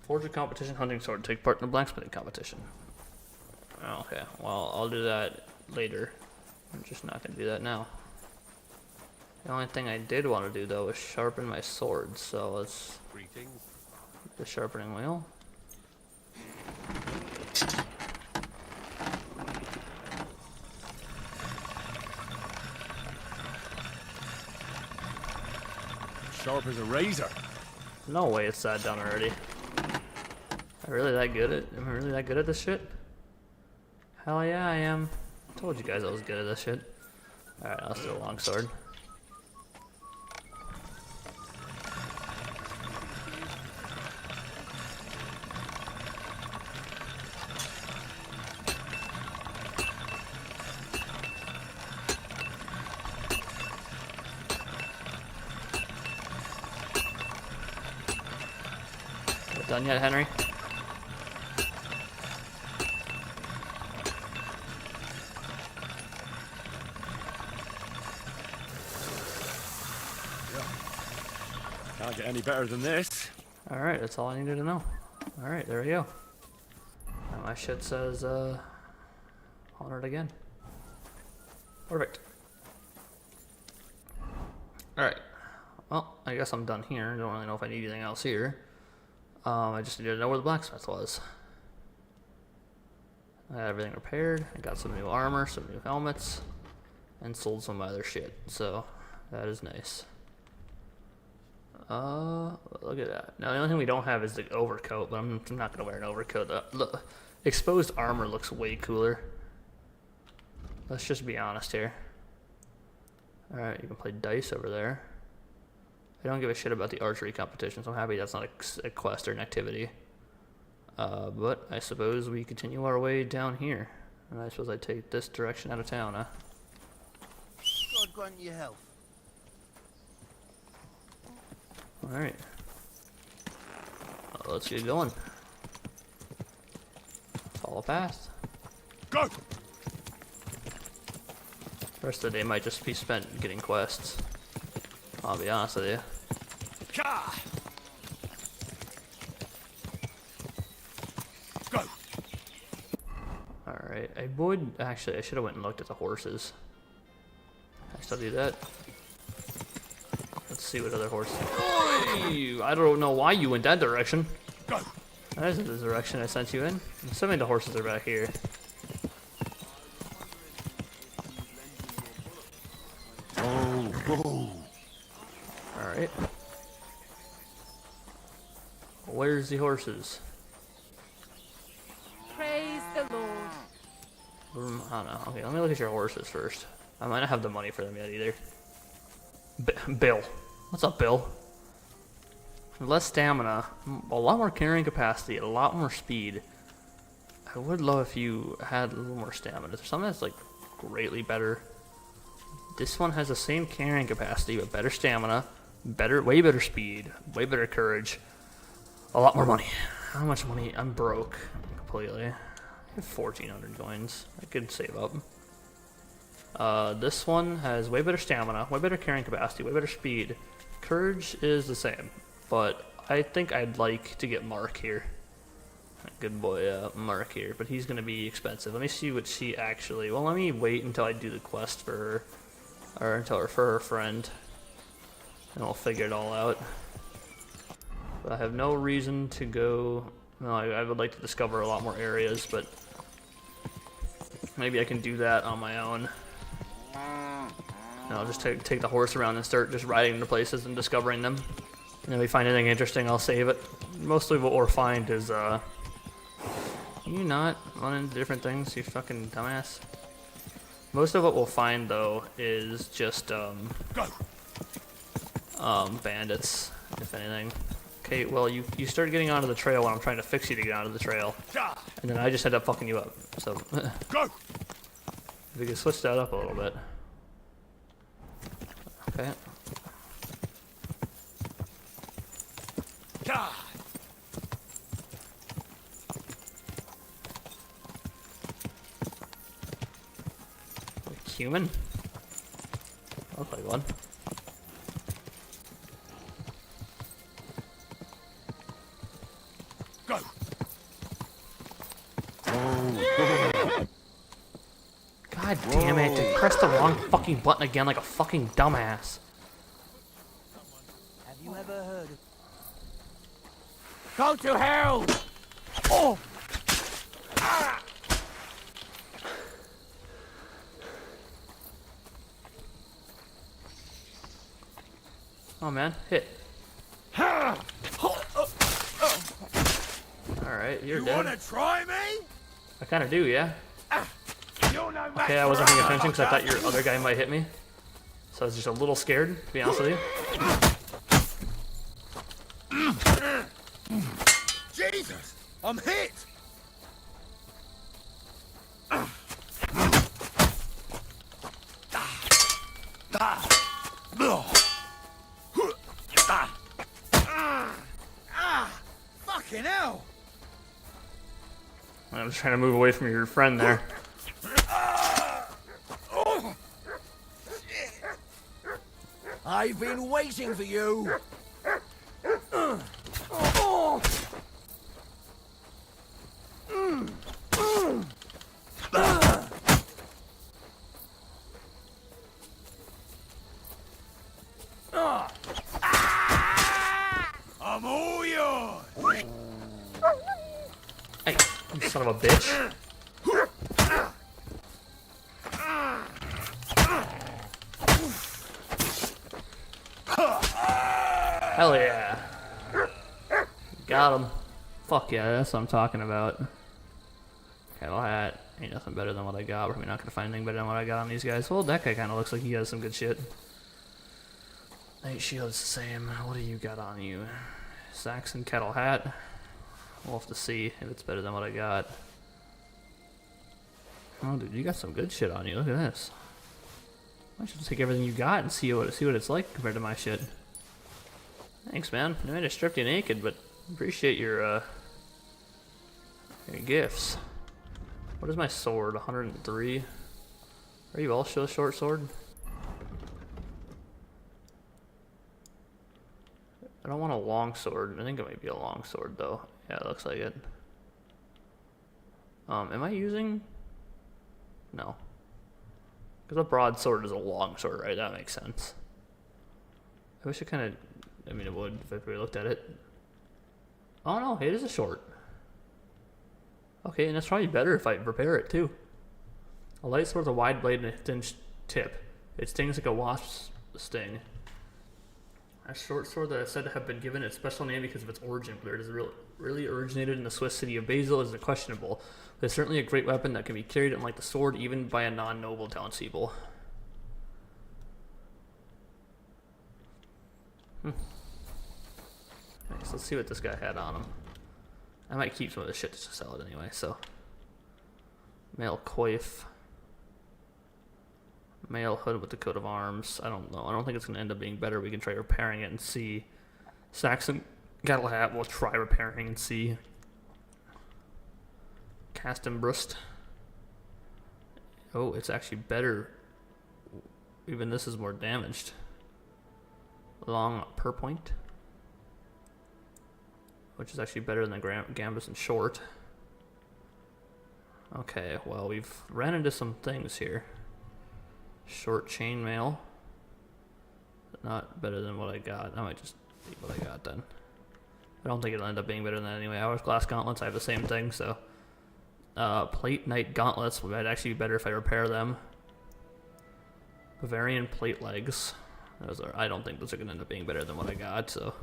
[SPEAKER 1] Forge a competition, hunting sword. Take part in a blacksmithing competition. Okay, well, I'll do that later. I'm just not gonna do that now. The only thing I did want to do though is sharpen my sword. So let's.
[SPEAKER 17] Greetings.
[SPEAKER 1] The sharpening wheel.
[SPEAKER 17] Sharp as a razor.
[SPEAKER 1] No way it's sat down already. Am I really that good at this shit? Hell yeah, I am. I told you guys I was good at this shit. Alright, let's do a longsword. Done yet, Henry?
[SPEAKER 3] Can't get any better than this.
[SPEAKER 1] Alright, that's all I needed to know. Alright, there we go. Now my shit says, 100 again. Perfect. Alright. Well, I guess I'm done here. I don't really know if I need anything else here. I just needed to know where the blacksmith was. I had everything repaired. I got some new armor, some new helmets, and sold some other shit. So, that is nice. Look at that. Now, the only thing we don't have is the overcoat, but I'm not going to wear an overcoat. The exposed armor looks way cooler. Let's just be honest here. Alright, you can play dice over there. I don't give a shit about the archery competition, so I'm happy that's not a quest or an activity. But I suppose we continue our way down here. And I suppose I take this direction out of town, huh?
[SPEAKER 16] God grant you health.
[SPEAKER 1] Alright. Well, let's get going. Follow past.
[SPEAKER 3] Go!
[SPEAKER 1] The rest of the day might just be spent getting quests. I'll be honest with you.
[SPEAKER 3] Go!
[SPEAKER 1] Alright, I would... Actually, I should have went and looked at the horses. I still do that. Let's see what other horses... I don't know why you went that direction.
[SPEAKER 3] Go!
[SPEAKER 1] That isn't the direction I sent you in. I'm assuming the horses are back here. Alright. Where's the horses?
[SPEAKER 14] Praise the Lord.
[SPEAKER 1] I don't know. Okay, let me look at your horses first. I might not have the money for them yet either. Bill. What's up, Bill? Less stamina, a lot more carrying capacity, a lot more speed. I would love if you had a little more stamina. Is there something that's like greatly better? This one has the same carrying capacity, but better stamina, way better speed, way better courage, a lot more money. How much money? I'm broke completely. I have 1,400 coins. I could save up. This one has way better stamina, way better carrying capacity, way better speed. Courage is the same, but I think I'd like to get Mark here. Good boy, Mark here, but he's gonna be expensive. Let me see what she actually... Well, let me wait until I do the quest for her, or until her for her friend, and we'll figure it all out. But I have no reason to go... No, I would like to discover a lot more areas, but maybe I can do that on my own. And I'll just take the horse around and start just riding to places and discovering them. And if we find anything interesting, I'll save it. Mostly what we'll find is, Can you not run into different things, you fucking dumbass? Most of what we'll find, though, is just, bandits, if anything. Okay, well, you started getting onto the trail when I'm trying to fix you to get onto the trail. And then I just ended up fucking you up, so... Go! If we could switch that up a little bit. Okay. Human? Looks like one.
[SPEAKER 3] Go!
[SPEAKER 1] God damn it, I pressed the wrong fucking button again like a fucking dumbass.
[SPEAKER 23] Have you ever heard of...
[SPEAKER 7] Go to hell!
[SPEAKER 23] Oh!
[SPEAKER 1] Oh man, hit. Alright, you're dead.
[SPEAKER 22] You wanna try me?
[SPEAKER 1] I kinda do, yeah. Okay, I wasn't paying attention because I thought your other guy might hit me. So I was just a little scared, to be honest with you.
[SPEAKER 22] Jesus! I'm hit! Fucking hell!
[SPEAKER 1] I was trying to move away from your friend there.
[SPEAKER 23] I've been waiting for you.
[SPEAKER 1] Son of a bitch. Hell yeah. Got him. Fuck yeah, that's what I'm talking about. Cattle hat. Ain't nothing better than what I got. We're probably not gonna find anything better than what I got on these guys. Well, that guy kind of looks like he has some good shit. Night shield's the same. What do you got on you? Saxon cattle hat. We'll have to see if it's better than what I got. Oh, dude, you got some good shit on you. Look at this. I should take everything you got and see what it's like compared to my shit. Thanks, man. I might have stripped you naked, but appreciate your gifts. What is my sword? 103. Are you also a short sword? I don't want a long sword. I think it might be a long sword, though. Yeah, it looks like it. Am I using? No. Because a broadsword is a long sword, right? That makes sense. I wish it kind of... I mean, it would if I really looked at it. Oh no, it is a short. Okay, and that's probably better if I repair it too. A light sword with a wide blade and a thin tip. It stings like a wasp's sting. A short sword that is said to have been given its special name because of its origin, whether it is really originated in the Swiss city of Basel is questionable. But it's certainly a great weapon that can be carried unlike the sword even by a non-noble townspeople. Nice, let's see what this guy had on him. I might keep some of this shit to sell it anyway, so. Male coif. Male hood with the coat of arms. I don't know. I don't think it's going to end up being better. We can try repairing it and see. Saxon cattle hat, we'll try repairing and see. Cast and brust. Oh, it's actually better. Even this is more damaged. Long per point. Which is actually better than Gambus and short. Okay, well, we've ran into some things here. Short chainmail. Not better than what I got. I might just leave what I got then. I don't think it'll end up being better than that anyway. Hourglass gauntlets, I have the same thing, so. Plate knight gauntlets might actually be better if I repair them. Bavarian plate legs. I don't think those are going to end up being better than what I got, so.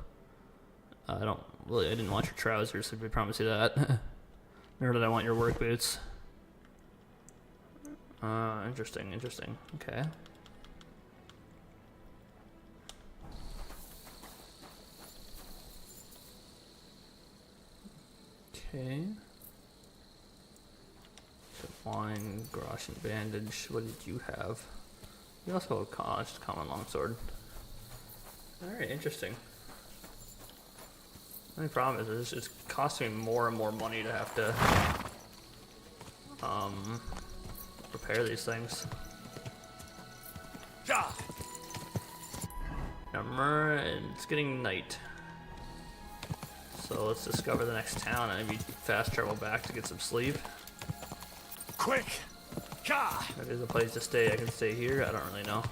[SPEAKER 1] I didn't want your trousers, if I promise you that. Nor did I want your work boots. Interesting. Okay. Okay. Wine, grosh, and bandage. What did you have? You also have just common longsword. Alright, interesting. The only problem is it's just costing me more and more money to have to repair these things. And it's getting night. So let's discover the next town and maybe fast travel back to get some sleep.
[SPEAKER 6] Quick!
[SPEAKER 1] If there's a place to stay, I can stay here. I don't really know.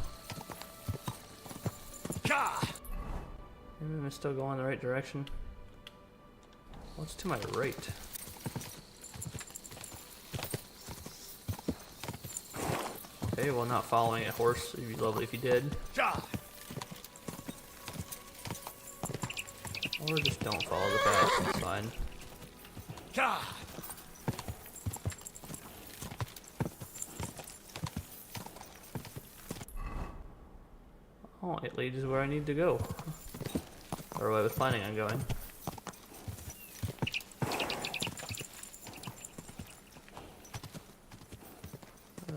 [SPEAKER 1] Maybe I'm still going the right direction. What's to my right? Okay, well, not following a horse. It'd be lovely if you did. Or just don't follow the path. It's fine. Oh, it leads where I need to go. Or where I was planning on going.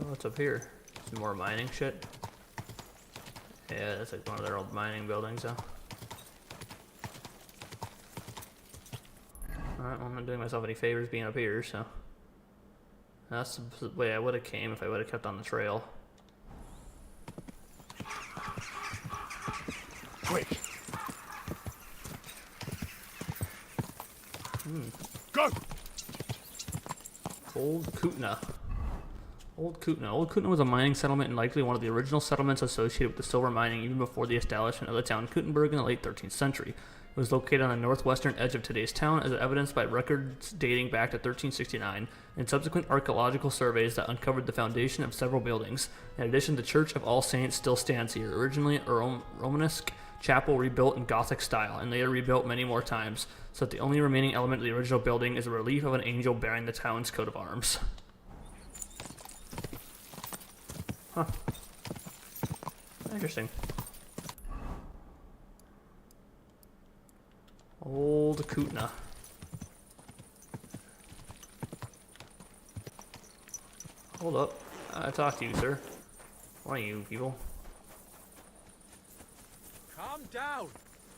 [SPEAKER 1] What's up here? Some more mining shit. Yeah, that's like one of their old mining buildings, though. Alright, well, I'm not doing myself any favors being up here, so. That's the way I would have came if I would have kept on the trail.
[SPEAKER 6] Quick!
[SPEAKER 1] Go! Old Kutna. Old Kutna was a mining settlement and likely one of the original settlements associated with the silver mining even before the establishment of the town Kuttenberg in the late 13th century. It was located on the northwestern edge of today's town, as evidenced by records dating back to 1369 and subsequent archaeological surveys that uncovered the foundation of several buildings. In addition, the Church of All Saints still stands here, originally a Romanesque chapel rebuilt in Gothic style, and later rebuilt many more times, so that the only remaining element of the original building is a relief of an angel bearing the town's coat of arms. Huh. Interesting. Old Kootenai. Hold up. I talk to you, sir. One of you people.
[SPEAKER 13] Calm down.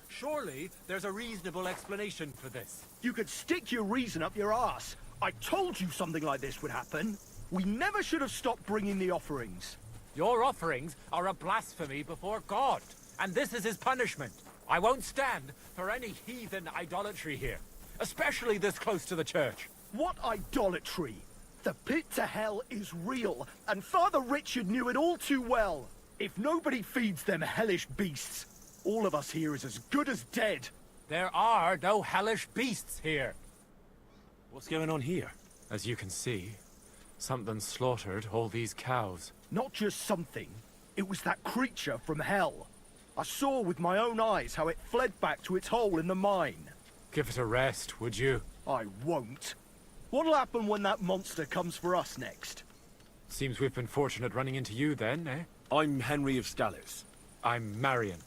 [SPEAKER 13] Surely there's a reasonable explanation for this.
[SPEAKER 5] You could stick your reason up your ass. I told you something like this would happen. We never should have stopped bringing the offerings.
[SPEAKER 13] Your offerings are a blasphemy before God, and this is his punishment. I won't stand for any heathen idolatry here, especially this close to the church.
[SPEAKER 5] What idolatry? The pit to hell is real, and Father Richard knew it all too well. If nobody feeds them hellish beasts, all of us here is as good as dead.
[SPEAKER 13] There are no hellish beasts here.
[SPEAKER 17] What's going on here?
[SPEAKER 13] As you can see, something slaughtered all these cows.
[SPEAKER 5] Not just something. It was that creature from hell. I saw with my own eyes how it fled back to its hole in the mine.
[SPEAKER 13] Give it a rest, would you?
[SPEAKER 5] I won't. What'll happen when that monster comes for us next?
[SPEAKER 13] Seems we've been fortunate running into you then, eh?
[SPEAKER 17] I'm Henry of Scallis.
[SPEAKER 13] I'm Marion,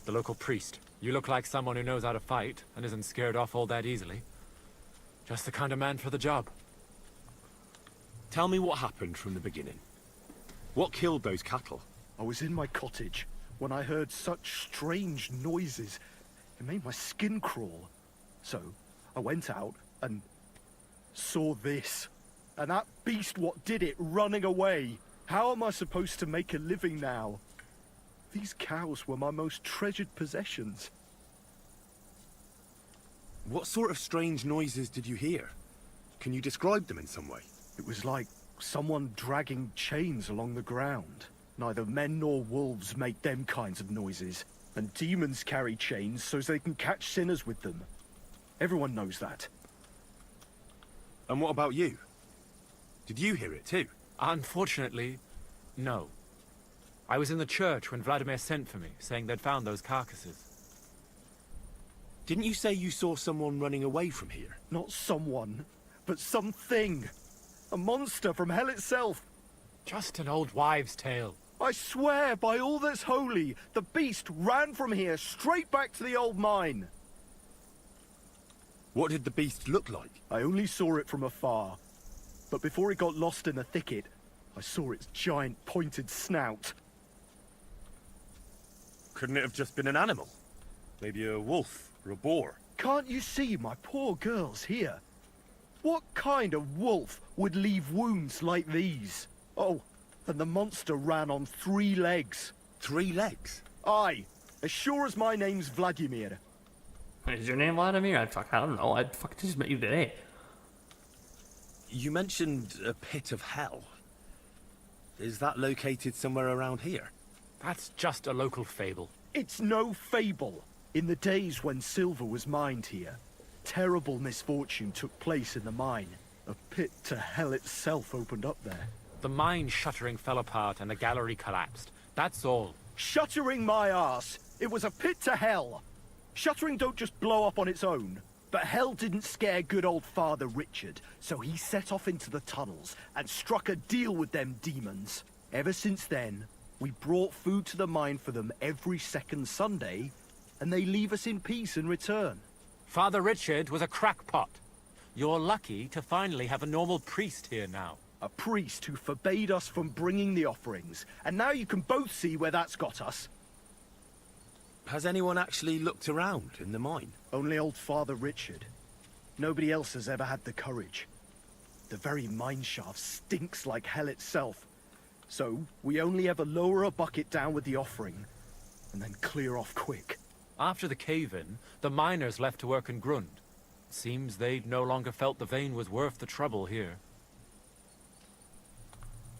[SPEAKER 13] the local priest. You look like someone who knows how to fight and isn't scared off all that easily. Just the kind of man for the job.
[SPEAKER 17] Tell me what happened from the beginning. What killed those cattle?
[SPEAKER 5] I was in my cottage when I heard such strange noises. It made my skin crawl. So I went out and saw this. And that beast what did it running away. How am I supposed to make a living now? These cows were my most treasured possessions.
[SPEAKER 17] What sort of strange noises did you hear? Can you describe them in some way?
[SPEAKER 5] It was like someone dragging chains along the ground. Neither men nor wolves make them kinds of noises. And demons carry chains so they can catch sinners with them. Everyone knows that.
[SPEAKER 17] And what about you? Did you hear it too?
[SPEAKER 13] Unfortunately, no. I was in the church when Vladimir sent for me, saying they'd found those carcasses.
[SPEAKER 17] Didn't you say you saw someone running away from here?
[SPEAKER 5] Not someone, but something. A monster from hell itself.
[SPEAKER 13] Just an old wives' tale.
[SPEAKER 5] I swear by all that's holy, the beast ran from here straight back to the old mine.
[SPEAKER 17] What did the beast look like?
[SPEAKER 5] I only saw it from afar. But before it got lost in the thicket, I saw its giant pointed snout.
[SPEAKER 17] Couldn't it have just been an animal? Maybe a wolf or a boar?
[SPEAKER 5] Can't you see my poor girls here? What kind of wolf would leave wounds like these? Oh, and the monster ran on 3 legs.
[SPEAKER 17] 3 legs?
[SPEAKER 5] Aye, as sure as my name's Vladimir.
[SPEAKER 1] Is your name Vladimir? I don't know. I fucking just met you today.
[SPEAKER 17] You mentioned a pit of hell. Is that located somewhere around here?
[SPEAKER 13] That's just a local fable.
[SPEAKER 5] It's no fable. In the days when silver was mined here, terrible misfortune took place in the mine. A pit to hell itself opened up there.
[SPEAKER 13] The mine shuttering fell apart and the gallery collapsed. That's all.
[SPEAKER 5] Shuttering my arse! It was a pit to hell! Shuttering don't just blow up on its own. But hell didn't scare good old Father Richard, so he set off into the tunnels and struck a deal with them demons. Ever since then, we brought food to the mine for them every second Sunday, and they leave us in peace in return.
[SPEAKER 13] Father Richard was a crackpot. You're lucky to finally have a normal priest here now.
[SPEAKER 5] A priest who forbade us from bringing the offerings, and now you can both see where that's got us.
[SPEAKER 17] Has anyone actually looked around in the mine?
[SPEAKER 5] Only old Father Richard. Nobody else has ever had the courage. The very mine shaft stinks like hell itself. So, we only ever lower a bucket down with the offering, and then clear off quick.
[SPEAKER 13] After the cave-in, the miners left to work in Grund. Seems they'd no longer felt the vein was worth the trouble here.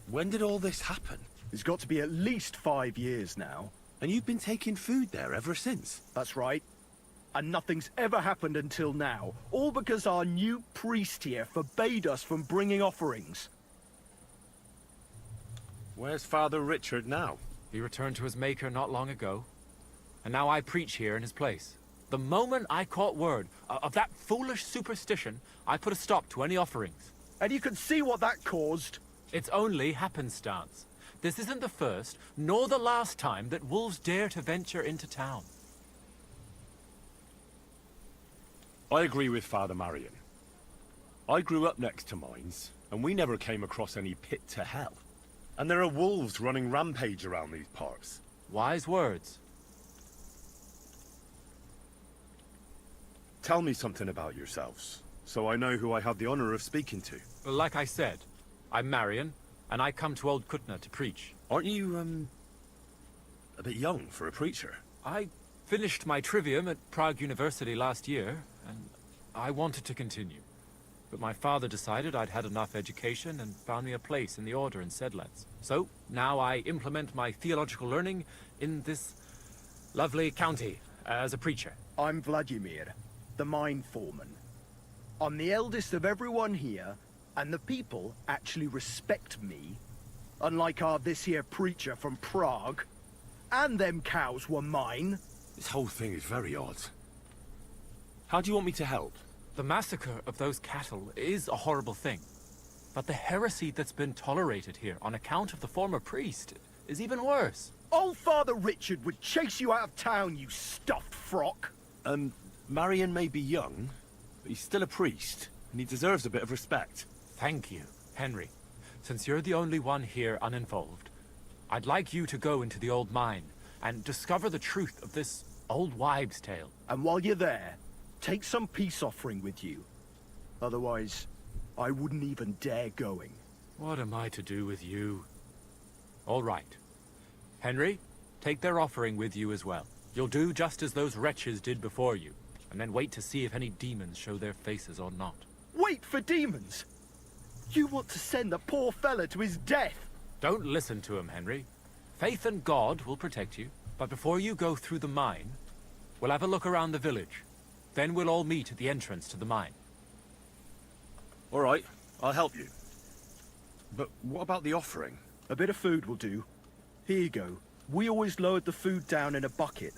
[SPEAKER 17] When did all this happen?
[SPEAKER 5] It's got to be at least 5 years now.
[SPEAKER 17] And you've been taking food there ever since?
[SPEAKER 5] That's right. And nothing's ever happened until now. All because our new priest here forbade us from bringing offerings.
[SPEAKER 17] Where's Father Richard now?
[SPEAKER 11] He returned to his maker not long ago. And now I preach here in his place. The moment I caught word of that foolish superstition, I put a stop to any offerings.
[SPEAKER 5] And you can see what that caused.
[SPEAKER 11] It's only happenstance. This isn't the first, nor the last time that wolves dare to venture into town.
[SPEAKER 3] I agree with Father Marion. I grew up next to mines, and we never came across any pit to hell. And there are wolves running rampage around these parts.
[SPEAKER 11] Wise words.
[SPEAKER 3] Tell me something about yourselves, so I know who I have the honor of speaking to.
[SPEAKER 11] Like I said, I'm Marion, and I come to Old Kutna to preach.
[SPEAKER 3] Aren't you, a bit young for a preacher?
[SPEAKER 11] I finished my trivium at Prague University last year, and I wanted to continue. But my father decided I'd had enough education and found me a place in the order in Sedlets. So, now I implement my theological learning in this lovely county as a preacher.
[SPEAKER 5] I'm Vladimir, the mine foreman. I'm the eldest of everyone here, and the people actually respect me. Unlike this here preacher from Prague. And them cows were mine.
[SPEAKER 3] This whole thing is very odd. How do you want me to help?
[SPEAKER 11] The massacre of those cattle is a horrible thing. But the heresy that's been tolerated here on account of the former priest is even worse.
[SPEAKER 5] Old Father Richard would chase you out of town, you stuffed frock.
[SPEAKER 3] Marion may be young, but he's still a priest, and he deserves a bit of respect.
[SPEAKER 11] Thank you, Henry. Since you're the only one here uninvolved, I'd like you to go into the old mine and discover the truth of this old wives' tale.
[SPEAKER 5] And while you're there, take some peace offering with you. Otherwise, I wouldn't even dare going.
[SPEAKER 11] What am I to do with you? All right. Henry, take their offering with you as well. You'll do just as those wretches did before you, and then wait to see if any demons show their faces or not.
[SPEAKER 5] Wait for demons? You want to send the poor fella to his death?
[SPEAKER 11] Don't listen to him, Henry. Faith and God will protect you, but before you go through the mine, we'll have a look around the village. Then we'll all meet at the entrance to the mine.
[SPEAKER 3] All right, I'll help you. But what about the offering?
[SPEAKER 5] A bit of food will do. Here you go. We always lowered the food down in a bucket.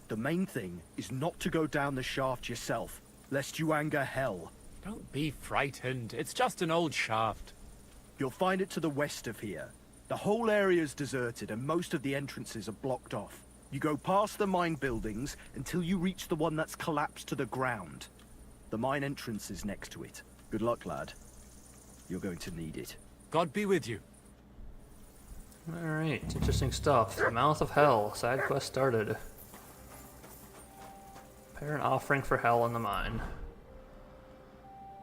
[SPEAKER 5] The main thing is not to go down the shaft yourself, lest you anger hell.
[SPEAKER 11] Don't be frightened. It's just an old shaft.
[SPEAKER 5] You'll find it to the west of here. The whole area is deserted and most of the entrances are blocked off. You go past the mine buildings until you reach the one that's collapsed to the ground. The mine entrance is next to it. Good luck, lad. You're going to need it.
[SPEAKER 11] God be with you.
[SPEAKER 1] Alright, interesting stuff. The Mouth of Hell. Side quest started. Prepare an offering for hell in the mine.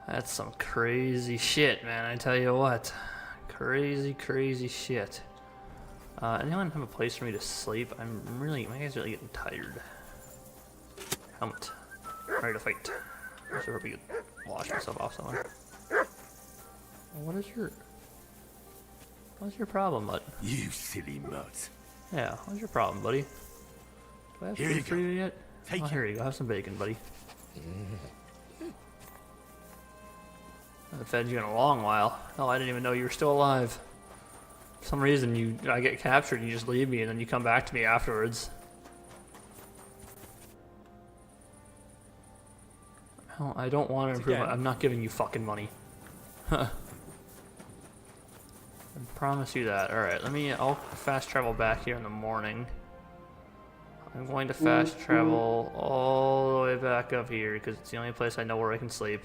[SPEAKER 1] That's some crazy shit, man, I tell you what. Crazy, crazy shit. Anyone have a place for me to sleep? My guy's really getting tired. Helmet. Ready to fight. I should probably wash myself off somewhere. What's your problem, bud?
[SPEAKER 3] You silly mutt.
[SPEAKER 1] Yeah, what's your problem, buddy? Do I have
[SPEAKER 3] Here
[SPEAKER 1] food
[SPEAKER 3] you
[SPEAKER 1] for
[SPEAKER 3] go.
[SPEAKER 1] you yet?
[SPEAKER 3] Take it.
[SPEAKER 1] Here you go. Have some bacon, buddy. I haven't fed you in a long while. Oh, I didn't even know you were still alive. For some reason, I get captured and you just leave me, and then you come back to me afterwards. Well, I don't want to improve. I'm not giving you fucking money. I promise you that. Alright, I'll fast travel back here in the morning. I'm going to fast travel all the way back up here because it's the only place I know where I can sleep.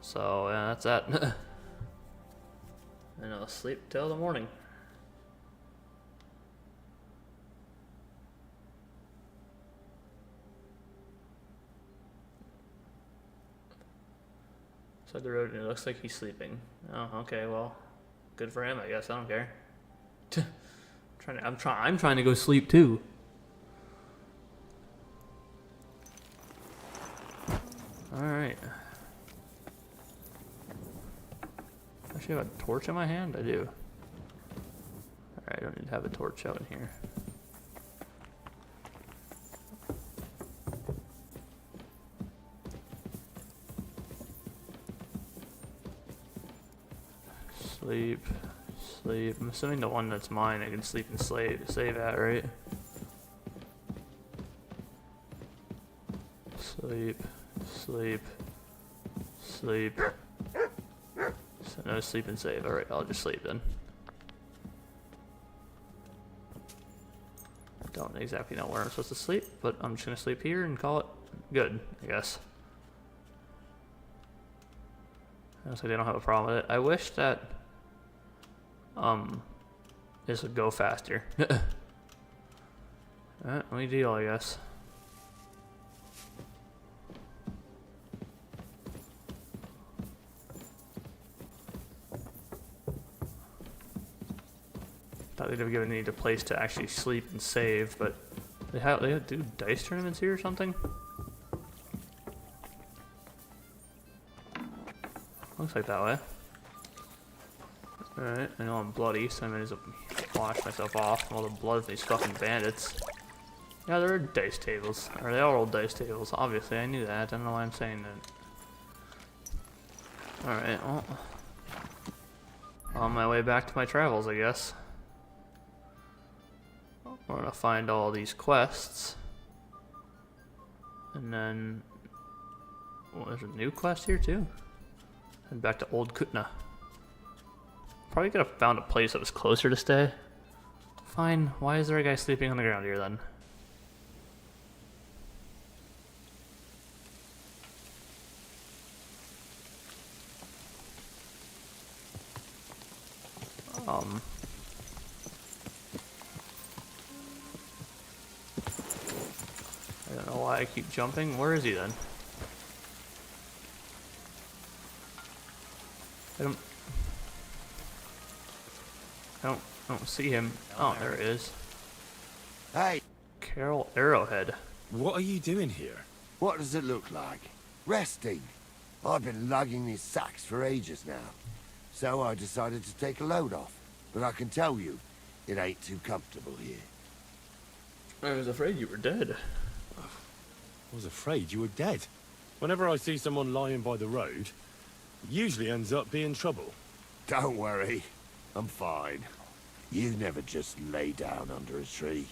[SPEAKER 1] So, yeah, that's that. And I'll sleep till the morning. Side the road, and it looks like he's sleeping. Oh, okay, well, good for him, I guess. I don't care. I'm trying to go sleep too. All right. Actually, have a torch in my hand. I do. All right, I don't need to have a torch out in here. Sleep. Sleep. I'm assuming the one that's mine I can sleep and save at, right? Sleep. Sleep. Sleep. So no sleep and save. Alright, I'll just sleep then. Don't exactly know where I'm supposed to sleep, but I'm just gonna sleep here and call it good, I guess. Looks like they don't have a problem with it. I wish that this would go faster. Alright, only deal, I guess. Thought they'd have given me the place to actually sleep and save, but they do dice tournaments here or something? Looks like that way. Alright, I know I'm bloody, so I might as well wash myself off from all the blood of these fucking bandits. Yeah, there are dice tables. Or they are old dice tables, obviously, I knew that. I don't know why I'm saying that. Alright, well. On my way back to my travels, I guess. We're gonna find all these quests. And then... well, there's a new quest here, too. And back to Old Kutna. Probably could have found a place that was closer to stay. Fine, why is there a guy sleeping on the ground here then? I don't know why I keep jumping. Where is he then? I don't see him. Oh, there it is.
[SPEAKER 22] Hey!
[SPEAKER 1] Carol Arrowhead.
[SPEAKER 17] What are you doing here?
[SPEAKER 22] What does it look like? Resting. I've been lugging these sacks for ages now. So I decided to take a load off. But I can tell you, it ain't too comfortable here.
[SPEAKER 1] I was afraid you were dead.
[SPEAKER 3] I was afraid you were dead. Whenever I see someone lying by the road, it usually ends up being trouble.
[SPEAKER 22] Don't worry. I'm fine. You never just lay down under a tree.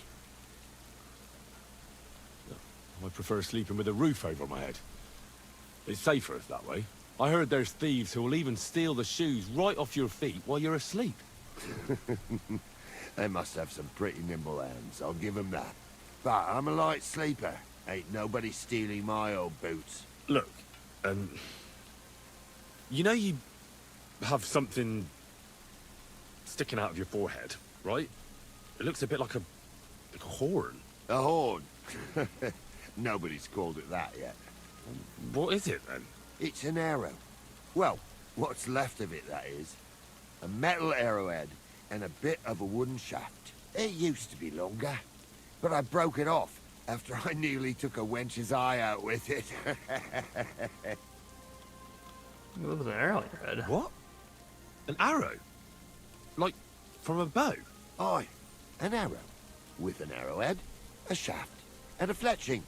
[SPEAKER 3] I prefer sleeping with a roof over my head. It's safer that way. I heard there's thieves who will even steal the shoes right off your feet while you're asleep.
[SPEAKER 22] They must have some pretty nimble hands, I'll give them that. But I'm a light sleeper. Ain't nobody stealing my old boots.
[SPEAKER 3] Look, you know you have something sticking out of your forehead, right? It looks a bit like a horn.
[SPEAKER 22] A horn? Nobody's called it that yet.
[SPEAKER 3] What is it, then?
[SPEAKER 22] It's an arrow. Well, what's left of it, that is. A metal arrowhead and a bit of a wooden shaft. It used to be longer, but I broke it off after I nearly took a wench's eye out with it.
[SPEAKER 1] With an arrow in your head.
[SPEAKER 3] What? An arrow? Like, from a bow?
[SPEAKER 22] Aye, an arrow. With an arrowhead, a shaft, and a fletching.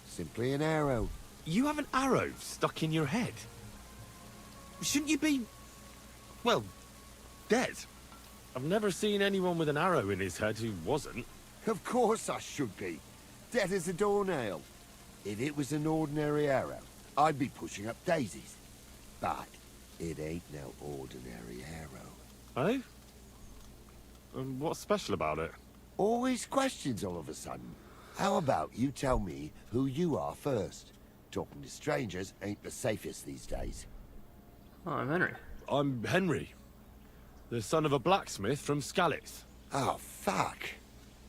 [SPEAKER 22] Simply an arrow.
[SPEAKER 3] You have an arrow stuck in your head? Shouldn't you be, well, dead? I've never seen anyone with an arrow in his head who wasn't.
[SPEAKER 22] Of course I should be. Dead as a doornail. If it was an ordinary arrow, I'd be pushing up daisies. But it ain't no ordinary arrow.
[SPEAKER 3] Eh? And what's special about it?
[SPEAKER 22] Always questions all of a sudden. How about you tell me who you are first? Talking to strangers ain't the safest these days.
[SPEAKER 1] Oh, I'm Henry.
[SPEAKER 3] I'm Henry, the son of a blacksmith from Skalitz.
[SPEAKER 22] Oh, fuck.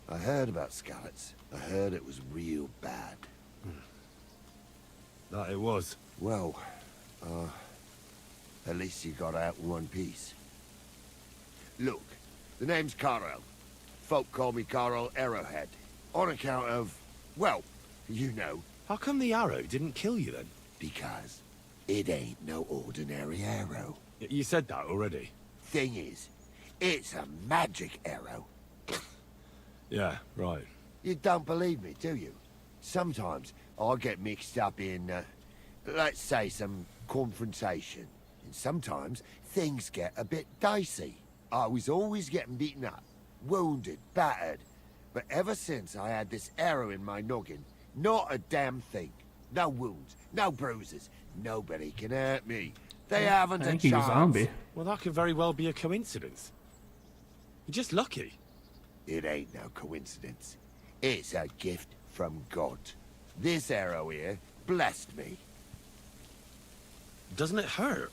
[SPEAKER 22] I heard about Skalitz. I heard it was real bad.
[SPEAKER 3] That it was.
[SPEAKER 22] Well, at least you got out in one piece. Look, the name's Carl. Folk call me Carl Arrowhead. On account of, well, you know.
[SPEAKER 3] How come the arrow didn't kill you then?
[SPEAKER 22] Because it ain't no ordinary arrow.
[SPEAKER 3] You said that already.
[SPEAKER 22] Thing is, it's a magic arrow.
[SPEAKER 3] Yeah, right.
[SPEAKER 22] You don't believe me, do you? Sometimes I get mixed up in, let's say, some confrontation.
[SPEAKER 12] And sometimes things get a bit dicey. I was always getting beaten up, wounded, battered. But ever since I had this arrow in my noggin, not a damn thing. No wounds, no bruises. Nobody can hurt me. They haven't a chance.
[SPEAKER 17] Well, that could very well be a coincidence. You're just lucky.
[SPEAKER 12] It ain't no coincidence. It's a gift from God. This arrow here blessed me.
[SPEAKER 17] Doesn't it hurt?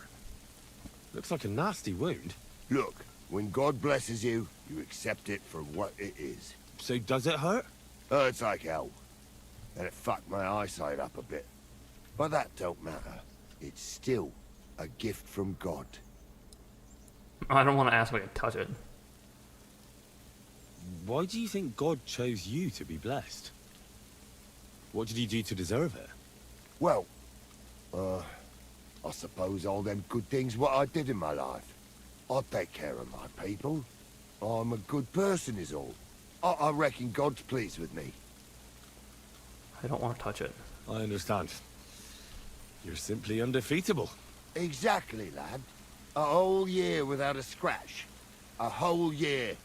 [SPEAKER 17] Looks like a nasty wound.
[SPEAKER 12] Look, when God blesses you, you accept it for what it is.
[SPEAKER 17] So does it hurt?
[SPEAKER 12] Hurts like hell. And it fucked my eyesight up a bit. But that don't matter. It's still a gift from God.
[SPEAKER 1] I don't want to ask if I can touch it.
[SPEAKER 17] Why do you think God chose you to be blessed? What did he do to deserve it?
[SPEAKER 12] Well, I suppose all them good things what I did in my life. I take care of my people. I'm a good person is all. I reckon God's pleased with me.
[SPEAKER 1] I don't want to touch it.
[SPEAKER 17] I understand. You're simply undefeatable.
[SPEAKER 12] Exactly, lad. A whole year without a scratch. A whole year.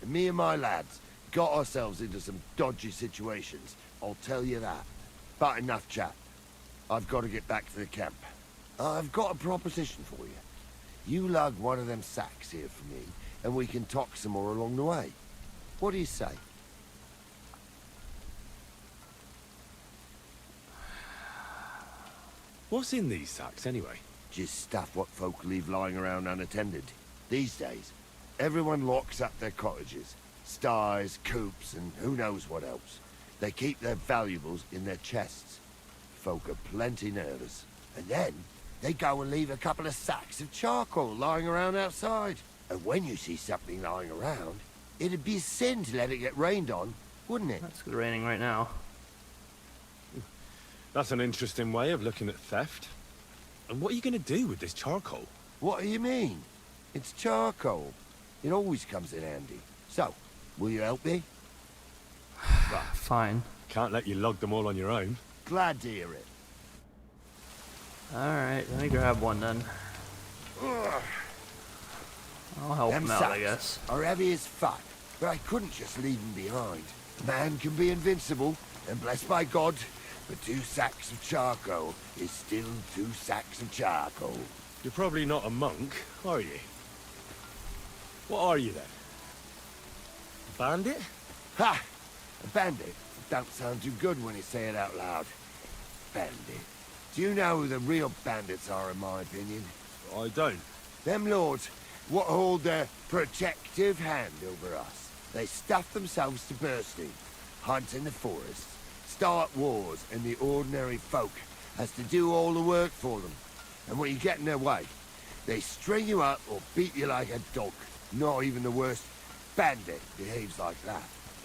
[SPEAKER 12] And me and my lads got ourselves into some dodgy situations, I'll tell you that. But enough chat. I've got to get back to the camp. I've got a proposition for you. You lug one of them sacks here for me, and we can talk some more along the way. What do you say?
[SPEAKER 17] What's in these sacks, anyway?
[SPEAKER 12] Just stuff what folk leave lying around unattended. These days, everyone locks up their cottages. Sties, coops, and who knows what else. They keep their valuables in their chests. Folk are plenty nervous. And then, they go and leave a couple of sacks of charcoal lying around outside. And when you see something lying around, it'd be a sin to let it get rained on, wouldn't it?
[SPEAKER 1] It's raining right now.
[SPEAKER 17] That's an interesting way of looking at theft. And what are you going to do with this charcoal?
[SPEAKER 12] What do you mean? It's charcoal. It always comes in handy. So, will you help me?
[SPEAKER 1] Fine.
[SPEAKER 17] Can't let you lug them all on your own.
[SPEAKER 12] Glad to hear it.
[SPEAKER 1] Alright, let me grab one then. I'll help
[SPEAKER 12] Them
[SPEAKER 1] him out, I
[SPEAKER 12] sacks
[SPEAKER 1] guess.
[SPEAKER 12] are heavy as fuck, but I couldn't just leave them behind. Man can be invincible, and blessed by God, but 2 sacks of charcoal is still 2 sacks of charcoal.
[SPEAKER 17] You're probably not a monk, are you? What are you then? A bandit?
[SPEAKER 12] Ha! A bandit? Don't sound too good when you say it out loud. Bandit. Do you know who the real bandits are, in my opinion?
[SPEAKER 17] I don't.
[SPEAKER 12] Them lords, what hold their protective hand over us. They stuff themselves to bursting, hunt in the forests, start wars, and the ordinary folk has to do all the work for them. And when you get in their way, they string you up or beat you like a dog. Not even the worst bandit behaves like that.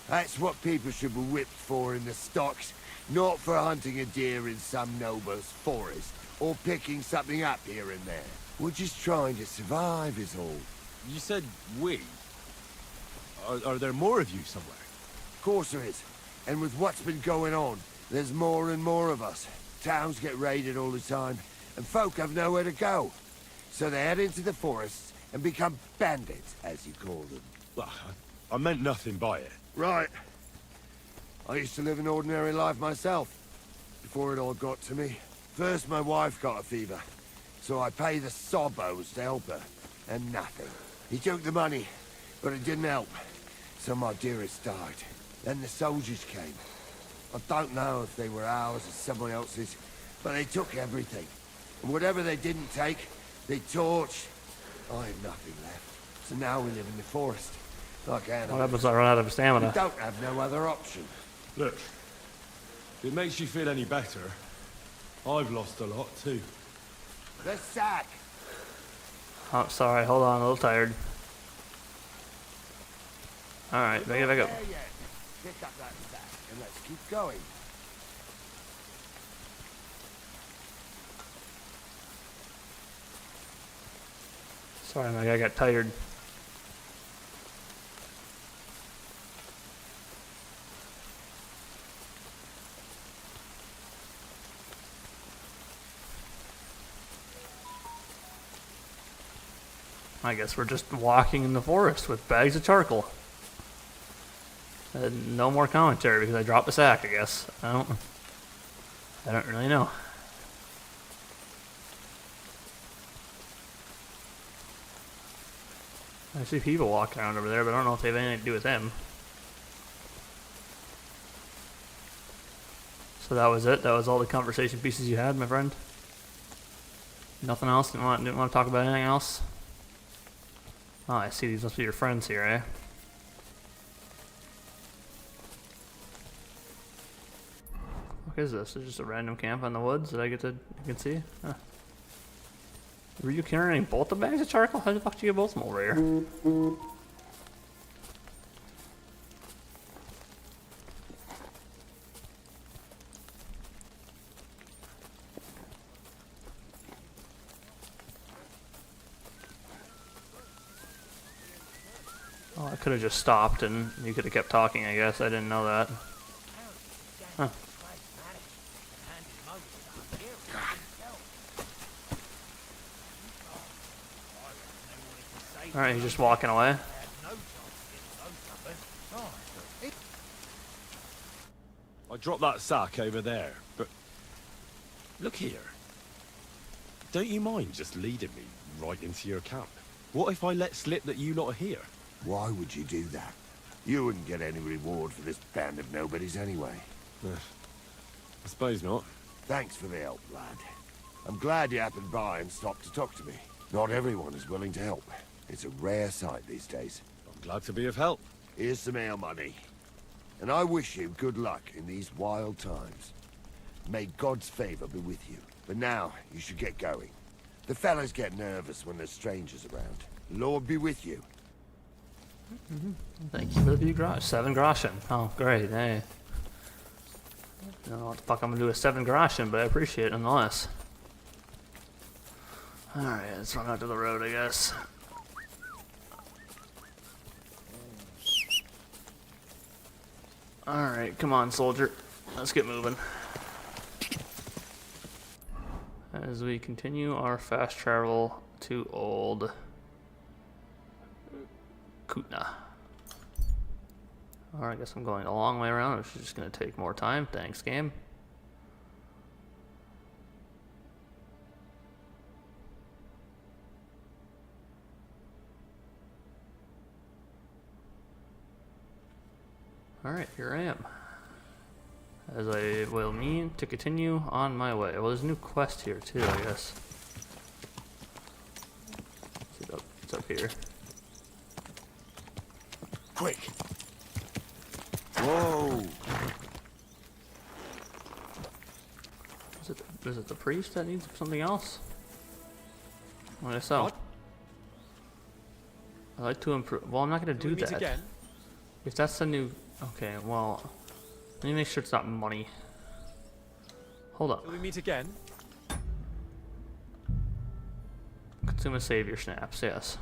[SPEAKER 12] That's what people should be whipped for in the stocks, not for hunting a deer in some noble's forest, or picking something up here and there. We're just trying to survive is all.
[SPEAKER 17] You said we. Are there more of you somewhere?
[SPEAKER 12] Of course there is. And with what's been going on, there's more and more of us. Towns get raided all the time, and folk have nowhere to go. So they head into the forests and become bandits, as you call them.
[SPEAKER 17] Well, I meant nothing by it.
[SPEAKER 12] Right. I used to live an ordinary life myself, before it all got to me. First my wife got a fever, so I paid the sobos to help her, and nothing. He took the money, but it didn't help, so my dearest died. Then the soldiers came. I don't know if they were ours or somebody else's, but they took everything. And whatever they didn't take, they torched. I have nothing left, so now we live in the forest, like animals.
[SPEAKER 1] What happens if I run out of stamina?
[SPEAKER 12] We don't have no other option.
[SPEAKER 17] Look, if it makes you feel any better, I've lost a lot too.
[SPEAKER 12] The sack!
[SPEAKER 1] Oh, sorry, hold on, a little tired. Alright, back up.
[SPEAKER 12] Pick up that sack and let's keep going.
[SPEAKER 1] Sorry, my guy got tired. I guess we're just walking in the forest with bags of charcoal. No more commentary because I dropped the sack, I guess. I don't really know. I see people walking around over there, but I don't know if they have anything to do with them. So that was it? That was all the conversation pieces you had, my friend? Nothing else? Didn't want to talk about anything else? Oh, I see these must be your friends here, eh? What is this? Is it just a random camp in the woods that you can see? Huh. Were you carrying both the bags of charcoal? How the fuck did you get both of them over here? Well, I could have just stopped and you could have kept talking, I guess. I didn't know that. Huh. Alright, he's just walking away.
[SPEAKER 3] I dropped that sack over there, but look here. Don't you mind just leading me right into your camp? What if I let slip that you lot are here?
[SPEAKER 12] Why would you do that? You wouldn't get any reward for this band of nobodies anyway.
[SPEAKER 3] I suppose not.
[SPEAKER 12] Thanks for the help, lad. I'm glad you happened by and stopped to talk to me. Not everyone is willing to help. It's a rare sight these days.
[SPEAKER 3] I'm glad to be of help.
[SPEAKER 12] Here's some ale money. And I wish you good luck in these wild times. May God's favor be with you. But now, you should get going. The fellas get nervous when there's strangers around. The Lord be with you.
[SPEAKER 1] Thank you for the few grosh. 7 groschen. Oh, great. Hey. I don't know what the fuck I'm gonna do with 7 groschen, but I appreciate it nonetheless. Alright, let's run out to the road, I guess. Alright, come on, soldier. Let's get moving. As we continue our fast travel to Old Kutna. Alright, I guess I'm going a long way around, which is just going to take more time. Thanks, game. Alright, here I am. As I will mean to continue on my way. Well, there's a new quest here too, I guess. It's up here.
[SPEAKER 12] Quick! Whoa!
[SPEAKER 1] Is it the priest that needs something else? I guess so.
[SPEAKER 11] What?
[SPEAKER 1] I'd like to improve. Well, I'm not going to do
[SPEAKER 11] Meet
[SPEAKER 1] that.
[SPEAKER 11] again?
[SPEAKER 1] If that's the new... Okay, well... Let me make sure it's not money. Hold up.
[SPEAKER 11] Will we meet again?
[SPEAKER 1] Consume a savior snaps, yes.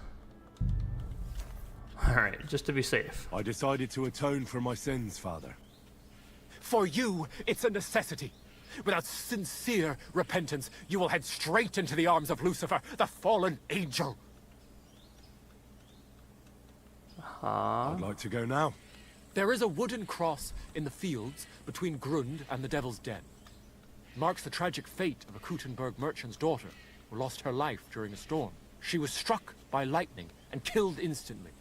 [SPEAKER 1] Alright, just to be safe.
[SPEAKER 3] I decided to atone for my sins, Father.
[SPEAKER 18] For you, it's a necessity. Without sincere repentance, you will head straight into the arms of Lucifer, the fallen angel.
[SPEAKER 3] I'd like to go now.
[SPEAKER 18] There is a wooden cross in the fields between Grund and the Devil's Den. It marks the tragic fate of a Kuttenberg merchant's daughter who lost her life during a storm. She was struck by lightning and killed instantly.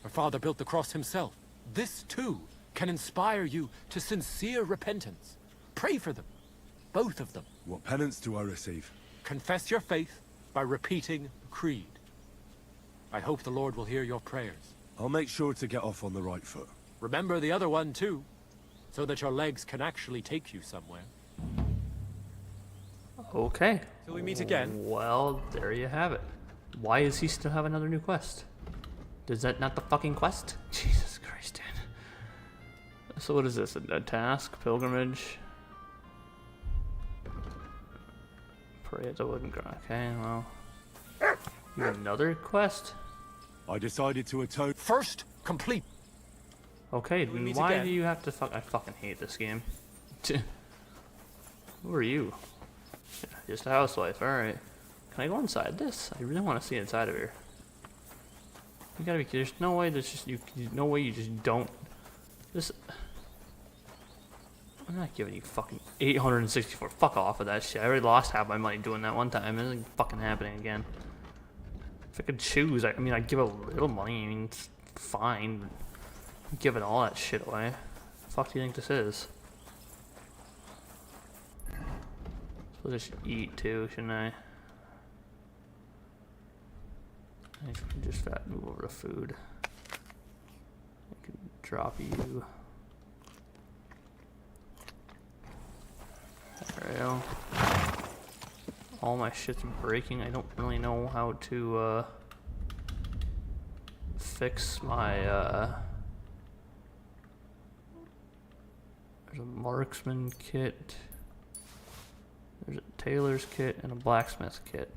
[SPEAKER 18] Her father built the cross himself. This, too, can inspire you to sincere repentance. Pray for them. Both of them.
[SPEAKER 3] What penance do I receive?
[SPEAKER 18] Confess your faith by repeating the creed. I hope the Lord will hear your prayers.
[SPEAKER 3] I'll make sure to get off on the right foot.
[SPEAKER 18] Remember the other one, too, so that your legs can actually take you somewhere.
[SPEAKER 1] Okay.
[SPEAKER 11] Till we meet again.
[SPEAKER 1] Well, there you have it. Why does he still have another new quest? Is that not the fucking quest? Jesus Christ, dude. So what is this? A task? Pilgrimage? Pray at the wooden ground. Okay, well. You have another quest?
[SPEAKER 3] I decided to atone.
[SPEAKER 18] First, complete.
[SPEAKER 1] Okay, then why do you have to I fucking hate this game. Who are you? Just a housewife, alright. Can I go inside this? I really want to see inside of here. You gotta be kidding. There's no way there's just no way you just don't. This. I'm not giving you fucking 864. Fuck off with that shit. I already lost half my money doing that one time. It isn't fucking happening again. If I could choose, I mean, I'd give a little money. I mean, it's fine. But I'm giving all that shit away. The fuck do you think this is? I suppose I should eat too, shouldn't I? I can just move over to food. I can drop you. Alright, all my shit's breaking. I don't really know how to fix my there's a marksman kit, there's a tailor's kit, and a blacksmith kit.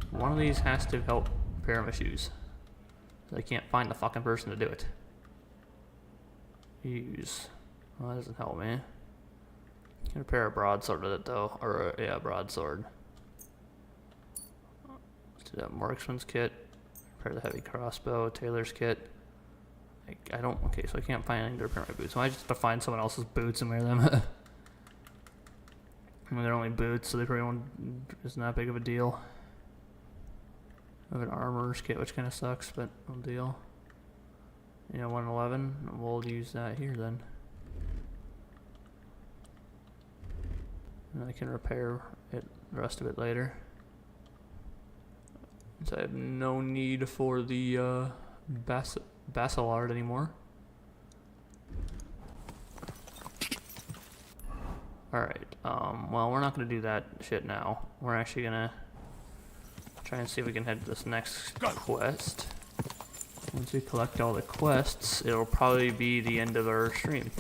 [SPEAKER 1] One of these has to help repair my shoes. I can't find the fucking person to do it. Use. Well, that doesn't help me. Can repair a broadsword with it though, or yeah, broadsword. Let's do that marksman's kit. Repair the heavy crossbow, tailor's kit. I don't. Okay, so I can't find anything to repair my boots. So I just have to find someone else's boots and wear them. I mean, they're only boots, so they probably won't. Isn't that big of a deal. I have an armorer's kit, which kind of sucks, but no deal. Yeah, 111. We'll use that here then. And I can repair it, the rest of it later. So I have no need for the Basilard anymore. Alright, well, we're not going to do that shit now. We're actually going to try and see if we can head to this next quest. Once we collect all the quests, it'll probably be the end of our stream.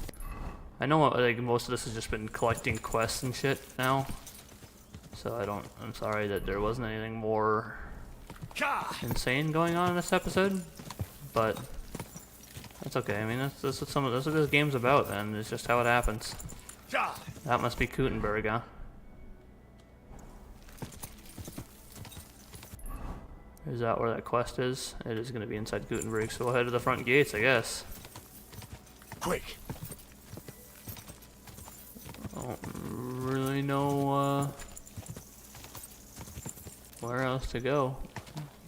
[SPEAKER 1] I know like most of this has just been collecting quests and shit now. So I'm sorry that there wasn't anything more insane going on in this episode. But that's okay. I mean, that's what this game's about, and it's just how it happens. That must be Kutenberg, huh? Is that where that quest is? It is going to be inside Kutenberg, so we'll head to the front gates, I guess.
[SPEAKER 12] Quick!
[SPEAKER 1] I don't really know where else to go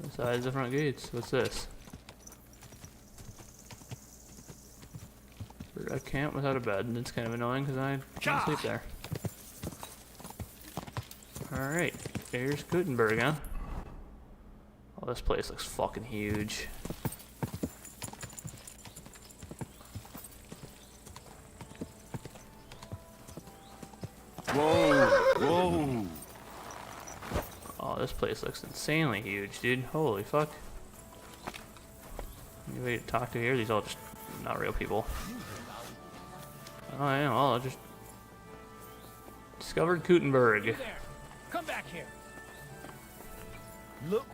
[SPEAKER 1] besides the front gates. What's this? A camp without a bed, and it's kind of annoying because I can't sleep there. Alright, there's Kutenberg, huh? Oh, this place looks fucking huge.
[SPEAKER 12] Whoa, whoa.
[SPEAKER 1] Oh, this place looks insanely huge, dude. Holy fuck. Anybody to talk to here? These all just not real people. Oh yeah, well, I just discovered Kutenberg.
[SPEAKER 7] You there. Come back here.
[SPEAKER 1] Look.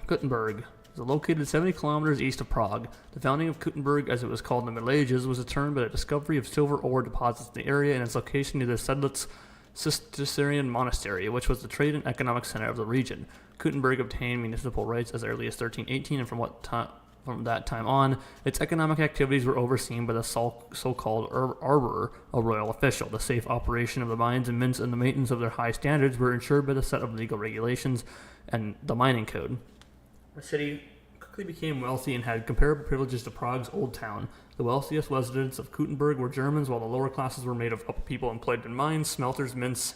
[SPEAKER 1] Kutenberg is located 70 kilometers east of Prague. The founding of Kutenberg, as it was called in the Middle Ages, was determined by the discovery of silver ore deposits in the area and its location near the Sedlitz Cistercian Monastery, which was the trade and economic center of the region. Kutenberg obtained municipal rights as early as 1318, and from that time on, its economic activities were overseen by the so-called arborer, a royal official. The safe operation of the mines and mints and the maintenance of their high standards were ensured by the set of legal regulations and the mining code. The city quickly became wealthy and had comparable privileges to Prague's Old Town. The wealthiest residents of Kutenberg were Germans, while the lower classes were made of upper people employed in mines, smelters, mints,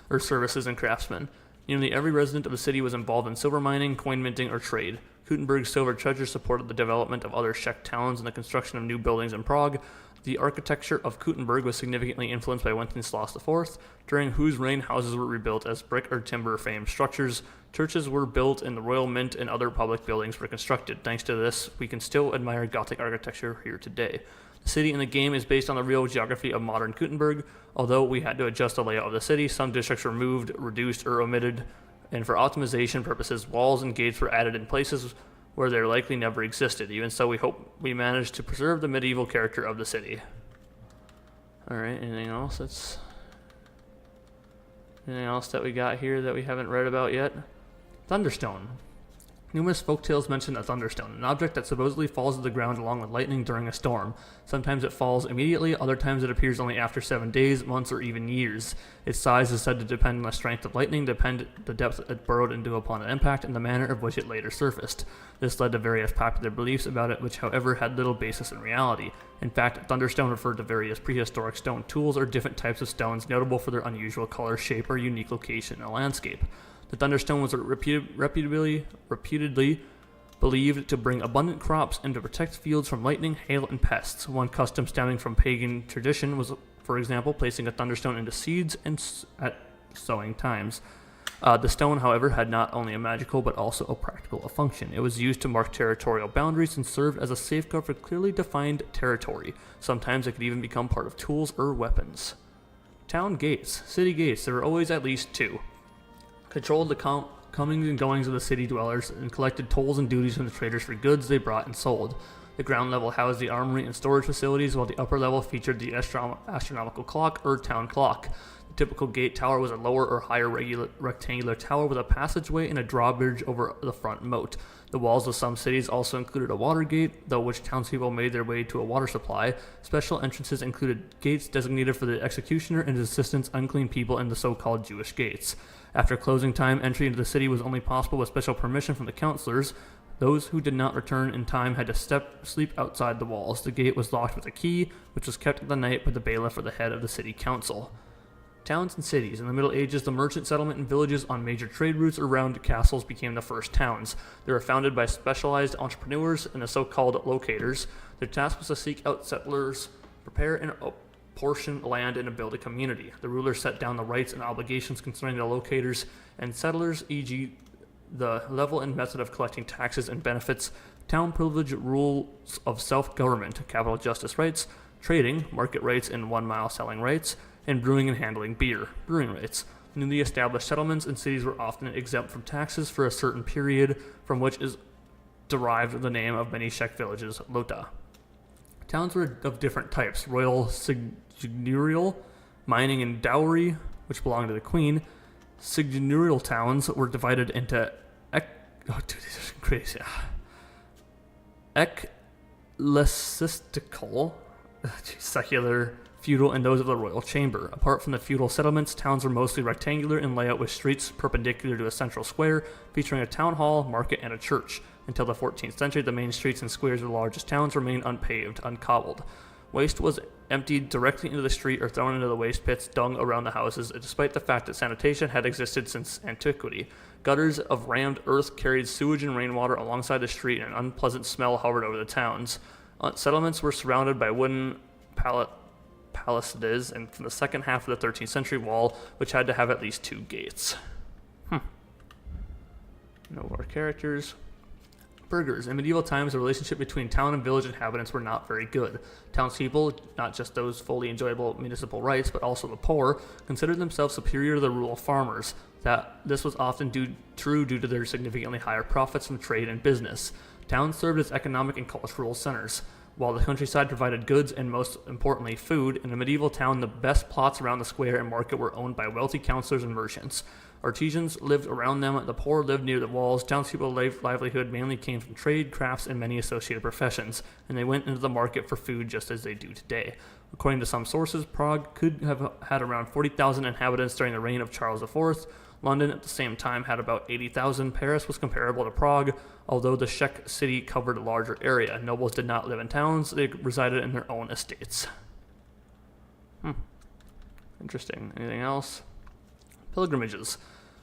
[SPEAKER 1] or services, and craftsmen. Nearly every resident of the city was involved in silver mining, coin minting, or trade. Kutenberg's silver treasure supported the development of other Czech towns and the construction of new buildings in Prague. The architecture of Kutenberg was significantly influenced by Wenceslaus IV, during whose reign houses were rebuilt as brick or timber frame structures. Churches were built and the royal mint and other public buildings were constructed. Thanks to this, we can still admire Gothic architecture here today. The city in the game is based on the real geography of modern Kutenberg. Although we had to adjust the layout of the city, some districts were moved, reduced, or omitted, and for optimization purposes, walls and gates were added in places where they likely never existed. Even so, we hope we managed to preserve the medieval character of the city. Alright, anything else that we got here that we haven't read about yet? Thunderstone. Numerous folktales mention a thunderstone, an object that supposedly falls to the ground along with lightning during a storm. Sometimes it falls immediately, other times it appears only after 7 days, months, or even years. Its size is said to depend on the strength of lightning, the depth it burrowed into upon an impact, and the manner of which it later surfaced. This led to various popular beliefs about it, which however had little basis in reality. In fact, thunderstone referred to various prehistoric stone tools or different types of stones notable for their unusual color, shape, or unique location in a landscape. The thunderstone was reputedly believed to bring abundant crops and to protect fields from lightning, hail, and pests. One custom stemming from pagan tradition was, for example, placing a thunderstone into seeds at sowing times. The stone, however, had not only a magical but also a practical function. It was used to mark territorial boundaries and served as a safeguard for clearly defined territory. Sometimes it could even become part of tools or weapons. Town gates. City gates. There were always at least 2. Controlled the comings and goings of the city dwellers and collected tolls and duties from the traders for goods they brought and sold. The ground level housed the armory and storage facilities, while the upper level featured the astronomical clock or town clock. The typical gate tower was a lower or higher rectangular tower with a passageway and a drawbridge over the front moat. The walls of some cities also included a water gate, though which townspeople made their way to a water supply. Special entrances included gates designated for the executioner and his assistants, unclean people, and the so-called Jewish gates. After closing time, entry into the city was only possible with special permission from the counselors. Those who did not return in time had to sleep outside the walls. The gate was locked with a key, which was kept at the night by the bailiff or the head of the city council. Towns and cities. In the Middle Ages, the merchant settlement and villages on major trade routes around castles became the first towns. They were founded by specialized entrepreneurs and the so-called locators. Their task was to seek out settlers, prepare and portion land, and to build a community. The rulers set down the rights and obligations concerning the locators and settlers, e.g. the level and method of collecting taxes and benefits, town privilege, rules of self-government, capital justice rights, trading, market rights and 1 mile selling rights, and brewing and handling beer, brewing rights. Newly established settlements and cities were often exempt from taxes for a certain period, from which is derived the name of many Czech villages, Lota. Towns were of different types: royal, seigneurial, mining, and dowry, which belonged to the queen. Seigneurial towns were divided into ecclesiastical, secular, feudal, and those of the royal chamber. Apart from the feudal settlements, towns were mostly rectangular in layout with streets perpendicular to a central square, featuring a town hall, market, and a church. Until the 14th century, the main streets and squares of the largest towns remained unpaved, uncobbled. Waste was emptied directly into the street or thrown into the waste pits dug around the houses, despite the fact that sanitation had existed since antiquity. Gutters of rammed earth carried sewage and rainwater alongside the street, and an unpleasant smell hovered over the towns. Settlements were surrounded by wooden palisades, and from the second half of the 13th century wall, which had to have at least 2 gates. No more characters. Burghers. In medieval times, the relationship between town and village inhabitants were not very good. Townspeople, not just those fully enjoyable municipal rights, but also the poor, considered themselves superior to the rural farmers. That this was often true due to their significantly higher profits from trade and business. Towns served as economic and cultural centers. While the countryside provided goods and, most importantly, food, in a medieval town, the best plots around the square and market were owned by wealthy counselors and merchants. Artisans lived around them, the poor lived near the walls. Townspeople's livelihood mainly came from trade, crafts, and many associated professions, and they went into the market for food just as they do today. According to some sources, Prague could have had around 40,000 inhabitants during the reign of Charles IV. London at the same time had about 80,000. Paris was comparable to Prague, although the Czech city covered a larger area. Nobles did not live in towns, they resided in their own estates. Interesting. Anything else? Pilgrimages.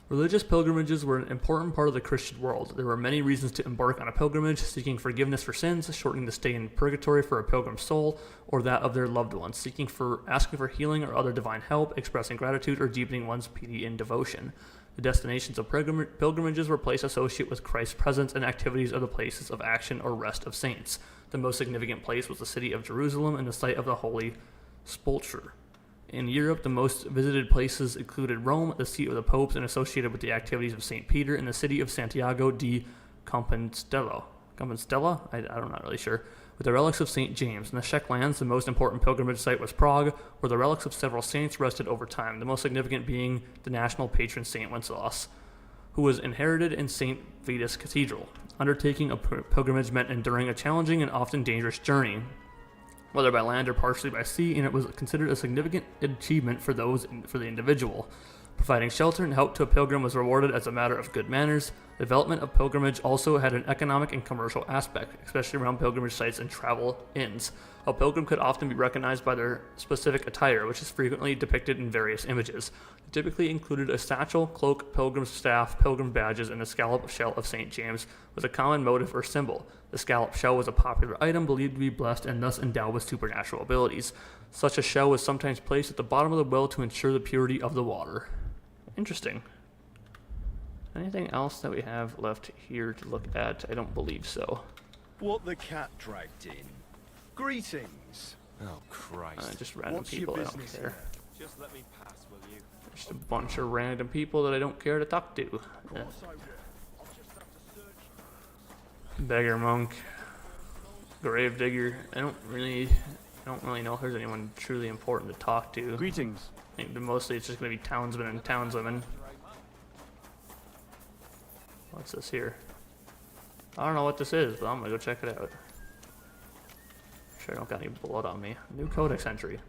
[SPEAKER 1] Religious pilgrimages were an important part of the Christian world. There were many reasons to embark on a pilgrimage: seeking forgiveness for sins, shortening the stay in purgatory for a pilgrim's soul, or that of their loved ones, asking for healing or other divine help, expressing gratitude, or deepening one's piety and devotion. The destinations of pilgrimages were places associated with Christ's presence and activities of the places of action or rest of saints. The most significant place was the city of Jerusalem and the site of the Holy Sepulchre. In Europe, the most visited places included Rome, the seat of the popes, and associated with the activities of St. Peter, and the city of Santiago de Compostela. I'm not really sure. With the relics of St. James. In the Czech lands, the most important pilgrimage site was Prague, where the relics of several saints rested over time, the most significant being the national patron St. Wenceslas. who was inherited in St. Vitus Cathedral. Undertaking a pilgrimage meant enduring a challenging and often dangerous journey, whether by land or partially by sea, and it was considered a significant achievement for the individual. Providing shelter and help to a pilgrim was rewarded as a matter of good manners. The development of pilgrimage also had an economic and commercial aspect, especially around pilgrimage sites and travel inns. A pilgrim could often be recognized by their specific attire, which is frequently depicted in various images. It typically included a satchel, cloak, pilgrim staff, pilgrim badges, and a scallop shell of St. James with a common motive or symbol. The scallop shell was a popular item believed to be blessed and thus endowed with supernatural abilities. Such a shell was sometimes placed at the bottom of the well to ensure the purity of the water. Interesting. Anything else that we have left here to look at? I don't believe so.
[SPEAKER 5] What the cat dragged in. Greetings.
[SPEAKER 1] Oh, Christ. Just random
[SPEAKER 5] What's
[SPEAKER 1] people,
[SPEAKER 5] your
[SPEAKER 1] I don't
[SPEAKER 5] business
[SPEAKER 1] care.
[SPEAKER 5] here?
[SPEAKER 10] Just let me pass, will you?
[SPEAKER 1] Just a bunch of random people that I don't care to talk to. Beggar monk. Grave digger. I don't really know if there's anyone truly important to talk to.
[SPEAKER 5] Greetings.
[SPEAKER 1] I think mostly it's just going to be townsmen and townswomen. What's this here? I don't know what this is, but I'm going to go check it out. Sure I don't got any blood on me. New codex entry.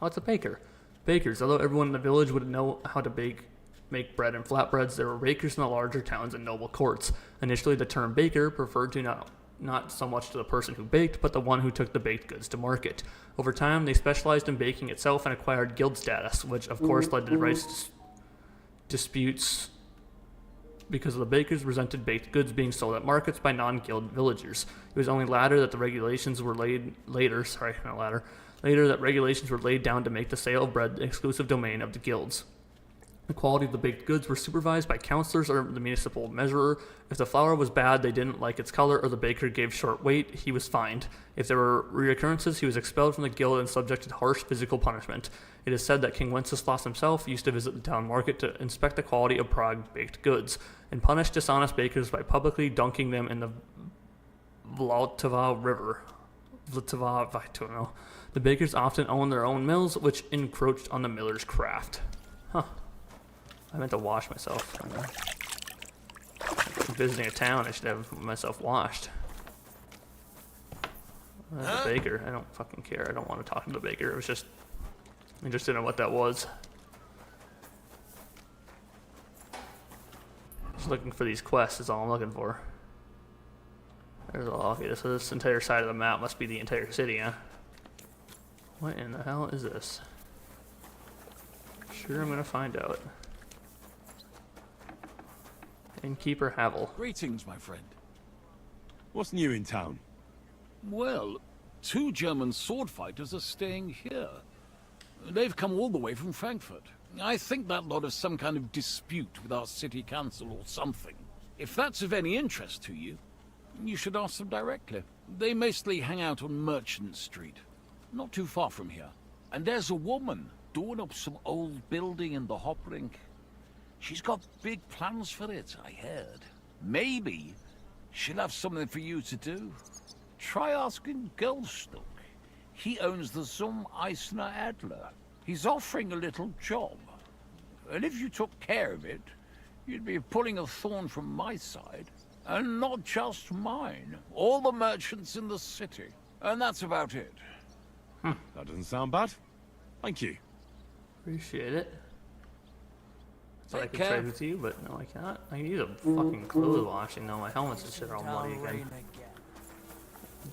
[SPEAKER 1] Oh, it's a baker. Bakers. Although everyone in the village would know how to make bread and flatbreads, there were bakers in the larger towns and noble courts. Initially, the term baker referred to not so much to the person who baked, but the one who took the baked goods to market. Over time, they specialized in baking itself and acquired guild status, which of course led to rights disputes because of the bakers resented baked goods being sold at markets by non-guild villagers. It was only later that regulations were laid down to make the sale of bread the exclusive domain of the guilds. The quality of the baked goods were supervised by counselors or the municipal measurer. If the flour was bad, they didn't like its color, or the baker gave short weight, he was fined. If there were reoccurrences, he was expelled from the guild and subjected to harsh physical punishment. It is said that King Wenceslas himself used to visit the town market to inspect the quality of Prague baked goods, and punish dishonest bakers by publicly dunking them in the Vltava River. Vltava, I don't know. The bakers often owned their own mills, which encroached on the miller's craft. Huh. I meant to wash myself. I'm visiting a town, I should have myself washed. That's a baker. I don't fucking care. I don't want to talk to the baker. I was just interested in what that was. Just looking for these quests is all I'm looking for. There's all okay, so this entire side of the map must be the entire city, huh? What in the hell is this? Sure, I'm gonna find out. Innkeeper Havel.
[SPEAKER 15] Greetings, my friend.
[SPEAKER 3] What's new in town?
[SPEAKER 15] Well, 2 German sword fighters are staying here. They've come all the way from Frankfurt. I think that lot has some kind of dispute with our city council or something. If that's of any interest to you, you should ask them directly. They mostly hang out on Merchant Street, not too far from here. And there's a woman doing up some old building in the hop rink. She's got big plans for it, I heard. Maybe she'll have something for you to do. Try asking Goldstock. He owns the Zum Eisner Adler. He's offering a little job. And if you took care of it, you'd be pulling a thorn from my side. And not just mine. All the merchants in the city. And that's about it.
[SPEAKER 3] That doesn't sound bad. Thank you.
[SPEAKER 1] Appreciate it. So I
[SPEAKER 15] Take
[SPEAKER 1] can
[SPEAKER 15] care.
[SPEAKER 1] trade with you, but no, I cannot. I need a fucking clothes washing though. My helmets and shit are all muddy again.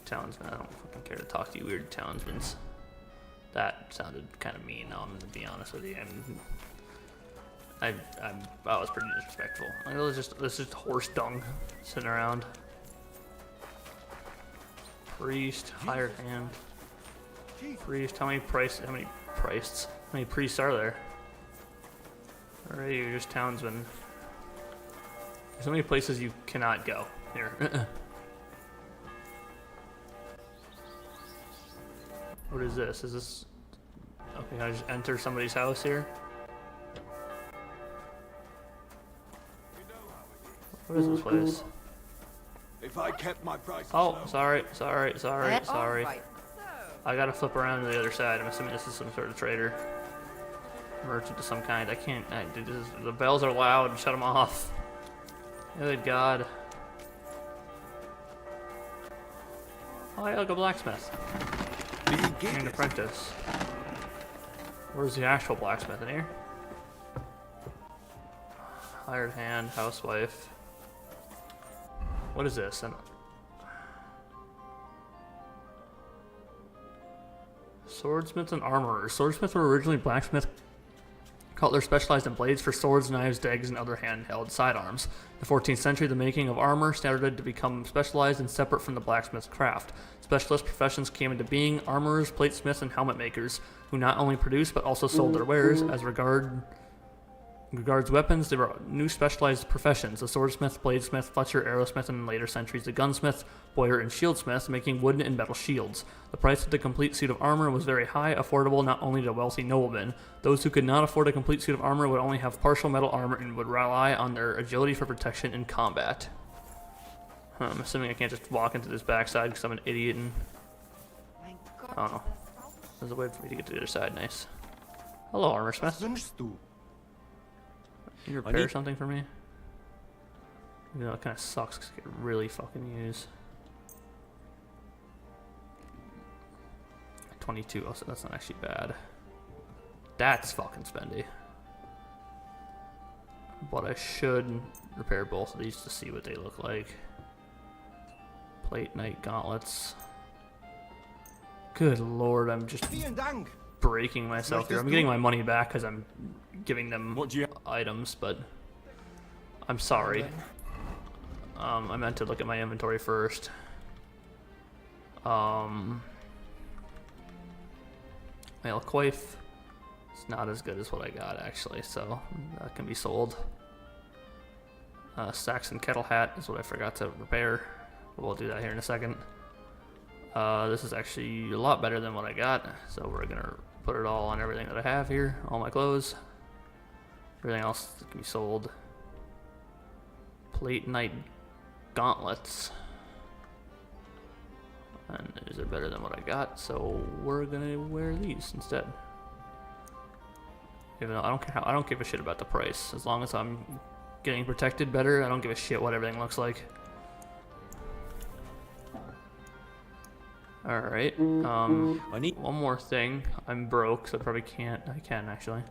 [SPEAKER 1] Townsmen, I don't fucking care to talk to you weird townsmen. That sounded kind of mean, I'm gonna be honest with you. I was pretty disrespectful. Like, this is just horse dung sitting around. Priest, hired hand. Priest, how many priests are there? Or are you just townsmen? There's so many places you cannot go. Here. What is this? Is this... Okay, can I just enter somebody's house here? What is this place?
[SPEAKER 22] If I kept my prices
[SPEAKER 1] Oh,
[SPEAKER 22] low-
[SPEAKER 1] sorry. I gotta flip around to the other side. I'm assuming this is some sort of trader. Merchant of some kind. I can't... the bells are loud. Shut them off. Good God. Oh, yeah, like a blacksmith. An apprentice. Where's the actual blacksmith in here? Hired hand, housewife. What is this? Swordsmiths and armorers. Swordsmiths were originally blacksmith cutlers specialized in blades for swords, knives, daggers, and other handheld sidearms. In the 14th century, the making of armor started to become specialized and separate from the blacksmith's craft. Specialist professions came into being: armorers, platesmiths, and helmet makers, who not only produced but also sold their wares. As regards weapons, there were new specialized professions: the swordsmith, bladesmith, fletcher, arrowsmith, and in later centuries the gunsmith, bowyer, and shieldsmith, making wooden and metal shields. The price of the complete suit of armor was very high, affordable not only to wealthy noblemen. Those who could not afford a complete suit of armor would only have partial metal armor and would rely on their agility for protection in combat. I'm assuming I can't just walk into this backside because I'm an idiot and... I don't know. There's a way for me to get to the other side. Nice. Hello, armor smith. Can you repair something for me? You know, it kind of sucks because I could really fucking use 22. Oh, so that's not actually bad. That's fucking spendy. But I should repair both of these to see what they look like. Plate Knight gauntlets. Good lord, I'm just breaking myself here. I'm getting my money back because I'm giving them items, but I'm sorry. I meant to look at my inventory first. Male coif. It's not as good as what I got actually, so that can be sold. Saxon kettle hat is what I forgot to repair. We'll do that here in a second. This is actually a lot better than what I got, so we're gonna put it all on everything that I have here, all my clothes. Everything else can be sold. Plate Knight gauntlets. And these are better than what I got, so we're gonna wear these instead. Even though I don't care I don't give a shit about the price. As long as I'm getting protected better, I don't give a shit what everything looks like. Alright, I need one more thing. I'm broke, so I probably can't. I can actually.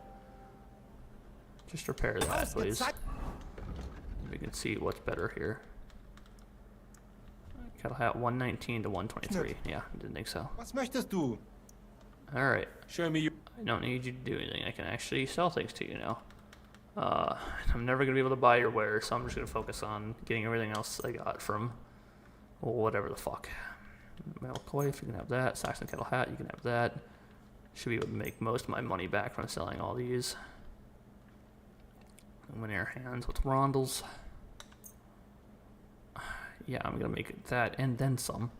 [SPEAKER 1] Just repair that, please. We can see what's better here. Kettle hat 119 to 123. Yeah, didn't think so.
[SPEAKER 19] Was möchtest du?
[SPEAKER 1] Alright. Show me you. I don't need you to do anything. I can actually sell things to you now. I'm never going to be able to buy your wares, so I'm just going to focus on getting everything else I got from whatever the fuck. Male coif, you can have that. Saxon kettle hat, you can have that. Should be able to make most of my money back from selling all these. Luminaire hands with rondels. Yeah, I'm gonna make it that and then some.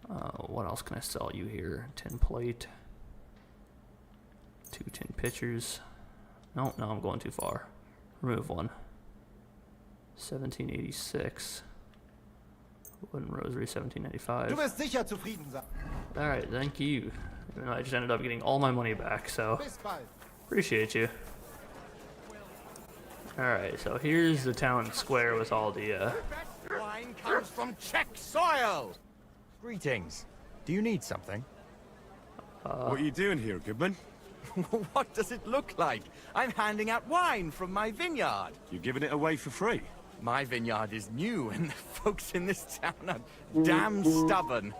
[SPEAKER 1] What else can I sell you here? Tin plate. 2 tin pitchers. No, I'm going too far. Remove one. 1786. Wooden rosary, 1795.
[SPEAKER 19] Du wirst sicher zufrieden sein.
[SPEAKER 1] Alright, thank you. Even though I just ended up getting all my money back, so appreciate you. Alright, so here's the town square with all the
[SPEAKER 10] Wine comes from Czech soil. Greetings. Do you need something?
[SPEAKER 3] What are you doing here, Goodman?
[SPEAKER 10] What does it look like? I'm handing out wine from my vineyard.
[SPEAKER 3] You're giving it away for free?
[SPEAKER 10] My vineyard is new, and the folks in this town are damn stubborn.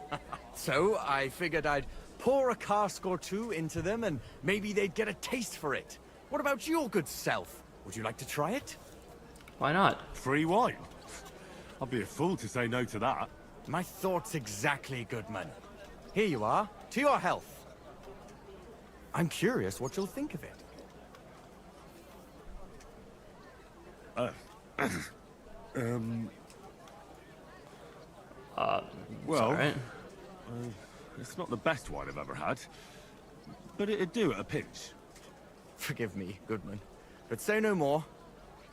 [SPEAKER 10] So I figured I'd pour a cask or two into them, and maybe they'd get a taste for it. What about your good self? Would you like to try it?
[SPEAKER 1] Why not?
[SPEAKER 3] Free wine? I'd be a fool to say no to that.
[SPEAKER 10] My thoughts exactly, Goodman. Here you are. To your health. I'm curious what you'll think of it.
[SPEAKER 3] Well,
[SPEAKER 1] right.
[SPEAKER 3] It's not the best wine I've ever had, but it'd do at a pinch.
[SPEAKER 10] Forgive me, Goodman, but say no more.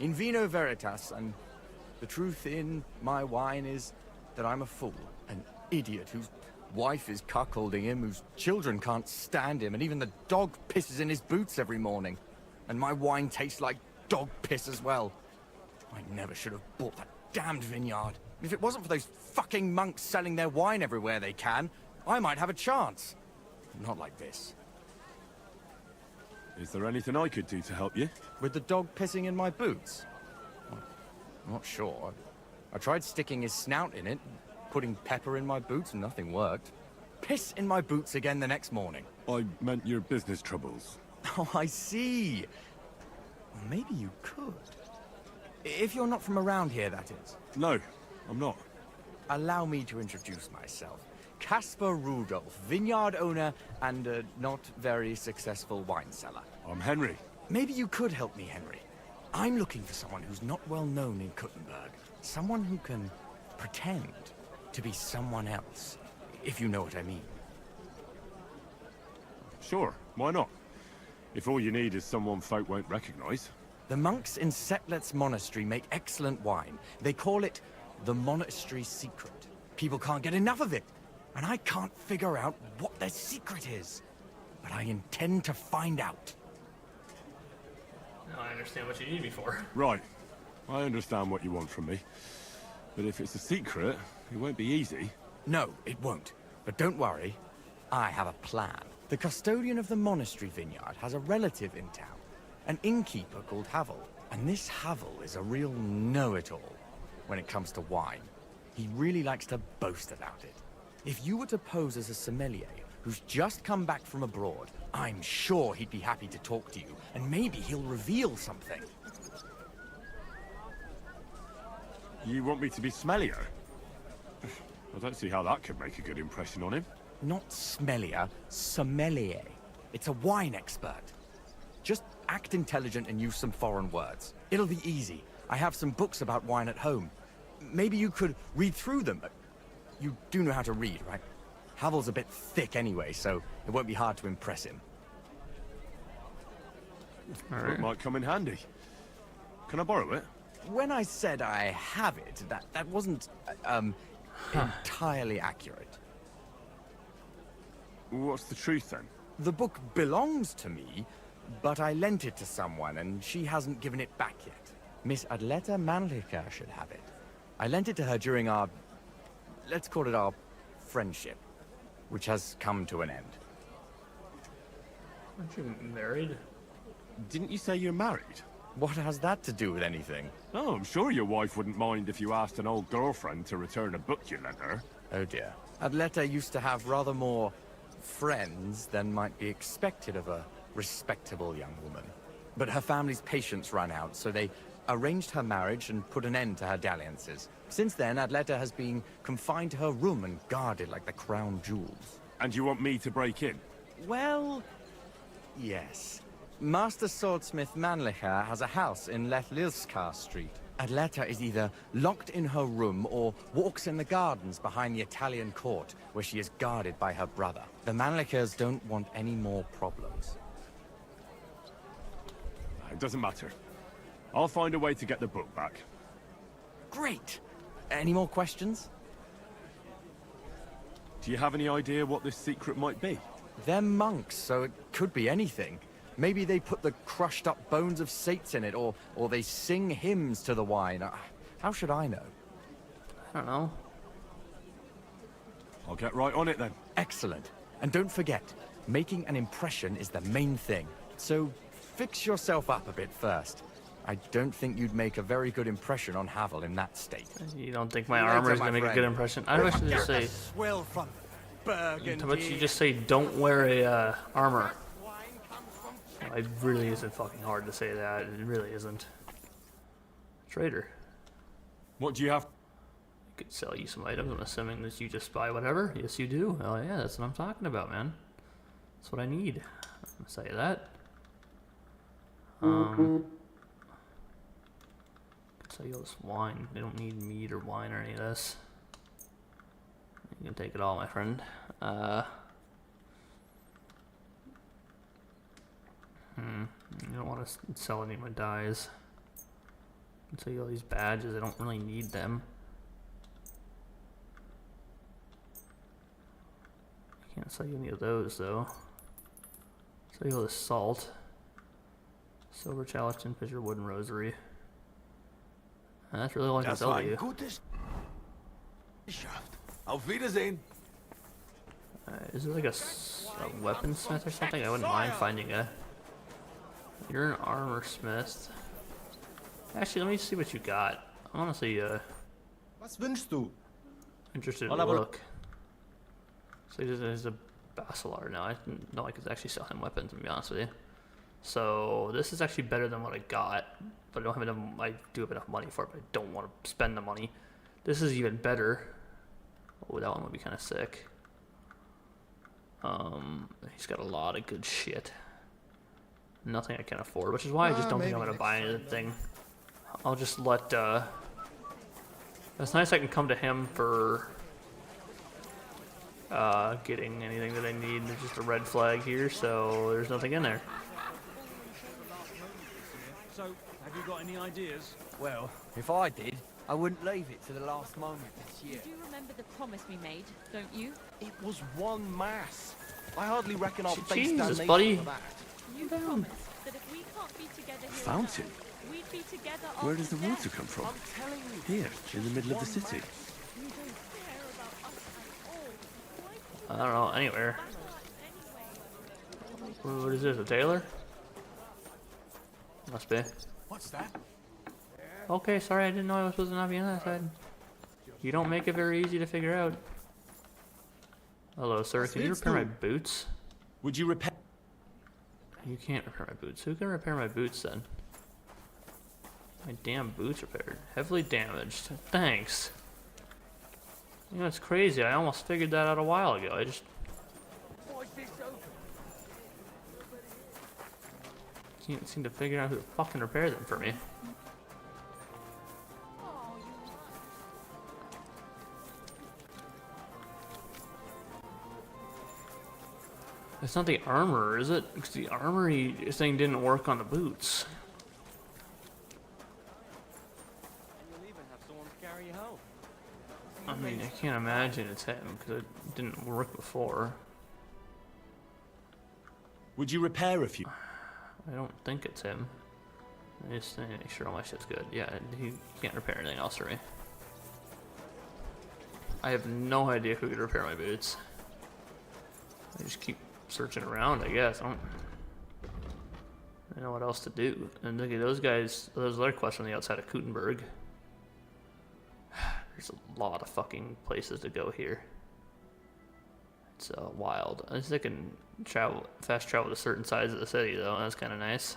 [SPEAKER 10] In vino veritas, and the truth in my wine is that I'm a fool, an idiot whose wife is cuckolding him, whose children can't stand him, and even the dog pisses in his boots every morning. And my wine tastes like dog piss as well.
[SPEAKER 2] I never should have bought that damned vineyard. If it wasn't for those fucking monks selling their wine everywhere they can, I might have a chance. Not like this.
[SPEAKER 3] Is there anything I could do to help you?
[SPEAKER 2] With the dog pissing in my boots? I'm not sure. I tried sticking his snout in it, putting pepper in my boots, and nothing worked. Piss in my boots again the next morning.
[SPEAKER 3] I meant your business troubles.
[SPEAKER 2] Oh, I see. Well, maybe you could. If you're not from around here, that is.
[SPEAKER 3] No, I'm not.
[SPEAKER 2] Allow me to introduce myself. Caspar Rudolph, vineyard owner and a not very successful wine seller.
[SPEAKER 3] I'm Henry.
[SPEAKER 2] Maybe you could help me, Henry. I'm looking for someone who's not well known in Kuttenberg. Someone who can pretend to be someone else, if you know what I mean.
[SPEAKER 3] Sure, why not? If all you need is someone folk won't recognize.
[SPEAKER 2] The monks in Setlet's monastery make excellent wine. They call it the monastery secret. People can't get enough of it, and I can't figure out what their secret is. But I intend to find out.
[SPEAKER 1] Now I understand what you need me for.
[SPEAKER 3] Right. I understand what you want from me. But if it's a secret, it won't be easy.
[SPEAKER 2] No, it won't. But don't worry, I have a plan. The custodian of the monastery vineyard has a relative in town, an innkeeper called Havel. And this Havel is a real know-it-all when it comes to wine. He really likes to boast about it. If you were to pose as a sommelier who's just come back from abroad, I'm sure he'd be happy to talk to you, and maybe he'll reveal something.
[SPEAKER 3] You want me to be smellier? I don't see how that could make a good impression on him.
[SPEAKER 2] Not smellier, sommelier. It's a wine expert. Just act intelligent and use some foreign words. It'll be easy. I have some books about wine at home. Maybe you could read through them. You do know how to read, right? Havel's a bit thick anyway, so it won't be hard to impress him.
[SPEAKER 3] It might come in handy. Can I borrow it?
[SPEAKER 2] When I said I have it, that wasn't, entirely accurate.
[SPEAKER 3] What's the truth, then?
[SPEAKER 2] The book belongs to me, but I lent it to someone, and she hasn't given it back yet. Miss Adleta Manlicher should have it. I lent it to her during our, let's call it our friendship, which has come to an end.
[SPEAKER 1] Aren't you married?
[SPEAKER 3] Didn't you say you're married?
[SPEAKER 2] What has that to do with anything?
[SPEAKER 3] Oh, I'm sure your wife wouldn't mind if you asked an old girlfriend to return a book you lent her.
[SPEAKER 2] Oh dear. Adleta used to have rather more friends than might be expected of a respectable young woman. But her family's patience ran out, so they arranged her marriage and put an end to her dalliances. Since then, Adleta has been confined to her room and guarded like the crown jewels.
[SPEAKER 3] And you want me to break in?
[SPEAKER 2] Well, yes. Master Swordsmith Manlicher has a house in Lethlilskar Street. Adleta is either locked in her room or walks in the gardens behind the Italian court, where she is guarded by her brother. The Manlichers don't want any more problems.
[SPEAKER 3] It doesn't matter. I'll find a way to get the book back.
[SPEAKER 2] Great! Any more questions?
[SPEAKER 3] Do you have any idea what this secret might be?
[SPEAKER 2] They're monks, so it could be anything. Maybe they put the crushed up bones of saints in it, or they sing hymns to the wine. How should I know?
[SPEAKER 1] I don't know.
[SPEAKER 3] I'll get right on it then.
[SPEAKER 2] Excellent. And don't forget, making an impression is the main thing. So fix yourself up a bit first. I don't think you'd make a very good impression on Havel in that state.
[SPEAKER 1] You don't think my armor is going to make a good impression? I wish to just say...
[SPEAKER 2] Swill from Burgundy.
[SPEAKER 1] How about you just say, don't wear a armor? It really isn't fucking hard to say that. It really isn't. Traitor.
[SPEAKER 3] What do you have?
[SPEAKER 1] I could sell you some items. I'm assuming that you just buy whatever. Yes, you do. Oh yeah, that's what I'm talking about, man. That's what I need. I'm gonna sell you that. Could sell you all this wine. They don't need meat or wine or any of this. You can take it all, my friend. You don't want to sell any of my dyes. I can sell you all these badges. I don't really need them. I can't sell you any of those though. Sell you all this salt. Silver chalice, tin pitcher, wooden rosary. That's really all I can
[SPEAKER 12] Das
[SPEAKER 1] tell
[SPEAKER 12] war ein
[SPEAKER 1] you.
[SPEAKER 12] gutes Geschäft. Auf Wiedersehen.
[SPEAKER 1] Is it like a weaponsmith or something? I wouldn't mind finding a... You're an armor smith. Actually, let me see what you got. I'm honestly,
[SPEAKER 19] Was wünschst du?
[SPEAKER 1] interested in the look. So there's a basilar now. I didn't know I could actually sell him weapons, to be honest with you. So this is actually better than what I got, but I don't have enough. I do have enough money for it, but I don't want to spend the money. This is even better. Oh, that one would be kind of sick. He's got a lot of good shit. Nothing I can afford, which is why I just don't think I'm gonna buy anything. I'll just let. It's nice I can come to him for getting anything that I need. There's just a red flag here, so there's nothing in there.
[SPEAKER 6] So, have you got any ideas?
[SPEAKER 2] Well, if I did, I wouldn't leave it to the last moment this year.
[SPEAKER 4] You do remember the promise we made, don't you?
[SPEAKER 5] It was one mass. I hardly reckon I'll face
[SPEAKER 1] Jesus,
[SPEAKER 5] damnation
[SPEAKER 1] buddy.
[SPEAKER 5] for that.
[SPEAKER 4] You promised that if we can't be together here
[SPEAKER 3] Fountain?
[SPEAKER 4] now, we'd be together
[SPEAKER 3] Where does the
[SPEAKER 4] after
[SPEAKER 3] water
[SPEAKER 4] death.
[SPEAKER 3] come from?
[SPEAKER 5] I'm telling you.
[SPEAKER 3] Here, in the middle of the city.
[SPEAKER 4] You don't care about us at all.
[SPEAKER 1] I don't know, anywhere. What is this, a tailor? Must be.
[SPEAKER 19] What's that?
[SPEAKER 1] Okay, sorry, I didn't know I was supposed to not be on that side. You don't make it very easy to figure out. Hello, sir, can you repair my boots?
[SPEAKER 17] Would you repair?
[SPEAKER 1] You can't repair my boots. Who can repair my boots then? My damn boots repaired. Heavily damaged. Thanks. You know, it's crazy. I almost figured that out a while ago. I just can't seem to figure out who to fucking repair them for me. It's not the armor, is it? Because the armory thing didn't work on the boots.
[SPEAKER 2] You'll even have someone to carry you home.
[SPEAKER 1] I mean, I can't imagine it's him because it didn't work before.
[SPEAKER 17] Would you repair a few?
[SPEAKER 1] I don't think it's him. I just need to make sure all my shit's good. Yeah, he can't repair anything else for me. I have no idea who could repair my boots. I just keep searching around, I guess. I don't know what else to do. And look at those guys, those other quests on the outside of Kutenberg. There's a lot of fucking places to go here. It's wild. I think I can fast travel to certain sides of the city though, that's kind of nice.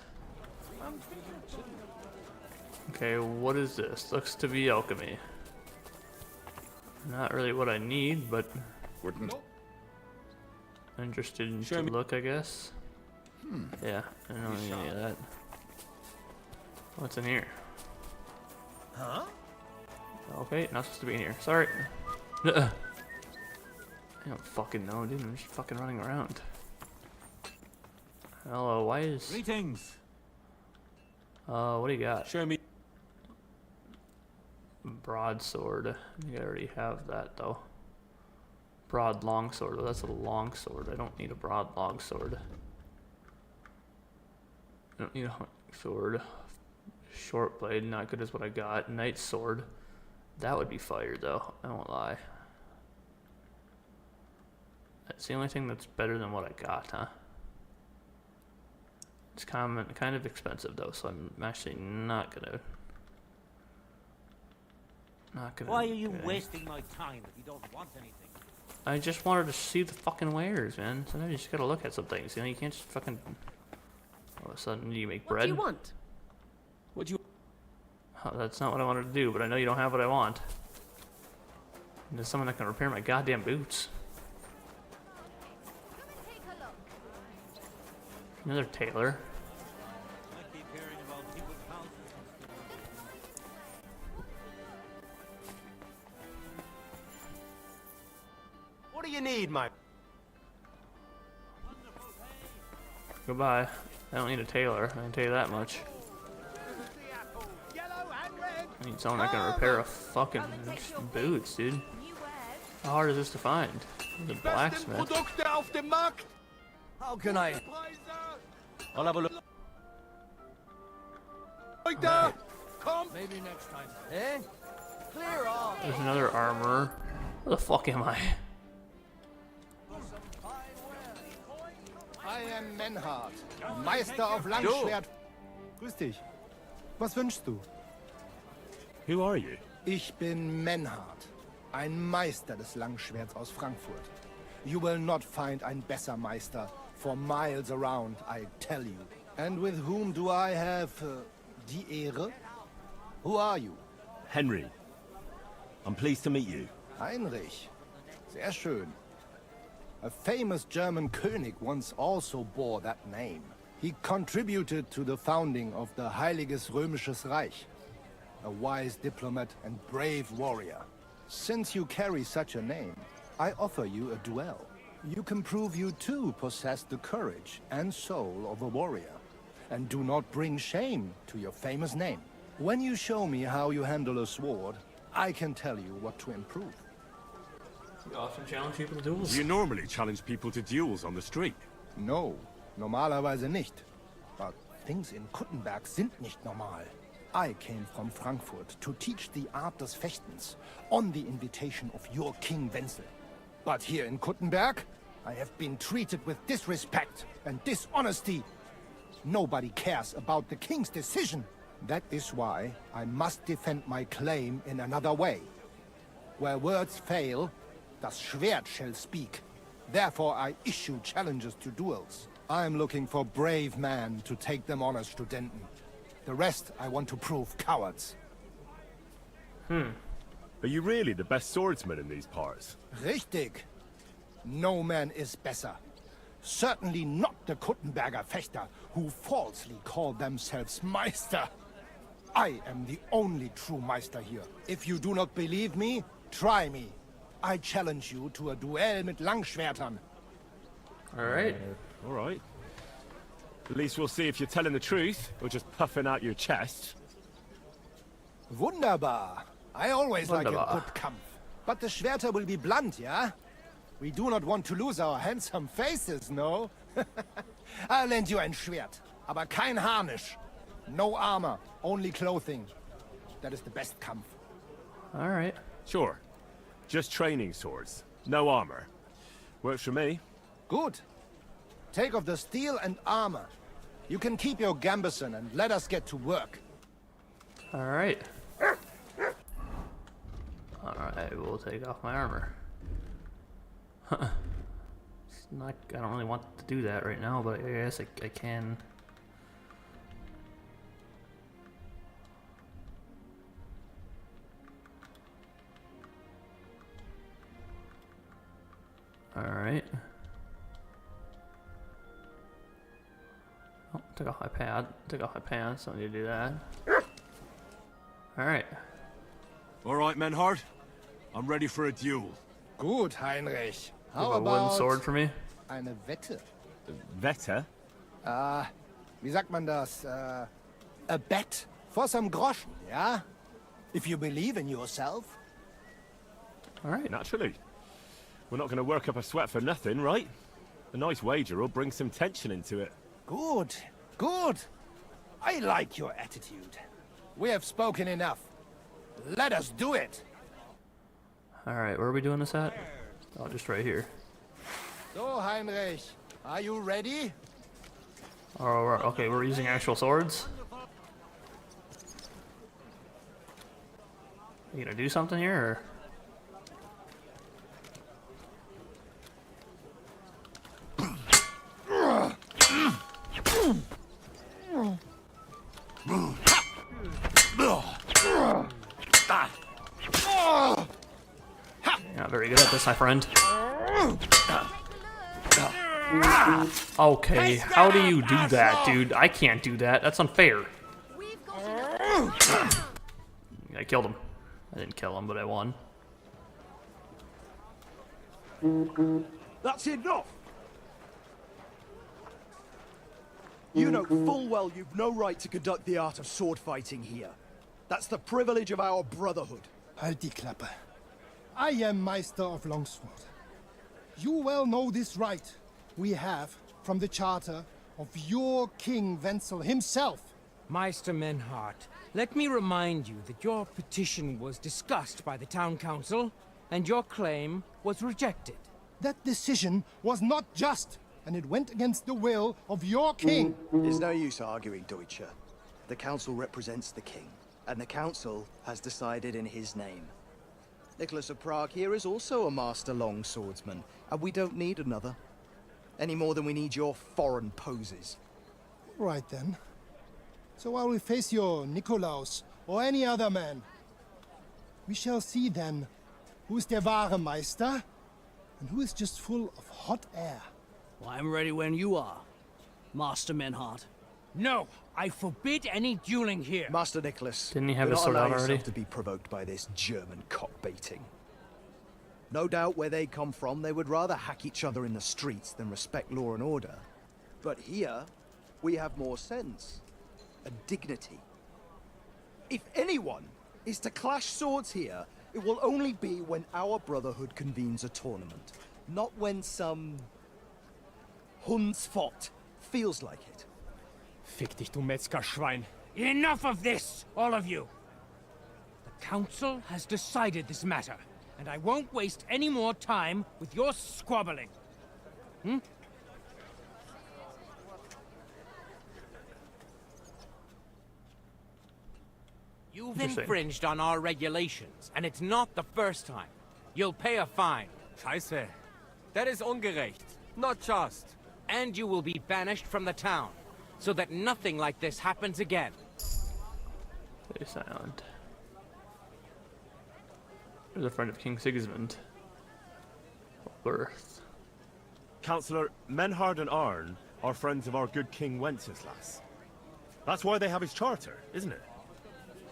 [SPEAKER 1] Okay, what is this? Looks to be alchemy. Not really what I need, but interested in to look, I guess. Yeah, I don't need any of that. What's in here?
[SPEAKER 5] Huh?
[SPEAKER 1] Okay, not supposed to be in here. Sorry. I don't fucking know, dude. I'm just fucking running around. Hello, why is...
[SPEAKER 13] Greetings.
[SPEAKER 1] What do you got?
[SPEAKER 17] Show me.
[SPEAKER 1] Broadsword. I think I already have that, though. Broad longsword. Well, that's a longsword. I don't need a broad longsword. I don't need a sword. Short blade, not good as what I got. Knight sword. That would be fire, though. I won't lie. That's the only thing that's better than what I got, huh? It's kind of expensive though, so I'm actually not gonna.
[SPEAKER 13] Why are you wasting my time if you don't want anything?
[SPEAKER 1] I just wanted to see the fucking wares, man. Sometimes you just gotta look at some things. You know, you can't just fucking. All of a sudden, you make bread.
[SPEAKER 4] What do you want?
[SPEAKER 17] What do you?
[SPEAKER 1] Oh, that's not what I wanted to do, but I know you don't have what I want. And there's someone that can repair my goddamn boots. Another tailor.
[SPEAKER 10] What do you need, my...
[SPEAKER 1] Goodbye. I don't need a tailor, I can tell you that much. I need someone that can repair a fucking boots, dude. How hard is this to find? The blacksmith.
[SPEAKER 2] How can I?
[SPEAKER 13] I'll have a look.
[SPEAKER 12] come? Maybe next time. Eh? Clear off.
[SPEAKER 1] There's another armor. Where the fuck am I?
[SPEAKER 5] I am Menhard, Meister of Langschwert. Grüß dich. Was wünschst du?
[SPEAKER 3] Who are you?
[SPEAKER 5] Ich bin Menhard, ein Meister des Langschwerts aus Frankfurt. You will not find ein besser Meister for miles around, I tell you. And with whom do I have die Ehre? Who are you?
[SPEAKER 3] Henry. I'm pleased to meet you.
[SPEAKER 5] Heinrich. Sehr schön. A famous German König once also bore that name. He contributed to the founding of the Heiliges Römisches Reich. A wise diplomat and brave warrior. Since you carry such a name, I offer you a duel. You can prove you too possess the courage and soul of a warrior. And do not bring shame to your famous name. When you show me how you handle a sword, I can tell you what to improve.
[SPEAKER 1] You often challenge people to duels?
[SPEAKER 3] Do you normally challenge people to duels on the street?
[SPEAKER 5] No, normalerweise nicht. But things in Kuttenberg sind nicht normal. I came from Frankfurt to teach the art des Fechtens on the invitation of your King Wenzel. But here in Kuttenberg, I have been treated with disrespect and dishonesty. Nobody cares about the king's decision. That is why I must defend my claim in another way. Where words fail, das Schwert shall speak. Therefore I issue challenges to duels. I am looking for brave men to take them on as Studenten. The rest I want to prove cowards.
[SPEAKER 3] Are you really the best swordsman in these parts?
[SPEAKER 5] Richtig. No man is besser. Certainly not the Kuttenberger Fechter, who falsely call themselves Meister. I am the only true Meister here. If you do not believe me, try me. I challenge you to a duel mit Langschwertern.
[SPEAKER 1] Alright.
[SPEAKER 3] Alright. At least we'll see if you're telling the truth, or just puffing out your chest.
[SPEAKER 5] Wunderbar. I always like a
[SPEAKER 1] Wunderbar.
[SPEAKER 5] good Kampf. But the Schwerter will be blunt, yeah? We do not want to lose our handsome faces, no? I'll lend you ein Schwert, aber kein Harnisch. No armor, only clothing. That is the best Kampf.
[SPEAKER 1] Alright.
[SPEAKER 3] Sure. Just training swords. No armor. Works for me.
[SPEAKER 5] Good. Take off the steel and armor. You can keep your gambeson and let us get to work.
[SPEAKER 1] Alright. Alright, we'll take off my armor. It's not, I don't really want to do that right now, but I guess I can. Alright. Oh, took off my pad. Took off my pants, so I need to do that. Alright.
[SPEAKER 3] Alright, Menhard. I'm ready for a duel.
[SPEAKER 5] Good, Heinrich.
[SPEAKER 1] You
[SPEAKER 5] How
[SPEAKER 1] have a wooden
[SPEAKER 5] about
[SPEAKER 1] sword for me?
[SPEAKER 5] eine Wette?
[SPEAKER 3] Wette?
[SPEAKER 5] Wie sagt man das? A bet for some groschen, yeah? If you believe in yourself.
[SPEAKER 1] Alright.
[SPEAKER 3] Naturally. We're not going to work up a sweat for nothing, right? A nice wager will bring some tension into it.
[SPEAKER 5] Good, good. I like your attitude. We have spoken enough. Let us do it.
[SPEAKER 1] Alright, where are we doing this at? Oh, just right here.
[SPEAKER 5] So, Heinrich, are you ready?
[SPEAKER 1] Oh, okay, we're using actual swords? You gonna do something here, or? You're not very good at this, my friend. Okay, how do you do that, dude? I can't do that. That's unfair. I killed him. I didn't kill him, but I won.
[SPEAKER 5] That's enough! You know full well you've no right to conduct the art of sword fighting here. That's the privilege of our brotherhood.
[SPEAKER 9] Halt die Klappe. I am Meister of Longsword. You well know this right we have from the charter of your King Wenzel himself.
[SPEAKER 8] Meister Menhart, let me remind you that your petition was discussed by the town council, and your claim was rejected.
[SPEAKER 9] That decision was not just, and it went against the will of your king.
[SPEAKER 5] There's no use arguing, Deutscher. The council represents the king, and the council has decided in his name. Nicholas of Prague here is also a master longswordsman, and we don't need another. Any more than we need your foreign poses.
[SPEAKER 9] Right then. So while we face your Nikolaus, or any other man, we shall see then who is der wahre Meister, and who is just full of hot air.
[SPEAKER 20] Well, I'm ready when you are, Master Menhart.
[SPEAKER 8] No, I forbid any dueling here.
[SPEAKER 5] Master Nicholas,
[SPEAKER 1] Didn't he have
[SPEAKER 5] do
[SPEAKER 1] a
[SPEAKER 5] not
[SPEAKER 1] sword
[SPEAKER 5] allow
[SPEAKER 1] out already?
[SPEAKER 5] yourself to be provoked by this German cock-baiting. No doubt where they come from, they would rather hack each other in the streets than respect law and order. But here, we have more sense. And dignity. If anyone is to clash swords here, it will only be when our brotherhood convenes a tournament. Not when some Hundsfott feels like it.
[SPEAKER 8] Fick dich, du Metzgerschwein. Enough of this, all of you! The council has decided this matter, and I won't waste any more time with your squabbling. Hmm? You've infringed on our regulations, and it's not the first time. You'll pay a fine.
[SPEAKER 11] Scheiße. That is ungerecht. Not just.
[SPEAKER 8] And you will be banished from the town, so that nothing like this happens again.
[SPEAKER 1] Stay silent. There's a friend of King Sigismund. Birth.
[SPEAKER 21] Councillor, Menhard and Arn are friends of our good King Wenceslas. That's why they have his charter, isn't it?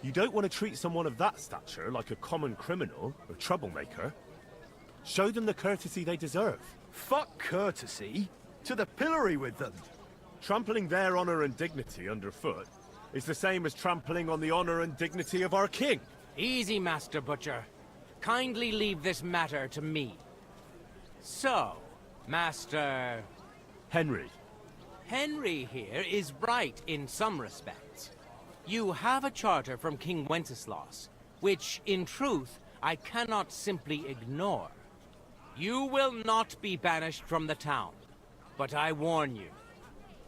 [SPEAKER 21] You don't want to treat someone of that stature like a common criminal or troublemaker. Show them the courtesy they deserve.
[SPEAKER 5] Fuck courtesy. To the pillory with them.
[SPEAKER 21] Trampling their honor and dignity underfoot is the same as trampling on the honor and dignity of our king.
[SPEAKER 8] Easy, Master Butcher. Kindly leave this matter to me. So, Master...
[SPEAKER 21] Henry.
[SPEAKER 8] Henry here is right in some respects. You have a charter from King Wenceslas, which, in truth, I cannot simply ignore. You will not be banished from the town, but I warn you,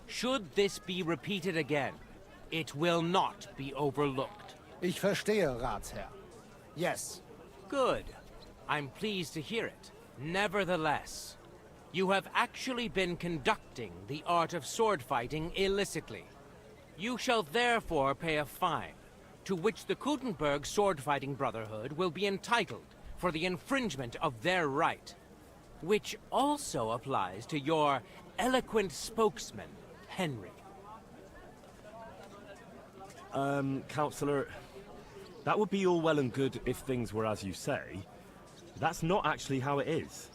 [SPEAKER 8] should this be repeated again, it will not be overlooked.
[SPEAKER 9] Ich verstehe, Ratsherr.
[SPEAKER 8] Yes. Good. I'm pleased to hear it. Nevertheless, you have actually been conducting the art of sword fighting illicitly. You shall therefore pay a fine, to which the Kuttenberg Sword-Fighting Brotherhood will be entitled for the infringement of their right, which also applies to your eloquent spokesman, Henry.
[SPEAKER 21] Councillor, that would be all well and good if things were as you say. That's not actually how it is.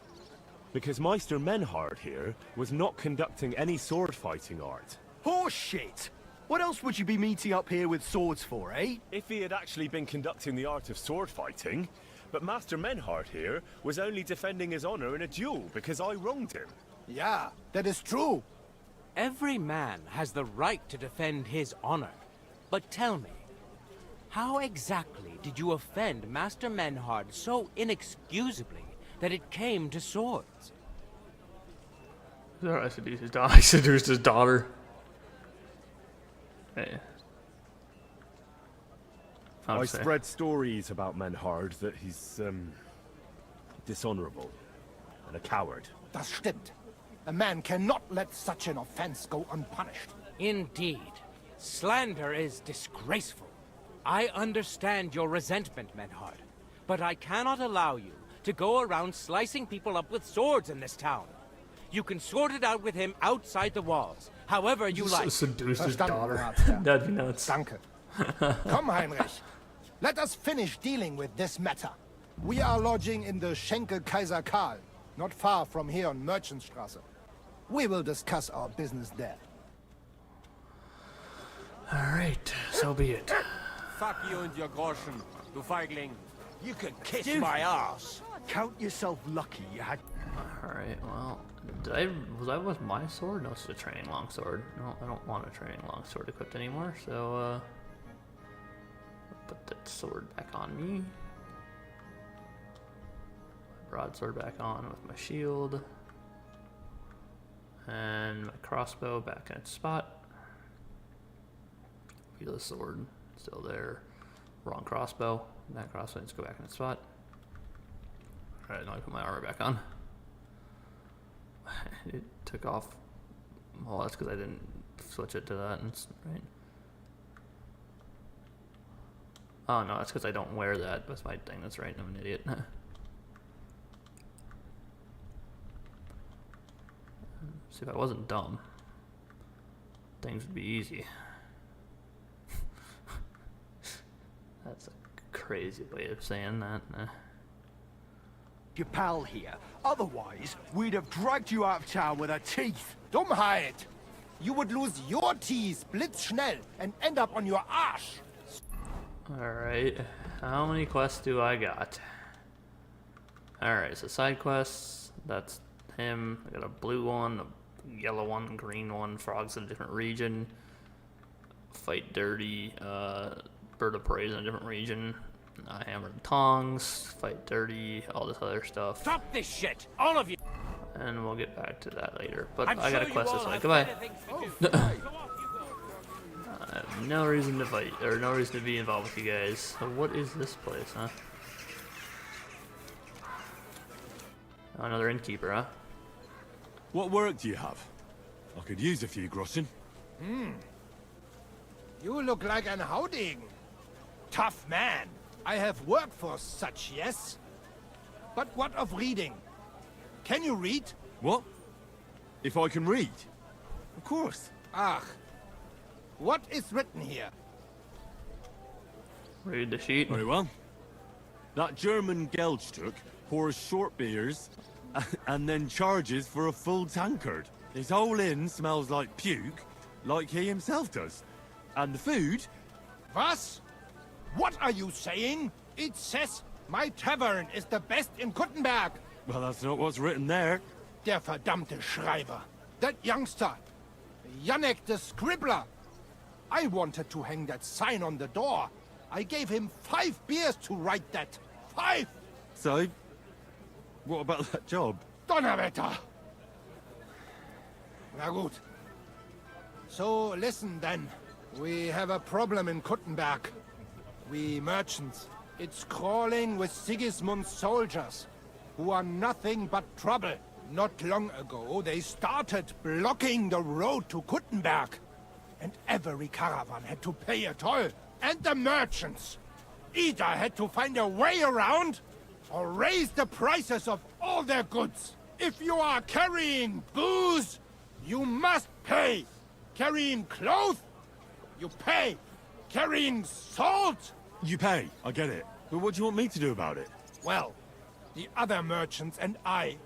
[SPEAKER 21] Because Meister Menhard here was not conducting any sword-fighting art.
[SPEAKER 5] Horseshit! What else would you be meeting up here with swords for, eh?
[SPEAKER 21] If he had actually been conducting the art of sword fighting, but Master Menhard here was only defending his honor in a duel because I wronged him.
[SPEAKER 9] Yeah, that is true.
[SPEAKER 8] Every man has the right to defend his honor. But tell me, how exactly did you offend Master Menhard so inexcusably that it came to swords?
[SPEAKER 1] I seduced his daughter. Hey.
[SPEAKER 21] I spread stories about Menhard that he's, dishonorable and a coward.
[SPEAKER 9] Das stimmt. A man cannot let such an offense go unpunished.
[SPEAKER 8] Indeed. Slander is disgraceful. I understand your resentment, Menhard, but I cannot allow you to go around slicing people up with swords in this town. You can sort it out with him outside the walls, however you like.
[SPEAKER 1] Seduced his daughter. That'd be nuts.
[SPEAKER 9] Danke. Come, Heinrich. Let us finish dealing with this matter. We are lodging in the Schenkel Kaiser Karl, not far from here on Merchantstrasse. We will discuss our business there.
[SPEAKER 1] Alright, so be it.
[SPEAKER 6] Fuck you and your Groschen, du Feigling.
[SPEAKER 5] You could kiss my ass. Count yourself lucky you had...
[SPEAKER 1] Alright, well, Was I with my sword? No, it's a training longsword. No, I don't want a training longsword equipped anymore, so put that sword back on me. Broadsword back on with my shield. And my crossbow back in its spot. Feel the sword still there. Wrong crossbow. That crossbow needs to go back in its spot. Alright, now I put my armor back on. It took off. Well, that's because I didn't switch it to that. Right. Oh no, that's because I don't wear that. That's my thing. That's right. I'm an idiot. See, if I wasn't dumb, things would be easy. That's a crazy way of saying that.
[SPEAKER 5] Your pal here. Otherwise, we'd have dragged you out of town with our teeth.
[SPEAKER 9] Dummheit! You would lose your teeth blitzschnell and end up on your arse.
[SPEAKER 1] Alright, how many quests do I got? Alright, so side quests, that's him. I got a blue one, a yellow one, a green one, frogs in a different region. Fight dirty, bird of prey in a different region. Hammered tongs, fight dirty, all this other stuff.
[SPEAKER 8] Stop this shit, all of you!
[SPEAKER 1] And we'll get back to that later. But
[SPEAKER 8] I'm
[SPEAKER 1] I got
[SPEAKER 8] sure
[SPEAKER 1] a quest
[SPEAKER 8] you
[SPEAKER 1] this
[SPEAKER 8] all
[SPEAKER 1] way.
[SPEAKER 8] have
[SPEAKER 1] Goodbye.
[SPEAKER 8] better things to do.
[SPEAKER 1] I have no reason to fight, or no reason to be involved with you guys. So what is this place, huh? Oh, another innkeeper, huh?
[SPEAKER 3] What work do you have? I could use a few groschen.
[SPEAKER 9] You look like an howding. Tough man. I have work for such, yes? But what of reading? Can you read?
[SPEAKER 3] What? If I can read? Of course.
[SPEAKER 9] Ach. What is written here?
[SPEAKER 1] Read the sheet.
[SPEAKER 3] Very well. That German Geldstück pours short beers and then charges for a full tankard. His whole inn smells like puke, like he himself does. And the food...
[SPEAKER 9] Was? What are you saying? It says my tavern is the best in Kuttenberg.
[SPEAKER 3] Well, that's not what's written there.
[SPEAKER 9] Der verdammte Schreiber. That youngster. Janek the Scribbler. I wanted to hang that sign on the door. I gave him 5 beers to write that. 5!
[SPEAKER 3] So, what about that job?
[SPEAKER 9] Donnerwetter! Na gut. So, listen then. We have a problem in Kuttenberg. We merchants. It's crawling with Sigismund's soldiers, who are nothing but trouble. Not long ago, they started blocking the road to Kuttenberg. And every caravan had to pay a toll. And the merchants. Either had to find a way around, or raise the prices of all their goods. If you are carrying booze, you must pay. Carrying clothes, you pay. Carrying salt,
[SPEAKER 3] you pay. I get it. But what do you want me to do about it?
[SPEAKER 9] Well, the other merchants and I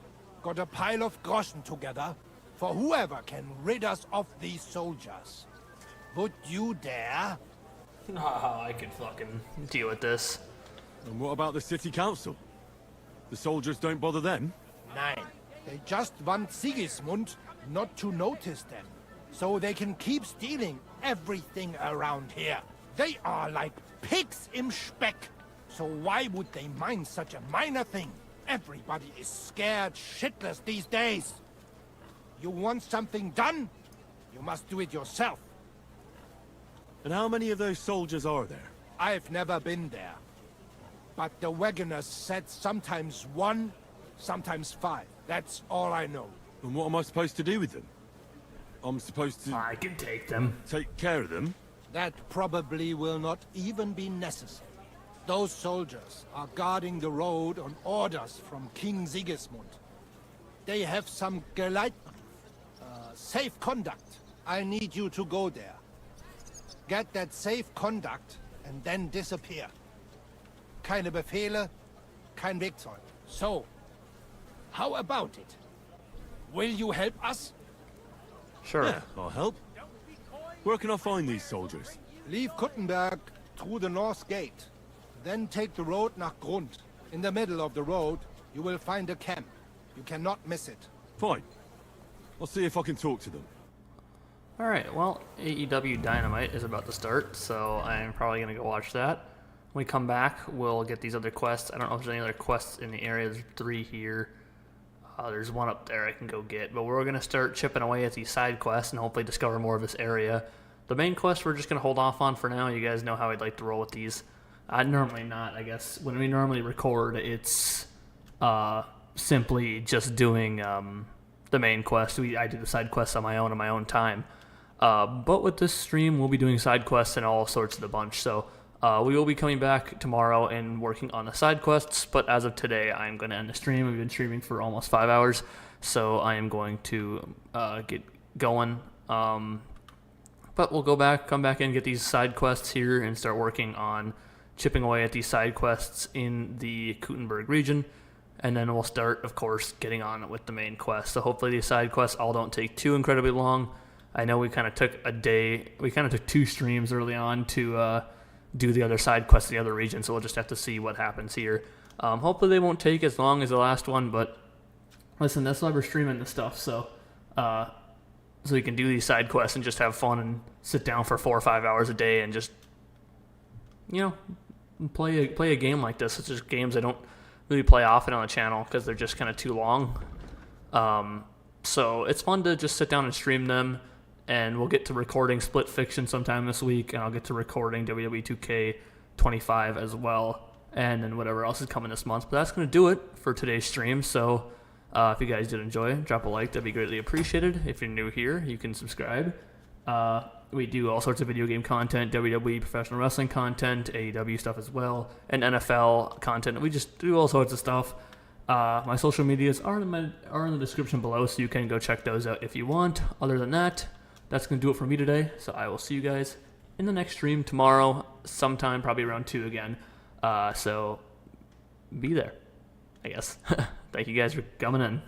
[SPEAKER 9] got a pile of groschen together for whoever can rid us of these soldiers. Would you dare?
[SPEAKER 1] Oh, I could fucking deal with this.
[SPEAKER 3] And what about the city council? The soldiers don't bother them?
[SPEAKER 9] Nein. They just want Sigismund not to notice them, so they can keep stealing everything around here. They are like pigs im Speck. So why would they mind such a minor thing? Everybody is scared shitless these days. You want something done? You must do it yourself.
[SPEAKER 3] And how many of those soldiers are there?
[SPEAKER 9] I've never been there. But the wagoners said sometimes 1, sometimes 5. That's all I know.
[SPEAKER 3] And what am I supposed to do with them? I'm supposed to...
[SPEAKER 1] I can take them.
[SPEAKER 3] Take care of them?
[SPEAKER 9] That probably will not even be necessary. Those soldiers are guarding the road on orders from King Sigismund. They have some Geleitbrief, safe conduct. I need you to go there. Get that safe conduct and then disappear. Keine Befehle, kein Wegzeug. So, how about it? Will you help us?
[SPEAKER 1] Sure.
[SPEAKER 3] Yeah, I'll help. Where can I find these soldiers?
[SPEAKER 9] Leave Kuttenberg through the north gate. Then take the road nach Grund. In the middle of the road, you will find a camp. You cannot miss it.
[SPEAKER 3] Fine. I'll see if I can talk to them.
[SPEAKER 1] Alright, well, AEW Dynamite is about to start, so I'm probably going to go watch that. When we come back, we'll get these other quests. I don't know if there's any other quests in the area. There's 3 here. There's 1 up there I can go get. But we're going to start chipping away at these side quests and hopefully discover more of this area. The main quest we're just going to hold off on for now. You guys know how I'd like to roll with these. Normally not, I guess. When we normally record, it's simply just doing the main quest. I do the side quests on my own time. But with this stream, we'll be doing side quests and all sorts of the bunch. So we will be coming back tomorrow and working on the side quests. But as of today, I'm going to end the stream. We've been streaming for almost 5 hours. So I am going to get going. But we'll come back in, get these side quests here, and start working on chipping away at these side quests in the Kuttenberg region. And then we'll start, of course, getting on with the main quest. So hopefully these side quests all don't take too incredibly long. I know we kind of took we kind of took 2 streams early on to do the other side quests in the other region, so we'll just have to see what happens here. Hopefully they won't take as long as the last one, but listen, that's why we're streaming this stuff, so we can do these side quests and just have fun and sit down for 4 or 5 hours a day and just, play a game like this. It's just games I don't really play often on the channel because they're just kind of too long. So it's fun to just sit down and stream them. And we'll get to recording Split Fiction sometime this week, and I'll get to recording WWE 2K25 as well, and then whatever else is coming this month. But that's going to do it for today's stream, so if you guys did enjoy, drop a like. That'd be greatly appreciated. If you're new here, you can subscribe. We do all sorts of video game content, WWE professional wrestling content, AEW stuff as well, and NFL content. We just do all sorts of stuff. My social medias are in the description below, so you can go check those out if you want. Other than that, that's going to do it for me today, so I will see you guys in the next stream tomorrow, sometime, probably around 2 again. So be there, I guess. Thank you guys for coming in.